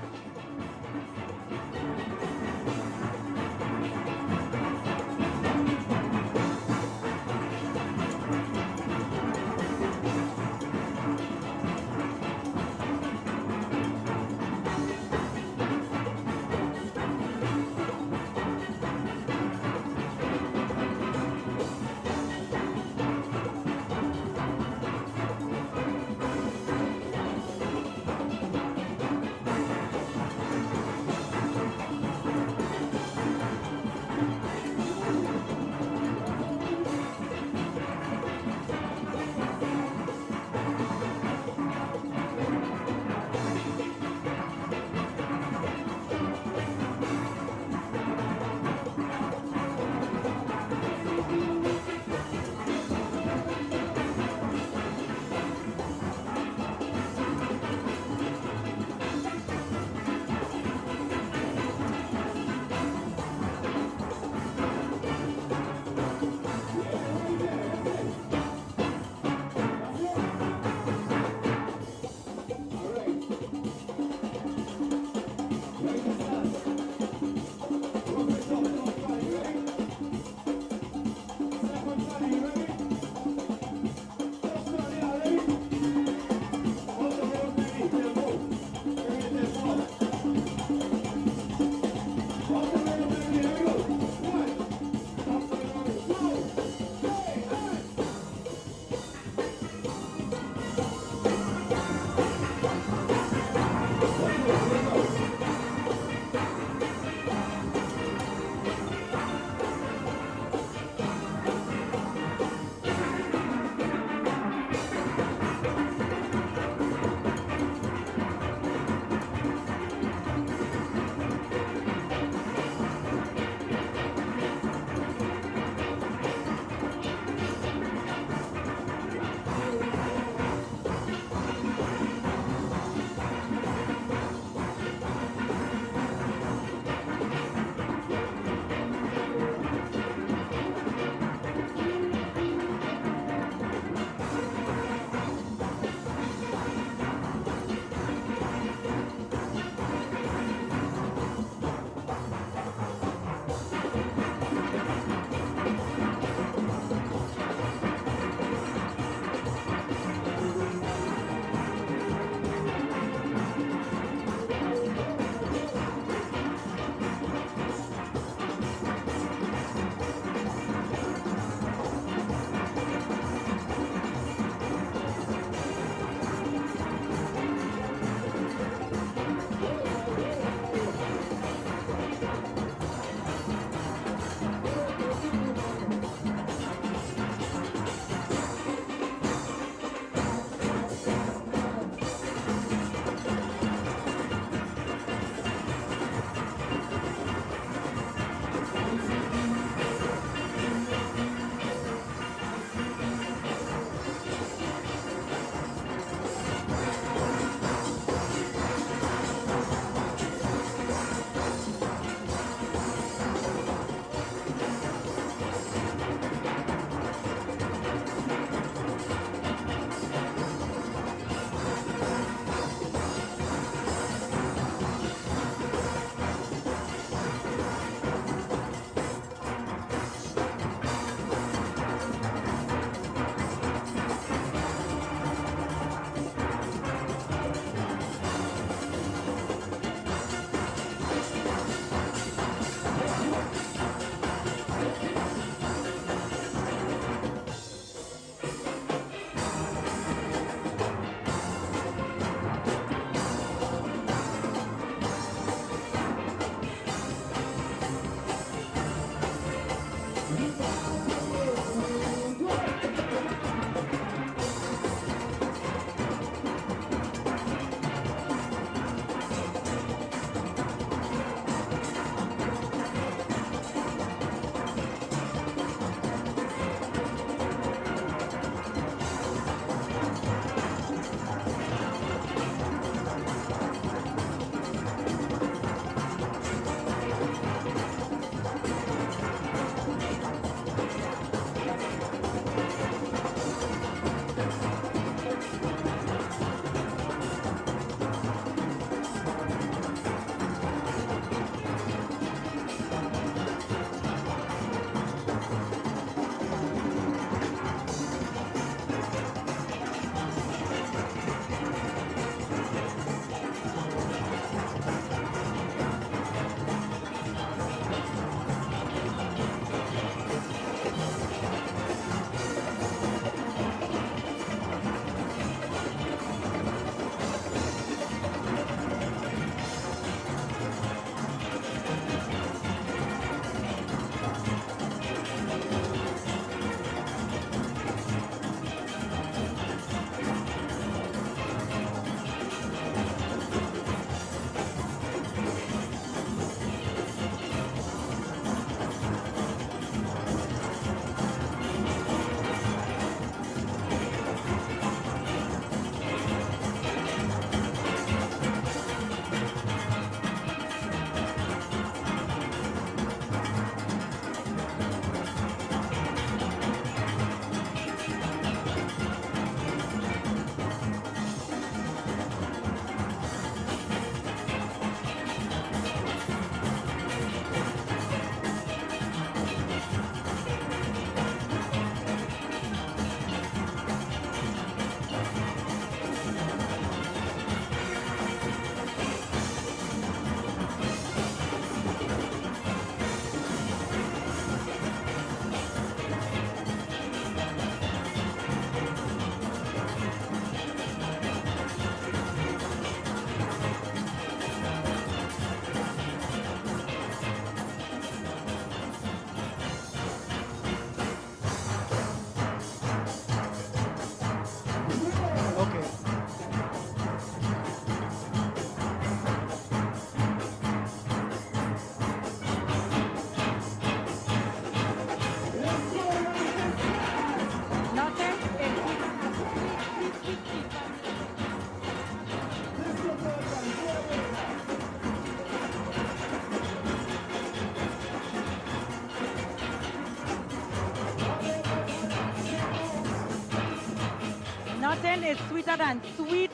Nothing is sweeter than sweet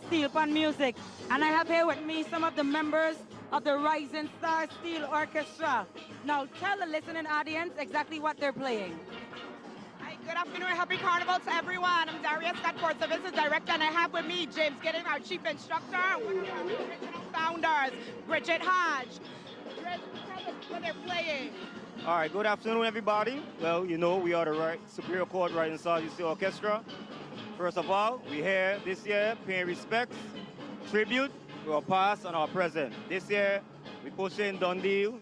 steel pan music. And I have here with me some of the members of the Rising Star Steel Orchestra. Now tell the listening audience exactly what they're playing. Hi, good afternoon, happy carnival to everyone. I'm Darius Scott, Court Services Director, and I have with me James Gidding, our Chief Instructor, and one of our original founders, Bridget Hodge. Tell us what they're playing. All right, good afternoon, everybody. Well, you know, we are the Superior Court Rising Star Steel Orchestra. First of all, we're here this year paying respects, tribute to our past and our present. This year, we pushing Done Deal,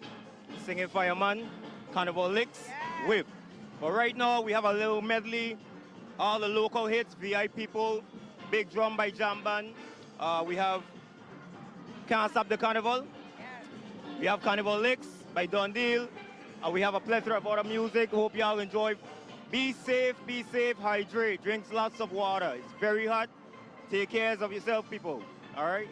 singing Fireman, Carnival Licks, Whip. But right now, we have a little medley, all the local hits, VI People, Big Drum by Jam Band. We have Can't Stop the Carnival. We have Carnival Licks by Done Deal. We have a plethora of other music. Hope y'all enjoy. Be safe, hydrate, drink lots of water. It's very hot. Take care of yourself, people. All right?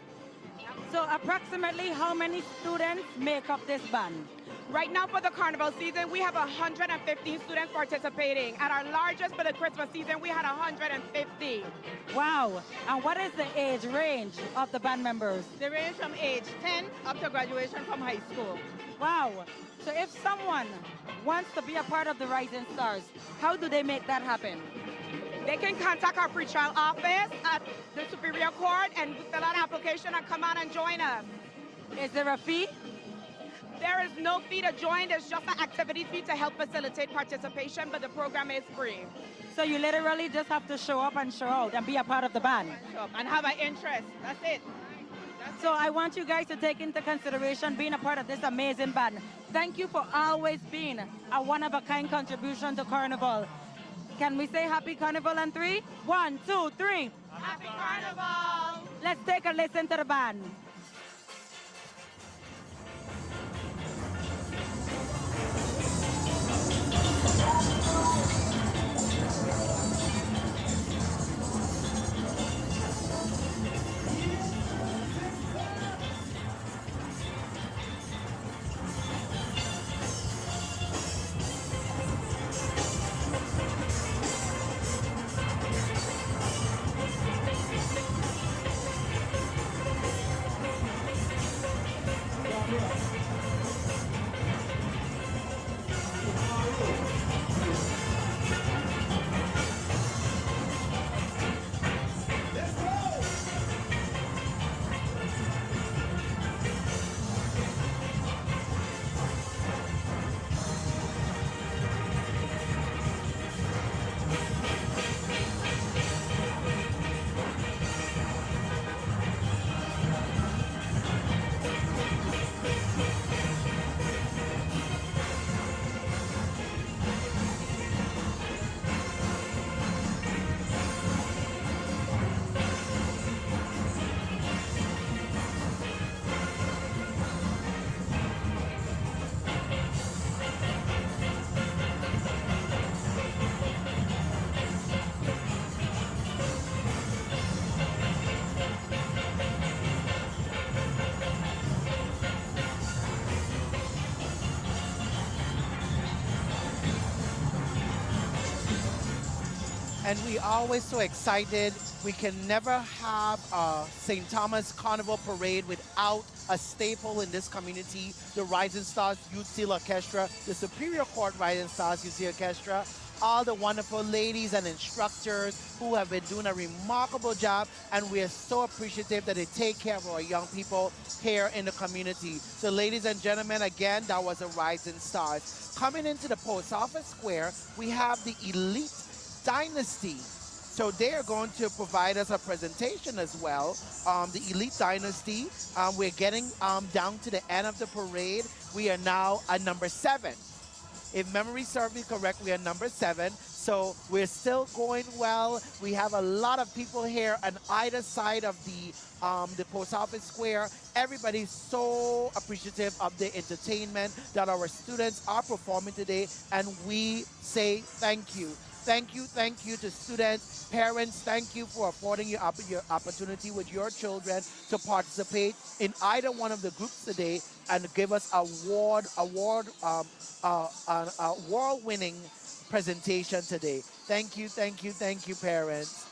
So approximately how many students make up this band? Right now for the carnival season, we have 115 students participating. At our largest for the Christmas season, we had 150. Wow. And what is the age range of the band members? They range from age 10 up to graduation from high school. Wow. So if someone wants to be a part of the Rising Stars, how do they make that happen? They can contact our pretrial office at the Superior Court and fill out an application and come on and join us. Is there a fee? There is no fee to join. There's just an activity fee to help facilitate participation, but the program is free. So you literally just have to show up and show out and be a part of the band. And have an interest. That's it. So I want you guys to take into consideration being a part of this amazing band. Thank you for always being a one-of-a-kind contribution to Carnival. Can we say Happy Carnival on 3? 1, 2, 3. Happy Carnival! Let's take a listen to the band. And we always so excited. We can never have a St. Thomas Carnival Parade without a staple in this community, the Rising Stars Youth Seal Orchestra, the Superior Court Rising Stars Youth Seal Orchestra, all the wonderful ladies and instructors who have been doing a remarkable job, and we are so appreciative that they take care of our young people here in the community. So ladies and gentlemen, again, that was the Rising Stars. Coming into the Post Office Square, we have the Elite Dynasty. So they are going to provide us a presentation as well. The Elite Dynasty, we're getting down to the end of the parade. We are now at number 7. If memory serves me correct, we are number 7. So we're still going well. We have a lot of people here on either side of the Post Office Square. Everybody's so appreciative of the entertainment that our students are performing today, and we say thank you. Thank you to students, parents. Thank you for affording your opportunity with your children to participate in either one of the groups today and give us a world-winning presentation today. Thank you, parents.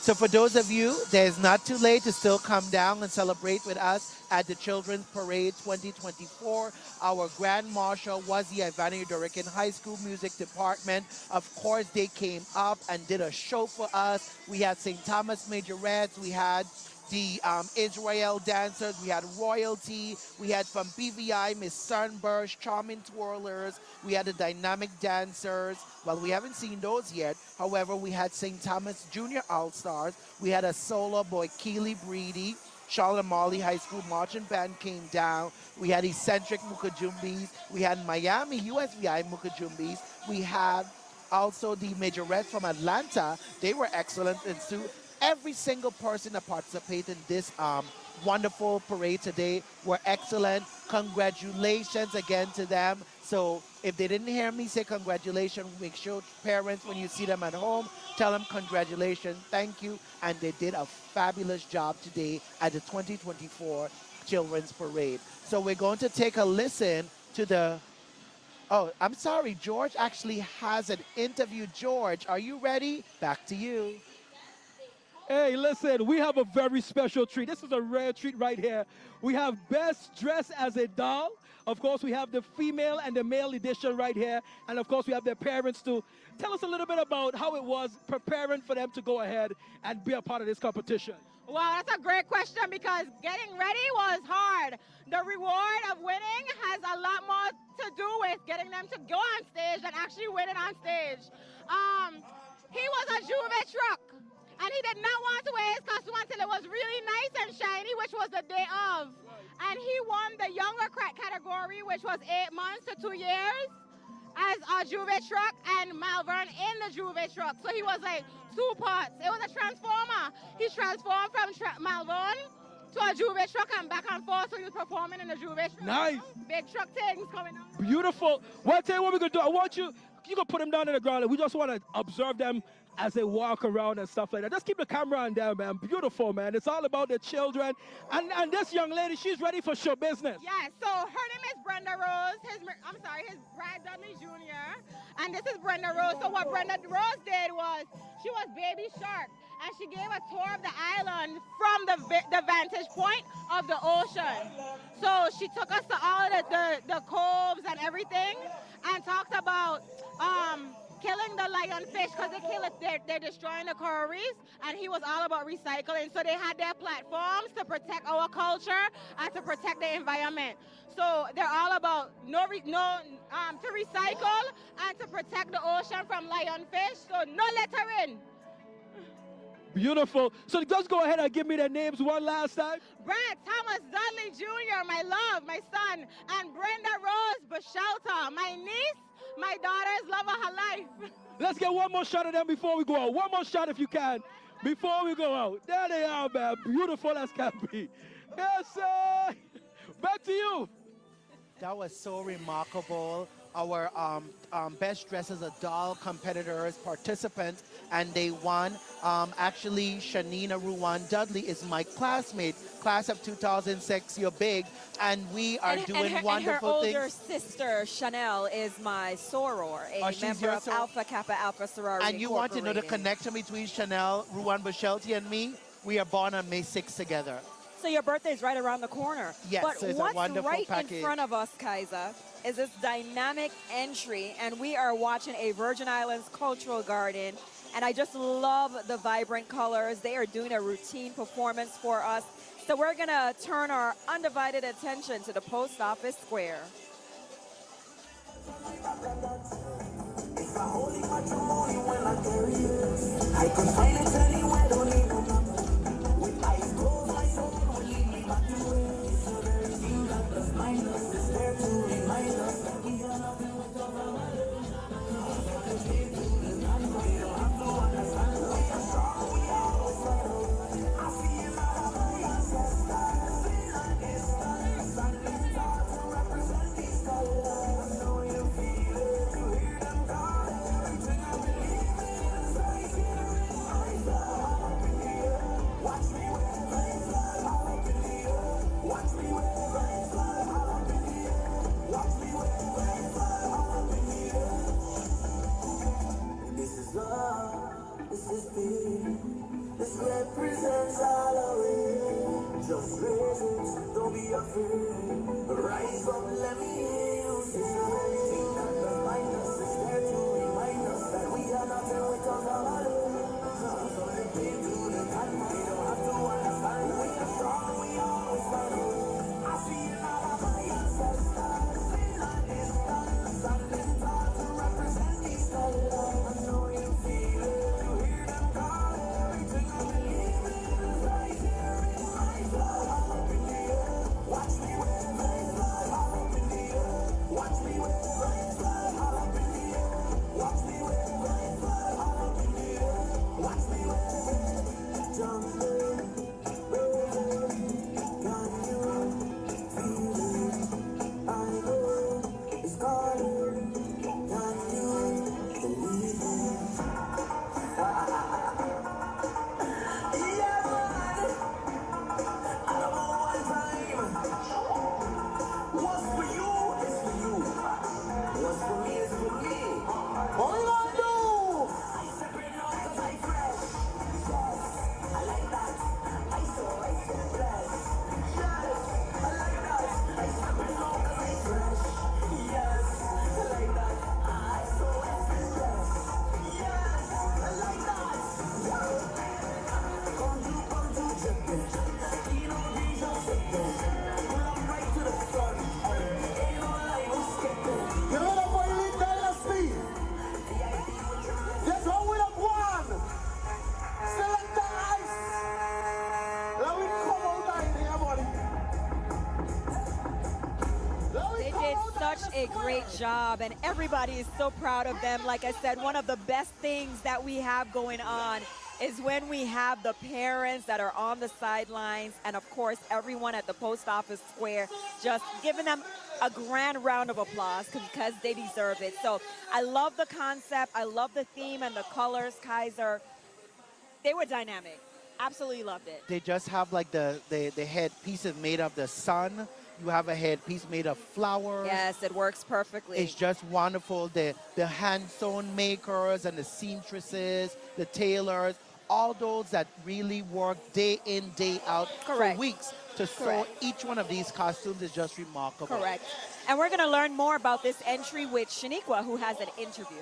So for those of you, it's not too late to still come down and celebrate with us at the Children's Parade 2024. Our Grand Marshal was the Ivania Dorican High School Music Department. Of course, they came up and did a show for us. We had St. Thomas Majorettes. We had the Israel dancers. We had royalty. We had from BVI, Miss Sunburst, Charming Twirlers. We had the dynamic dancers. Well, we haven't seen those yet. However, we had St. Thomas Junior All-Stars. We had a solo boy, Keely Breedy. Charlotte Marley High School Marching Band came down. We had eccentric Moko Jumbies. We had Miami USVI Moko Jumbies. We had also the Majorettes from Atlanta. They were excellent. And so every single person that participated in this wonderful parade today were excellent. Congratulations again to them. So if they didn't hear me say congratulations, make sure parents, when you see them at home, tell them congratulations, thank you, and they did a fabulous job today at the 2024 Children's Parade. So we're going to take a listen to the, oh, I'm sorry, George actually has an interview. George, are you ready? Back to you. Hey, listen, we have a very special treat. This is a rare treat right here. We have Best Dressed as a Doll. Of course, we have the female and the male edition right here. And of course, we have their parents too. Tell us a little bit about how it was preparing for them to go ahead and be a part of this competition. Wow, that's a great question because getting ready was hard. The reward of winning has a lot more to do with getting them to go on stage than actually winning on stage. He was a Juve truck. and he did not want to wear his costume until it was really nice and shiny, which was the day of. And he won the younger category, which was 8 months to 2 years, as a Juve truck, and Malvern in the Juve truck. So he was like 2 parts. It was a transformer. He transformed from Malvern to a Juve truck and back and forth, so he was performing in the Juve truck. Nice. Big truck things coming out. Beautiful. Well, I'll tell you what we're going to do. I want you can put them down on the ground, and we just want to observe them as they walk around and stuff like that. Just keep the camera on them, man. Beautiful, man. It's all about the children. And this young lady, she's ready for show business. Yeah, so her name is Brenda Rose. His Brad Dudley Jr. And this is Brenda Rose. So what Brenda Rose did was, she was Baby Shark, and she gave a tour of the island from the vantage point of the ocean. So she took us to all of the coves and everything, and talked about killing the lionfish, because they kill it, they're destroying the coral reefs, and he was all about recycling. So they had their platforms to protect our culture and to protect the environment. So they're all about to recycle and to protect the ocean from lionfish. So no littering. Beautiful. So just go ahead and give me their names one last time. Brad Thomas Dudley Jr., my love, my son, and Brenda Rose Bachelta, my niece, my daughter's love of her life. Let's get one more shot of them before we go out. One more shot if you can, before we go out. There they are, man. Beautiful as can be. Yes, sir. Back to you. That was so remarkable. Our best dressed as a doll competitors, participants, and they won. Actually, Shanina Ruwan Dudley is my classmate, class of 2006. You're big, and we are doing wonderful things. And her older sister, Chanel, is my soror, a member of Alpha Kappa Alpha Sorority. And you want to know the connection between Chanel, Ruwan Bachelti, and me? We are born on May 6th together. So your birthday's right around the corner. Yes, but so it's what's a wonderful right package. in front of us, Kaiser, is this dynamic entry, and we are watching a Virgin Islands cultural garden, and I just love the vibrant colors. They are doing a routine performance for us. So we're gonna turn our undivided attention to the Post Office Square. I could find it anywhere, don't need no number. With eyes closed, my soul will lead me back to where. So there is things that plus minus is there to remind us that we are nothing but a family. We don't have to understand that we are strong, we are always right. I feel like my ancestors in a distance, standing tall to represent these colors. I know you feel it, you hear them call. Everything I believe in is right here in my blood. such a great job, and everybody is so proud of them. Like I said, one of the best things that we have going on is when we have the parents that are on the sidelines, and of course everyone at the post office square just giving them a grand round of applause because they deserve it. So I love the concept, I love the theme and the colors, Kaiser. They were dynamic. Absolutely loved it. They just have like the headpiece is made of the sun. You have a headpiece made of flowers. Yes, it works perfectly. It's just wonderful. The hand-sewn makers and the seamstresses, the tailors, all those that really work day in, day out for weeks to sew each one of these costumes is just remarkable. Correct. And we're going to learn more about this entry with Shaniqua, who has an interview.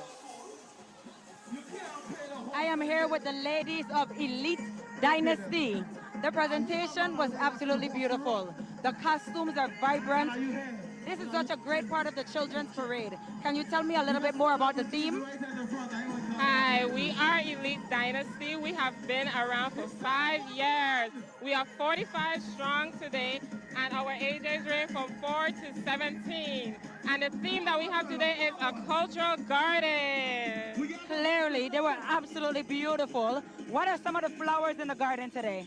I am here with the ladies of Elite Dynasty. The presentation was absolutely beautiful. The costumes are vibrant. This is such a great part of the children's parade. Can you tell me a little bit more about the theme? Hi, we are Elite Dynasty. We have been around for 5 years. We are 45 strong today, and our ages range from 4 to 17. And the theme that we have today is a cultural garden. Clearly, they were absolutely beautiful. What are some of the flowers in the garden today?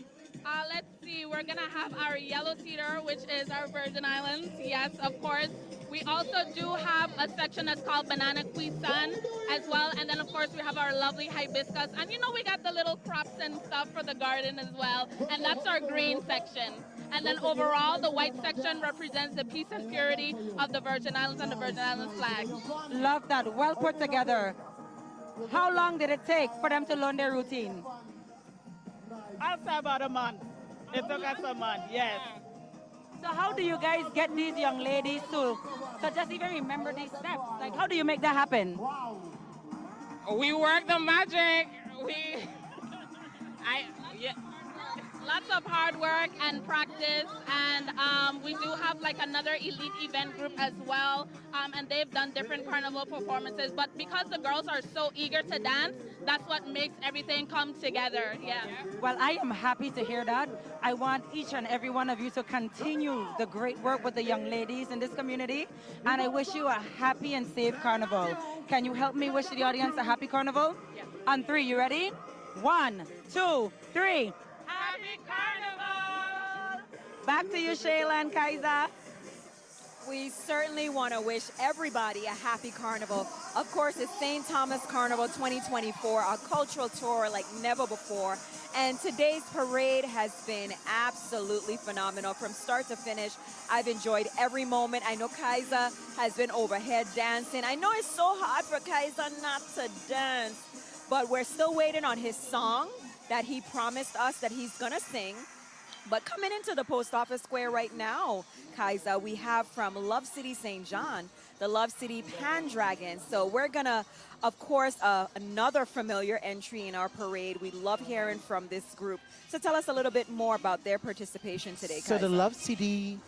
Let's see, we're gonna have our yellow cedar, which is our Virgin Islands. Yes, of course. We also do have a section that's called banana quisan as well. And then of course we have our lovely hibiscus. And you know, we got the little crops and stuff for the garden as well. And that's our green section. And then overall, the white section represents the peace and purity of the Virgin Islands and the Virgin Islands flag. Love that, well put together. How long did it take for them to learn their routine? I'll say about a month. It took us a month, yes. So how do you guys get these young ladies to just even remember these steps? Like, how do you make that happen? We work the magic. Lots of hard work and practice, and we do have like another elite event group as well, and they've done different carnival performances, but because the girls are so eager to dance, that's what makes everything come together. Yeah. Well, I am happy to hear that. I want each and every one of you to continue the great work with the young ladies in this community, and I wish you a happy and safe carnival. Can you help me wish the audience a happy carnival? Yeah. On 3, you ready? 1, 2, 3. Happy Carnival! Back to you, Shayla and Kaiser. We certainly want to wish everybody a happy carnival. Of course, it's St. Thomas Carnival 2024, a cultural tour like never before. And today's parade has been absolutely phenomenal from start to finish. I've enjoyed every moment. I know Kaiser has been overhead dancing. I know it's so hard for Kaiser not to dance, but we're still waiting on his song that he promised us that he's gonna sing. But coming into the post office square right now, Kaiser, we have from Love City St. John, the Love City Pandragons. So we're gonna, of course, another familiar entry in our parade. We love hearing from this group. So tell us a little bit more about their participation today, Kaiser. So the Love City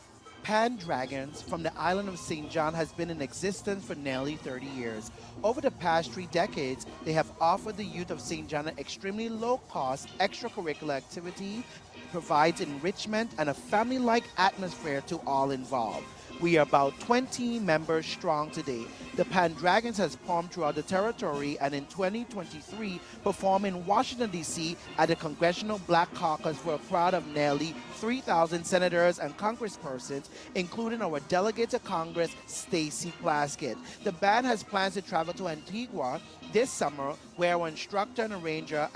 Pandragons from the island of St. John has been in existence for nearly 30 years. Over the past 3 decades, they have offered the youth of St. John an extremely low-cost extracurricular activity, provides enrichment and a family-like atmosphere to all involved. We are about 20 members strong today. The Pandragons has performed throughout the territory and in 2023 performed in Washington, D.C. at the Congressional Black Caucus for a crowd of nearly 3,000 senators and congresspersons, including our delegate to Congress, Stacey Plaskett. The band has plans to travel to Antigua this summer, where our instructor and arranger,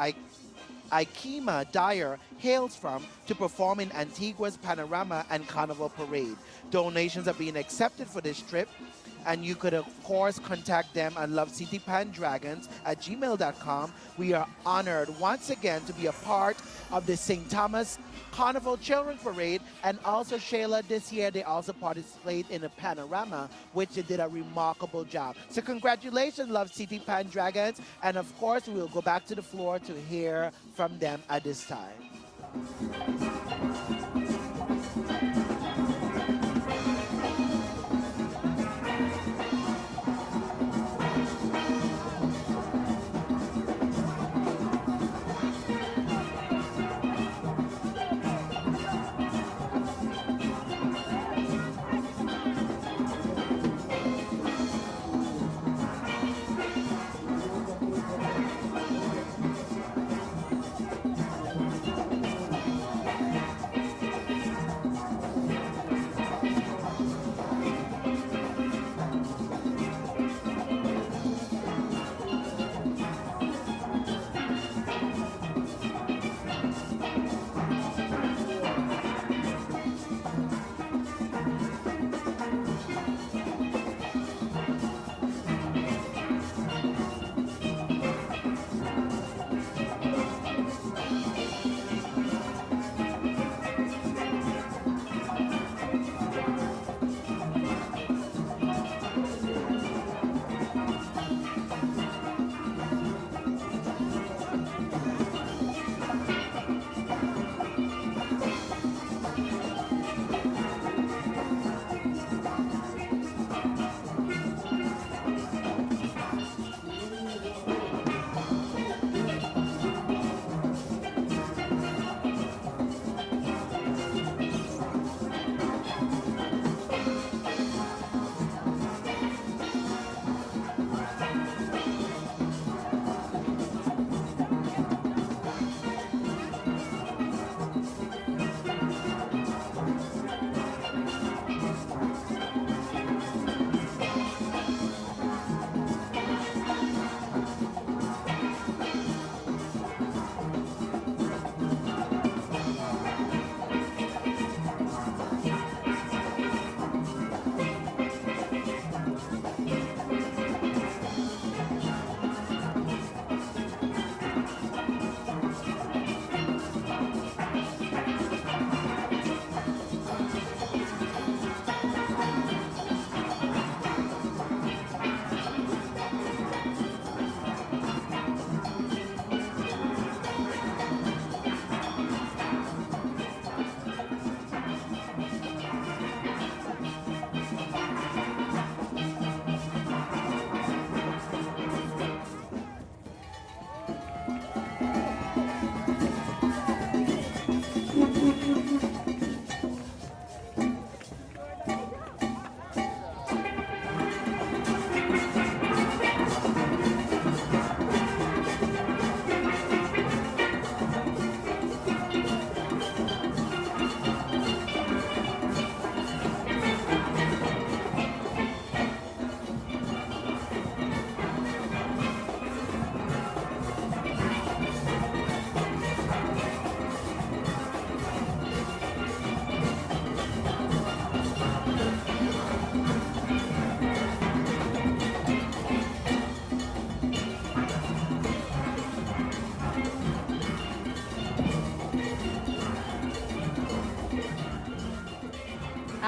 Ikema Dyer, hails from, to perform in Antigua's Panorama and Carnival Parade. Donations are being accepted for this trip, and you could, of course, contact them at lovecitypandragons@gmail.com. We are honored once again to be a part of the St. Thomas Carnival Children's Parade, and also, Shayla, this year they also participated in a Panorama, which they did a remarkable job. So congratulations, Love City Pandragons, and of course, we'll go back to the floor to hear from them at this time.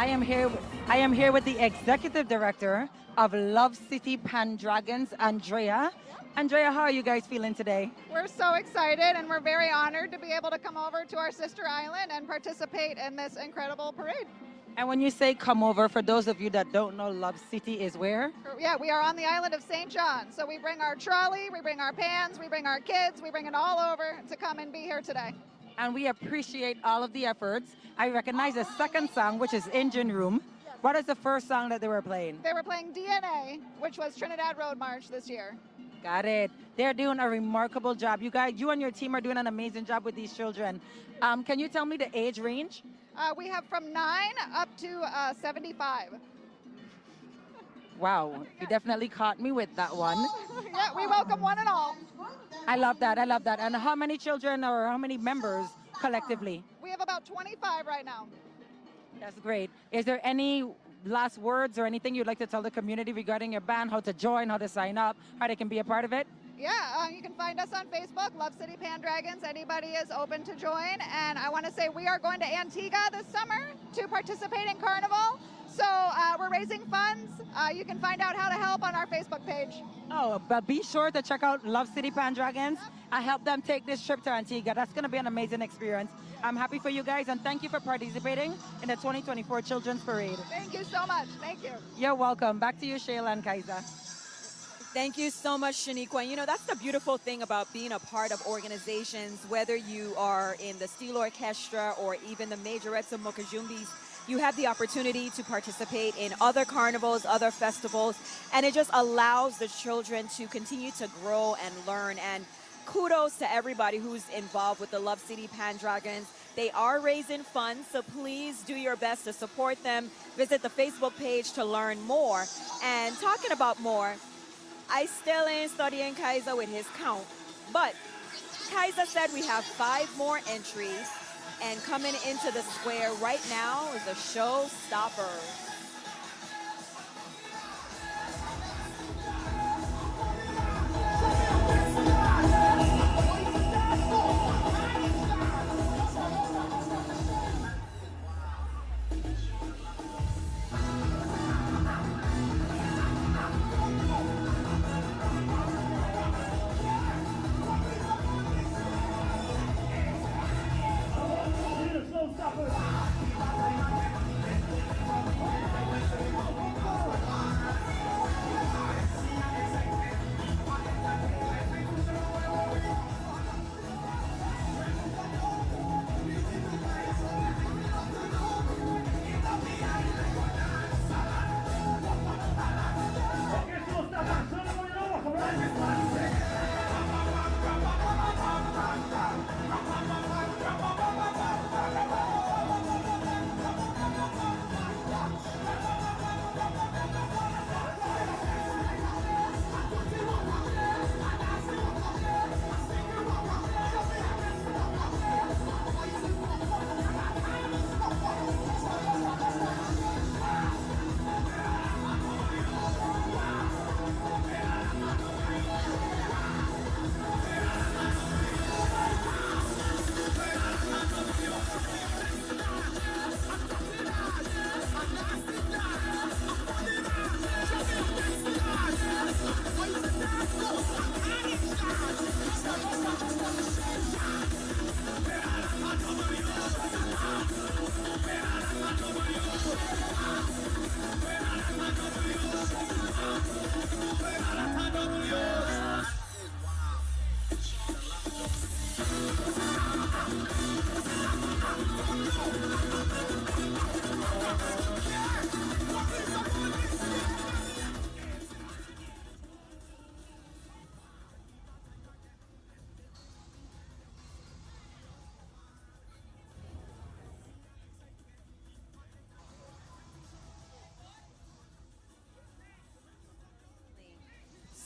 I am here with the executive director of Love City Pendragons, Andrea. Andrea, how are you guys feeling today? We're so excited and we're very honored to be able to come over to our sister island and participate in this incredible parade. And when you say come over, for those of you that don't know, Love City is where? Yeah, we are on the island of St. John. So we bring our trolley, we bring our pans, we bring our kids, we bring it all over to come and be here today. And we appreciate all of the efforts. I recognize the second song, which is Engine Room. What is the first song that they were playing? They were playing DNA, which was Trinidad Road March this year. Got it. They're doing a remarkable job. You guys, you and your team are doing an amazing job with these children. Can you tell me the age range? We have from 9 up to 75. Wow, you definitely caught me with that one. Yeah, we welcome one and all. I love that. I love that. And how many children or how many members collectively? We have about 25 right now. That's great. Is there any last words or anything you'd like to tell the community regarding your band, how to join, how to sign up, how they can be a part of it? Yeah, you can find us on Facebook, Love City Pendragons. Anybody is open to join. And I want to say we are going to Antigua this summer to participate in Carnival. So we're raising funds. You can find out how to help on our Facebook page. Oh, but be sure to check out Love City Pendragons. I helped them take this trip to Antigua. That's going to be an amazing experience. I'm happy for you guys, and thank you for participating in the 2024 Children's Parade. Thank you so much. Thank you. You're welcome. Back to you, Shayla and Kaiser. Thank you so much, Shaniqua. And you know, that's the beautiful thing about being a part of organizations, whether you are in the Steel Orchestra or even the Majorettes of Moko Jumbies. You have the opportunity to participate in other carnivals, other festivals, and it just allows the children to continue to grow and learn. And kudos to everybody who's involved with the Love City Pendragons. They are raising funds, so please do your best to support them. Visit the Facebook page to learn more. And talking about more, I still ain't studying Kaiser with his count, but Kaiser said we have 5 more entries, and coming into the square right now is the Showstoppers.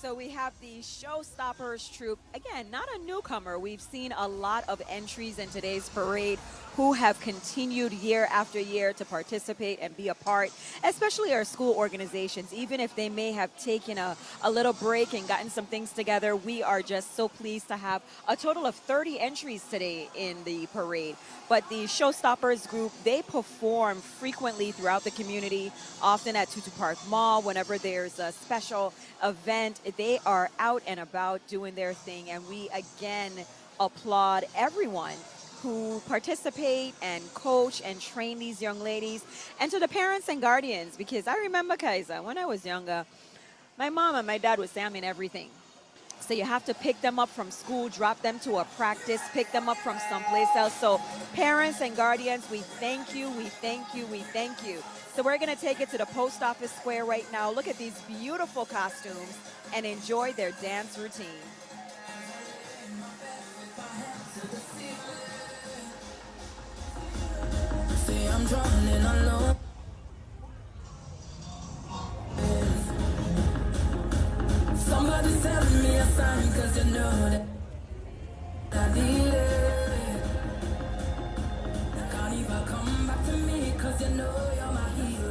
So we have the Showstoppers troupe. Again, not a newcomer. We've seen a lot of entries in today's parade. who have continued year after year to participate and be a part, especially our school organizations. Even if they may have taken a little break and gotten some things together, we are just so pleased to have a total of 30 entries today in the parade. But the Showstoppers group, they perform frequently throughout the community, often at Tutu Park Mall. Whenever there's a special event, they are out and about doing their thing. And we again applaud everyone who participate and coach and train these young ladies, and to the parents and guardians, because I remember, Kaiser, when I was younger, my mom and my dad would say I'm in everything. So you have to pick them up from school, drop them to a practice, pick them up from someplace else. So parents and guardians, we thank you, we thank you, we thank you. So we're going to take it to the post office square right now. Look at these beautiful costumes and enjoy their dance routine. Say I'm drowning alone. Somebody send me a sign, cause you know that I need it. The carnival come back to me, cause you know you're my healing.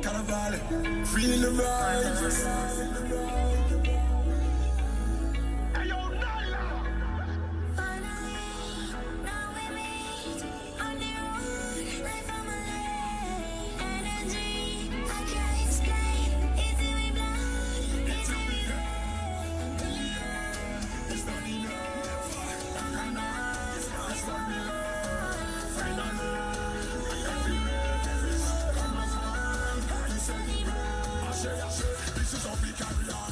Carnival, feeling the vibes. This is how we carry on.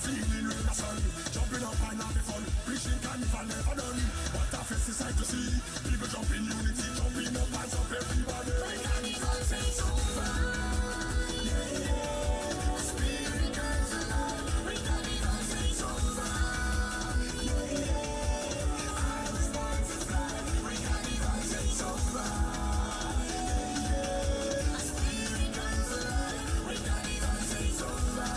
Feeling in the sun, jumping up and having fun. Wishing carnival never done. What a fest is sight to see. People jumping unity, jumping up, hands up, everybody. When carnival takes over, yeah, yeah. Spirit comes alive. When carnival takes over, yeah, yeah. I was born to fly. When carnival takes over, yeah, yeah. Spirit comes alive. When carnival takes over.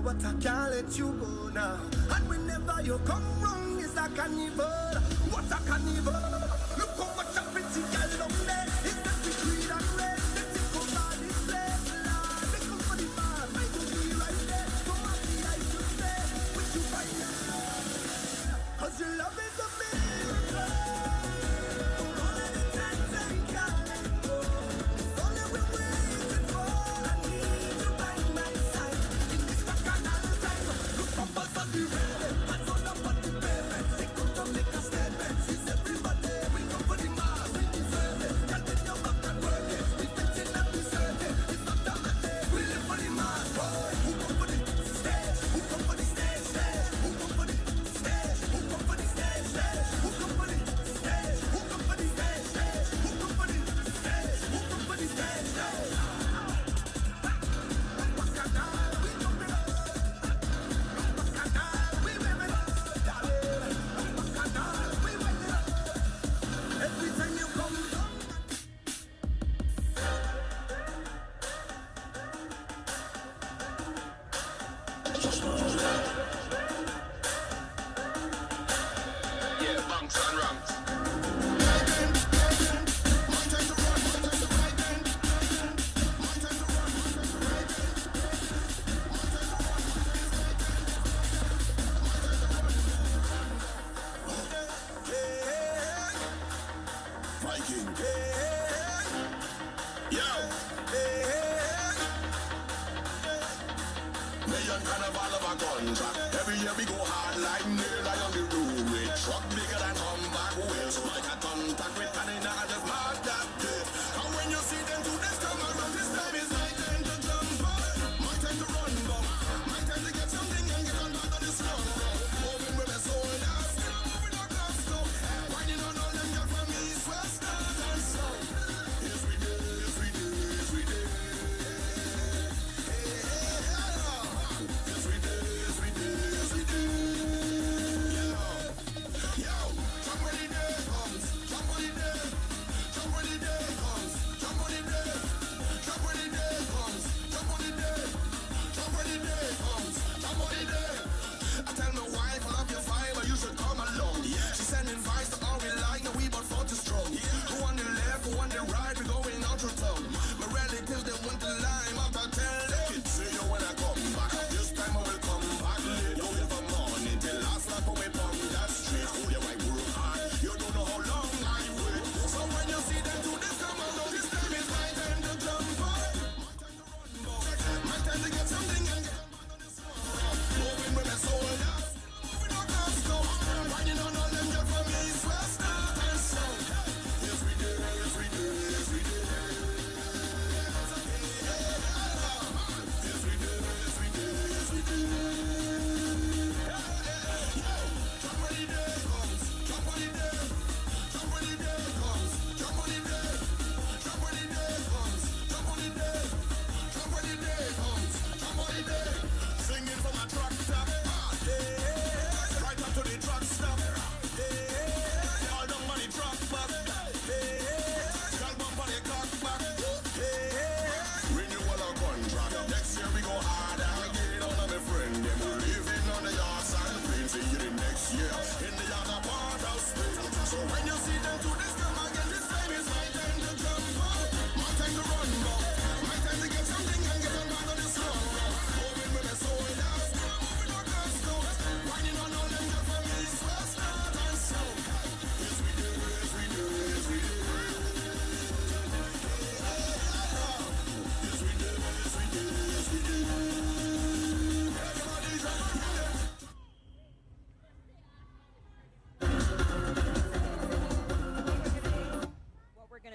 What I can't let you go now. And whenever you come wrong, it's a carnival. What a carnival. Look how much a pretty girl down there. It's that we green and red. Let's take over this place. Lord, they come for the man. I will be right there. So happy I should say. With you right now. contract. Every year we go hard like nail. I on the road with truck bigger than come back wheels. Like a contact with Canada, I just mark that day. And when you see them do this come around, this time is my time to jump up. My time to run bump. My time to get something and get on back on this run. Moving with my soul now. Moving our class now. Riding on all them young from east, west, north and south. Yes we do, yes we do, yes we do.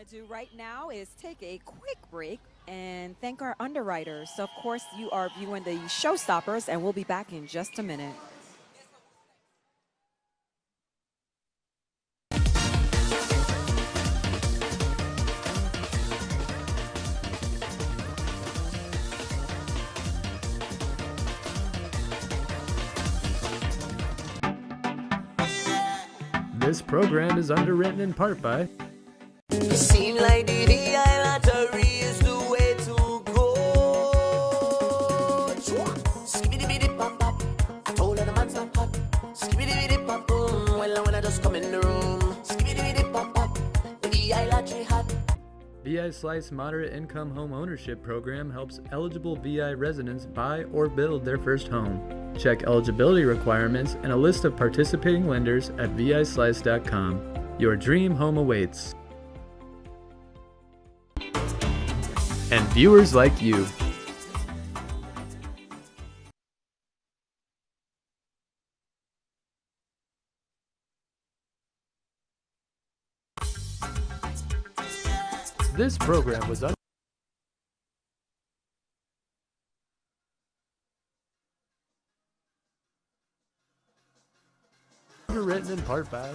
Do right now is take a quick break and thank our underwriters. So of course you are viewing the Showstoppers and we'll be back in just a minute. This program is underwritten in part by It seems like the VI lottery is the way to go. Skibbity-bitty-pop-pop, I told her the man's not hot. Skibbity-bitty-pop-boom, well, when I just come in the room. Skibbity-bitty-pop-pop, the VI lottery hot. VI Slice Moderate Income Home Ownership Program helps eligible VI residents buy or build their first home. Check eligibility requirements and a list of participating lenders at vislice.com. Your dream home awaits. And viewers like you. This program was underwritten in part by.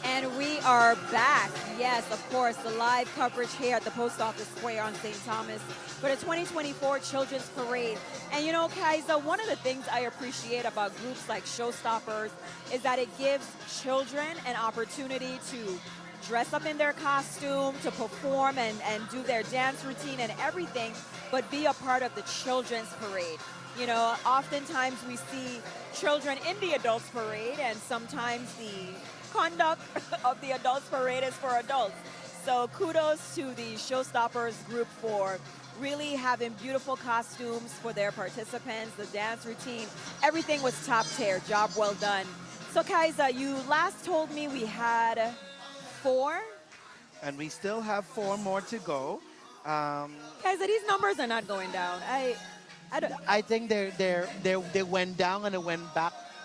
And we are back. Yes, of course, the live coverage here at the Post Office Square on St. Thomas for the 2024 Children's Parade. And you know, Kaiser, one of the things I appreciate about groups like Showstoppers is that it gives children an opportunity to dress up in their costume, to perform and do their dance routine and everything, but be a part of the Children's Parade. You know, oftentimes we see children in the adults parade, and sometimes the conduct of the adults parade is for adults. So kudos to the Showstoppers group for really having beautiful costumes for their participants, the dance routine. Everything was top tier. Job well done. So Kaiser, you last told me we had 4? And we still have 4 more to go. Kaiser, these numbers are not going down. I think they went down and they went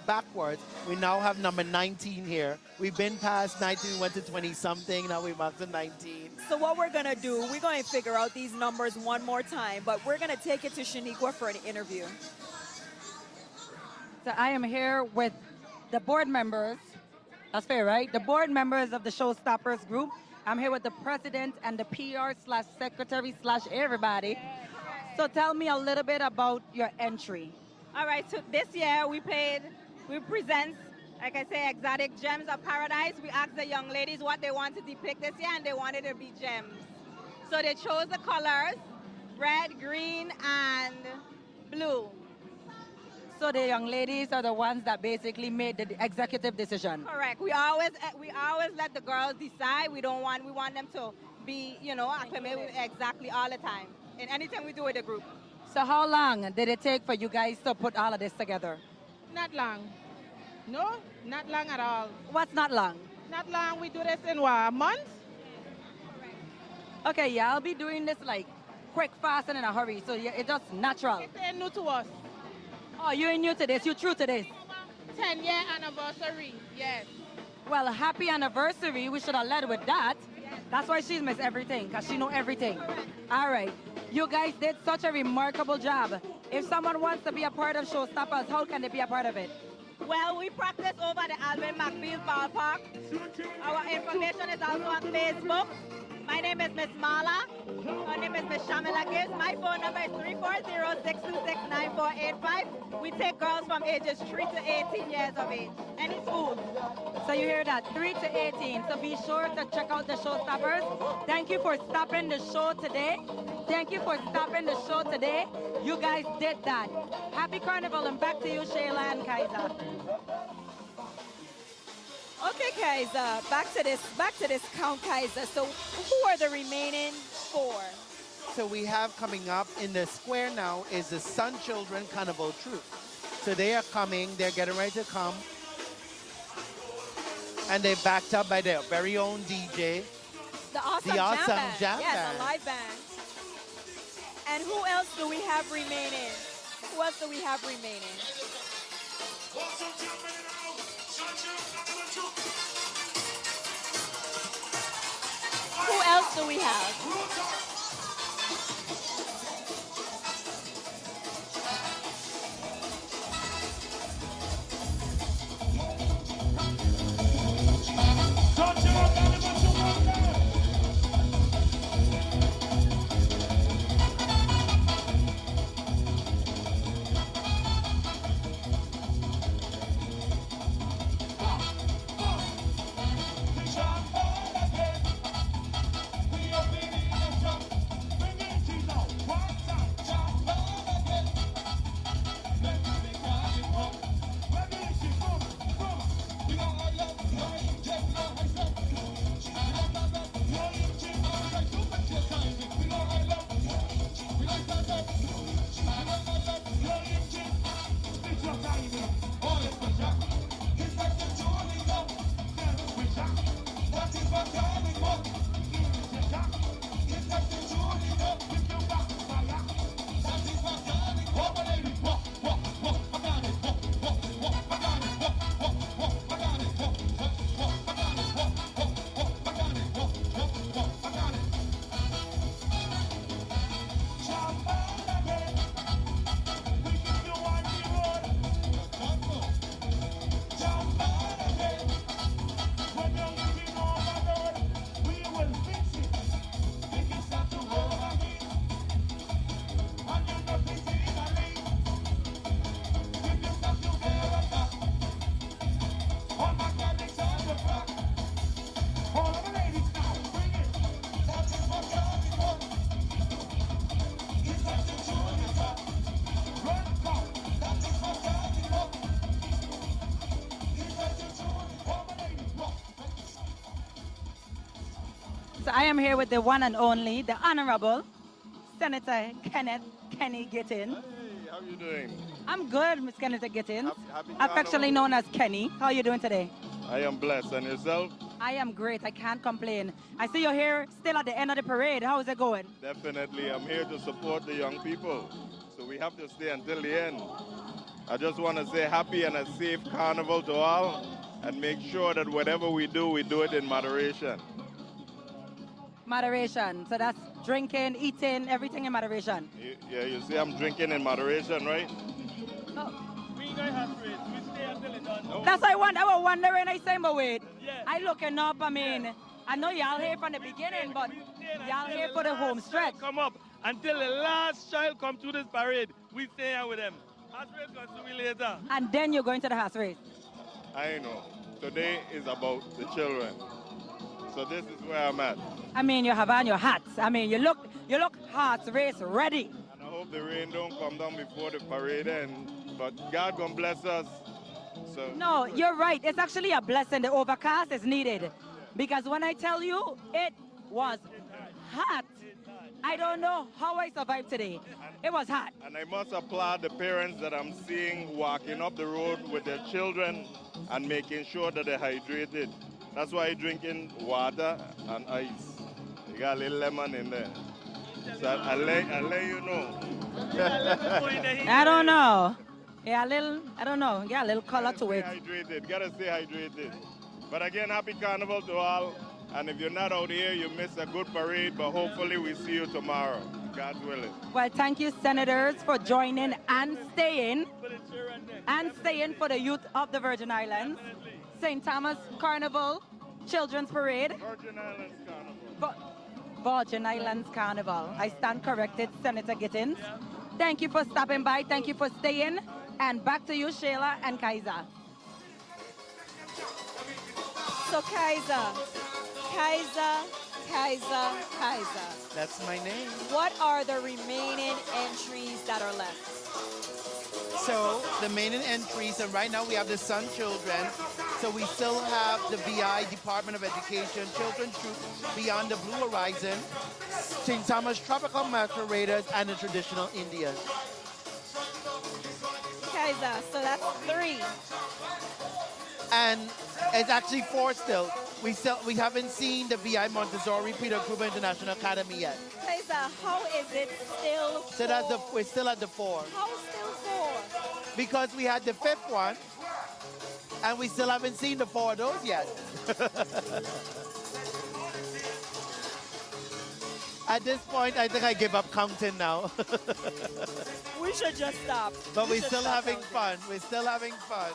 backwards. We now have number 19 here. We've been past 19, we went to 20 something. Now we're back to 19. So what we're gonna do, we're gonna figure out these numbers one more time, but we're gonna take it to Shaniqua for an interview. So I am here with the board members. That's fair, right? The board members of the Showstoppers group. I'm here with the president and the PR/secretary/everybody. So tell me a little bit about your entry. All right, so this year we present, like I say, exotic gems of paradise. We asked the young ladies what they want to depict this year, and they wanted to be gems. So they chose the colors, red, green, and blue. So the young ladies are the ones that basically made the executive decision. Correct. We always let the girls decide. We want them to be, acclimated exactly all the time in anything we do with the group. So how long did it take for you guys to put all of this together? Not long. No, not long at all. What's not long? Not long. We do this in what, a month? Okay, yeah, I'll be doing this like quick, fast, and in a hurry. So yeah, it's just natural. It's new to us. Oh, you're new to this. You're true to this. 10-year anniversary, yes. Well, happy anniversary. We should have led with that. That's why she's Miss Everything, because she know everything. All right. You guys did such a remarkable job. If someone wants to be a part of Showstoppers, how can they be a part of it? Well, we practice over the Alvin McBeal Ballpark. Our information is also on Facebook. My name is Miss Mala. Her name is Miss Shamila Gibbs. My phone number is 340-626-9485. We take girls from ages 3 to 18 years of age. Any school. So you hear that, 3 to 18. So be sure to check out the Showstoppers. Thank you for stopping the show today. Thank you for stopping the show today. You guys did that. Happy Carnival, and back to you, Shayla and Kaiser. Okay, Kaiser, back to this count, Kaiser. So who are the remaining 4? So we have coming up in the square now is the Sun Children Carnival Troupe. So they are coming, they're getting ready to come. And they're backed up by their very own DJ. The awesome jam band. Yes, a live band. And who else do we have remaining? Who else do we have remaining? Who else do we have? So I am here with the one and only, the Honorable Senator Kenny Gittins. Hey, how you doing? I'm good, Miss Senator Gittins. Happy Affectionately known as Kenny. How are you doing today? I am blessed. And yourself? I am great. I can't complain. I see you're here still at the end of the parade. How is it going? Definitely. I'm here to support the young people. So we have to stay until the end. I just want to say happy and a safe carnival to all, and make sure that whatever we do it in moderation. Moderation. So that's drinking, eating, everything in moderation. Yeah, you see I'm drinking in moderation, right? We ain't gonna have race. We stay until it's done. That's what I was wondering. I say, but wait. I looking up. I mean, I know y'all here from the beginning, but y'all here for the home stretch. Come up until the last child come through this parade. We stay here with them. Horse race comes to me later. And then you're going to the horse race. I know. Today is about the children. So this is where I'm at. I mean, you have on your hats. I mean, you look horse race ready. And I hope the rain don't come down before the parade ends. But God gonna bless us. So No, you're right. It's actually a blessing. The overcast is needed. Because when I tell you, it was hot. I don't know how I survived today. It was hot. And I must applaud the parents that I'm seeing walking up the road with their children and making sure that they're hydrated. That's why I'm drinking water and ice. You got a little lemon in there. So I'll let you know. I don't know. Yeah, I don't know. Yeah, a little color to it. Gotta stay hydrated. But again, happy carnival to all. And if you're not out here, you miss a good parade, but hopefully we see you tomorrow. God willing. Well, thank you, Senators, for joining and staying. And staying for the youth of the Virgin Islands. St. Thomas Carnival, Children's Parade. Virgin Islands Carnival. Virgin Islands Carnival. I stand corrected, Senator Gittins. Thank you for stopping by. Thank you for staying. And back to you, Shayla and Kaiser. So Kaiser. That's my name. What are the remaining entries that are left? So the main entries, and right now we have the Sun Children. So we still have the VI, Department of Education, Children's Troop, Beyond the Blue Horizon, St. Thomas Tropical Masqueraders, and the Traditional Indians. Kaiser, so that's 3. And it's actually 4 still. We haven't seen the VI Montessori Peter Kruger International Academy yet. Kaiser, how is it still 4? So we're still at the 4. How still 4? Because we had the 5th one, and we still haven't seen the 4 of those yet. At this point, I think I give up counting now. We should just stop. But we're still having fun. We're still having fun.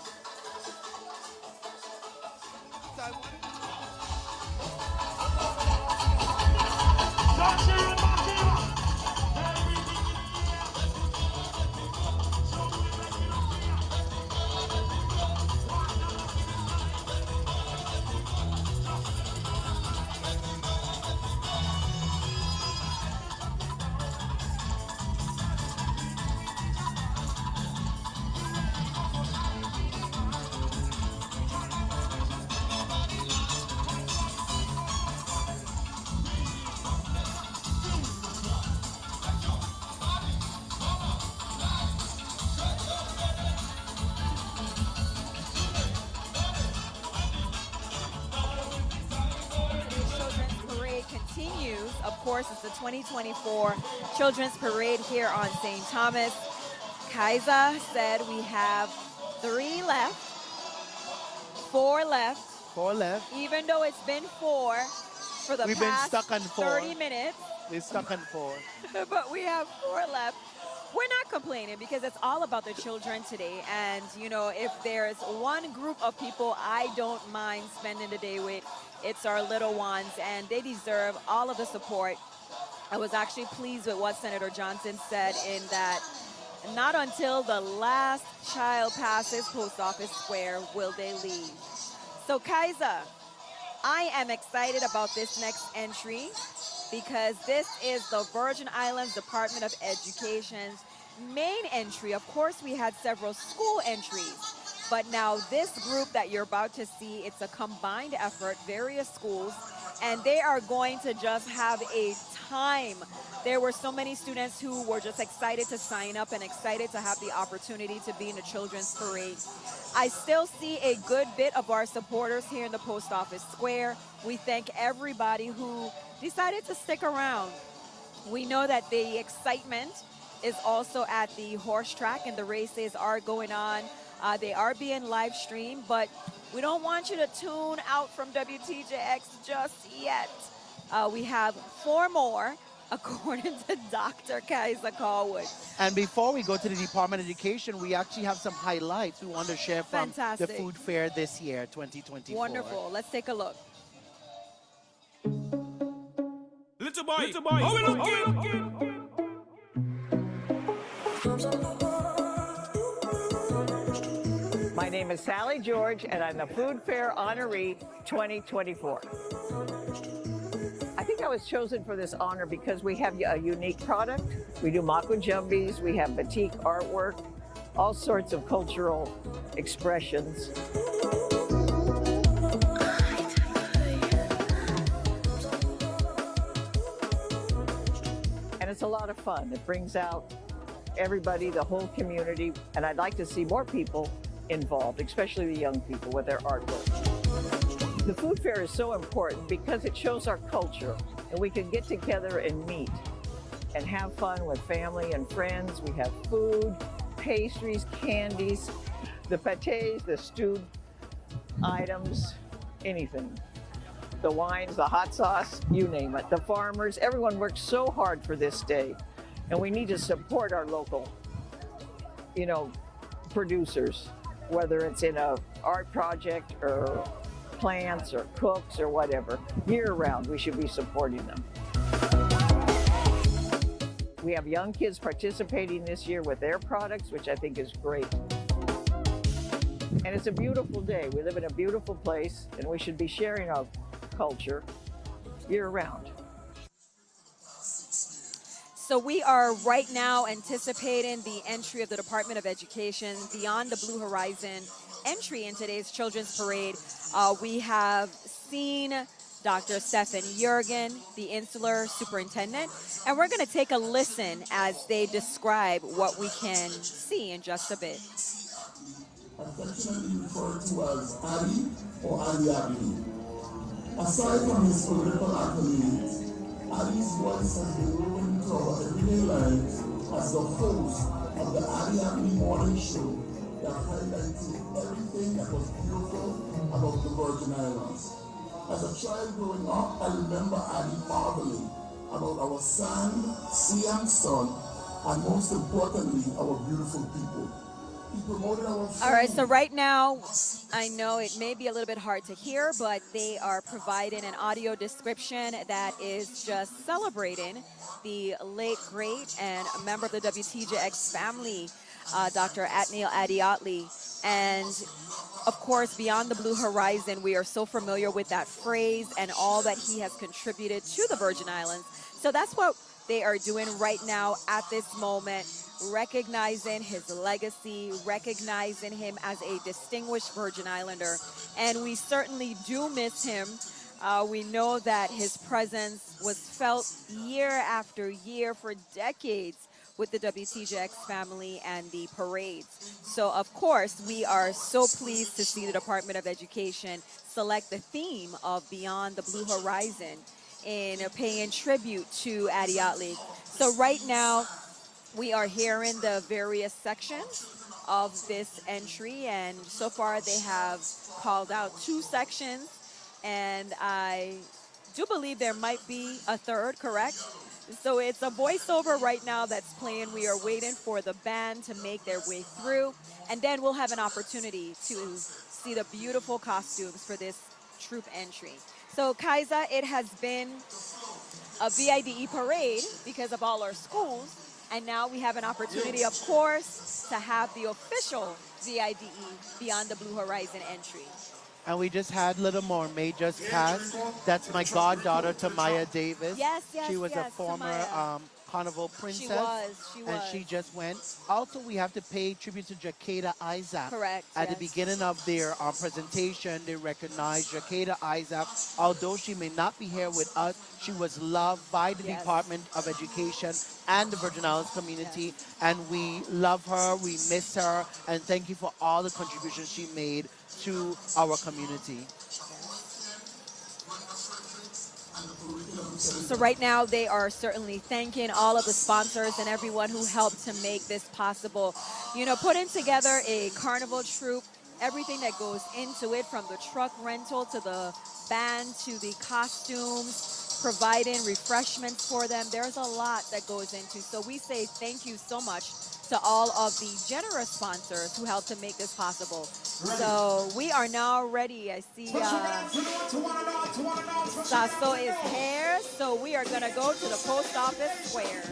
Continues. Of course, it's the 2024 Children's Parade here on St. Thomas. Kaiser said we have 3 left, 4 left. 4 left. Even though it's been 4 for the We've past been stuck on 4. 30 minutes. We're stuck on 4. But we have 4 left. We're not complaining because it's all about the children today. And, you know, if there's one group of people I don't mind spending the day with, it's our little ones, and they deserve all of the support. I was actually pleased with what Senator Johnson said in that not until the last child passes Post Office Square will they leave. So, Kaiser, I am excited about this next entry because this is the Virgin Islands Department of Education's main entry. Of course, we had several school entries. But now this group that you're about to see, it's a combined effort, various schools, and they are going to just have a time. There were so many students who were just excited to sign up and excited to have the opportunity to be in the Children's Parade. I still see a good bit of our supporters here in the Post Office Square. We thank everybody who decided to stick around. We know that the excitement is also at the horse track, and the races are going on. They are being live streamed, but we don't want you to tune out from WTJX just yet. We have 4 more, according to Dr. Kaiser Callwood. And before we go to the Department of Education, we actually have some highlights we want to share from Fantastic. the food fair this year, 2024. Wonderful. Let's take a look. Little boy, how we looking? My name is Sally George, and I'm the Food Fair Honoree 2024. I think I was chosen for this honor because we have a unique product. We do Moko Jumbies, we have batik artwork, all sorts of cultural expressions. And it's a lot of fun. It brings out everybody, the whole community, and I'd like to see more people involved, especially the young people with their artwork. The food fair is so important because it shows our culture, and we can get together and meet and have fun with family and friends. We have food, pastries, candies, the pâtés, the stewed items, anything. The wines, the hot sauce, you name it. The farmers, everyone works so hard for this day, and we need to support our local, producers, whether it's in a art project or plants or cooks or whatever. Year round, we should be supporting them. We have young kids participating this year with their products, which I think is great. And it's a beautiful day. We live in a beautiful place, and we should be sharing our culture year round. So we are right now anticipating the entry of the Department of Education beyond the Blue Horizon entry in today's Children's Parade. We have seen Dr. Stefan Jurgen, the Insular Superintendent, and we're going to take a listen as they describe what we can see in just a bit. Affectionately referred to as Adi or Ariadne. Aside from his political accolades, Adi's voice has been woven into our everyday lives as the host of the Ariadne morning show that highlighted everything that was beautiful about the Virgin Islands. As a child growing up, I remember Adi marveling about our sand, sea and sun, and most importantly, our beautiful people. All right, so right now, I know it may be a little bit hard to hear, but they are providing an audio description that is just celebrating the late, great, and a member of the WTJX family, Dr. Atnil Adiatli. And of course, beyond the Blue Horizon, we are so familiar with that phrase and all that he has contributed to the Virgin Islands. So that's what they are doing right now at this moment, recognizing his legacy, recognizing him as a distinguished Virgin Islander. And we certainly do miss him. We know that his presence was felt year after year for decades with the WTJX family and the parades. So of course, we are so pleased to see the Department of Education select the theme of Beyond the Blue Horizon in paying tribute to Adiatli. So right now, we are hearing the various sections of this entry, and so far they have called out 2 sections, and I do believe there might be a third, correct? So it's a voiceover right now that's playing. We are waiting for the band to make their way through, and then we'll have an opportunity to see the beautiful costumes for this troop entry. So Kaiza, it has been a VIDE parade because of all our schools, and now we have an opportunity, of course, to have the official VIDE Beyond the Blue Horizon entry. And we just had Little Mermaid just passed. That's my goddaughter, Tamaya Davis. Yes, She was yes, a former Carnival princess. She was. And she just went. Also, we have to pay tribute to Jacada Isaac. Correct, At the yes. beginning of their presentation, they recognized Jacada Isaac. Although she may not be here with us, she was loved by the Department of Education and the Virgin Islands community. And we love her, we miss her, and thank you for all the contributions she made to our community. So right now they are certainly thanking all of the sponsors and everyone who helped to make this possible. You know, putting together a carnival troupe, everything that goes into it, from the truck rental to the band to the costumes, providing refreshments for them. There's a lot that goes into. So we say thank you so much to all of the generous sponsors who helped to make this possible. So we are now ready. I see Sasso is here. So we are going to go to the post office square.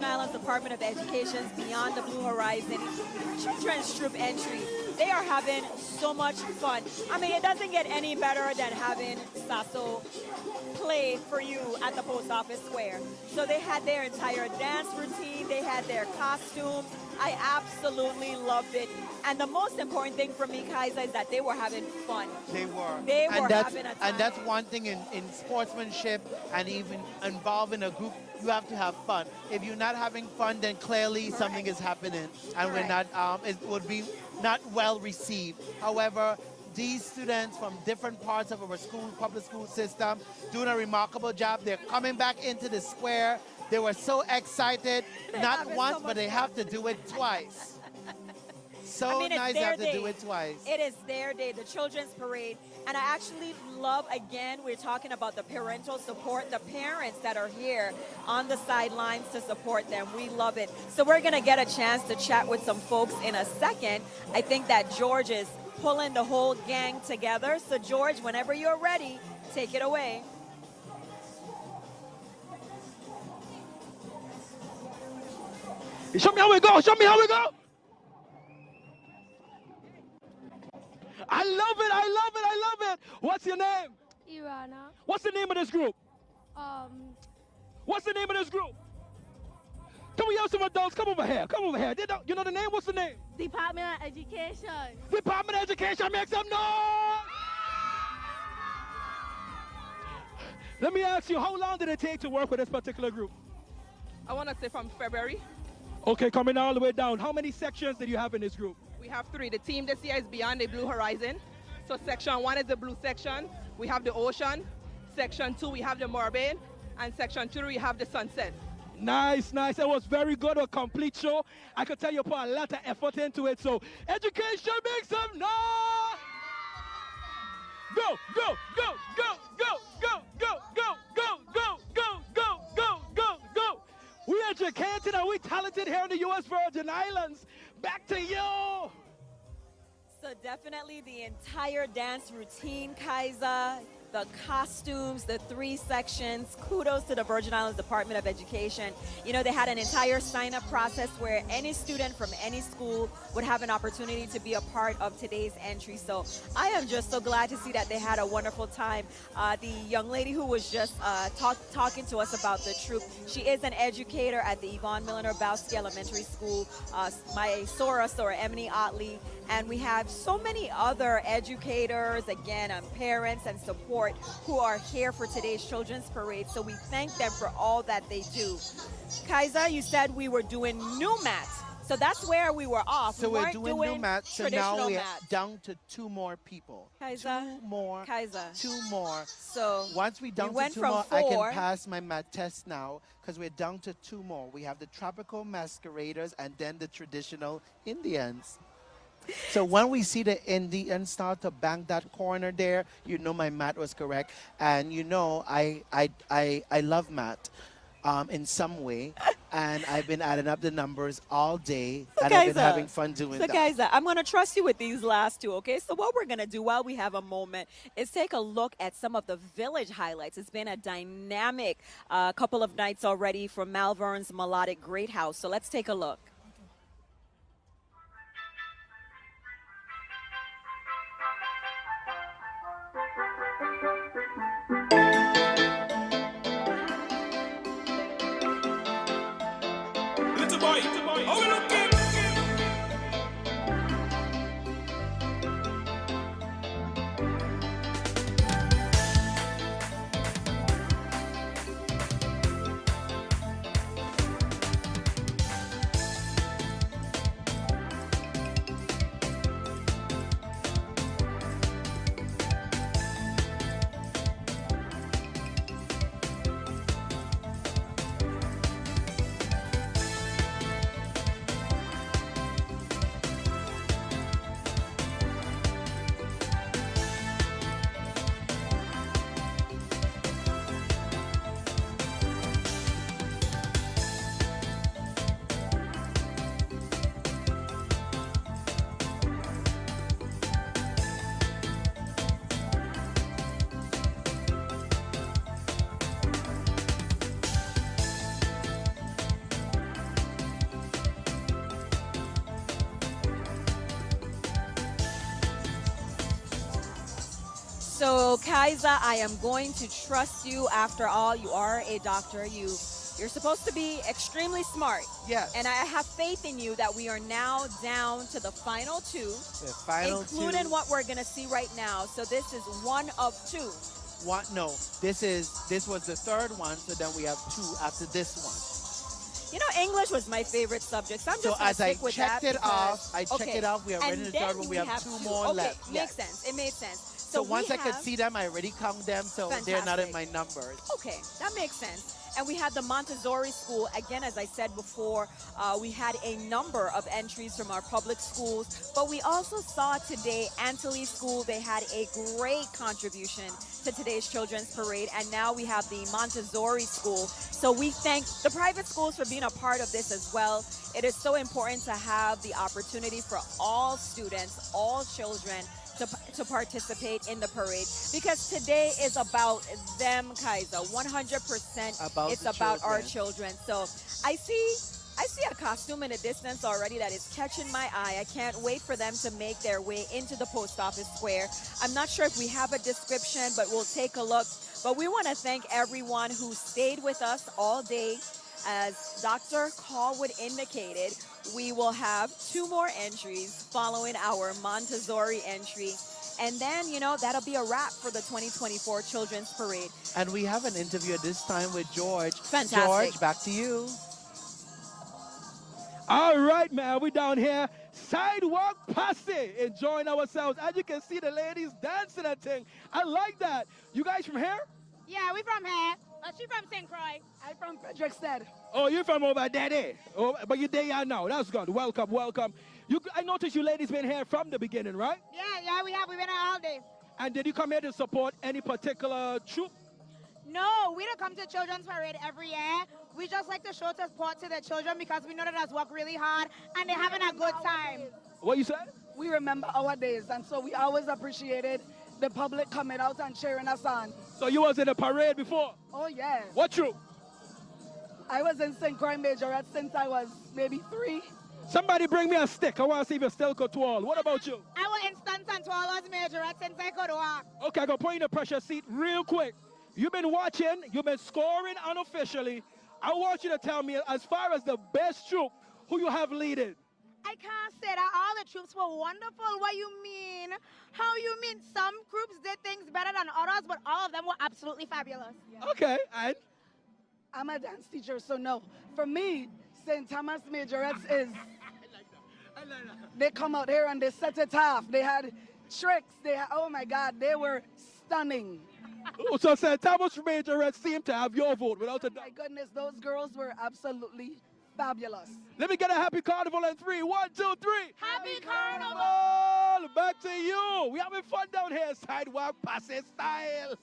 Virgin Islands Department of Education's Beyond the Blue Horizon Children's Troop entry. They are having so much fun. I mean, it doesn't get any better than having Sasso play for you at the Post Office Square. So they had their entire dance routine, they had their costumes. I absolutely loved it. And the most important thing for me, Kaiser, is that they were having fun. They were. They were that's, having a time. And that's one thing in sportsmanship and even involving a group, you have to have fun. If you're not having fun, then clearly something is happening and we're not, it would be not well received. However, these students from different parts of our school, public school system, doing a remarkable job. They're coming back into the square. They were so excited, not once, but they have to do it twice. So I mean, it's nice they their have to day. do it twice. It is their day, the children's parade. And I actually love, again, we're talking about the parental support, the parents that are here on the sidelines to support them. We love it. So we're going to get a chance to chat with some folks in a second. I think that George is pulling the whole gang together. So George, whenever you're ready, take it away. Show me how we go. Show me how we go. I love it. I love it. I love it. What's your name? Irana. What's the name of this group? What's the name of this group? Can we have some adults? Come over here. Come over here. You know the name? What's the name? Department of Education. Department of Education. Make some noise. Let me ask you, how long did it take to work with this particular group? I want to say from February. Okay, coming all the way down. How many sections did you have in this group? We have 3. The team this year is Beyond the Blue Horizon. So section 1 is the blue section. We have the ocean. Section 2, we have the Morbid. And section 3, we have the sunset. Nice, nice. It was very good, a complete show. I could tell you put a lot of effort into it. So, education, make some noise. Go, go, go, go, go, go, go, go, go, go, go, go, go, go, go. We educated and we talented here in the U.S. Virgin Islands. Back to you. So definitely the entire dance routine, Kaiser, the costumes, the 3 sections. Kudos to the Virgin Islands Department of Education. You know, they had an entire sign-up process where any student from any school would have an opportunity to be a part of today's entry. So I am just so glad to see that they had a wonderful time. The young lady who was just talking to us about the troop, she is an educator at the Yvonne Milliner Bowski Elementary School, my Sora Emily Otley. And we have so many other educators, again, and parents and support who are here for today's Children's Parade. So we thank them for all that they do. Kaiser, you said we were doing new mat. So that's where we were off. So we we're doing new mat. So now we're mat. down to 2 more people. Kaiser, 2 more. Kaiser. 2 more. So once we down went to 2 from more, 4. I can pass my mat test now because we're down to 2 more. We have the tropical masqueraders and then the traditional Indians. So when we see the Indians start to bang that corner there, you know my mat was correct. And you know I love mat in some way. And I've been adding up the numbers all day. So and I've been having fun doing that. So guys, I'm going to trust you with these last 2, okay? So what we're going to do while we have a moment is take a look at some of the village highlights. It's been a dynamic couple of nights already from Malvern's Melodic Great House. So let's take a look. Little boy, how we looking? So, Kaiza, I am going to trust you. After all, you are a doctor. You're supposed to be extremely smart. Yes. And I have faith in you that we are now down to the final two. The final including two. what we're going to see right now. So this is one of two. One, no, this was the third one, so then we have two after this one. You know, English was my favorite subject, so I'm just going to stick with that. So as I checked it off, we are ready to start when we have two more left. Makes sense. It made sense. So once I could see them, I already count them, so they're not in my numbers. Okay, that makes sense. And we had the Montessori school. Again, as I said before, we had a number of entries from our public schools. But we also saw today Antilles School. They had a great contribution to today's Children's Parade. And now we have the Montessori School. So we thank the private schools for being a part of this as well. It is so important to have the opportunity for all students, all children, to participate in the parade, because today is about them, Kaiza. 100% it's about our children. So I see a costume in the distance already that is catching my eye. I can't wait for them to make their way into the post office square. I'm not sure if we have a description, but we'll take a look. But we want to thank everyone who stayed with us all day. As Dr. Callwood indicated, we will have two more entries following our Montessori entry. And then, you know, that'll be a wrap for the 2024 Children's Parade. And we have an interview at this time with George. Fantastic. George, back to you. All right, man, we down here, sidewalk posse, enjoying ourselves. As you can see, the ladies dancing and thing. I like that. You guys from here? Yeah, we from here. She from St. Croix. I'm from Frederickstead. Oh, you're from over there, eh? Oh, but you're there now. That's good. Welcome, welcome. I noticed you ladies been here from the beginning, right? Yeah, we have. We've been here all day. And did you come here to support any particular troop? No, we don't come to Children's Parade every year. We just like to show support to the children because we know that that's worked really hard and they're having a good time. What you said? We remember our days, and so we always appreciated the public coming out and cheering us on. So you was in a parade before? Oh, yes. What troop? I was in St. Croix Majorette since I was maybe 3. Somebody bring me a stick. I want to see if you still could twirl. What about you? I was in stunts and twirlers Majorette since I could walk. Okay, I'm going to put you in a pressure seat real quick. You've been watching. You've been scoring unofficially. I want you to tell me, as far as the best troop, who you have leading. I can't say that all the troops were wonderful. What you mean? How you mean? Some groups did things better than others, but all of them were absolutely fabulous. Yeah. Okay, and? I'm a dance teacher, so no. For me, St. Thomas Majorettes is, they come out here and they set it off. They had tricks. Oh my God, they were stunning. So St. Thomas Majorette seemed to have your vote without a doubt. My goodness, those girls were absolutely fabulous. Let me get a happy carnival in 3. 1, 2, 3. Happy Carnival! Back to you. We having fun down here, sidewalk posse style.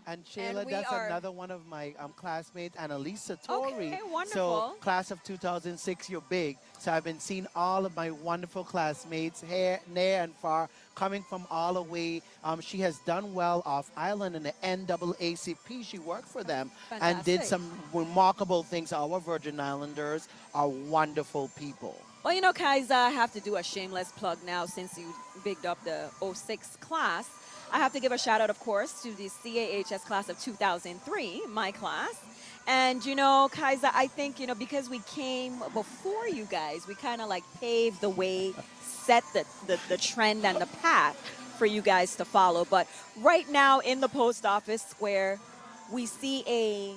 And Shayla, that's another one of my classmates, Annalisa Tori. Okay, wonderful. So class of 2006, you're big. So I've been seeing all of my wonderful classmates here, near and far, coming from all the way. She has done well off island in the NAACP. She worked for them and did some remarkable things. Our Virgin Islanders are wonderful people. Well, you know, Kaiza, I have to do a shameless plug now since you bigged up the 06 class. I have to give a shout out, of course, to the CAHS class of 2003, my class. And, you know, Kaiza, I think, you know, because we came before you guys, we kind of like paved the way, set the trend and the path for you guys to follow. But right now in the post office square, we see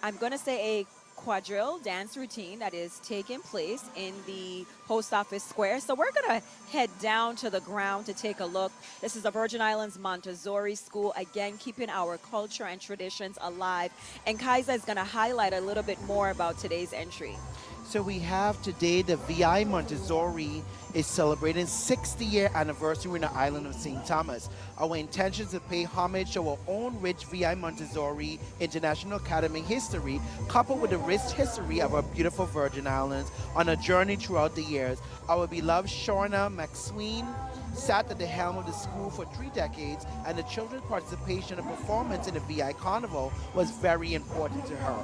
I'm going to say a quadrille dance routine that is taking place in the post office square. So we're going to head down to the ground to take a look. This is the Virgin Islands Montessori School, again, keeping our culture and traditions alive. And Kaiza is going to highlight a little bit more about today's entry. So we have today the VI Montessori is celebrating 60-year anniversary in the island of St. Thomas. Our intention is to pay homage to our own rich VI Montessori International Academy history, coupled with the rich history of our beautiful Virgin Islands on a journey throughout the years. Our beloved Shorna McSween sat at the helm of the school for 3 decades, and the children's participation and performance in the VI Carnival was very important to her.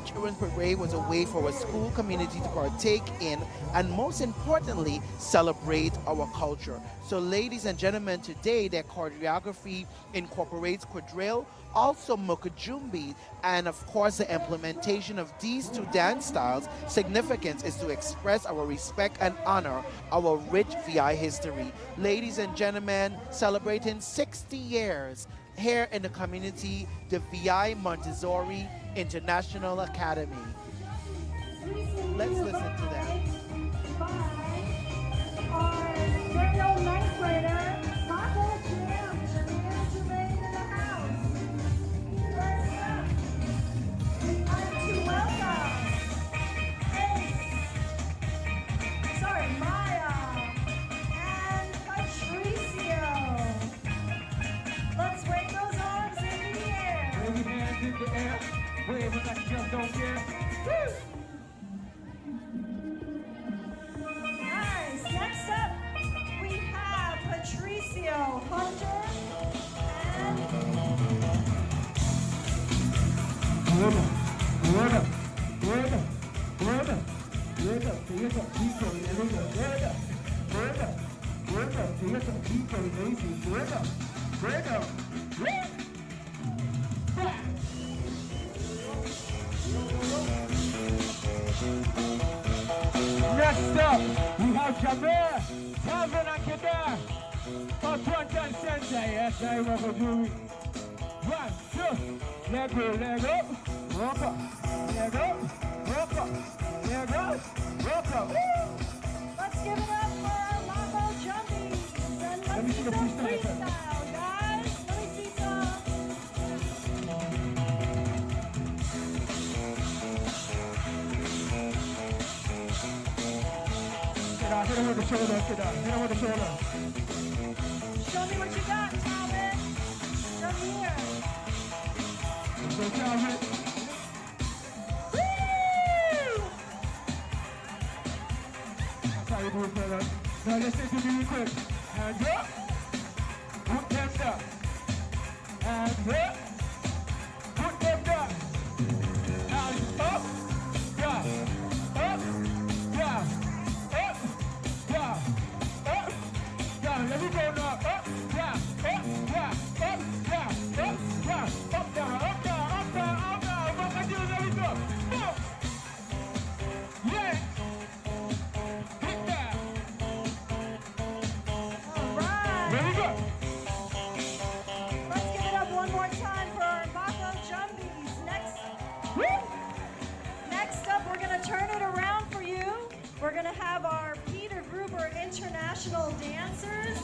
Children's Parade was a way for our school community to partake in and most importantly, celebrate our culture. So ladies and gentlemen, today their choreography incorporates quadrille, also Moko Jumbie, and of course the implementation of these two dance styles. Significance is to express our respect and honor our rich VI history. Ladies and gentlemen, celebrating 60 years here in the community, the VI Montessori International Academy. Let's listen to them. Our very own ninth grader, Moko Jumbie, to remain in the house. First up, we want to welcome Maya and Patricio. Let's wave those arms in the air. Wave your hands in the air. Wave them like you just don't care. Woo! Nice. Next up, we have Patricio Hunter and Next up, we have Jameer, Calvin and Kedar. For front and center, yes, I Moko Jumbie. 1, 2, leg go, leg up, walk up, leg up, walk up, leg up, walk up. Woo! let's give it up for our Moko Jumbie. Let me see the freestyle. Freestyle, guys. Let me see some. Hit him with the shoulder, hit him with the shoulder. Show me what you got, Calvin. From here. So Calvin. Woo! That's how you do it, fella. Now listen to me real quick. Hands up. Put them down. Hands up. Put them down. Hands up. Down. Up. Down. Up. Down. Up. Down. Let me go now. Up. Down. Up. Down. Up. Down. Up. Down. Up. Down. Up. Down. Up. Down. Up. Down. Moko Jumbie, let me go. Up. Yeah. Hit that. All right. Let me go. Let's give it up one more time for our Moko Jumbies. Next up, we're going to turn it around for you. We're going to have our Peter Gruber International Dancers,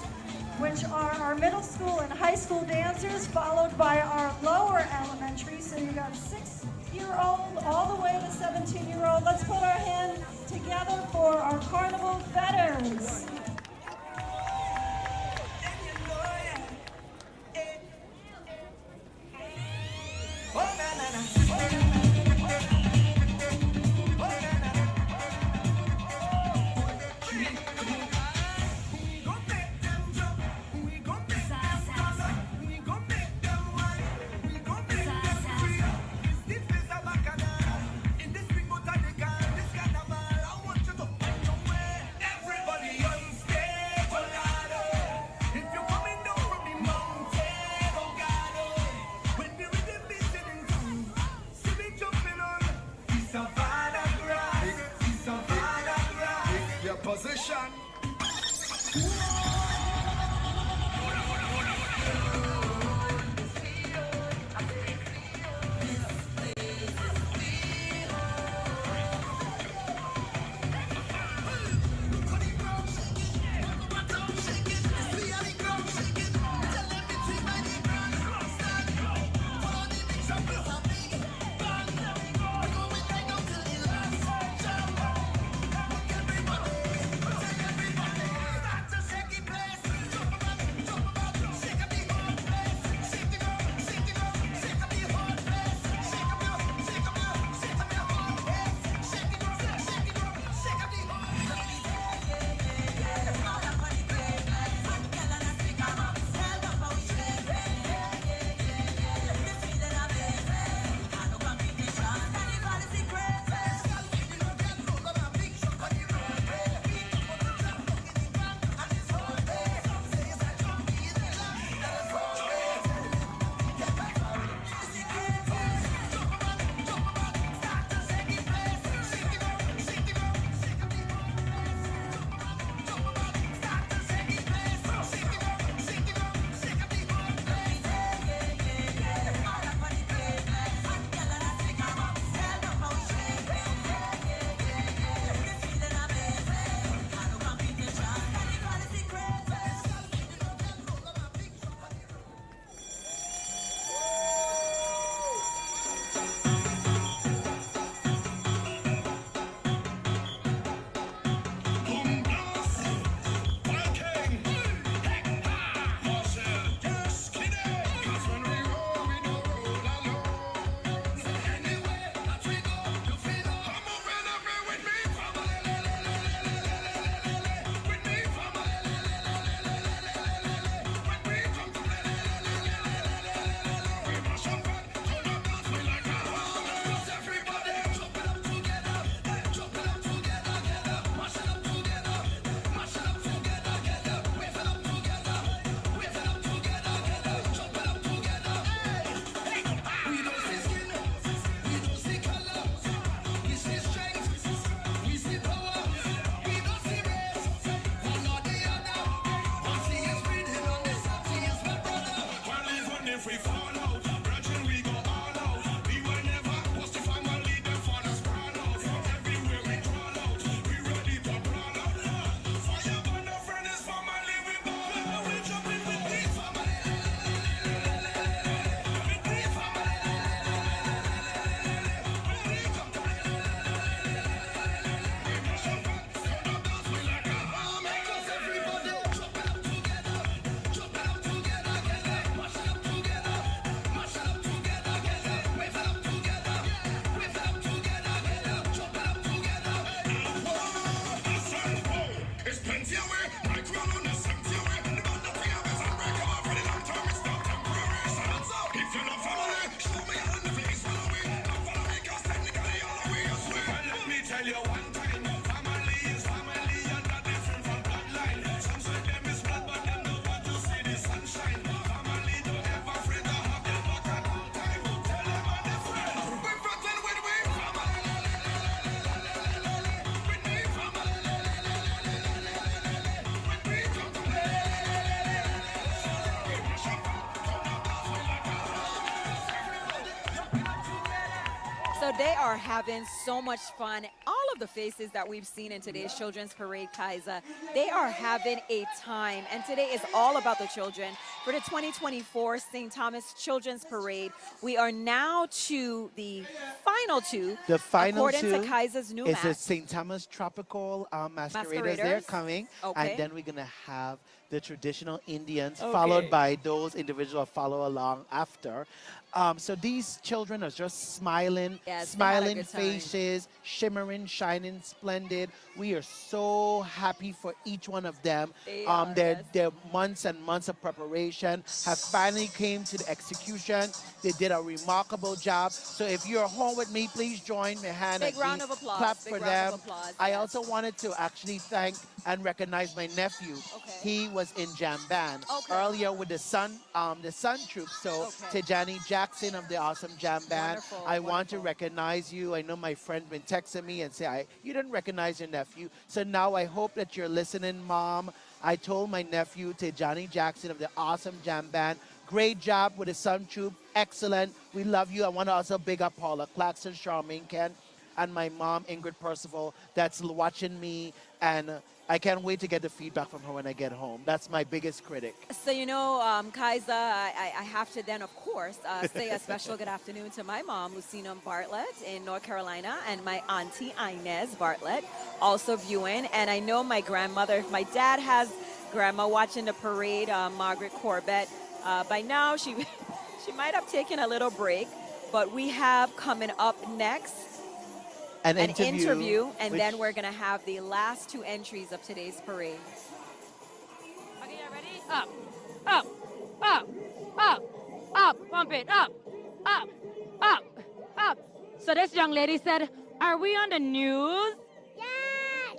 which are our middle school and high school dancers, followed by our lower elementary. So you got 6-year-old all the way to 17-year-old. Let's put our hands together for our Carnival Fetters. Position. they are having so much fun. All of the faces that we've seen in today's Children's Parade, Kaiser, they are having a time. And today is all about the children. For the 2024 St. Thomas Children's Parade, we are now to the final two. The final according two to Kaiser's new is map. the St. Thomas Tropical Masqueraders. They're Masqueraders. coming. Okay. And then we're going to have the traditional Indians, Okay. followed by those individuals follow along after. So these children are just smiling, Yes, they had a smiling good time. faces, shimmering, shining, splendid. We are so happy for each one of them. They are, Their months and months of preparation have finally came to the execution. They did a remarkable job. So if you're home with me, please join my hand. Big and round we of applause. Clap Big for round them. of applause, I yes. also wanted to actually thank and recognize my nephew. He was in jam band earlier with the Sun Troop. So Tejani Jackson of the Awesome Jam Band, I want to recognize you. I know my friend been texting me and say, you didn't recognize your nephew. So now I hope that you're listening, Mom. I told my nephew, Tejani Jackson of the Awesome Jam Band, great job with the Sun Troop. Excellent. We love you. I want to also big up Paula Claxton, Charmaine Kent, and my mom, Ingrid Percival, that's watching me. And I can't wait to get the feedback from her when I get home. That's my biggest critic. So, you know, Kaiser, I have to then, of course, say a special good afternoon to my mom, Lucina Bartlett in North Carolina, and my auntie, Inez Bartlett, also viewing. And I know my grandmother, if my dad has grandma watching the parade, Margaret Corbett. By now, she might have taken a little break, but we have coming up next An interview, and which- then we're going to have the last two entries of today's parade. Okay, you ready? Up, up, up, up, up, pump it, up, up, up, up. So this young lady said, are we on the news? Yes!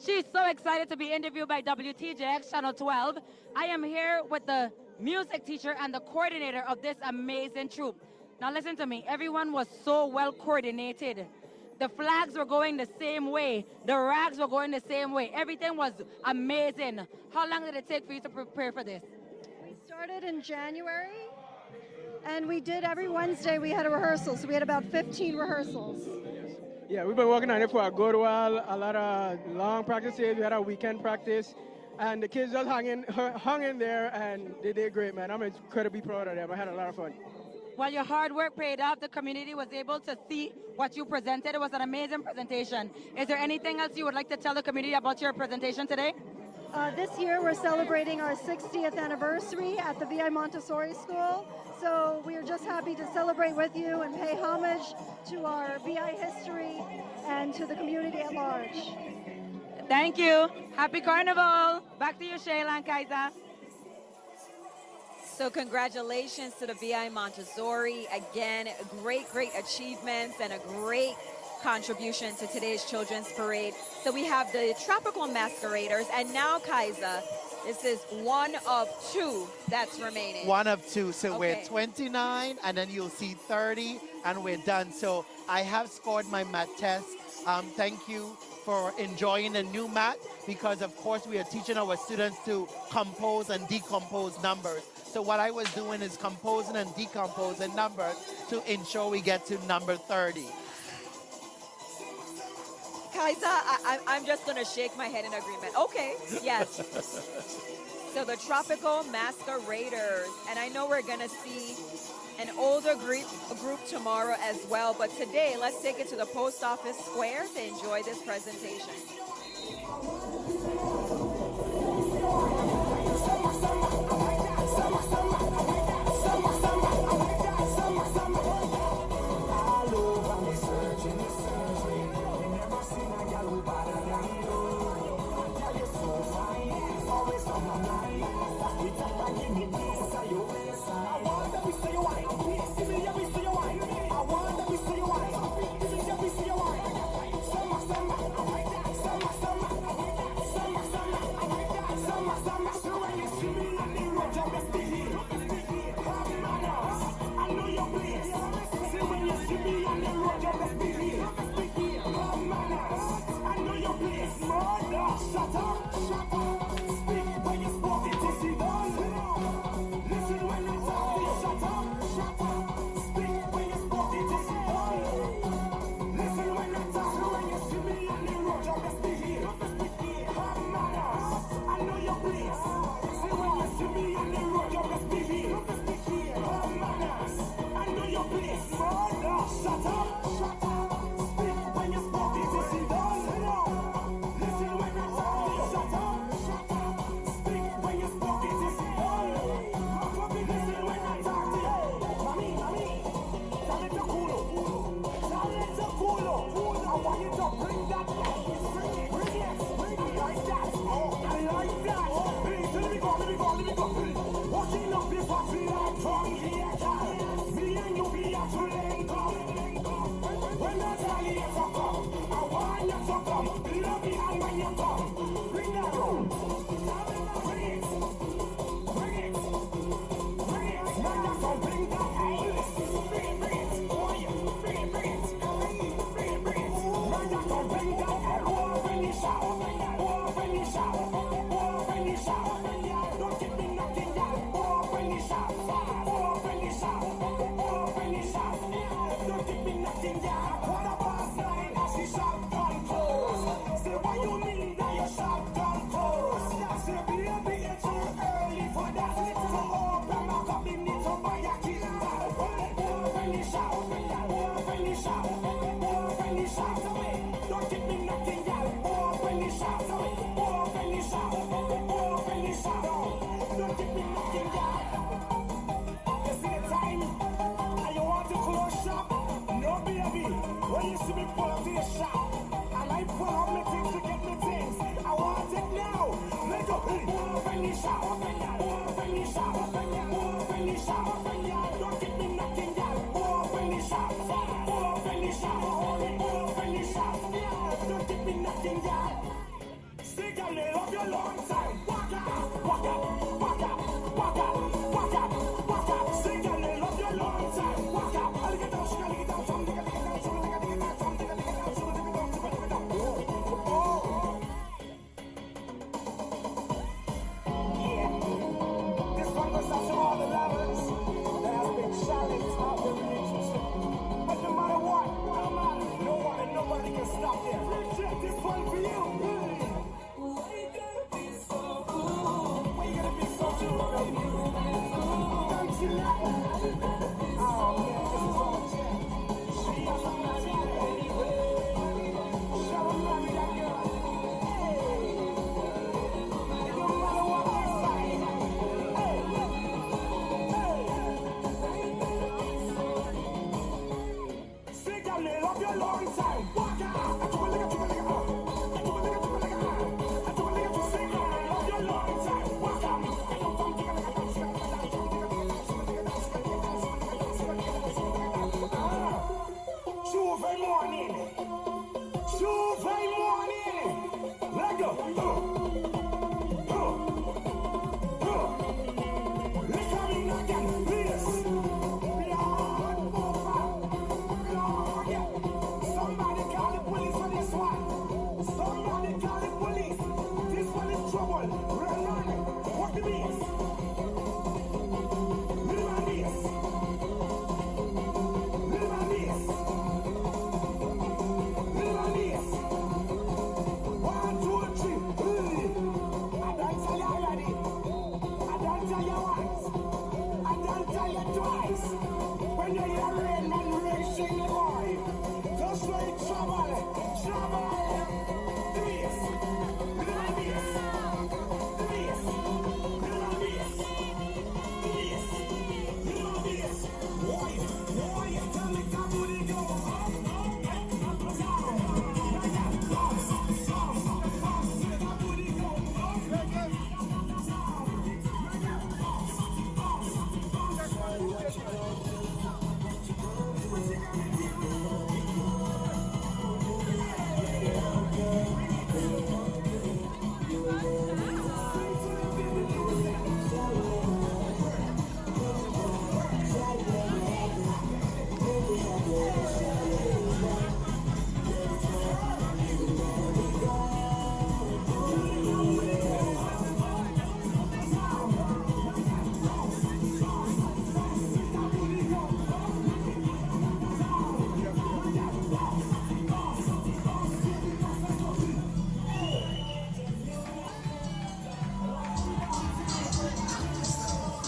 She's so excited to be interviewed by WTJX Channel 12. I am here with the music teacher and the coordinator of this amazing troupe. Now listen to me, everyone was so well coordinated. The flags were going the same way. The rags were going the same way. Everything was amazing. How long did it take for you to prepare for this? We started in January, and we did every Wednesday we had a rehearsal, so we had about 15 rehearsals. Yeah, we've been working on it for a good while. A lot of long practices. We had a weekend practice, and the kids just hung in there, and they did great, man. I'm incredibly proud of them. I had a lot of fun. Well, your hard work paid off. The community was able to see what you presented. It was an amazing presentation. Is there anything else you would like to tell the community about your presentation today? This year we're celebrating our 60th anniversary at the VI Montessori School, so we are just happy to celebrate with you and pay homage to our VI history and to the community at large. Thank you. Happy Carnival. Back to you, Shayla and Kaiser. So congratulations to the VI Montessori. Again, great achievements and a great contribution to today's Children's Parade. So we have the Tropical Masqueraders, and now, Kaiser, this is one of two that's remaining. One of two. So we're 29, and then you'll see 30, and we're done. So I have scored my math test. Thank you for enjoying the new math, because of course we are teaching our students to compose and decompose numbers. So what I was doing is composing and decomposing numbers to ensure we get to number 30. Kaiser, I'm just going to shake my head in agreement. Okay, yes. So the Tropical Masqueraders, and I know we're going to see an older group tomorrow as well, but today let's take it to the Post Office Square to enjoy this presentation.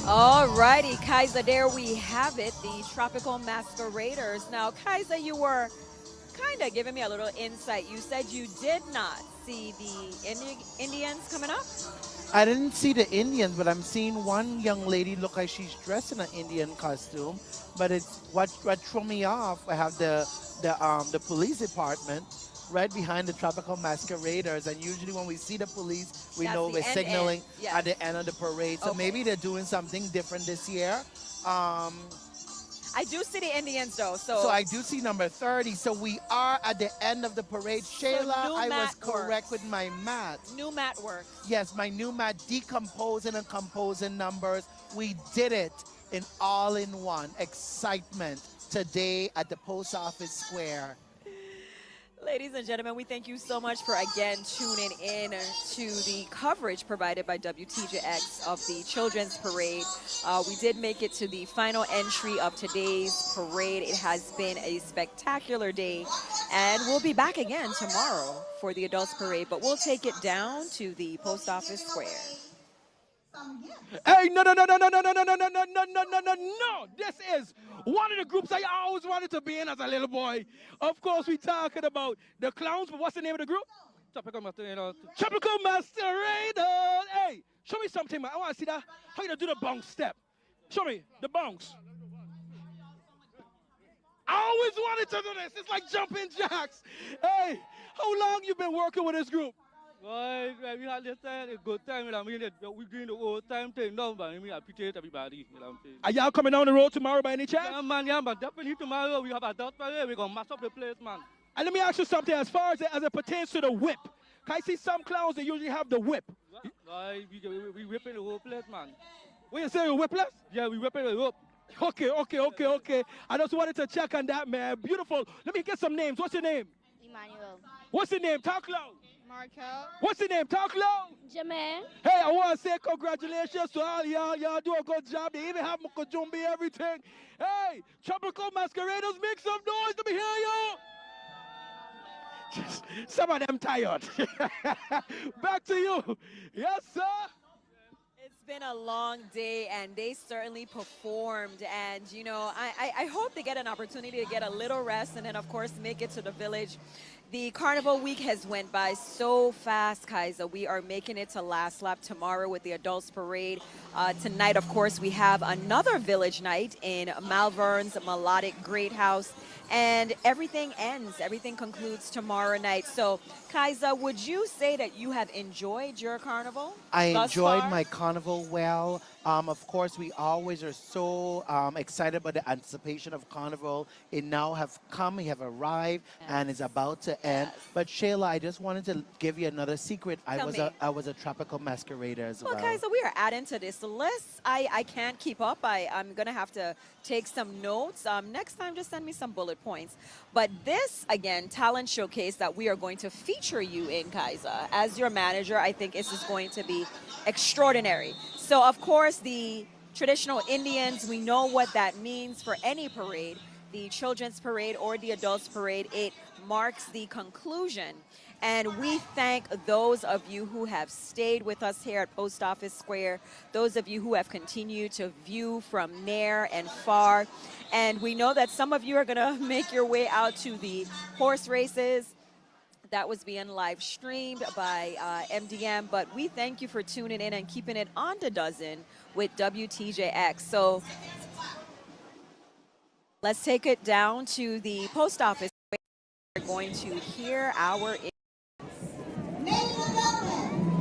All righty, Kaiser, there we have it, the Tropical Masqueraders. Now, Kaiser, you were kind of giving me a little insight. You said you did not see the Indians coming up? I didn't see the Indians, but I'm seeing one young lady look like she's dressed in an Indian costume. But it's what threw me off. I have the police department right behind the Tropical Masqueraders, and usually when we see the police, we know we're signaling at the end of the parade. So maybe they're doing something different this year. I do see the Indians though, so I do see number 30. So we are at the end of the parade. Shayla, I was correct with my math. New mat work. Yes, my new mat, decomposing and composing numbers. We did it in all-in-one. Excitement today at the Post Office Square. Ladies and gentlemen, we thank you so much for again tuning in to the coverage provided by WTJX of the Children's Parade. We did make it to the final entry of today's parade. It has been a spectacular day, and we'll be back again tomorrow for the Adults Parade, but we'll take it down to the Post Office Square. Hey, no. This is one of the groups I always wanted to be in as a little boy. Of course, we're talking about the Clowns, but what's the name of the group? Tropical Masqueraders. Tropical Masqueraders. Hey, show me something, man. I want to see that. How you do the bounce step? Show me the bounce. I always wanted to do this. It's like jumping jacks. Hey, how long you been working with this group? Well, we had this time, a good time, we're doing the old time thing now, but I appreciate everybody. Are y'all coming down the road tomorrow by any chance? Yeah, but definitely tomorrow we have a adult parade, we're going to mash up the place, man. And let me ask you something, as far as it pertains to the whip. Can I see some clowns that usually have the whip? We whipping the whole place, man. What you say, you whipless? Yeah, we whipping the rope. Okay. I just wanted to check on that, man. Beautiful. Let me get some names. What's your name? Emmanuel. What's your name? Talk loud. Markel. What's your name? Talk loud. Jermaine. Hey, I want to say congratulations to all y'all. Y'all do a good job. They even have Moko Jumbie, everything. Hey, Tropical Masqueraders, make some noise. Let me hear you. Some of them tired. Back to you. Yes, sir. It's been a long day, and they certainly performed. And, you know, I hope they get an opportunity to get a little rest and then, of course, make it to the village. The Carnival week has went by so fast, Kaiser. We are making it to last lap tomorrow with the Adults Parade. Tonight, of course, we have another village night in Malvern's Melodic Great House. And everything ends, everything concludes tomorrow night. So, Kaiser, would you say that you have enjoyed your carnival? I enjoyed my carnival well. Of course, we always are so excited about the anticipation of carnival. It now have come, we have arrived, and is about to end. But Shayla, I just wanted to give you another secret. I was a Tropical Masquerader as well. Well, Kaiser, we are adding to this list. I can't keep up. I'm going to have to take some notes. Next time, just send me some bullet points. But this, again, talent showcase that we are going to feature you in, Kaiser. As your manager, I think this is going to be extraordinary. So, of course, the traditional Indians, we know what that means for any parade. The Children's Parade or the Adults Parade, it marks the conclusion. And we thank those of you who have stayed with us here at Post Office Square, those of you who have continued to view from near and far. And we know that some of you are going to make your way out to the horse races. That was being live streamed by MDM, but we thank you for tuning in and keeping it on the dozen with WTJX. So let's take it down to the Post Office. We're going to hear our... Ladies and gentlemen,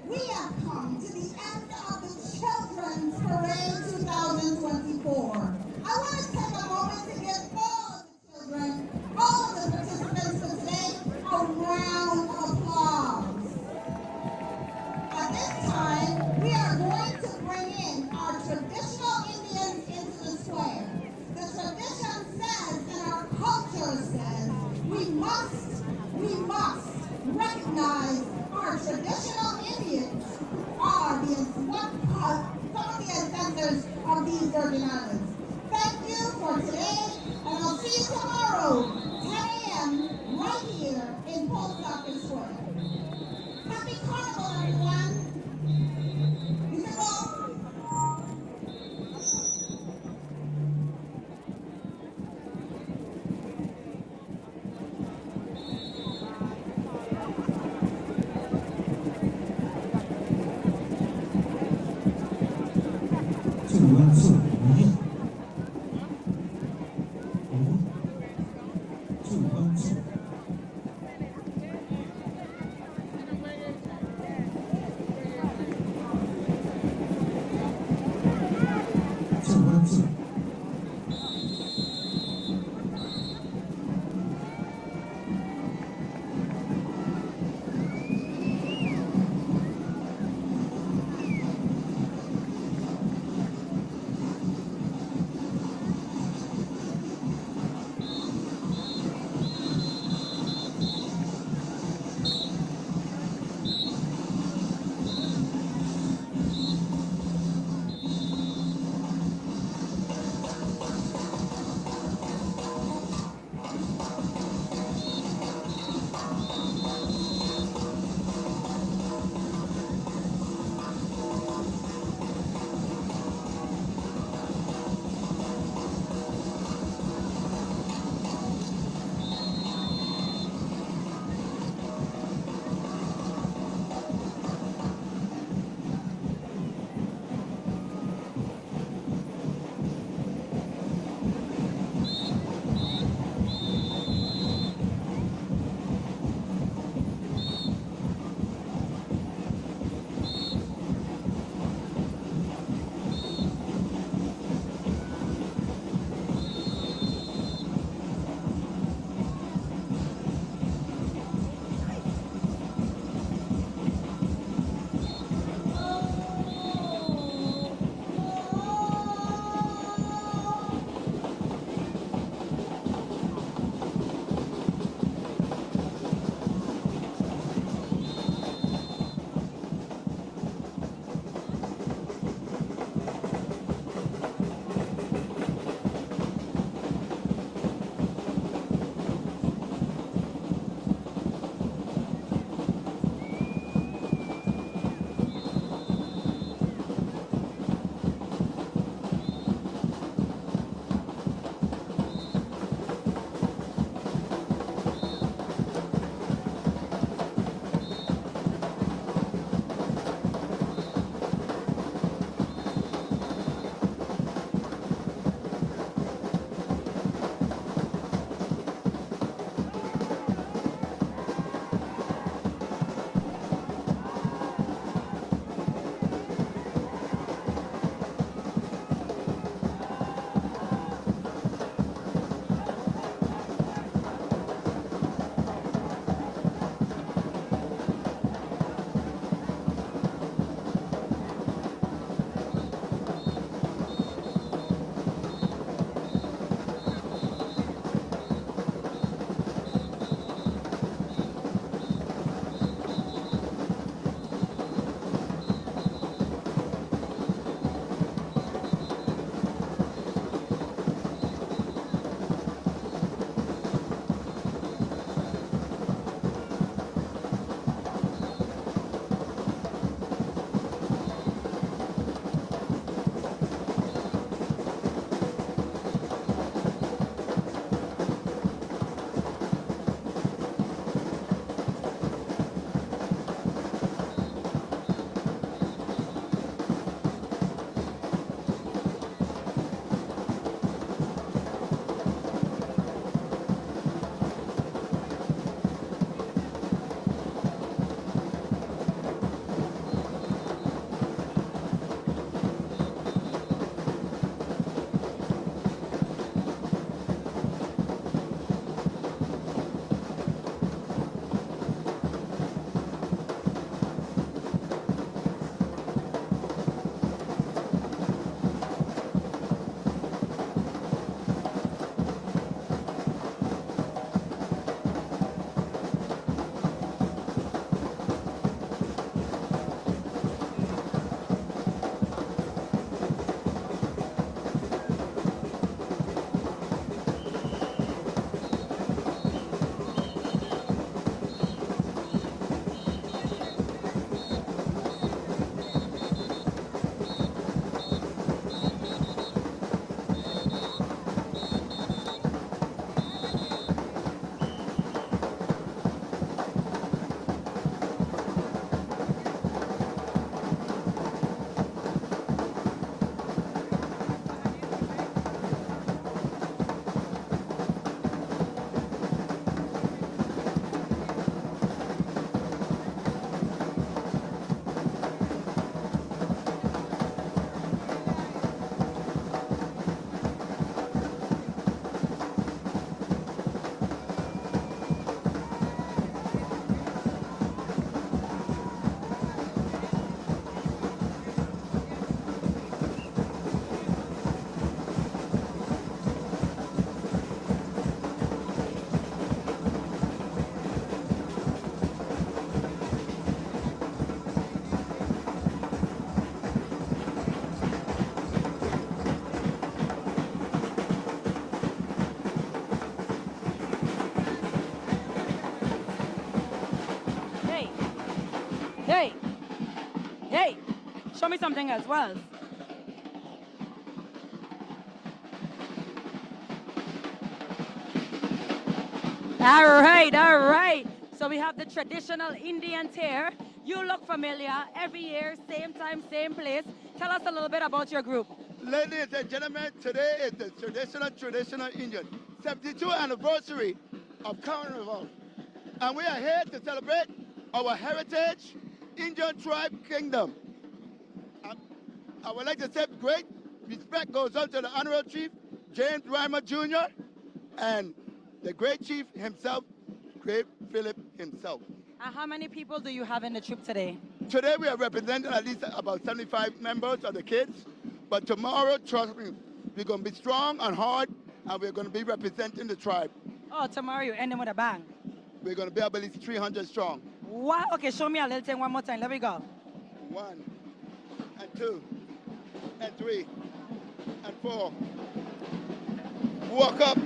we have come to the end of the Children's Parade 2024. I want to take a moment to give all of the children, all of the participants for today, a round of applause. At this time, we are going to bring in our traditional Indians into the square. The tradition says and our culture says we must recognize our traditional Indians are some of the ancestors of these Virgin Islands. Thank you for today, and I'll see you tomorrow, 10 a.m., right here in Post Office Square. Happy Carnival, 1, 2. Mm-hmm. 2, 1, 2. 2, 1, 2. Hey, hey, show me something as well. All right, all right. So we have the traditional Indian tear. You look familiar every year, same time, same place. Tell us a little bit about your group. Ladies and gentlemen, today is the traditional Indian 72th anniversary of Carnival. And we are here to celebrate our heritage, Indian tribe kingdom. I would like to say great respect goes out to the Honorable Chief James Reimer Jr. and the great chief himself, Great Philip himself. And how many people do you have in the troop today? Today we are representing at least about 75 members of the kids, but tomorrow, trust me, we're going to be strong and hard, and we're going to be representing the tribe. Oh, tomorrow you're ending with a bang. We're going to be at least 300 strong. Wow, okay, show me a little thing one more time. Let me go. 1, and 2, and 3, and 4. Walk up.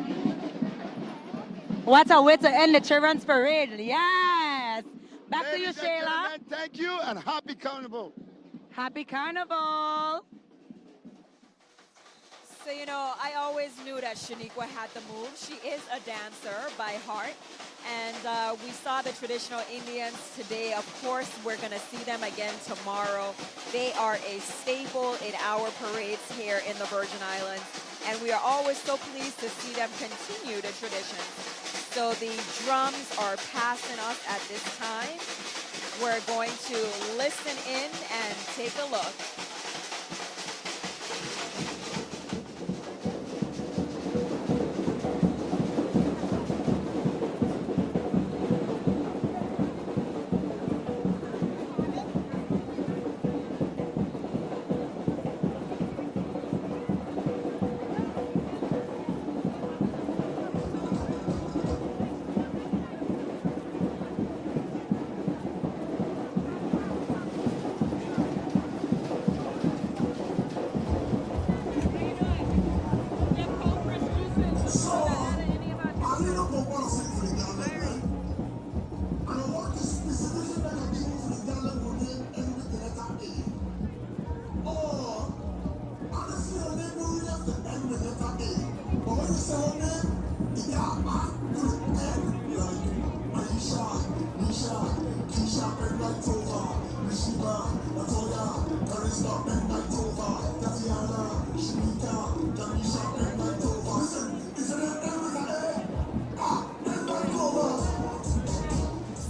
What a way to end the children's parade. Yes. Back to you, Ladies and Shayla. gentlemen, thank you and happy Carnival. Happy Carnival. So, you know, I always knew that Shaniqua had the move. She is a dancer by heart. And we saw the traditional Indians today. Of course, we're going to see them again tomorrow. They are a staple in our parades here in the Virgin Islands. And we are always so pleased to see them continue the tradition. So the drums are passing us at this time. We're going to listen in and take a look.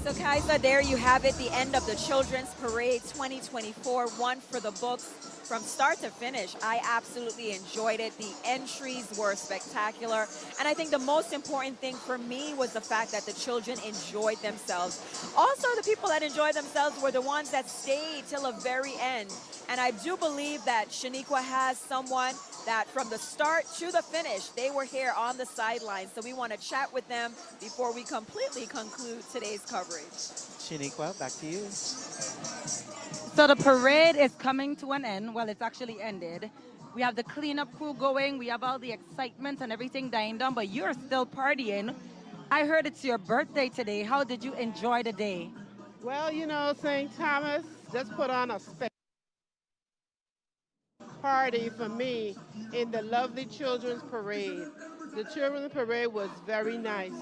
So Kaisa, there you have it, the end of the Children's Parade 2024, one for the books from start to finish. I absolutely enjoyed it. The entries were spectacular. And I think the most important thing for me was the fact that the children enjoyed themselves. Also, the people that enjoyed themselves were the ones that stayed till the very end. And I do believe that Shaniqua has someone that from the start to the finish, they were here on the sidelines. So we want to chat with them before we completely conclude today's coverage. Shaniqua, back to you. So the parade is coming to an end. Well, it's actually ended. We have the cleanup crew going. We have all the excitement and everything dying down, but you're still partying. I heard it's your birthday today. How did you enjoy the day? Well, you know, St. Thomas just put on a special party for me in the lovely children's parade. The children's parade was very nice.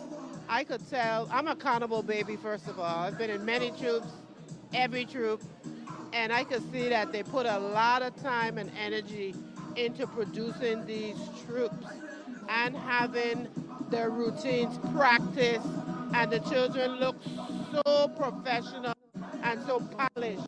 I could tell, I'm a Carnival baby, first of all. I've been in many troops, every troop, and I could see that they put a lot of time and energy into producing these troops and having their routines practiced, and the children look so professional and so polished.